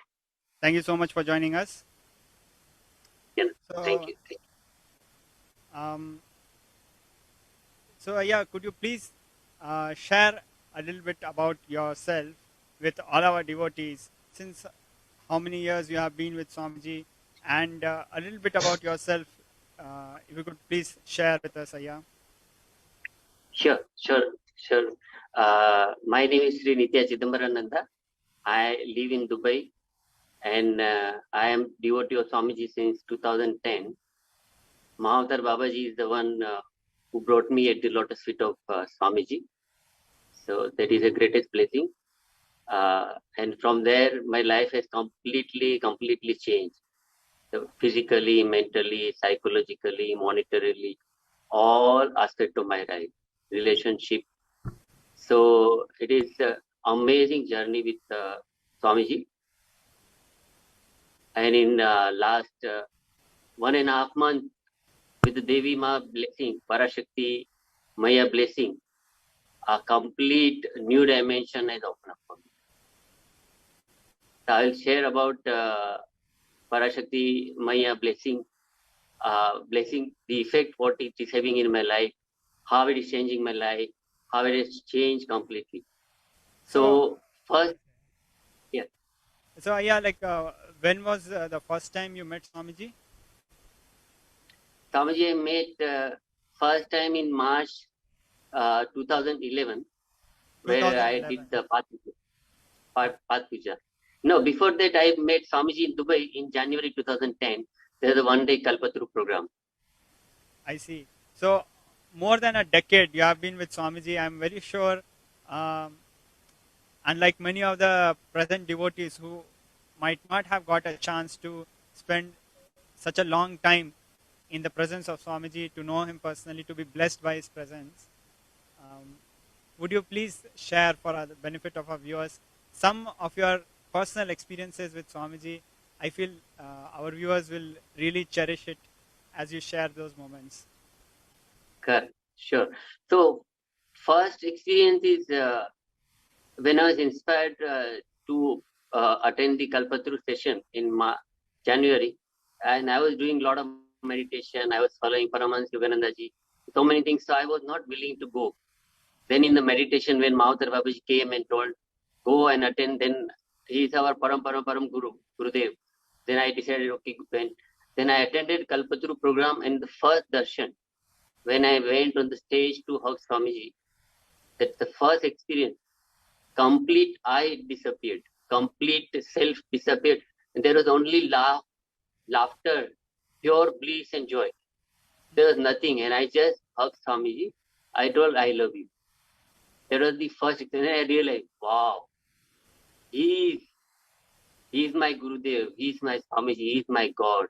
Thank you so much for joining us. Yeah, So, thank you. So, Ayya, could you please share a little bit about yourself with all our devotees? Since how many years you have been with Swamiji, and a little bit about yourself, if you could please share with us, Ayya. Sure. My name is Sri Nithyananda. I live in Dubai, and I am devotee of Swamiji since 2010. Mahavtar Babaji is the one who brought me at the lotus feet of Swamiji. So that is the greatest blessing. And from there, my life has completely changed. So physically, mentally, psychologically, monetarily, all aspects of my life, relationship. So it is an amazing journey with Swamiji. And in last 1.5 months, with the Devi Ma blessing, Parashakti Maya blessing, a complete new dimension has opened up for me. So I'll share about Parashakti Maya blessing, the effect what it is having in my life, how it is changing my life, how it has changed completely. So first, yeah. So yeah, like when was the first time you met Swamiji? Swamiji I met first time in March 2011, where I did the Path Puja. No, before that I met Swamiji in Dubai in January 2010. There's a one-day Kalpataru program. I see. So more than a decade you have been with Swamiji. I'm very sure, unlike many of the present devotees who might not have got a chance to spend such a long time in the presence of Swamiji, to know him personally, to be blessed by his presence. Would you please share for the benefit of our viewers some of your personal experiences with Swamiji? I feel our viewers will really cherish it as you share those moments. Correct. Sure. So first experience is when I was inspired to attend the Kalpataru session in January, and I was doing a lot of meditation. I was following Paramashivoham ji, so many things. So I was not willing to go. Then in the meditation, when Mahavatar Babaji came and told, go and attend, then he is our Param Guru, Gurudev. Then I decided, okay, then I attended Kalpataru program, and the first darshan, when I went on the stage to hug Swamiji, that's the first experience. Complete I disappeared, complete self disappeared, and there was only laughter, pure bliss and joy. There was nothing, and I just hugged Swamiji. I told, I love you. That was the first experience. I realized, wow, he is my Gurudev, he is my Swamiji, he is my God,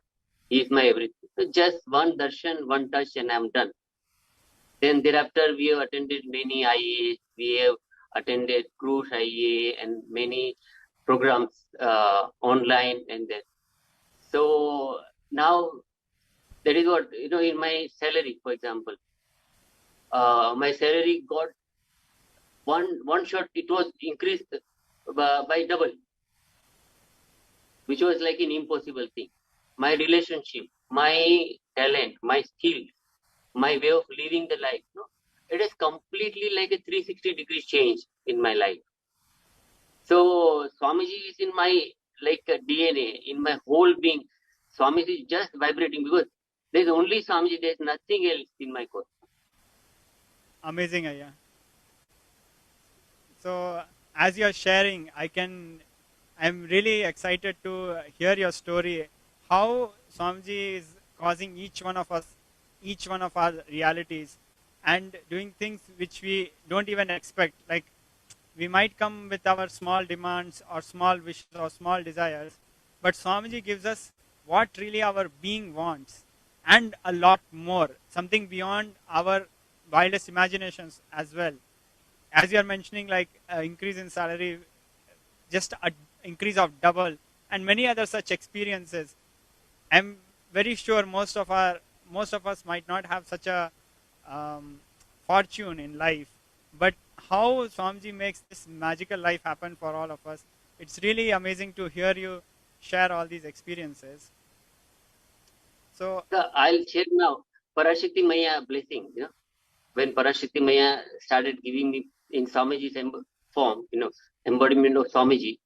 he is my everything. So just one darshan, one touch, and I'm done. Then thereafter, we have attended many IAs, we have attended cruise IA and many programs online, and then. So now that is what, in my salary, for example, my salary got one shot, it was increased by double, which was like an impossible thing. My relationship, my talent, my skill, my way of living the life, it is completely like a 360-degree change in my life. So Swamiji is in my DNA, in my whole being. Swamiji is just vibrating, because there's only Swamiji, there's nothing else in my core. Amazing, Ayya. So as you're sharing, I'm really excited to hear your story, how Swamiji is causing each one of us, each one of our realities, and doing things which we don't even expect. Like, we might come with our small demands or small wishes or small desires, but Swamiji gives us what really our being wants, and a lot more, something beyond our wildest imaginations as well. As you are mentioning, like increase in salary, just an increase of double, and many other such experiences. I'm very sure most of us might not have such a fortune in life, but how Swamiji makes this magical life happen for all of us, it's really amazing to hear you share all these experiences. So I'll share now Parashakti Maya blessing. When Parashakti Maya started giving me in Swamiji's form, embodiment of Swamiji,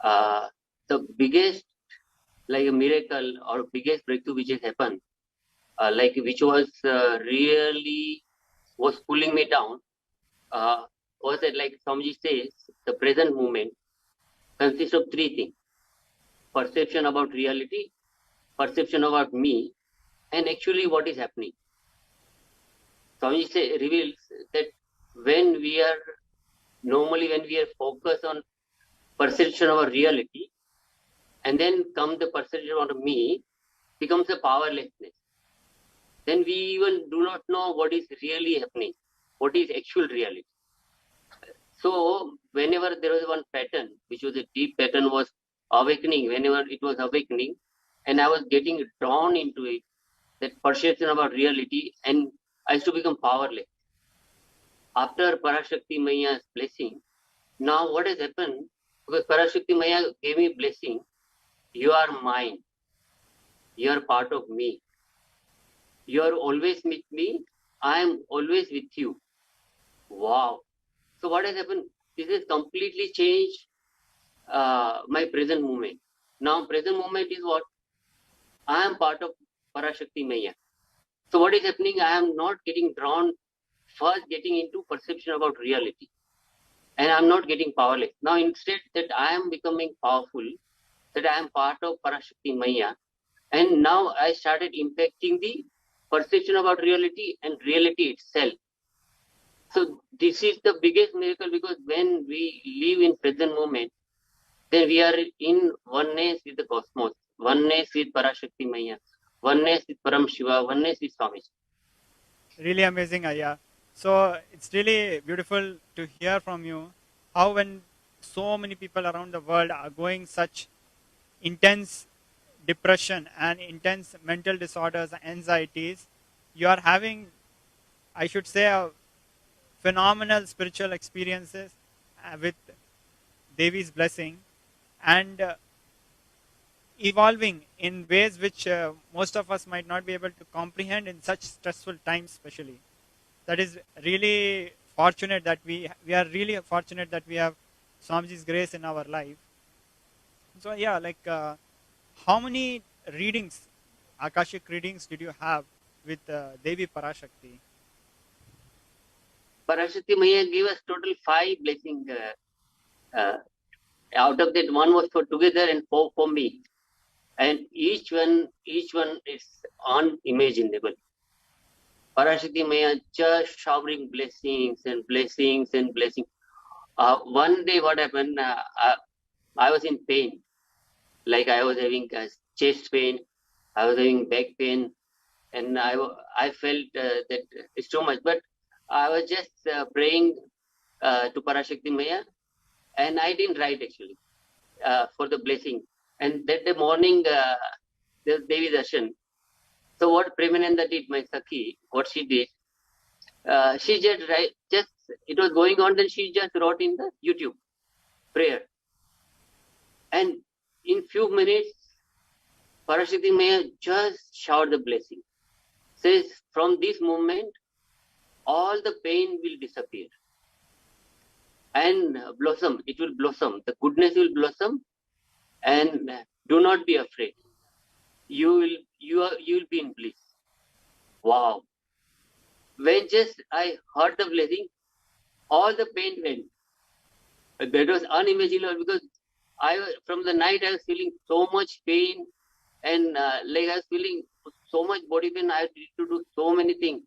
the biggest like a miracle or biggest breakthrough which has happened, which was really was pulling me down, was that, like Swamiji says, the present moment consists of three things: perception about reality, perception about me, and actually what is happening. Swamiji reveals that when we are Normally, when we are focused on perception of a reality, and then come the perception of me, becomes a powerlessness. Then we even do not know what is really happening, what is actual reality. So whenever there was one pattern, which was a deep pattern, was awakening, whenever it was awakening, and I was getting drawn into it, that perception about reality, and I used to become powerless. After Parashakti Maya's blessing, now what has happened, because Parashakti Maya gave me blessing, you are mine, you are part of me, you are always with me, I am always with you. Wow. So what has happened? This has completely changed my present moment. Now present moment is what? I am part of Parashakti Maya. So what is happening? I am not getting drawn, first getting into perception about reality. And I'm not getting powerless. Now instead that I am becoming powerful, that I am part of Parashakti Maya. And now I started impacting the perception about reality and reality itself. So this is the biggest miracle, because when we live in present moment, then we are in oneness with the cosmos, oneness with Parashakti Maya, oneness with Paramashiva, oneness with Swami. Really amazing, Aya. So it's really beautiful to hear from you how when so many people around the world are going such intense depression and intense mental disorders, anxieties, you are having, I should say, a phenomenal spiritual experiences with Devi's blessing, and evolving in ways which most of us might not be able to comprehend in such stressful times, especially. That is really fortunate that we are really fortunate that we have Swamiji's grace in our life. So yeah, like how many readings, Akashic readings, did you have with Devi Parashakti? Parashakti Maya gave us total 5 blessings. Out of that, 1 was for together and 4 for me. And each one is unimaginable. Parashakti Maya just showering blessings and blessings and blessings. One day what happened, I was in pain. Like I was having chest pain, I was having back pain, and I felt that it's too much. But I was just praying to Parashakti Maya, and I didn't write actually for the blessing. And that day morning, there was Devi Darshan. So what Premananda did, my Sakhi, what she did, she just it was going on, then she just wrote in the YouTube prayer. And in few minutes, Parashakti Maya just showered the blessing. Says, from this moment, all the pain will disappear and blossom. It will blossom. The goodness will blossom, and do not be afraid. You will be in bliss. Wow! When just I heard the blessing, all the pain went. That was unimaginable, because from the night I was feeling so much pain, and like I was feeling so much body pain. I had to do so many things,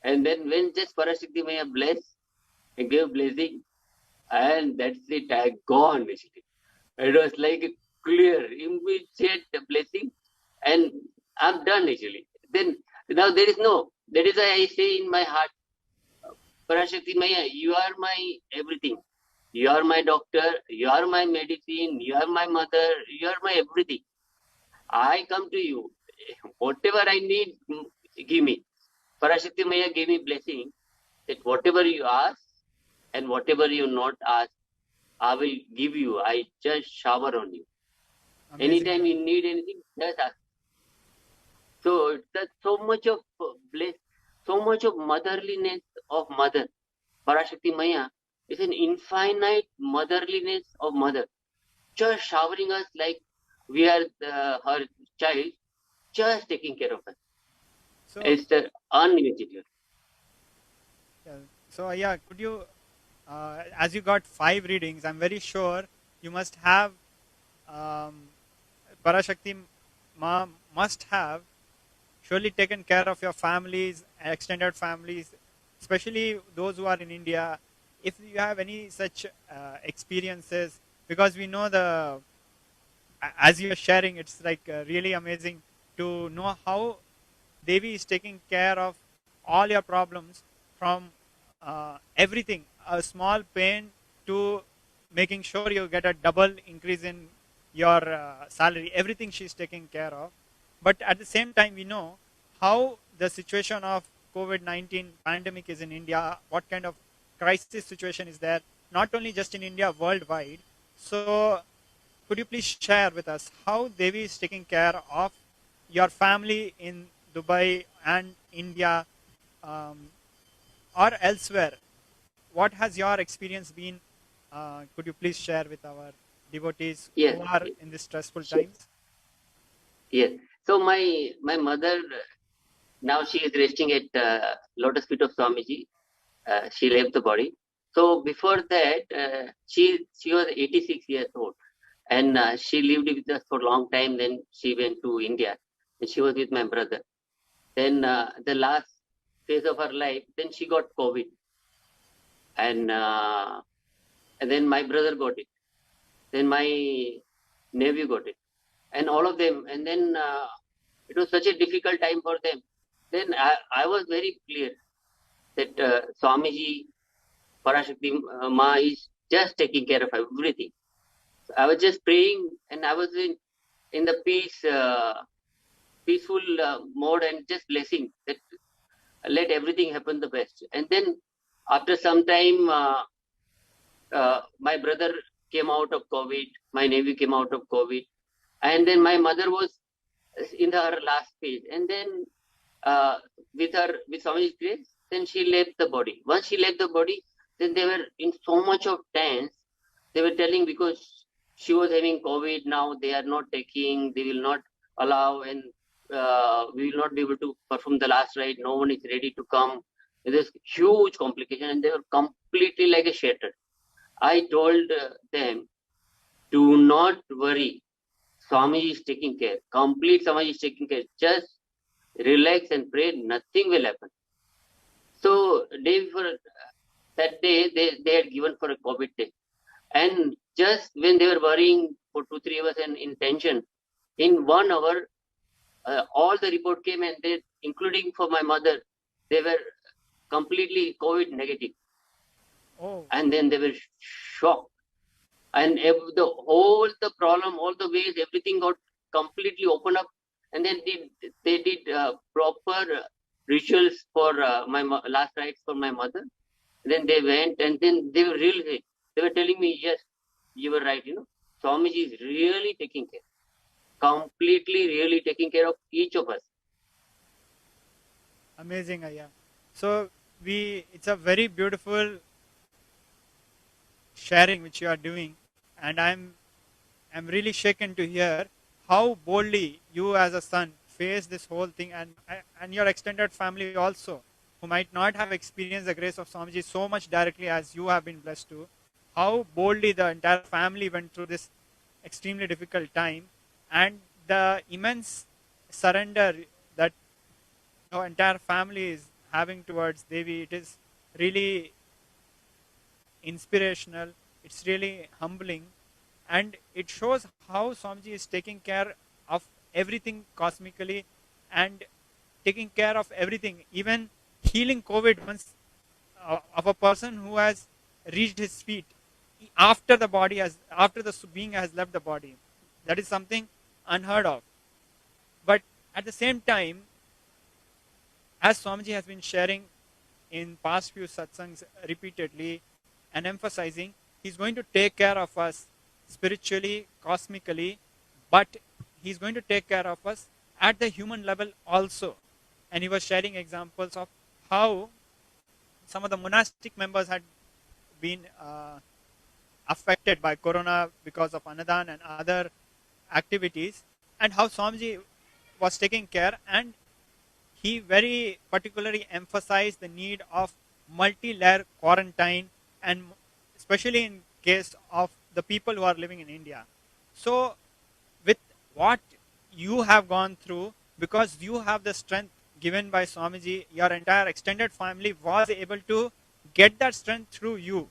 and then when just Parashakti Maya blessed and gave blessing, and that's it. I gone basically. It was like a clear, immediate blessing, and I'm done actually. Then now there is no. That is why I say in my heart, Parashakti Maya, you are my everything. You are my doctor. You are my medicine. You are my mother. You are my everything. I come to you. Whatever I need, give me. Parashakti Maya gave me blessing that whatever you ask and whatever you not ask, I will give you. I just shower on you. Amazing. Anytime you need anything, just ask. So there's so much of bliss, so much of motherliness of mother. Parashakti Maya is an infinite motherliness of mother, just showering us like we are her child, just taking care of us. So it's the unimaginable. So yeah, could you, as you got 5 readings, I'm very sure you must have, Parashakti Ma must have surely taken care of your families, extended families, especially those who are in India. if you have any such experiences, because we know as you're sharing, it's like really amazing to know how Devi is taking care of all your problems, from everything, a small pain to making sure you get a double increase in your salary. Everything she's taking care of. But at the same time, we know how the situation of COVID-19 pandemic is in India, what kind of crisis situation is there, not only just in India, worldwide. So could you please share with us how Devi is taking care of your family in Dubai and India, or elsewhere? What has your experience been? Could you please share with our devotees Yes, who are in these stressful sure. times? Yes. So my mother, now she is resting at Lotus Feet of Swamiji. She left the body. So before that, she was 86 years old, and she lived with us for a long time. Then she went to India, and she was with my brother. Then the last phase of her life, then she got COVID, and then my brother got it. Then my nephew got it, and all of them. And then it was such a difficult time for them. Then I was very clear that Swamiji, Parashakti Ma is just taking care of everything. So I was just praying, and I was in the peaceful mode, and just blessing that let everything happen the best. And then after some time, my brother came out of COVID, my nephew came out of COVID, and then my mother was in her last phase. And then with Swamiji's grace, then she left the body. Once she left the body, then they were in so much of tense. They were telling, because she was having COVID, now they are not taking, they will not allow, and we will not be able to perform the last rite. No one is ready to come. There's huge complication, and they were completely like a shattered. I told them, do not worry. Swamiji is taking care. Complete Swamiji is taking care. Just relax and pray. Nothing will happen. So day before that day, they had given for a COVID day. And just when they were worrying for 2-3 hours and in tension, in 1 hour, all the report came, and they, including for my mother, they were completely COVID negative. Oh. And then they were shocked. And the problem, all the ways, everything got completely opened up. And then they did proper rituals for my last rites for my mother. And then they went, and then they were really, they were telling me, yes, you were right, Swamiji is really taking care, completely really taking care of each of us. Amazing, Ayya. So it's a very beautiful sharing which you are doing, and I'm really shaken to hear how boldly you as a son face this whole thing, and your extended family also, who might not have experienced the grace of Swamiji so much directly as you have been blessed to, how boldly the entire family went through this extremely difficult time, and the immense surrender that the entire family is having towards Devi. It is really inspirational. It's really humbling, and it shows how Swamiji is taking care of everything cosmically, and taking care of everything, even healing COVID once of a person who has reached his feet after the being has left the body. That is something unheard of. But at the same time, as Swamiji has been sharing in past few satsangs repeatedly and emphasizing, he's going to take care of us spiritually, cosmically, but he's going to take care of us at the human level also. And he was sharing examples of how some of the monastic members had been affected by corona because of Anadan and other activities, and how Swamiji was taking care, and he very particularly emphasized the need of multi-layer quarantine, and especially in case of the people who are living in India. So with what you have gone through, because you have the strength given by Swamiji, your entire extended family was able to get that strength through you.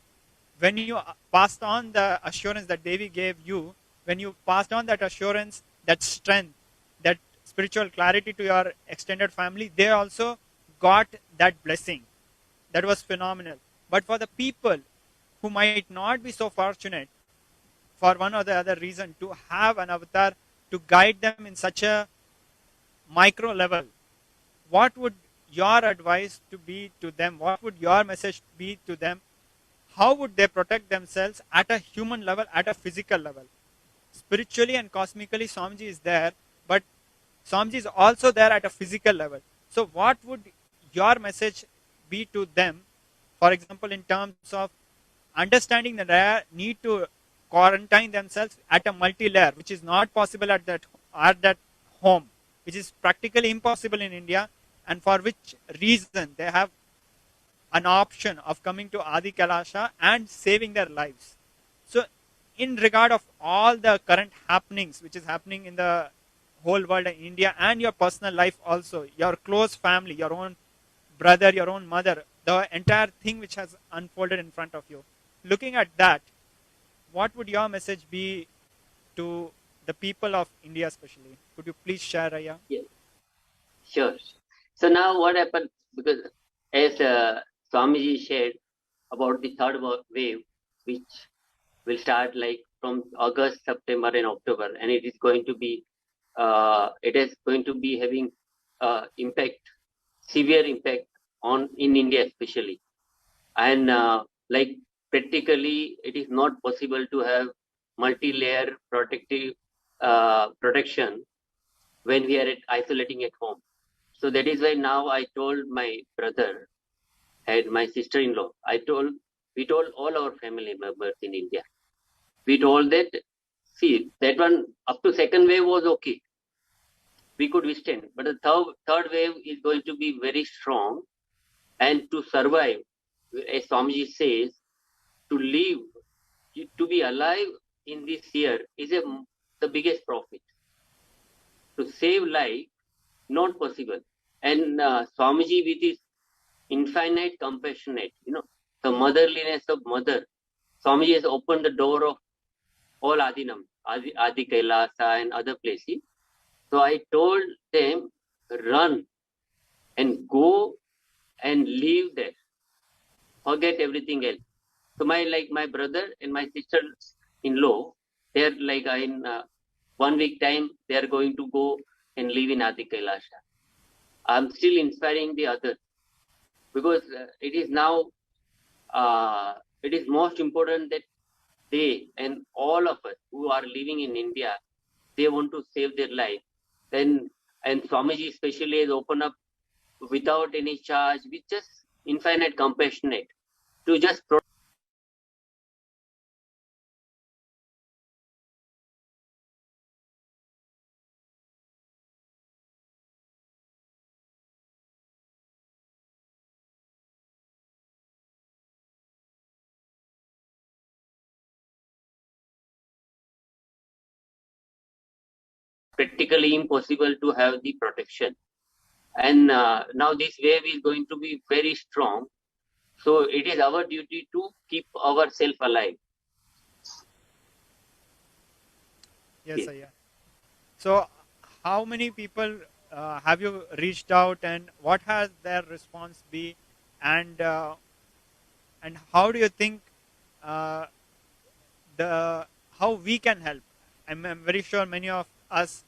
When you passed on the assurance that Devi gave you, when you passed on that assurance, that strength, that spiritual clarity to your extended family, they also got that blessing. That was phenomenal. But for the people who might not be so fortunate, for one or the other reason, to have an avatar to guide them in such a micro level, what would your advice to be to them? What would your message be to them? How would they protect themselves at a human level, at a physical level? Spiritually and cosmically, Swamiji is there, but Swamiji is also there at a physical level. So what would your message be to them, for example, in terms of understanding that they need to quarantine themselves at a multi-layer, which is not possible at that home, which is practically impossible in India, and for which reason they have an option of coming to Adi Kailasa and saving their lives. So in regard of all the current happenings which is happening in the whole world in India, and your personal life also, your close family, your own brother, your own mother, the entire thing which has unfolded in front of you, looking at that, what would your message be to the people of India especially? Could you please share, Raya? Yes, sure. So now what happened, because as Swamiji shared about the third wave, which will start like from August, September and October, and it is going to be having impact, severe impact in India especially. And like practically it is not possible to have multi-layer protective protection when we are isolating at home. So that is why now I told my brother and my sister-in-law, we told all our family members in India. We told that, see, that one up to second wave was okay. We could withstand, but the third wave is going to be very strong. And to survive, as Swamiji says, to live, to be alive in this year is the biggest profit. To save life, not possible. And Swamiji with his infinite compassionate, the motherliness of mother, Swamiji has opened the door of all Adinam, Adi Kailasa and other places. So I told them, run and go and live there. Forget everything else. So my brother and my sister-in-law, they're like in 1 week time, they're going to go and live in Adi Kailasa. I'm still inspiring the others because it is now, it is most important that they and all of us who are living in India, they want to save their life. And Swamiji especially has opened up without any charge, with just infinite compassionate to just practically impossible to have the protection. And now this wave is going to be very strong. So it is our duty to keep ourselves alive. Yes, Aya. So how many people have you reached out, and what has their response been, and how do you think how we can help? I'm very sure many of us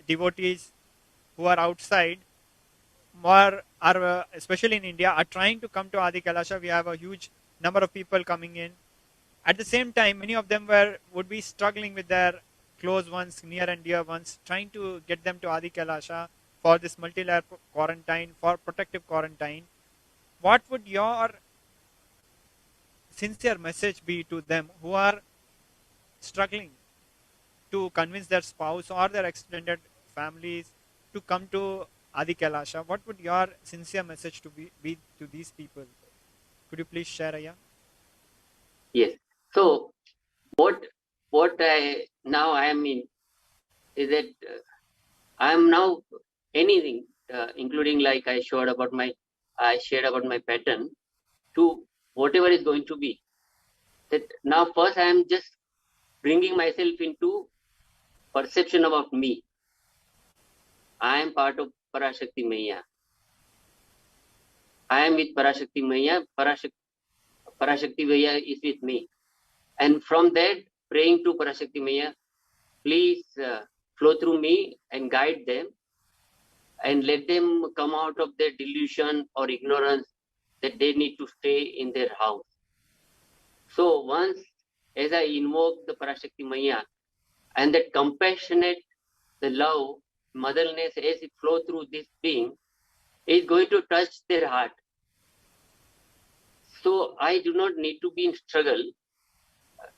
devotees who are outside, especially in India, are trying to come to Adi Kailasa. We have a huge number of people coming in. At the same time, many of them would be struggling with their close ones, near and dear ones, trying to get them to Adi Kailasa for this multi-layer quarantine, for protective quarantine. What would your sincere message be to them who are struggling to convince their spouse or their extended families to come to Adi Kailasa? What would your sincere message to be to these people? Could you please share, Aya? Yes. So what I am in is that I am now anything, including like I shared about my pattern. to whatever is going to be. That now first I am just bringing myself into perception about me. I am part of Parashakti Maya. I am with Parashakti Maya. Parashakti Maya is with me. And from that, praying to Parashakti Maya, please flow through me and guide them and let them come out of their delusion or ignorance that they need to stay in their house. So once as I invoke the Parashakti Maya and that compassionate, the love, motherliness as it flow through this being is going to touch their heart. So I do not need to be in struggle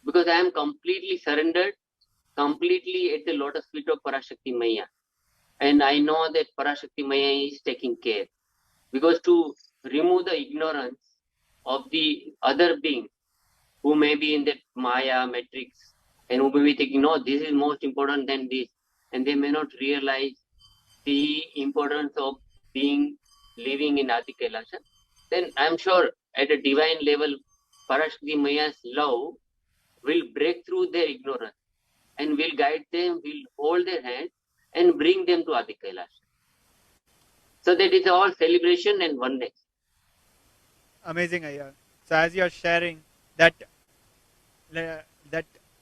because I am completely surrendered, completely at the lotus feet of Parashakti Maya. And I know that Parashakti Maya is taking care. Because to remove the ignorance of the other being who may be in that Maya matrix and who may be thinking, no, this is most important than this. And they may not realize the importance of being living in Adi Kailasa. Then I'm sure at a divine level, Parashakti Maya's love will break through their ignorance and will guide them, will hold their hand and bring them to Adi Kailasa. So that is all celebration and oneness. Amazing, Ayya. So as you are sharing that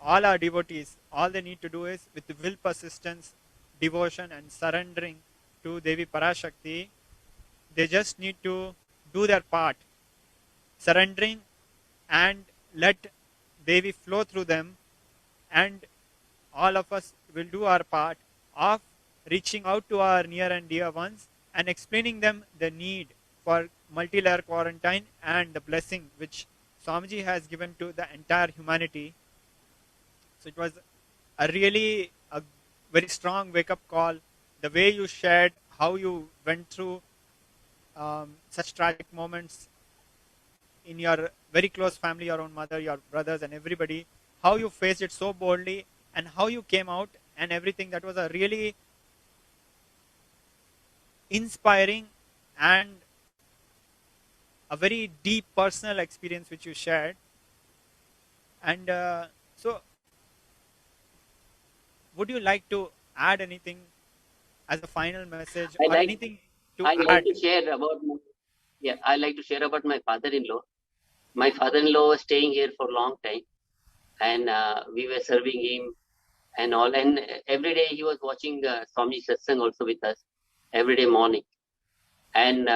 all our devotees, all they need to do is with will, persistence, devotion and surrendering to Devi Parashakti, they just need to do their part, surrendering and let Devi flow through them, and all of us will do our part of reaching out to our near and dear ones and explaining them the need for multi-layer quarantine and the blessing which Swamiji has given to the entire humanity. So it was a really a very strong wake-up call. The way you shared how you went through such tragic moments in your very close family, your own mother, your brothers and everybody, how you faced it so boldly and how you came out and everything. That was a really inspiring and a very deep personal experience which you shared. And so would you like to add anything as a final message or anything to I add? like to share about I like to share about my father-in-law. My father-in-law was staying here for a long time and we were serving him and all, and every day he was watching Swami SATSANG also with us every day morning, and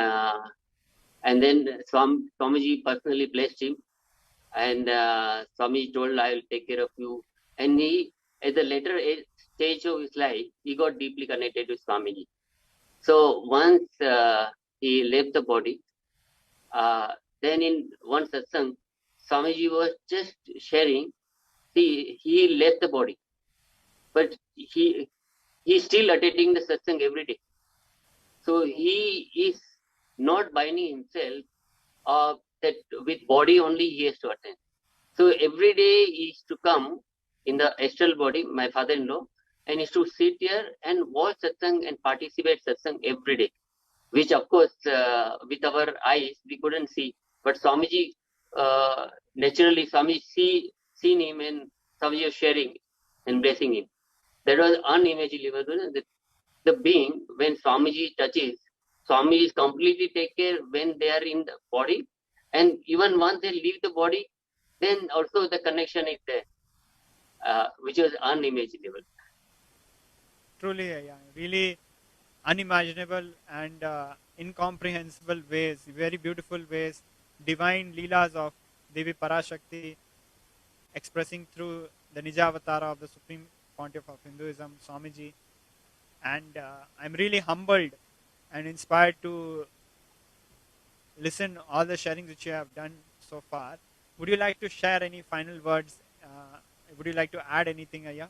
then Swamiji personally blessed him, and Swami told, I will take care of you, and he at the later stage of his life he got deeply connected with Swamiji. So once he left the body, then in one satsang, Swamiji was just sharing, he left the body, but he still attending the satsang every day. So he is not binding himself that with body only he has to attend. So every day he is to come in the astral body, my father-in-law, and is to sit here and watch satsang and participate satsang every day, which of course with our eyes we couldn't see. But Swamiji, naturally Swamiji seen him and Swamiji was sharing and blessing him. That was unimaginable. The being, when Swamiji touches, Swamiji is completely take care when they are in the body, and even once they leave the body, then also the connection is there, which was unimaginable. Truly, really unimaginable and incomprehensible ways, very beautiful ways, divine leelas of Devi Parashakti expressing through the Nijavatara of the Supreme Pontiff of Hinduism, Swamiji. And I'm really humbled and inspired to listen all the sharings which you have done so far. Would you like to share any final words? Would you like to add anything, Ayya?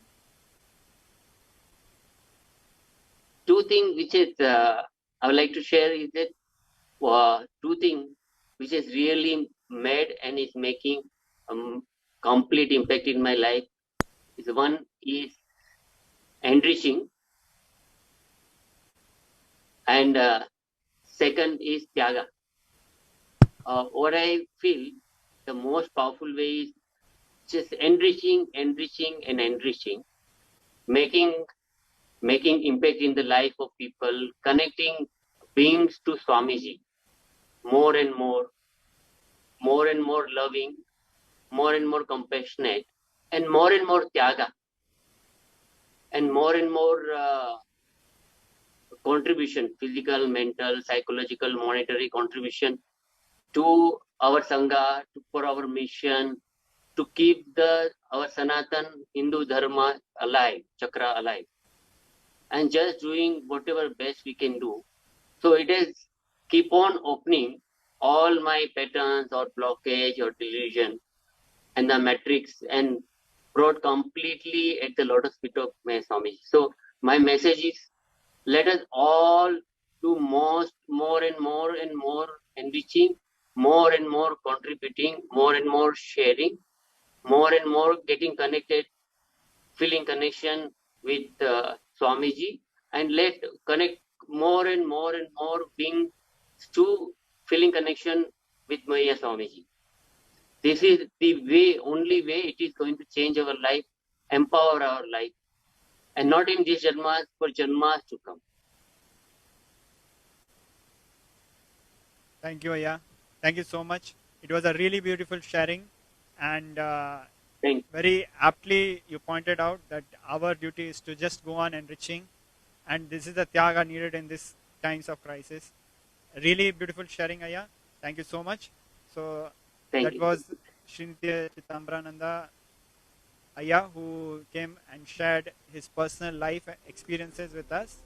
Two things which is I would like to share is that two things which is really made and is making complete impact in my life. Is one is enriching, and second is Tyaga. what I feel the most powerful way is just enriching, making impact in the life of people, connecting beings to Swamiji more and more loving, more and more compassionate, and more tyaga, and more contribution, physical, mental, psychological, monetary contribution to our Sangha, for our mission, to keep our Sanatan Hindu Dharma alive, Chakra alive, and just doing whatever best we can do. So it is keep on opening all my patterns or blockage or delusion and the matrix and brought completely at the lotus feet of my Swamiji. So my message is, let us all do more and more enriching, more and more contributing, more and more sharing, more and more getting connected, feeling connection with Swamiji, and let connect more and more beings to feeling connection with Maya Swamiji. This is the way, only way it is going to change our life, empower our life, and not in this Janmas, for Janmas to come. Thank you, Aya. Thank you so much. It was a really beautiful sharing, and very aptly you pointed out that our duty is to just go on enriching, and this is the tyaga needed in these times of crisis. Really beautiful sharing, Aya. Thank you so much. So that was Srinitya Chitambrananda Aya, who came and shared his personal life experiences with us.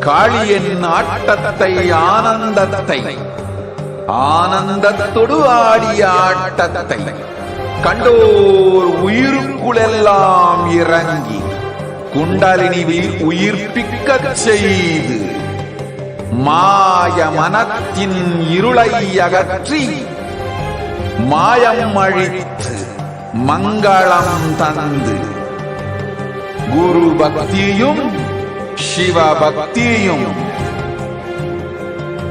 காளியின் ஆட்டத்தை ஆனந்தத்தை ஆனந்தத்தொடு ஆடிய ஆட்டத்தை கண்டோர் உயிருக்குளெல்லாம் இறங்கி குண்டலினிவில் உயிர்ப்பிக்கச் செய்து மாய மனத்தின் இருளை அகற்றி மாயம் அழித்து மங்களம் தந்து குரு பக்தியும் சிவ பக்தியும்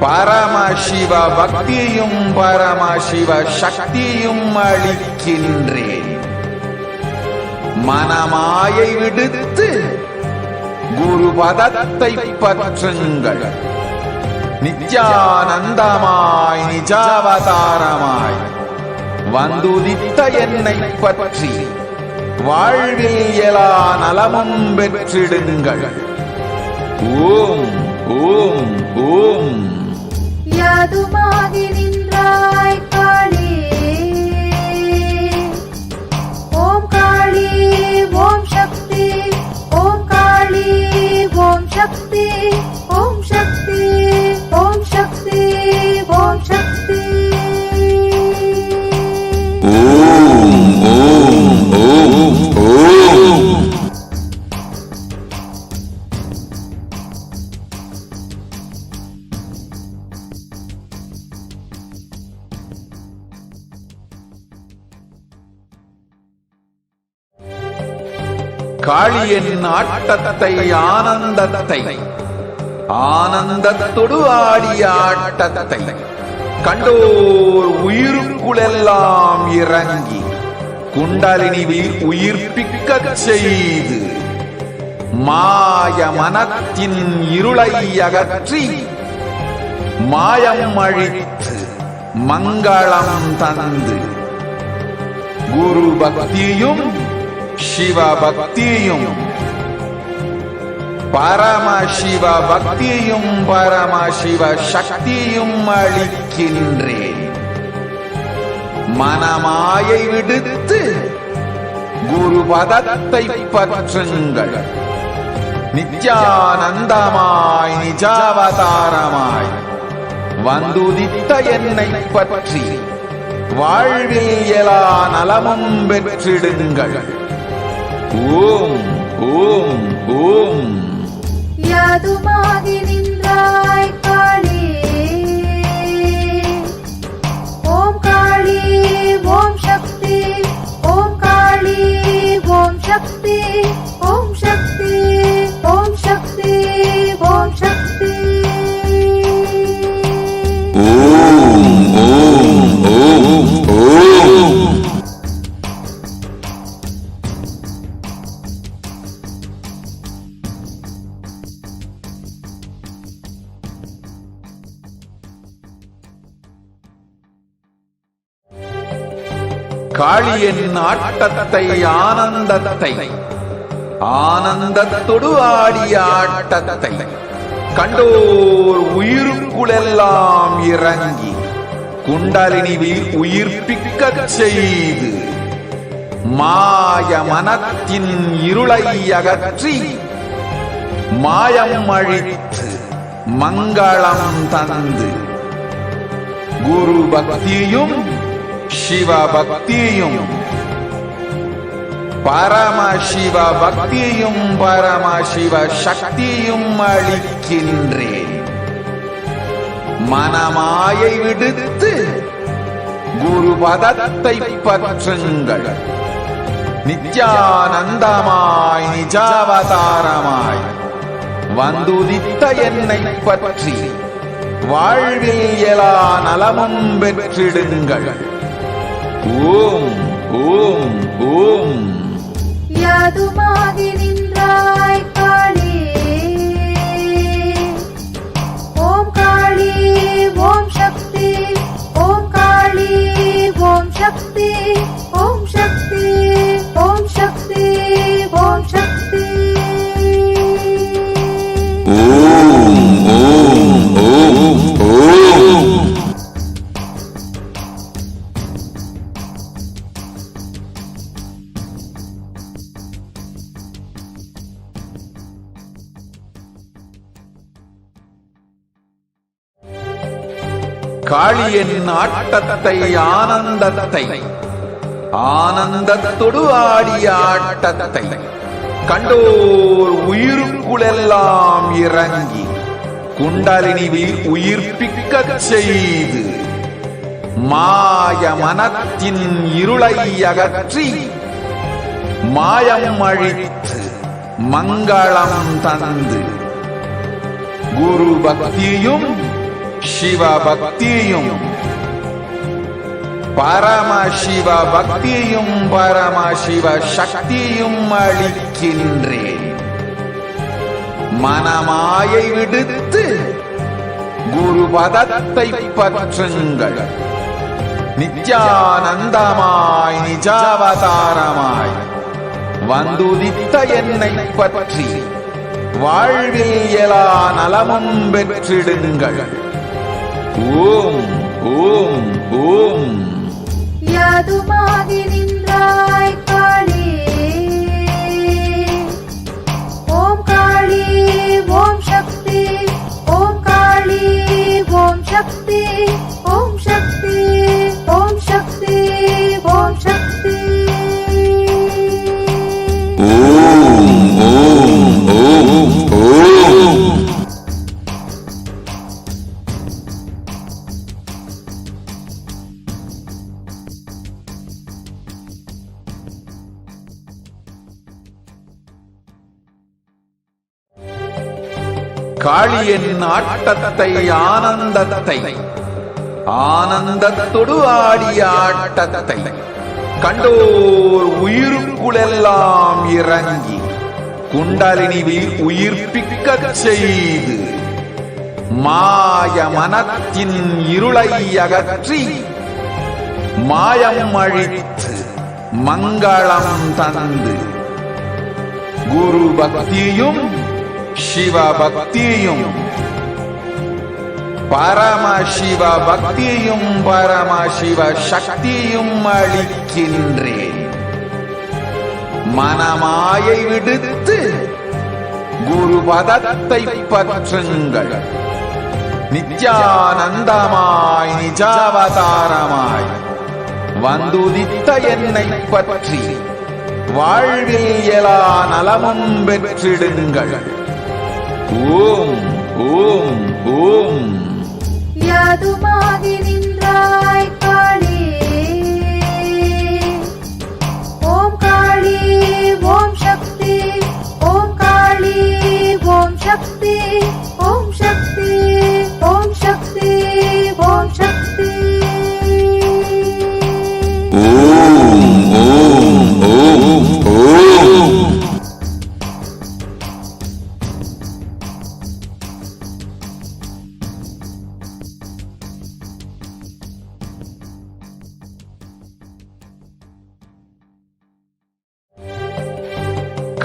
பரமசிவ பக்தியும் பரமசிவ சக்தியும் அளிக்கின்றேன். மனமாயை விடுத்து குரு பதத்தை பற்றுங்கள். நித்யானந்தமாய் நிஜாவதாரமாய் வந்துதித்த என்னை பற்றி வாழ்வில் எல்லா நலமும் பெற்றிடுங்கள். ஓம் ஓம் ஓம். யாதுமாகி நின்றாய் காளி, ஓம் காளி ஓம் சக்தி, ஓம் காளி ஓம் சக்தி, ஓம் சக்தி ஓம் சக்தி ஓம் சக்தி. ஓம் ஓம் ஓம் ஓம். காளியின் ஆட்டத்தை ஆனந்தத்தை ஆனந்தத்தொடு ஆடிய ஆட்டத்தை கண்டோர் உயிருக்குளெல்லாம் இறங்கி குண்டலினிவில் உயிர்ப்பிக்கச் செய்து மாய மனத்தின் இருளை அகற்றி மாயம் அழித்து மங்களம் தந்து குரு பக்தியும் சிவ பக்தியும் பரமசிவ பக்தியும் பரமசிவ சக்தியும் அளிக்கின்றேன். மனமாயை விடுத்து குரு பதத்தை பற்றுங்கள். நித்யானந்தமாய் நிஜாவதாரமாய் வந்துதித்த என்னை பற்றி வாழ்வில் எல்லா நலமும் பெற்றிடுங்கள். ஓம் ஓம் ஓம். யாதுமாகி நின்றாய் காளி, ஓம் காளி ஓம் சக்தி, ஓம் காளி ஓம் சக்தி, ஓம் சக்தி ஓம் சக்தி ஓம் சக்தி. ஓம் ஓம் ஓம் ஓம். காளியின் ஆட்டத்தை ஆனந்தத்தை ஆனந்தத்தொடு ஆடிய ஆட்டத்தை கண்டோர் உயிருக்குளெல்லாம் இறங்கி குண்டலினிவில் உயிர்ப்பிக்கச் செய்து மாய மனத்தின் இருளை அகற்றி மாயம் அழித்து மங்களம் தந்து குரு பக்தியும் சிவ பக்தியும் பரமசிவ பக்தியும் பரமசிவ சக்தியும் அளிக்கின்றேன். மனமாயை விடுத்து குரு பதத்தை பற்றுங்கள். நித்யானந்தமாய் நிஜாவதாரமாய் வந்துதித்த என்னை பற்றி வாழ்வில் எல்லா நலமும் பெற்றிடுங்கள். ஓம் ஓம் ஓம். யாதுமாகி நின்றாய் காளி, ஓம் காளி ஓம் சக்தி, ஓம் காளி ஓம் சக்தி, ஓம் சக்தி ஓம் சக்தி ஓம் சக்தி. ஓம் ஓம் ஓம் ஓம். காளியின் ஆட்டத்தை ஆனந்தத்தை ஆனந்தத்தொடு ஆடிய ஆட்டத்தை கண்டோர் உயிருக்குளெல்லாம் இறங்கி குண்டலினிவில் உயிர்ப்பிக்கச் செய்து மாய மனத்தின் இருளை அகற்றி மாயம் அழித்து மங்களம் தந்து குரு பக்தியும் சிவ பக்தியும் பரமசிவ பக்தியும் பரமசிவ சக்தியும் அளிக்கின்றேன். மனமாயை விடுத்து குரு பதத்தை பற்றுங்கள். நித்யானந்தமாய் நிஜாவதாரமாய் வந்துதித்த என்னை பற்றி வாழ்வில் எல்லா நலமும் பெற்றிடுங்கள். ஓம் ஓம் ஓம். யாதுமாகி நின்றாய் காளி, ஓம் காளி ஓம் சக்தி, ஓம் காளி ஓம் சக்தி, ஓம் சக்தி ஓம் சக்தி ஓம் சக்தி. ஓம் ஓம் ஓம் ஓம். காளியின் ஆட்டத்தை ஆனந்தத்தை ஆனந்தத்தொடு ஆடிய ஆட்டத்தை கண்டோர் உயிருக்குளெல்லாம் இறங்கி குண்டலினிவில் உயிர்ப்பிக்கச் செய்து மாய மனத்தின் இருளை அகற்றி மாயம் அழித்து மங்களம் தந்து குரு பக்தியும் சிவ பக்தியும் பரமசிவ பக்தியும் பரமசிவ சக்தியும் அளிக்கின்றேன். மனமாயை விடுத்து குரு பதத்தை பற்றுங்கள். நித்யானந்தமாய் நிஜாவதாரமாய் வந்துதித்த என்னை பற்றி வாழ்வில் எல்லா நலமும் பெற்றிடுங்கள். ஓம் ஓம் ஓம். யாதுமாகி நின்றாய் காளி, ஓம் காளி ஓம் சக்தி, ஓம் காளி ஓம் சக்தி, ஓம் சக்தி ஓம் சக்தி ஓம் சக்தி. ஓம் ஓம் ஓம் ஓம்.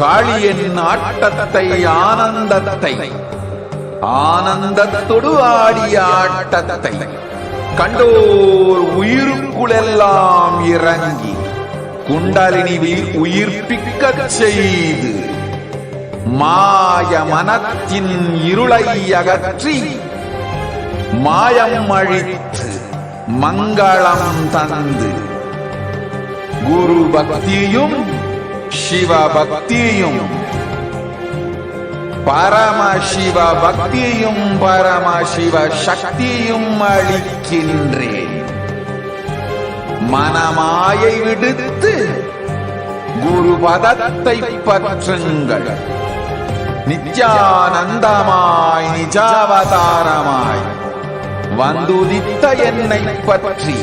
காளியின் ஆட்டத்தை ஆனந்தத்தை ஆனந்தத்தொடு ஆடிய ஆட்டத்தை கண்டோர் உயிருக்குளெல்லாம் இறங்கி குண்டலினிவில் உயிர்ப்பிக்கச் செய்து மாய மனத்தின் இருளை அகற்றி மாயம் அழித்து மங்களம் தந்து குரு பக்தியும் சிவ பக்தியும் பரமசிவ பக்தியும் பரமசிவ சக்தியும் அளிக்கின்றேன். மனமாயை விடுத்து குரு பதத்தை பற்றுங்கள். நித்யானந்தமாய் நிஜாவதாரமாய் வந்துதித்த என்னை பற்றி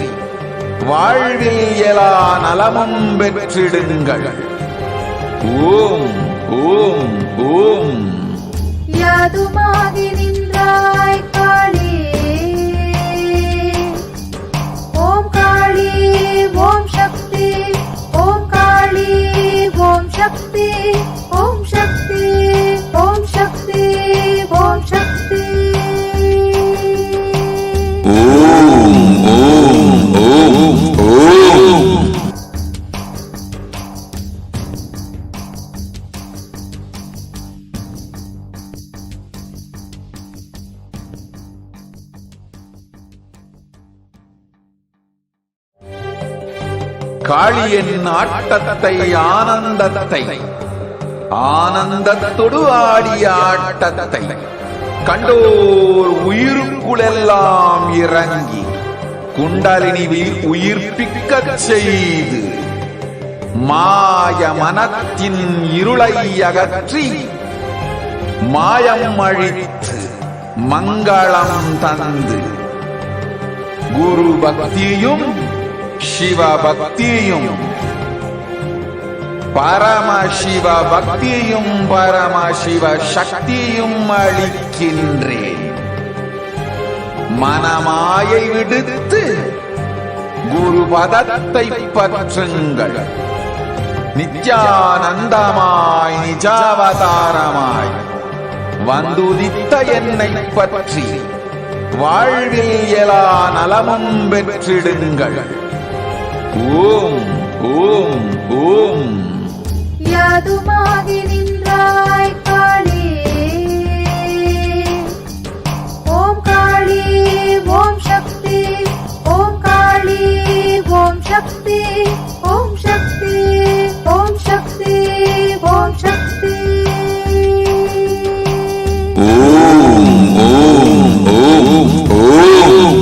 வாழ்வில் எல்லா நலமும் பெற்றிடுங்கள். ஓம் ஓம் ஓம். யாதுமாகி நின்றாய் காளி, ஓம் காளி ஓம் சக்தி, ஓம் காளி ஓம் சக்தி, ஓம் சக்தி ஓம் சக்தி ஓம் சக்தி. ஓம் ஓம் ஓம் ஓம். காளியின் ஆட்டத்தை ஆனந்தத்தை ஆனந்தத்தொடு ஆடிய ஆட்டத்தை கண்டோர் உயிருக்குளெல்லாம் இறங்கி குண்டலினிவில் உயிர்ப்பிக்கச் செய்து மாய மனத்தின் இருளை அகற்றி மாயம் அழித்து மங்களம் தந்து குரு பக்தியும் சிவ பக்தியும் பரமசிவ பக்தியும் பரமசிவ சக்தியும் அளிக்கின்றேன். மனமாயை விடுத்து குரு பதத்தை பற்றுங்கள். நித்யானந்தமாய் நிஜாவதாரமாய் வந்துதித்த என்னை பற்றி வாழ்வில் எல்லா நலமும் பெற்றிடுங்கள். ஓம் ஓம் ஓம். யாதுமாகி நின்றாய் காளி, ஓம் காளி ஓம் சக்தி, ஓம் காளி ஓம் சக்தி, ஓம் சக்தி ஓம் சக்தி ஓம் சக்தி. ஓம் ஓம் ஓம் ஓம்.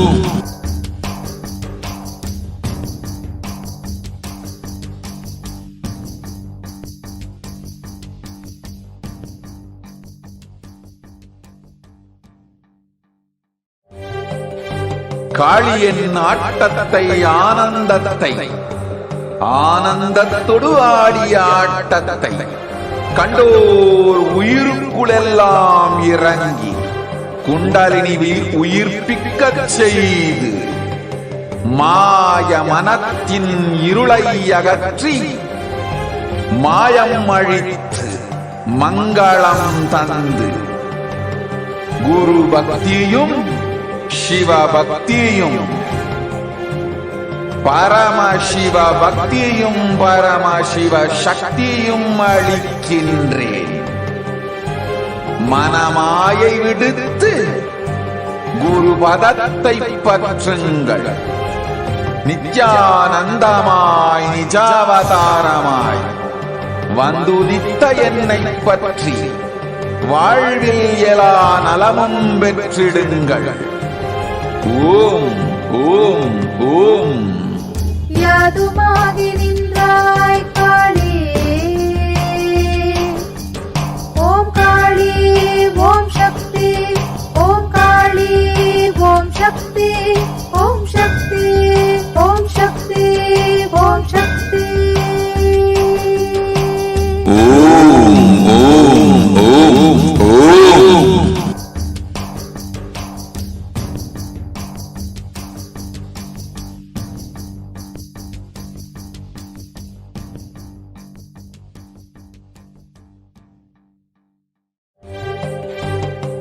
காளியின் ஆட்டத்தை ஆனந்தத்தை ஆனந்தத்தொடு ஆடிய ஆட்டத்தை கண்டோர் உயிருக்குளெல்லாம் இறங்கி குண்டலினிவில் உயிர்ப்பிக்கச் செய்து மாய மனத்தின் இருளை அகற்றி மாயம் அழித்து மங்களம் தந்து குரு பக்தியும் சிவ பக்தியும் பரமசிவ பக்தியும் பரமசிவ சக்தியும் அளிக்கின்றேன். மனமாயை விடுத்து குரு பதத்தை பற்றுங்கள். நித்யானந்தமாய் நிஜாவதாரமாய் வந்துதித்த என்னை பற்றி வாழ்வில் எல்லா நலமும் பெற்றிடுங்கள். ஓம் ஓம் ஓம். யாதுமாகி நின்றாய் காளி, ஓம் காளி ஓம் சக்தி, ஓம் காளி ஓம் சக்தி, ஓம் சக்தி ஓம் சக்தி ஓம் சக்தி. ஓம் ஓம் ஓம் ஓம்.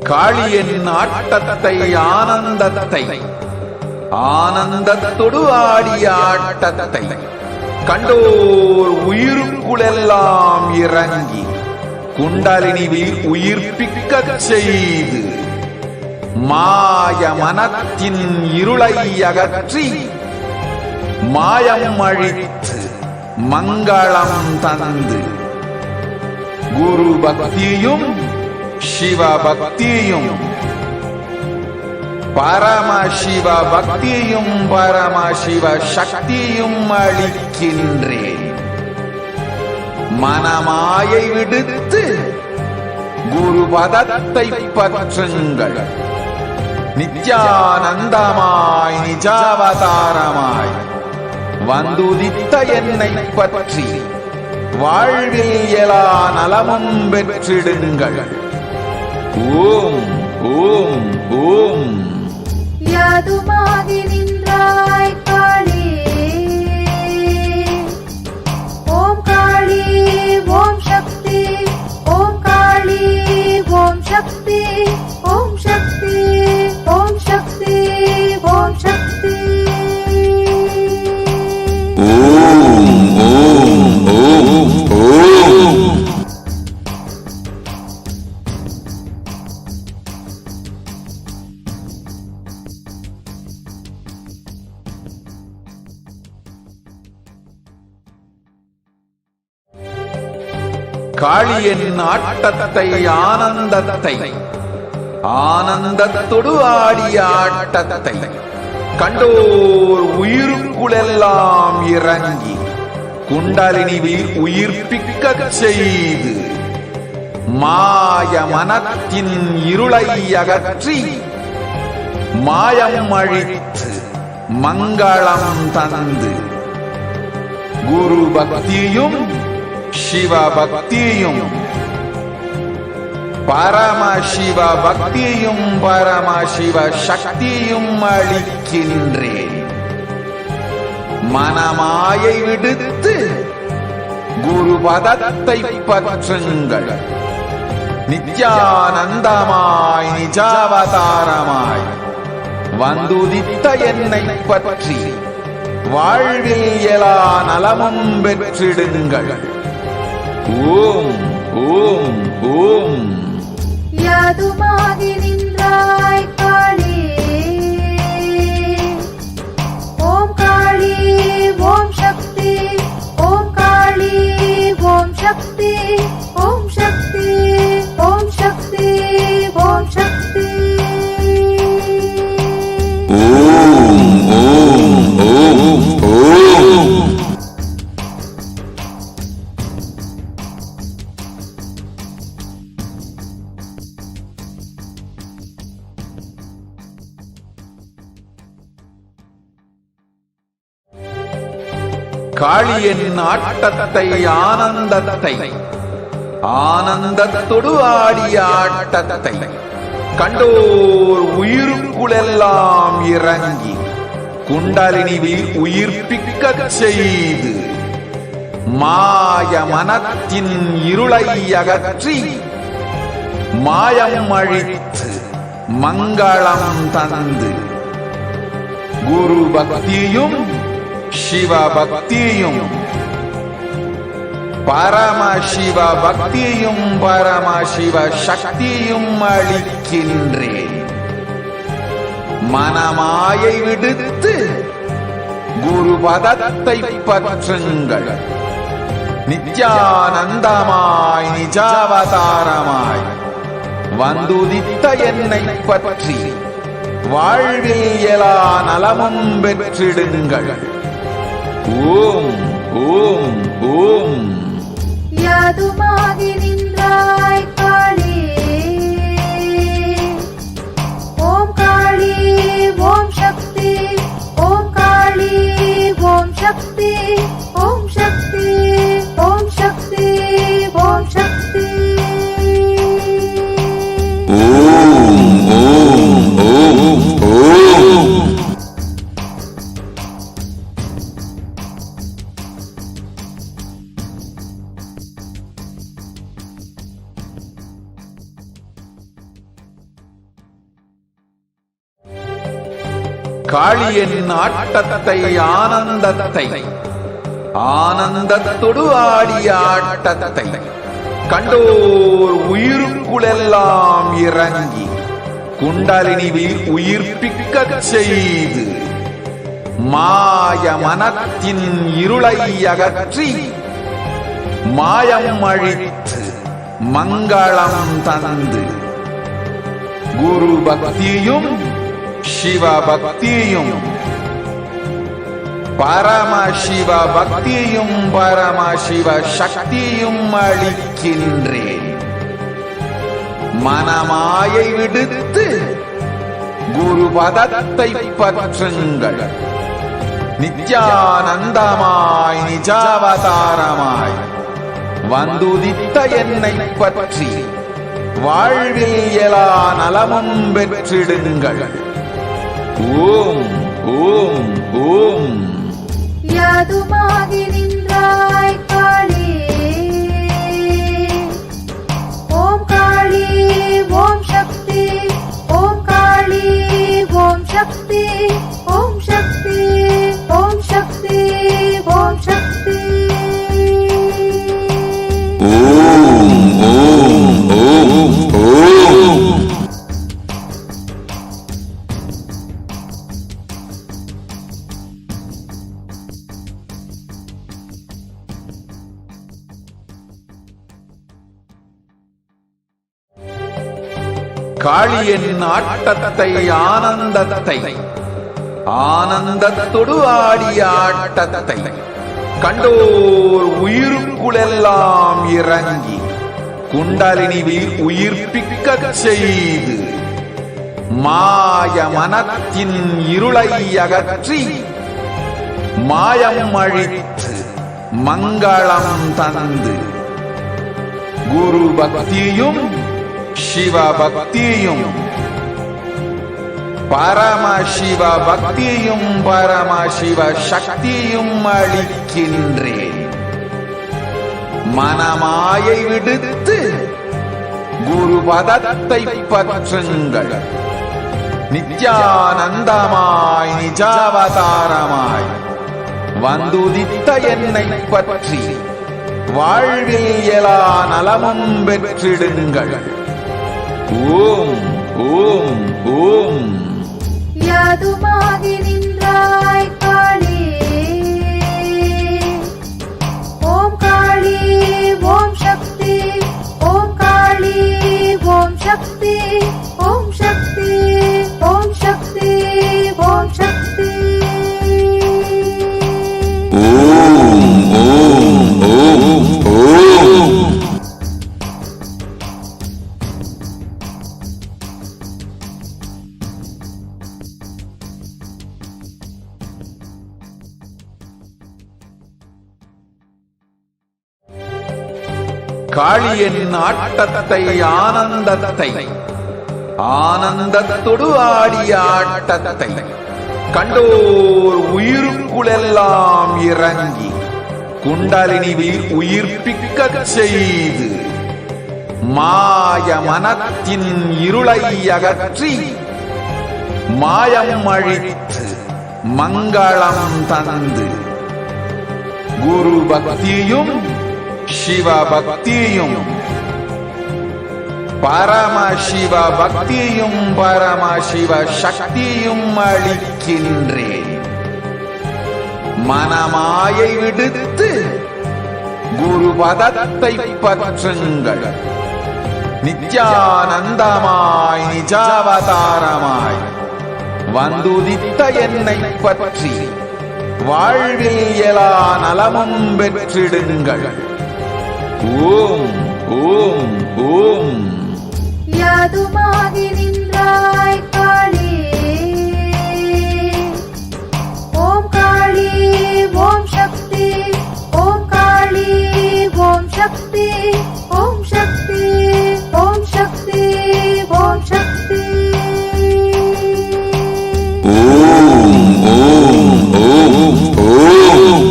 காளியின் ஆட்டத்தை ஆனந்தத்தை ஆனந்தத்தொடு ஆடிய ஆட்டத்தை கண்டோர் உயிருக்குளெல்லாம் இறங்கி குண்டலினிவில் உயிர்ப்பிக்கச் செய்து மாய மனத்தின் இருளை அகற்றி மாயம் அழித்து மங்களம் தந்து குரு பக்தியும் சிவ பக்தியும் பரமசிவ பக்தியும் பரமசிவ சக்தியும் அளிக்கின்றேன். மனமாயை விடுத்து குரு பதத்தை பற்றுங்கள். நித்யானந்தமாய் நிஜாவதாரமாய் வந்துதித்த என்னை பற்றி வாழ்வில் எல்லா நலமும் பெற்றிடுங்கள். ஓம் ஓம் ஓம். யாதுமாகி நின்றாய் காளி, ஓம் காளி ஓம் சக்தி, ஓம் காளி ஓம் சக்தி, ஓம் சக்தி ஓம் சக்தி ஓம் சக்தி. ஓம் ஓம் ஓம் ஓம். காளியின் ஆட்டத்தை ஆனந்தத்தை ஆனந்தத்தொடு ஆடிய ஆட்டத்தை கண்டோர் உயிருக்குளெல்லாம் இறங்கி குண்டலினி உயிர்ப்பிக்கச் செய்து மாய மனத்தின் இருளை அகற்றி மாயம் அழித்து மங்களம் தந்து குரு பக்தியும் சிவ பக்தியும் பரமசிவ பக்தியும் பரமசிவ சக்தியும் அளிக்கின்றேன். மனமாயை விடுத்து குரு பதத்தை பற்றுங்கள். நித்யானந்தமாய் நிஜாவதாரமாய் வந்துதித்த என்னை பற்றி வாழ்வில் எல்லா நலமும் பெற்றிடுங்கள். ஓம் ஓம் ஓம். யாதுமாகி நின்றாய் காளி, ஓம் காளி ஓம் சக்தி, ஓம் காளி ஓம் சக்தி, ஓம் சக்தி ஓம் சக்தி ஓம் சக்தி. ஓம் ஓம் ஓம் ஓம். காளியின் ஆட்டத்தை ஆனந்தத்தை ஆனந்தத்தொடு ஆடிய ஆட்டத்தை கண்டோர் உயிருக்குளெல்லாம் இறங்கி குண்டலினி உயிர்ப்பிக்கச் செய்து மாய மனத்தின் இருளை அகற்றி மாயம் அழித்து மங்களம் தந்து குரு பக்தியும் சிவ பக்தியும் பரமசிவ பக்தியும் பரமசிவ சக்தியும் அளிக்கின்றேன். மனமாயை விடுத்து குரு பதத்தை பற்றுங்கள். நித்யானந்தமாய் நிஜாவதாரமாய் வந்துதித்த என்னை பற்றி வாழ்வில் எல்லா நலமும் பெற்றிடுங்கள். ஓம் ஓம் ஓம். யாதுமாகி நின்றாய் காளி, ஓம் காளி ஓம் சக்தி, ஓம் காளி ஓம் சக்தி, ஓம் சக்தி ஓம் சக்தி ஓம் சக்தி. ஓம் ஓம் ஓம் ஓம். காளியின் ஆட்டத்தை ஆனந்தத்தை ஆனந்தத்தொடு ஆடிய ஆட்டத்தை கண்டோர் உயிருக்குளெல்லாம் இறங்கி குண்டலினி உயிர்ப்பிக்கச் செய்து மாய மனத்தின் இருளை அகற்றி மாயம் அழித்து மங்களம் தந்து குரு பக்தியும் சிவ பக்தியும் பரமசிவ பக்தியும் பரமசிவ சக்தியும் அளிக்கின்றேன். மனமாயை விடுத்து குரு பதத்தை பற்றுங்கள். நித்யானந்தமாய் நிஜாவதாரமாய் வந்துதித்த என்னை பற்றி வாழ்வில் எல்லா நலமும் பெற்றிடுங்கள். ஓம் ஓம் ஓம். யாதுமாகி நின்றாய் காளி, ஓம் காளி ஓம் சக்தி, ஓம் காளி ஓம் சக்தி, ஓம் சக்தி ஓம் சக்தி ஓம் சக்தி. ஓம் ஓம் ஓம் ஓம். காளியின் ஆட்டத்தை ஆனந்தத்தை ஆனந்தத்தொடு ஆடிய ஆட்டத்தை கண்டோர் உயிருக்குளெல்லாம் இறங்கி குண்டலினி உயிர்ப்பிக்கச் செய்து மாய மனத்தின் இருளை அகற்றி மாயம் அழித்து மங்களம் தந்து குரு பக்தியும் சிவ பக்தியும் பரமசிவ பக்தியும் பரமசிவ சக்தியும் அளிக்கின்றேன். மனமாயை விடுத்து குரு பதத்தை பற்றுங்கள். நித்யானந்தமாய் நிஜாவதாரமாய் வந்துதித்த என்னை பற்றி வாழ்வில் எல்லா நலமும் பெற்றிடுங்கள். ஓம் ஓம் ஓம். யாதுமாகி நின்றாய் காளி, ஓம் காளி ஓம் சக்தி, ஓம் காளி ஓம் சக்தி, ஓம் சக்தி ஓம் சக்தி ஓம் சக்தி. ஓம் ஓம் ஓம் ஓம். காளியின் ஆட்டத்தை ஆனந்தத்தை ஆனந்தத்தொடு ஆடிய ஆட்டத்தை கண்டோர் உயிருக்குளெல்லாம் இறங்கி குண்டலினி உயிர்ப்பிக்கச் செய்து மாய மனத்தின் இருளை அகற்றி மாயம் அழித்து மங்களம் தந்து குரு பக்தியும் சிவ பக்தியும் பரமசிவ பக்தியும் பரமசிவ சக்தியும் அளிக்கின்றேன். மனமாயை விடுத்து குரு பதத்தை பற்றுங்கள். நித்யானந்தமாய் நிஜாவதாரமாய் வந்துதித்த என்னை பற்றி வாழ்வில் எல்லா நலமும் பெற்றிடுங்கள். ஓம் ஓம் ஓம். யாதுமாகி நின்றாய் காளி, ஓம் காளி ஓம் சக்தி, ஓம் காளி ஓம் சக்தி, ஓம் சக்தி ஓம் சக்தி ஓம் சக்தி. ஓம் ஓம் ஓம் ஓம்.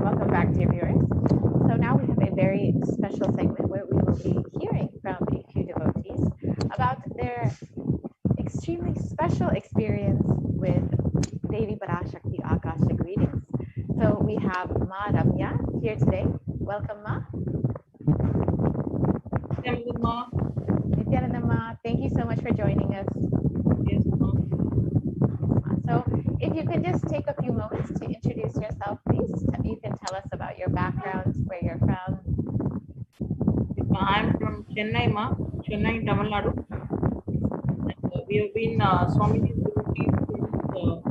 Welcome back, dear viewers. So now we have a very special segment where we will be hearing from a few devotees about their extremely special experience with Devi Parashakti Akashic readings. So we have Ma Ramya here today. Welcome, Ma. Nithyananda Ma, thank you so much for joining us. Yes, Ma. So if you could just take a few moments to introduce yourself, please. You can tell us about your background, where you're from. I'm from Chennai, Ma. Chennai, Tamil Nadu. And, we have been Swamiji's devotees since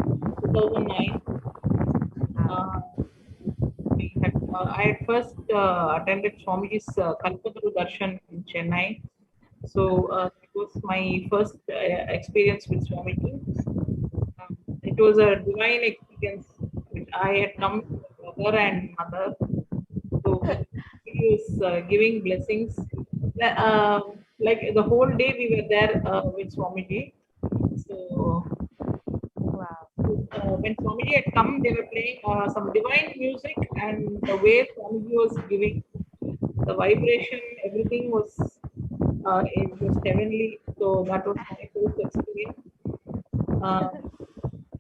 2009. I had first attended Swamiji's Kalpataru Darshan in Chennai. So it was my first experience with Swamiji. It was a divine experience which I had come with my brother and mother. So he was giving blessings. Like the whole day we were there with Swamiji. So wow. When Swamiji had come, they were playing some divine music, and the way Swamiji was giving, the vibration, everything was it was heavenly. So that was my first experience.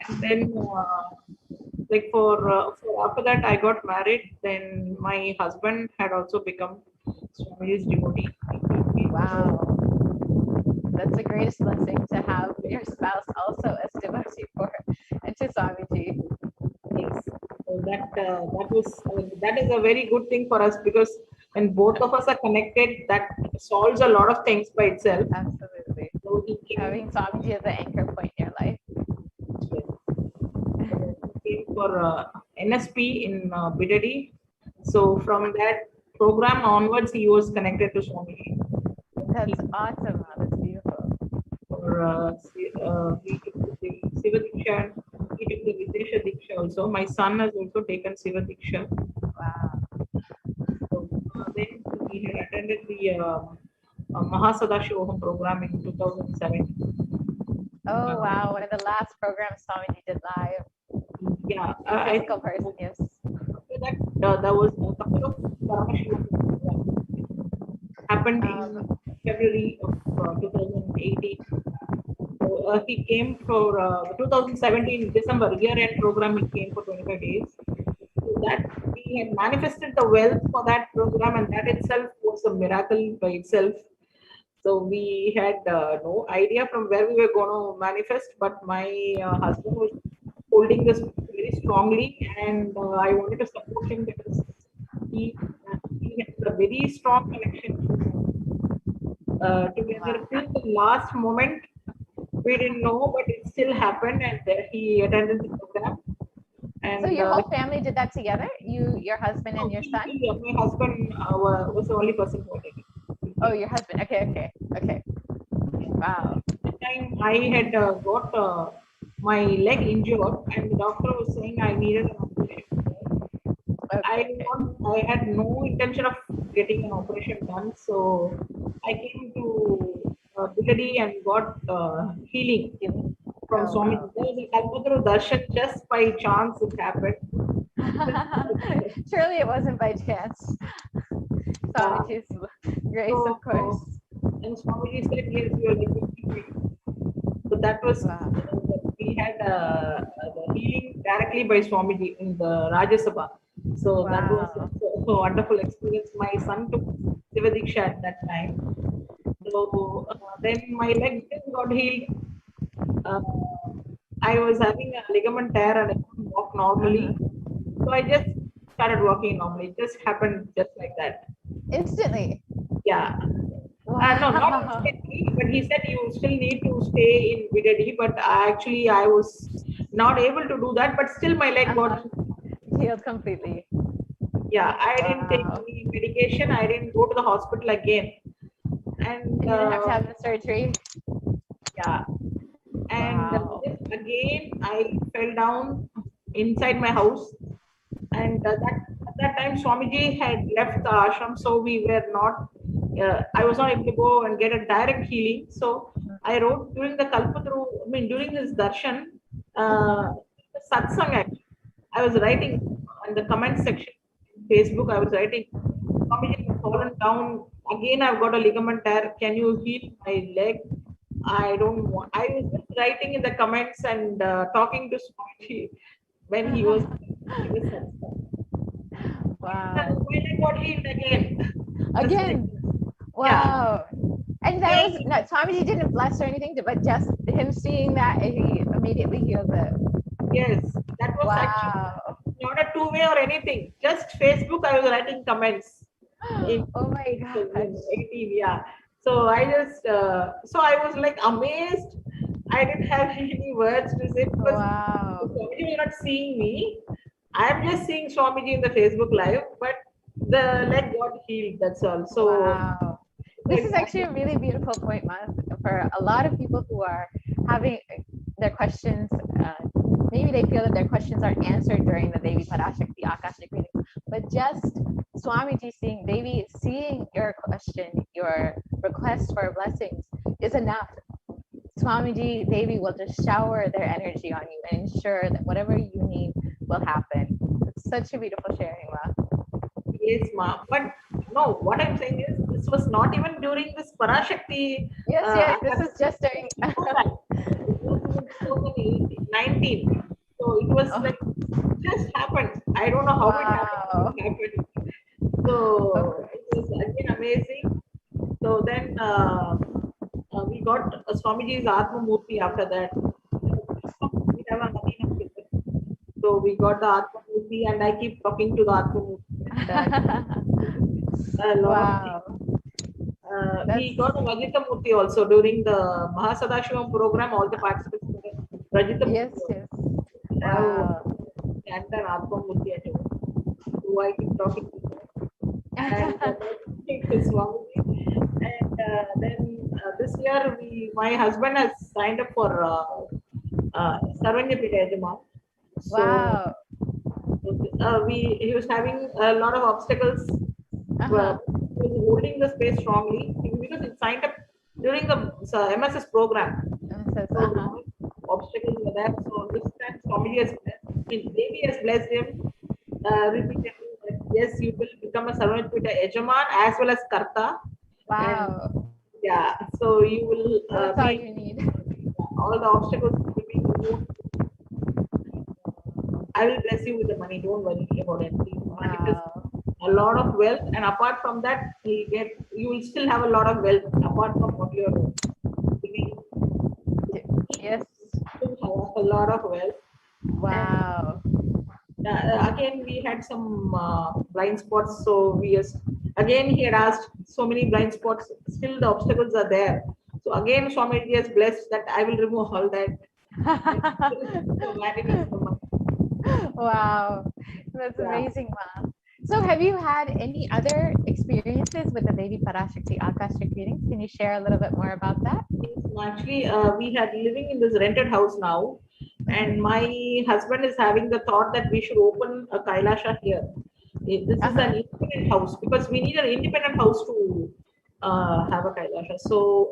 And then like for after that I got married. Then my husband had also become Swamiji's devotee. Wow, that's the greatest blessing to have your spouse also as devotee for and to Swamiji. Yes. So that that is a very good thing for us, because when both of us are connected, that solves a lot of things by itself. Absolutely. So he Having Swamiji as an anchor point in your life. came for NSP in Bidadi. So from that program onwards, he was connected to Swamiji. That's awesome. That's beautiful. For he took the Siva Diksha, he took the Videsha Diksha also. My son has also taken Siva Diksha. Wow. So then we had attended the Mahasadashivoham program in 2007. Oh wow, one of the last programs Swamiji did live. Yeah, A physical person, yes. After that, there was a couple of Paramashivoham programs happened in February of 2018. So he came for 2017 December year-end program. He came for 25 days. So that we had manifested the wealth for that program, and that itself was a miracle by itself. So we had no idea from where we were going to manifest, but my husband was holding this very strongly, and I wanted to support him because he had a very strong connection together till the last moment. We didn't know, but it still happened, and he attended the program. And so your whole family did that together? Your husband and your son? Yeah, my husband was the only person who did it. Oh, your husband. Okay. Wow. At the time I had got my leg injured, and the doctor was saying I needed an operation. I had no intention of getting an operation done, so I came to Bidadi and got healing from Swami. There was a Kalpataru Darshan, just by chance it happened. Surely it wasn't by chance. Swamiji's grace, of course. And Swamiji said, yes, you are like, so that was, we had the healing directly by Swamiji in the Rajya Sabha. So that was a wonderful experience. My son took Siva Diksha at that time. So then my leg got healed. I was having a ligament tear and I couldn't walk normally. So I just started walking normally. It just happened just like that. Instantly? Yeah. No, not instantly, but he said you still need to stay in Bidadi, but actually I was not able to do that, but still my leg got healed completely. Yeah, I didn't take any medication. I didn't go to the hospital again. And you didn't have to have the surgery? Yeah. And then again, I fell down inside my house. And at that time, Swamiji had left the ashram, so we were not, I was not able to go and get a direct healing. So I wrote during the Kalpataru, during this darshan, SATSANG actually. I was writing in the comment section, Facebook, I was writing, Swamiji has fallen down. Again, I've got a ligament tear. Can you heal my leg? I don't want. I was just writing in the comments and talking to Swamiji when he was. Wow. My leg got healed again. Again. Wow. And that was not Swamiji didn't bless or anything, but just him seeing that, he immediately healed it. Yes, that was actually not a two-way or anything. Just Facebook, I was writing comments. Oh my God. 18, yeah. So I just, so I was like amazed. I didn't have any words to say because Swamiji was not seeing me. I'm just seeing Swamiji in the Facebook live, but the leg got healed. That's all. So this is actually a really beautiful point, Ma, for a lot of people who are having their questions. Maybe they feel that their questions aren't answered during the Devi Parashakti Akashic reading, but just Swamiji seeing Devi, seeing your question, your request for blessings is enough. Swamiji, Devi will just shower their energy on you and ensure that whatever you need will happen. It's such a beautiful sharing, Ma. Yes, Ma. But no, what I'm saying is this was not even during this Parashakti. Yes, this is just during 2019. So it was like just happened. I don't know how it happened. So it was again amazing. So then we got Swamiji's Atma Murti after that. We have a so we got the Atma Murti Murti, and I keep talking to the Atma Murti. A lot of things. We got a Rajita Murti also during the Mahasadashivam program. All the participants were Rajita Murti. Yes. Wow. And then Atma Murti at home, who I keep talking to. And then this year, my husband has signed up for Sarvanya Pita Yajama. So, Wow. He was having a lot of obstacles. He was holding the space strongly because he signed up during the MSS program. So obstacles were there. So this time Swamiji has blessed, Devi has blessed him repeatedly that yes, you will become a servant with a Yajaman as well as Karta. Wow. And, yeah, so you will that's all you need. All the obstacles will be removed. I will bless you with the money. Don't worry about it. Manifest a lot of wealth, and apart from that, you will still have a lot of wealth apart from what you are doing. Yes. Still have a lot of wealth. Wow. And, again, we had some blind spots. So again he had asked so many blind spots. Still, the obstacles are there. So again, Swamiji has blessed that I will remove all that. Wow, that's amazing, Ma. So have you had any other experiences with the Devi Parashakti Akashic readings? Can you share a little bit more about that? Yes, actually, we had living in this rented house now, and my husband is having the thought that we should open a Kailasa here. This is an independent house because we need an independent house to have a Kailasa. So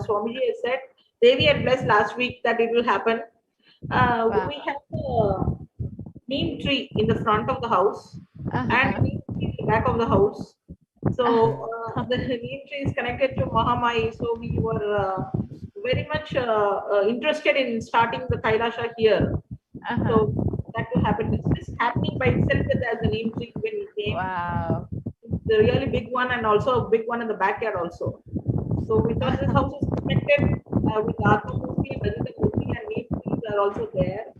Swamiji has said, Devi had blessed last week that it will happen. We have a neem tree in the front of the house and a neem tree in the back of the house. So the neem tree is connected to Mahamai. So we were very much interested in starting the Kailasa here. So that will happen. It's just happening by itself as a neem tree when we came. Wow. The really big one and also a big one in the backyard also. So we thought this house is connected with Atma Murti, Rajita Murti, and neem trees are also there.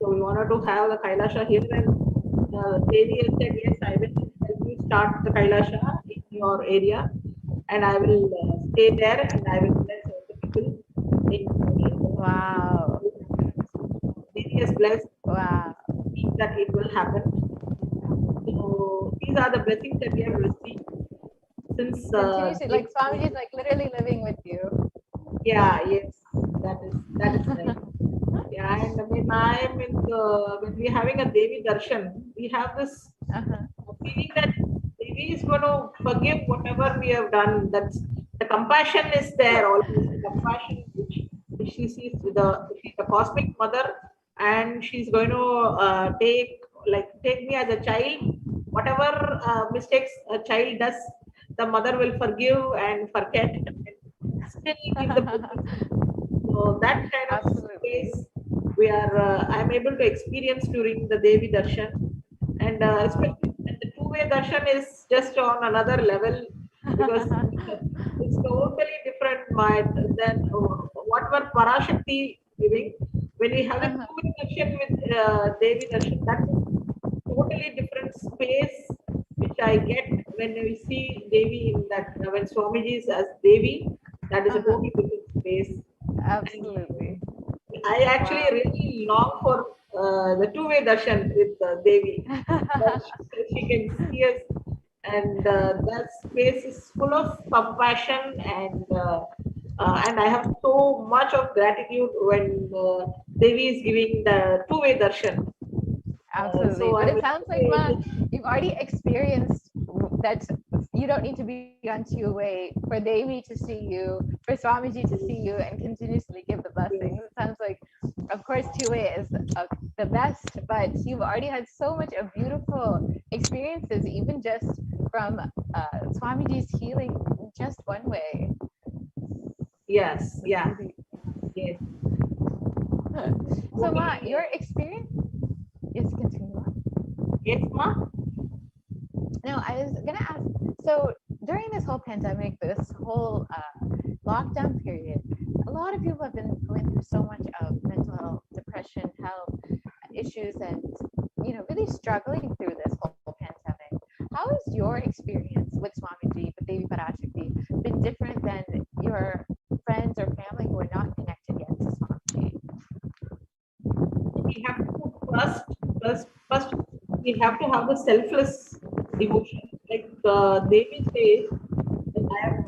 So we wanted to have the Kailasa here, and Devi has said, yes, I will help you start the Kailasa in your area, and I will stay there and I will bless all the people. Wow. Devi has blessed that it will happen. So these are the blessings that we have received since. Continuously, like Swamiji is like literally living with you. Yeah, yes, that is right. Yeah, and when when we're having a Devi Darshan, we have this feeling that Devi is going to forgive whatever we have done. That's the compassion is there always. The compassion which she sees she's the cosmic mother, and she's going to take me as a child. Whatever mistakes a child does, the mother will forgive and forget, and still give the blessings. So that kind of space I'm able to experience during the Devi Darshan, and especially the two-way darshan is just on another level because it's totally different than what were Parashakti giving. When we have a two-way darshan with Devi darshan, that's a totally different space which I get when we see Devi in that. When Swamiji is as Devi, that is a totally different space. Absolutely. I actually really long for the two-way darshan with Devi. She can see us, and that space is full of compassion, and I have so much of gratitude when Devi is giving the two-way darshan. Absolutely. So but it sounds like, Ma, you've already experienced that you don't need to be on two-way for Devi to see you, for Swamiji to see you, and continuously give the blessings. It sounds like, of course, two-way is the best, but you've already had so much of beautiful experiences, even just from Swamiji's healing just one way. Yes, yeah. Yes. So, Ma, your experience is continue on. Yes, Ma. No, I was gonna ask. So during this whole pandemic, this whole lockdown period, a lot of people have been going through so much of mental health, depression, health issues, and really really struggling through this whole pandemic. How has your experience with Swamiji, with Devi Parashakti, been different than your friends or family who are not connected yet to Swamiji? We have to put first, we have to have the selfless devotion. Like Devi says, that I have,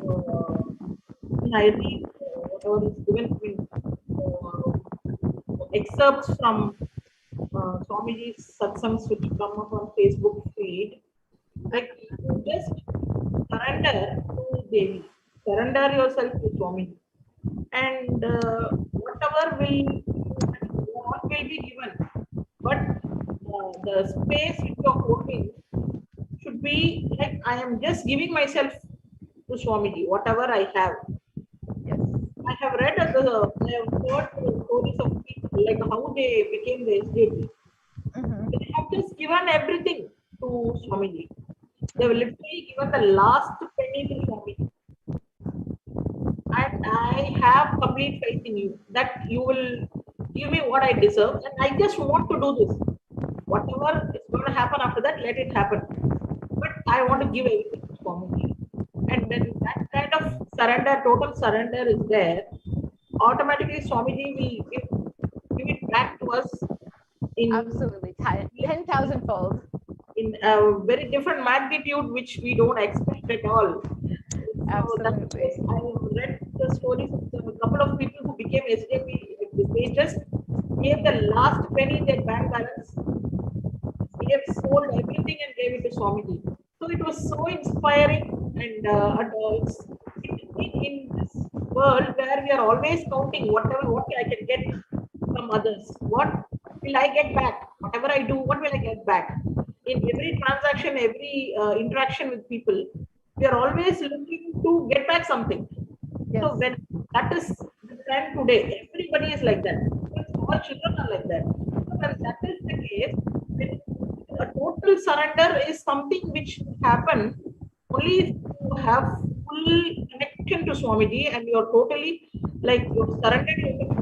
when I read whatever is given to me, excerpts from Swamiji's satsangs which come up on Facebook feed, like you just surrender to Devi, surrender yourself to Swamiji, and whatever will what will be given, but the space which you are holding should be like I am just giving myself to Swamiji, whatever I have. Yes. I have read I have heard the stories of people like how they became the SDH. They have just given everything to Swamiji. They have literally given the last penny to Swamiji. And I have complete faith in you that you will give me what I deserve, and I just want to do this. Whatever is going to happen after that, let it happen. But I want to give everything to Swamiji. And when that kind of surrender, total surrender is there, automatically Swamiji will give it back to us in absolutely 10,000 fold, in a very different magnitude which we don't expect at all. Absolutely. So I read the stories of a couple of people who became SJP. They just gave the last penny in their bank balance. They have sold everything and gave it to Swamiji. So it was so inspiring, and in this world where we are always counting what I can get from others, what will I get back? Whatever I do, what will I get back? In every transaction, every interaction with people, we are always looking to get back something. Yes. So when that is the trend today, everybody is like that. All children are like that. So when that is the case, when a total surrender is something which happen only if you have full connection to Swamiji and you're totally like you're surrendered yourself.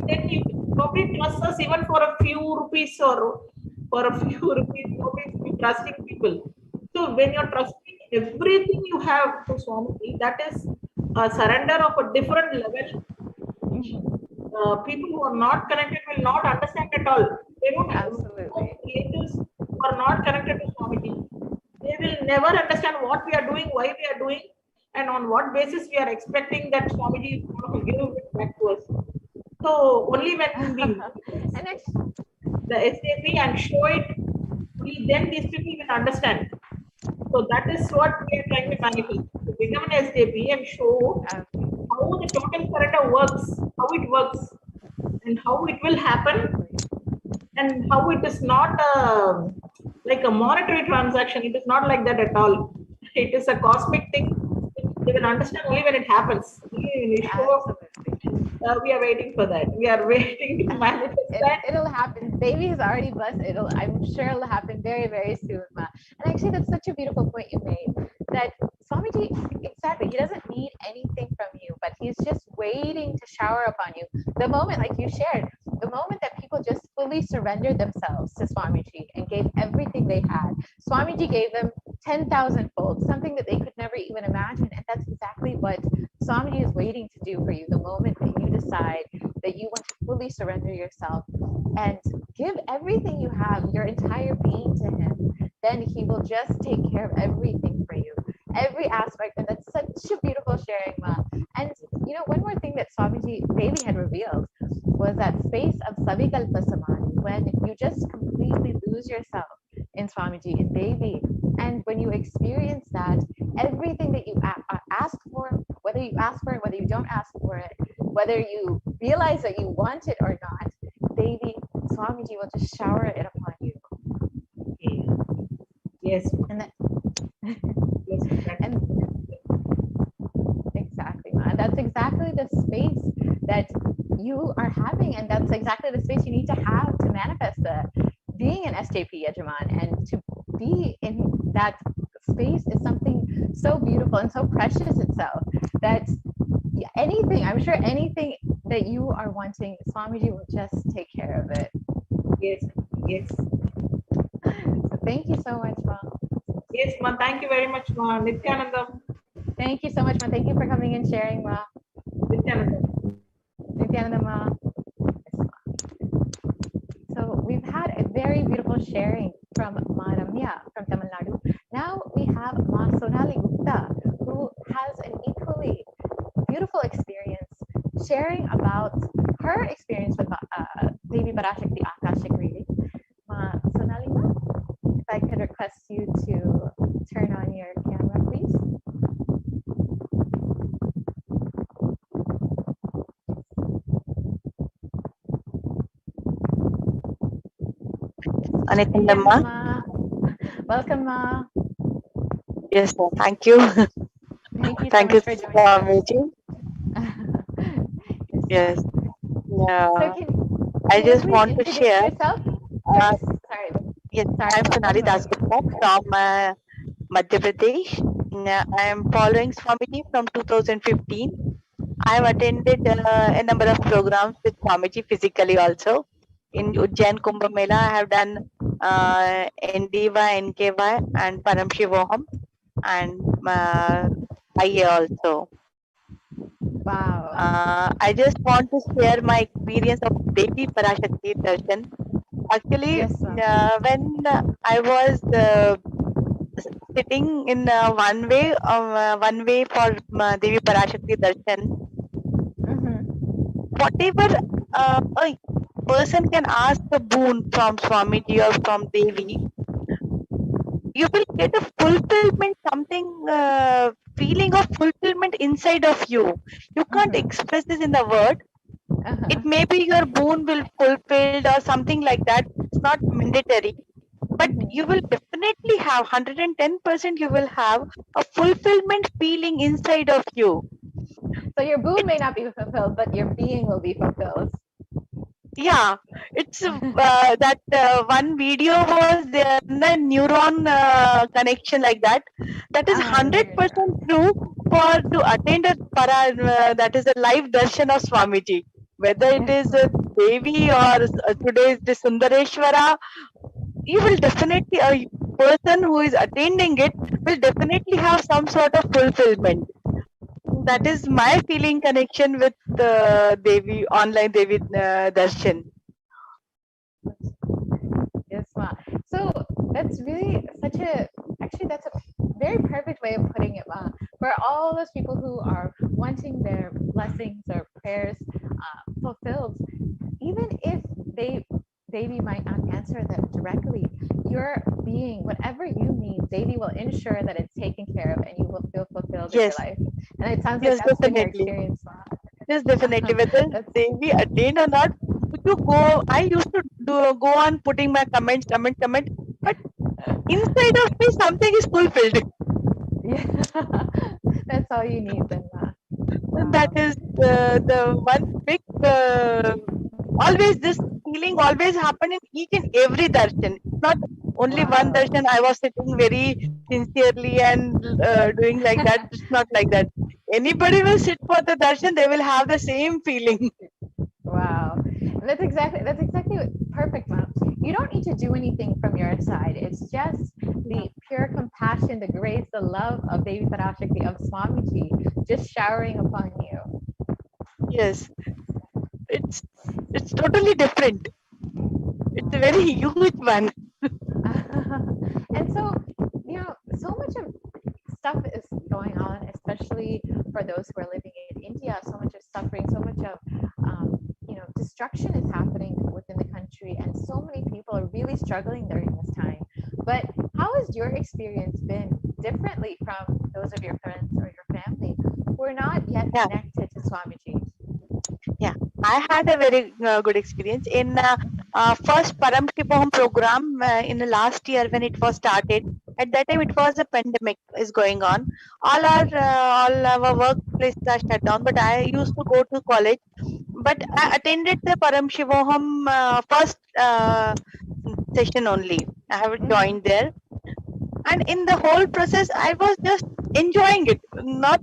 Then you probably trust us even for a few rupees or for a few rupees, probably trusting people. So when you're trusting everything you have to Swamiji, that is a surrender of a different level. People who are not connected will not understand at all. They don't absolutely. Relatives who are not connected to Swamiji, they will never understand what we are doing, why we are doing, and on what basis we are expecting that Swamiji is going to give it back to us. So only when we the SAP and show it, only then these people will understand. So that is what we are trying to manifest. To become an SAP and show how the total surrender works, how it works, and how it will happen, and how it is not like a monetary transaction. It is not like that at all. It is a cosmic thing. They will understand only when it happens. We are waiting for that. We are waiting to manifest that. It'll happen. Baby is already blessed. I'm sure it'll happen very, very soon, Ma. And actually, that's such a beautiful point you made. That Swamiji, exactly, he doesn't need anything from you, but he's just waiting to shower upon you. The moment, like you shared, the moment that people just fully surrendered themselves to Swamiji and gave everything they had, Swamiji gave them 10,000 fold, something that they could never even imagine. And that's exactly what Swamiji is waiting to do for you. The moment that you decide that you want to fully surrender yourself and give everything you have, your entire being to him, then he will just take care of everything for you, every aspect. And that's such a beautiful sharing, Ma. And one more thing that Swamiji Devi had revealed was that space of Savikalpa Samadhi, when you just completely lose yourself in Swamiji, in Devi. And when you experience that, everything that you ask for, whether you ask for it, whether you don't ask for it, whether you realize that you want it or not, Devi, Swamiji will just shower it upon you. Yes. And that, and exactly, Ma. That's exactly the space that you are having, and that's exactly the space you need to have to manifest being an SJP Yajaman. And to be in that space is something so beautiful and so precious itself that anything, I'm sure anything that you are wanting, Swamiji will just take care of it. Yes, yes. Thank you so much, Ma. Yes, Ma. Thank you very much, Ma. Nithyanandam. Thank you so much, Ma. Thank you for coming and sharing, Ma. Nithyanandam. Nithyananda, Ma. So we've had a very beautiful sharing from Ma Ramya from Tamil Nadu. Now we have Ma Sonali Gupta, who has an equally beautiful experience sharing about her experience with Devi Parashakti Akashic reading. Ma Sonali, Ma, if I could request you to turn on your camera, please. Nithyananda Ma. Welcome, Ma. Yes, sir. Thank you. Thank you so Thank you, much for joining us. Swamiji. Yes. Yeah. So I can you just please want to introduce share. yourself? Sorry. Yes, Sorry, I'm Ma. Sonali One moment. Dasgupta from Madhya Pradesh. I am following Swamiji from 2015. I have attended a number of programs with Swamiji physically also. In Ujjain Kumbh Mela, I have done NDY, NKY and Paramashivoham and IA also. Wow. I just want to share my experience of Devi Parashakti Darshan. Actually, Yes, when I was sitting in one way for Devi Parashakti Darshan, whatever a person can ask a boon from Swamiji or from Devi, you will get a fulfillment, something feeling of fulfillment inside of you. You can't express this in the word. It may be your boon will fulfilled or something like that. It's not mandatory, but you will definitely have 110%. You will have a fulfillment feeling inside of you. So your boon may not be fulfilled, but your being will be fulfilled. Yeah, it's that one video was there, a neuron connection like that. That is 100% true for to attend a that is a live darshan of Swamiji. Whether it is Devi or today's the Sundareshwara, you will definitely a person who is attending it will definitely have some sort of fulfillment. That is my feeling connection with Devi online Devi darshan. Yes, Ma. So that's really that's a very perfect way of putting it, Ma. For all those people who are wanting their blessings or prayers fulfilled, even if Devi might not answer them directly, your being, whatever you need, Devi will ensure that it's taken care of and you will feel fulfilled in your life. And it sounds like that's been your experience, Ma. Yes, definitely. Whether Devi attend or not, to go. I used to go on putting my comment, but inside of me something is fulfilled. Yeah, that's all you need, then, Ma. And that is the one big. Always this feeling always happen in each and every darshan. It's not only one darshan. I was sitting very sincerely and doing like that. It's not like that. Anybody will sit for the darshan, they will have the same feeling. Wow, that's exactly perfect, Mom. You don't need to do anything from your side. It's just the pure compassion, the grace, the love of Devi Parashakti, of Swamiji, just showering upon you. Yes, it's totally different. It's a very huge one. And so, so much of stuff is going on, especially for those who are living in India. So much of suffering, so much of destruction is happening within the country, and so many people are really struggling during this time. But how has your experience been differently from those of your friends or your family who are not yet connected to Swamiji? Yeah, I had a very good experience in first Paramashivoham program in the last year when it was started. At that time, it was a pandemic is going on. All our workplaces are shut down. But I used to go to college. But I attended the Paramashivoham first session only. I have joined there, and in the whole process, I was just enjoying it. Not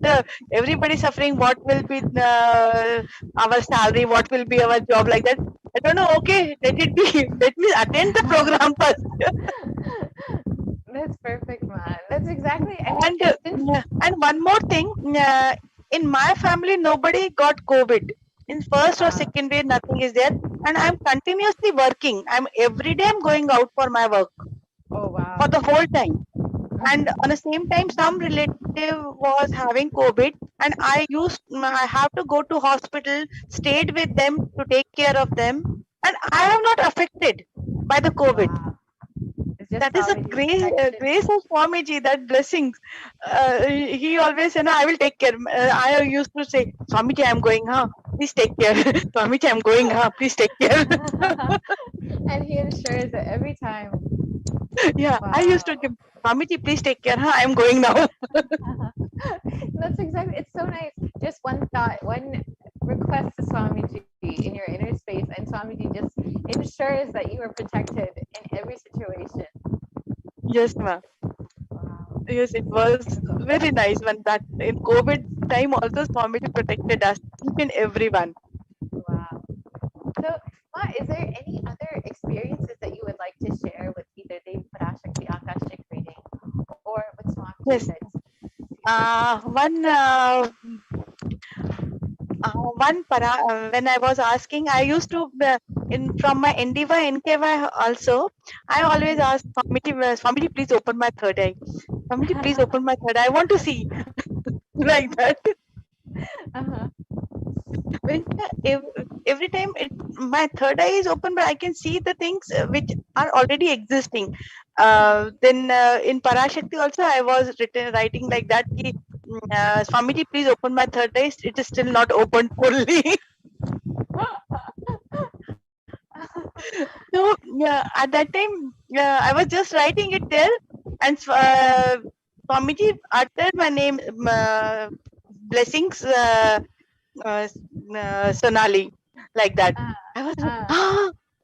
everybody suffering. What will be our salary? What will be our job? Like that. I don't know. Okay, let it be. Let me attend the program first. That's perfect, man. That's exactly. I mean, And one more thing, in my family, nobody got COVID. In first or second wave, nothing is there, and I'm continuously working. Every day I'm going out for my work. Oh wow! For the whole time, and on the same time, some relative was having COVID, and I have to go to hospital, stayed with them to take care of them, and I am not affected by the COVID. Wow. That is a grace of Swamiji, that blessings. He always, I will take care. I used to say, Swamiji, I'm going, please take care. Swamiji, I'm going, please take care. And he ensures that every time. Yeah, wow. I used to give, Swamiji, please take care. I'm going now. That's exactly, it's so nice. Just one thought, one request to Swamiji in your inner space, and Swamiji just ensures that you are protected in every situation. Yes, ma'am. Wow. Yes, it was very nice when that in COVID time also Swamiji protected us, each and everyone. Wow. So, Ma, is there any other experiences that you would like to share with either Devi Parashakti Akashic reading or with Swamiji? Yes. When I was asking, I used to from my Endiva NKY also, I always ask Swamiji, please open my third eye. Swamiji, please open my third eye. I want to see. Like that. When every time my third eye is open, but I can see the things which are already existing. Then in Parashakti also, I was writing like that. Swamiji, please open my third eye. It is still not open fully. So at that time, I was just writing it there, and Swamiji uttered my name, blessings, Sonali, like that. I was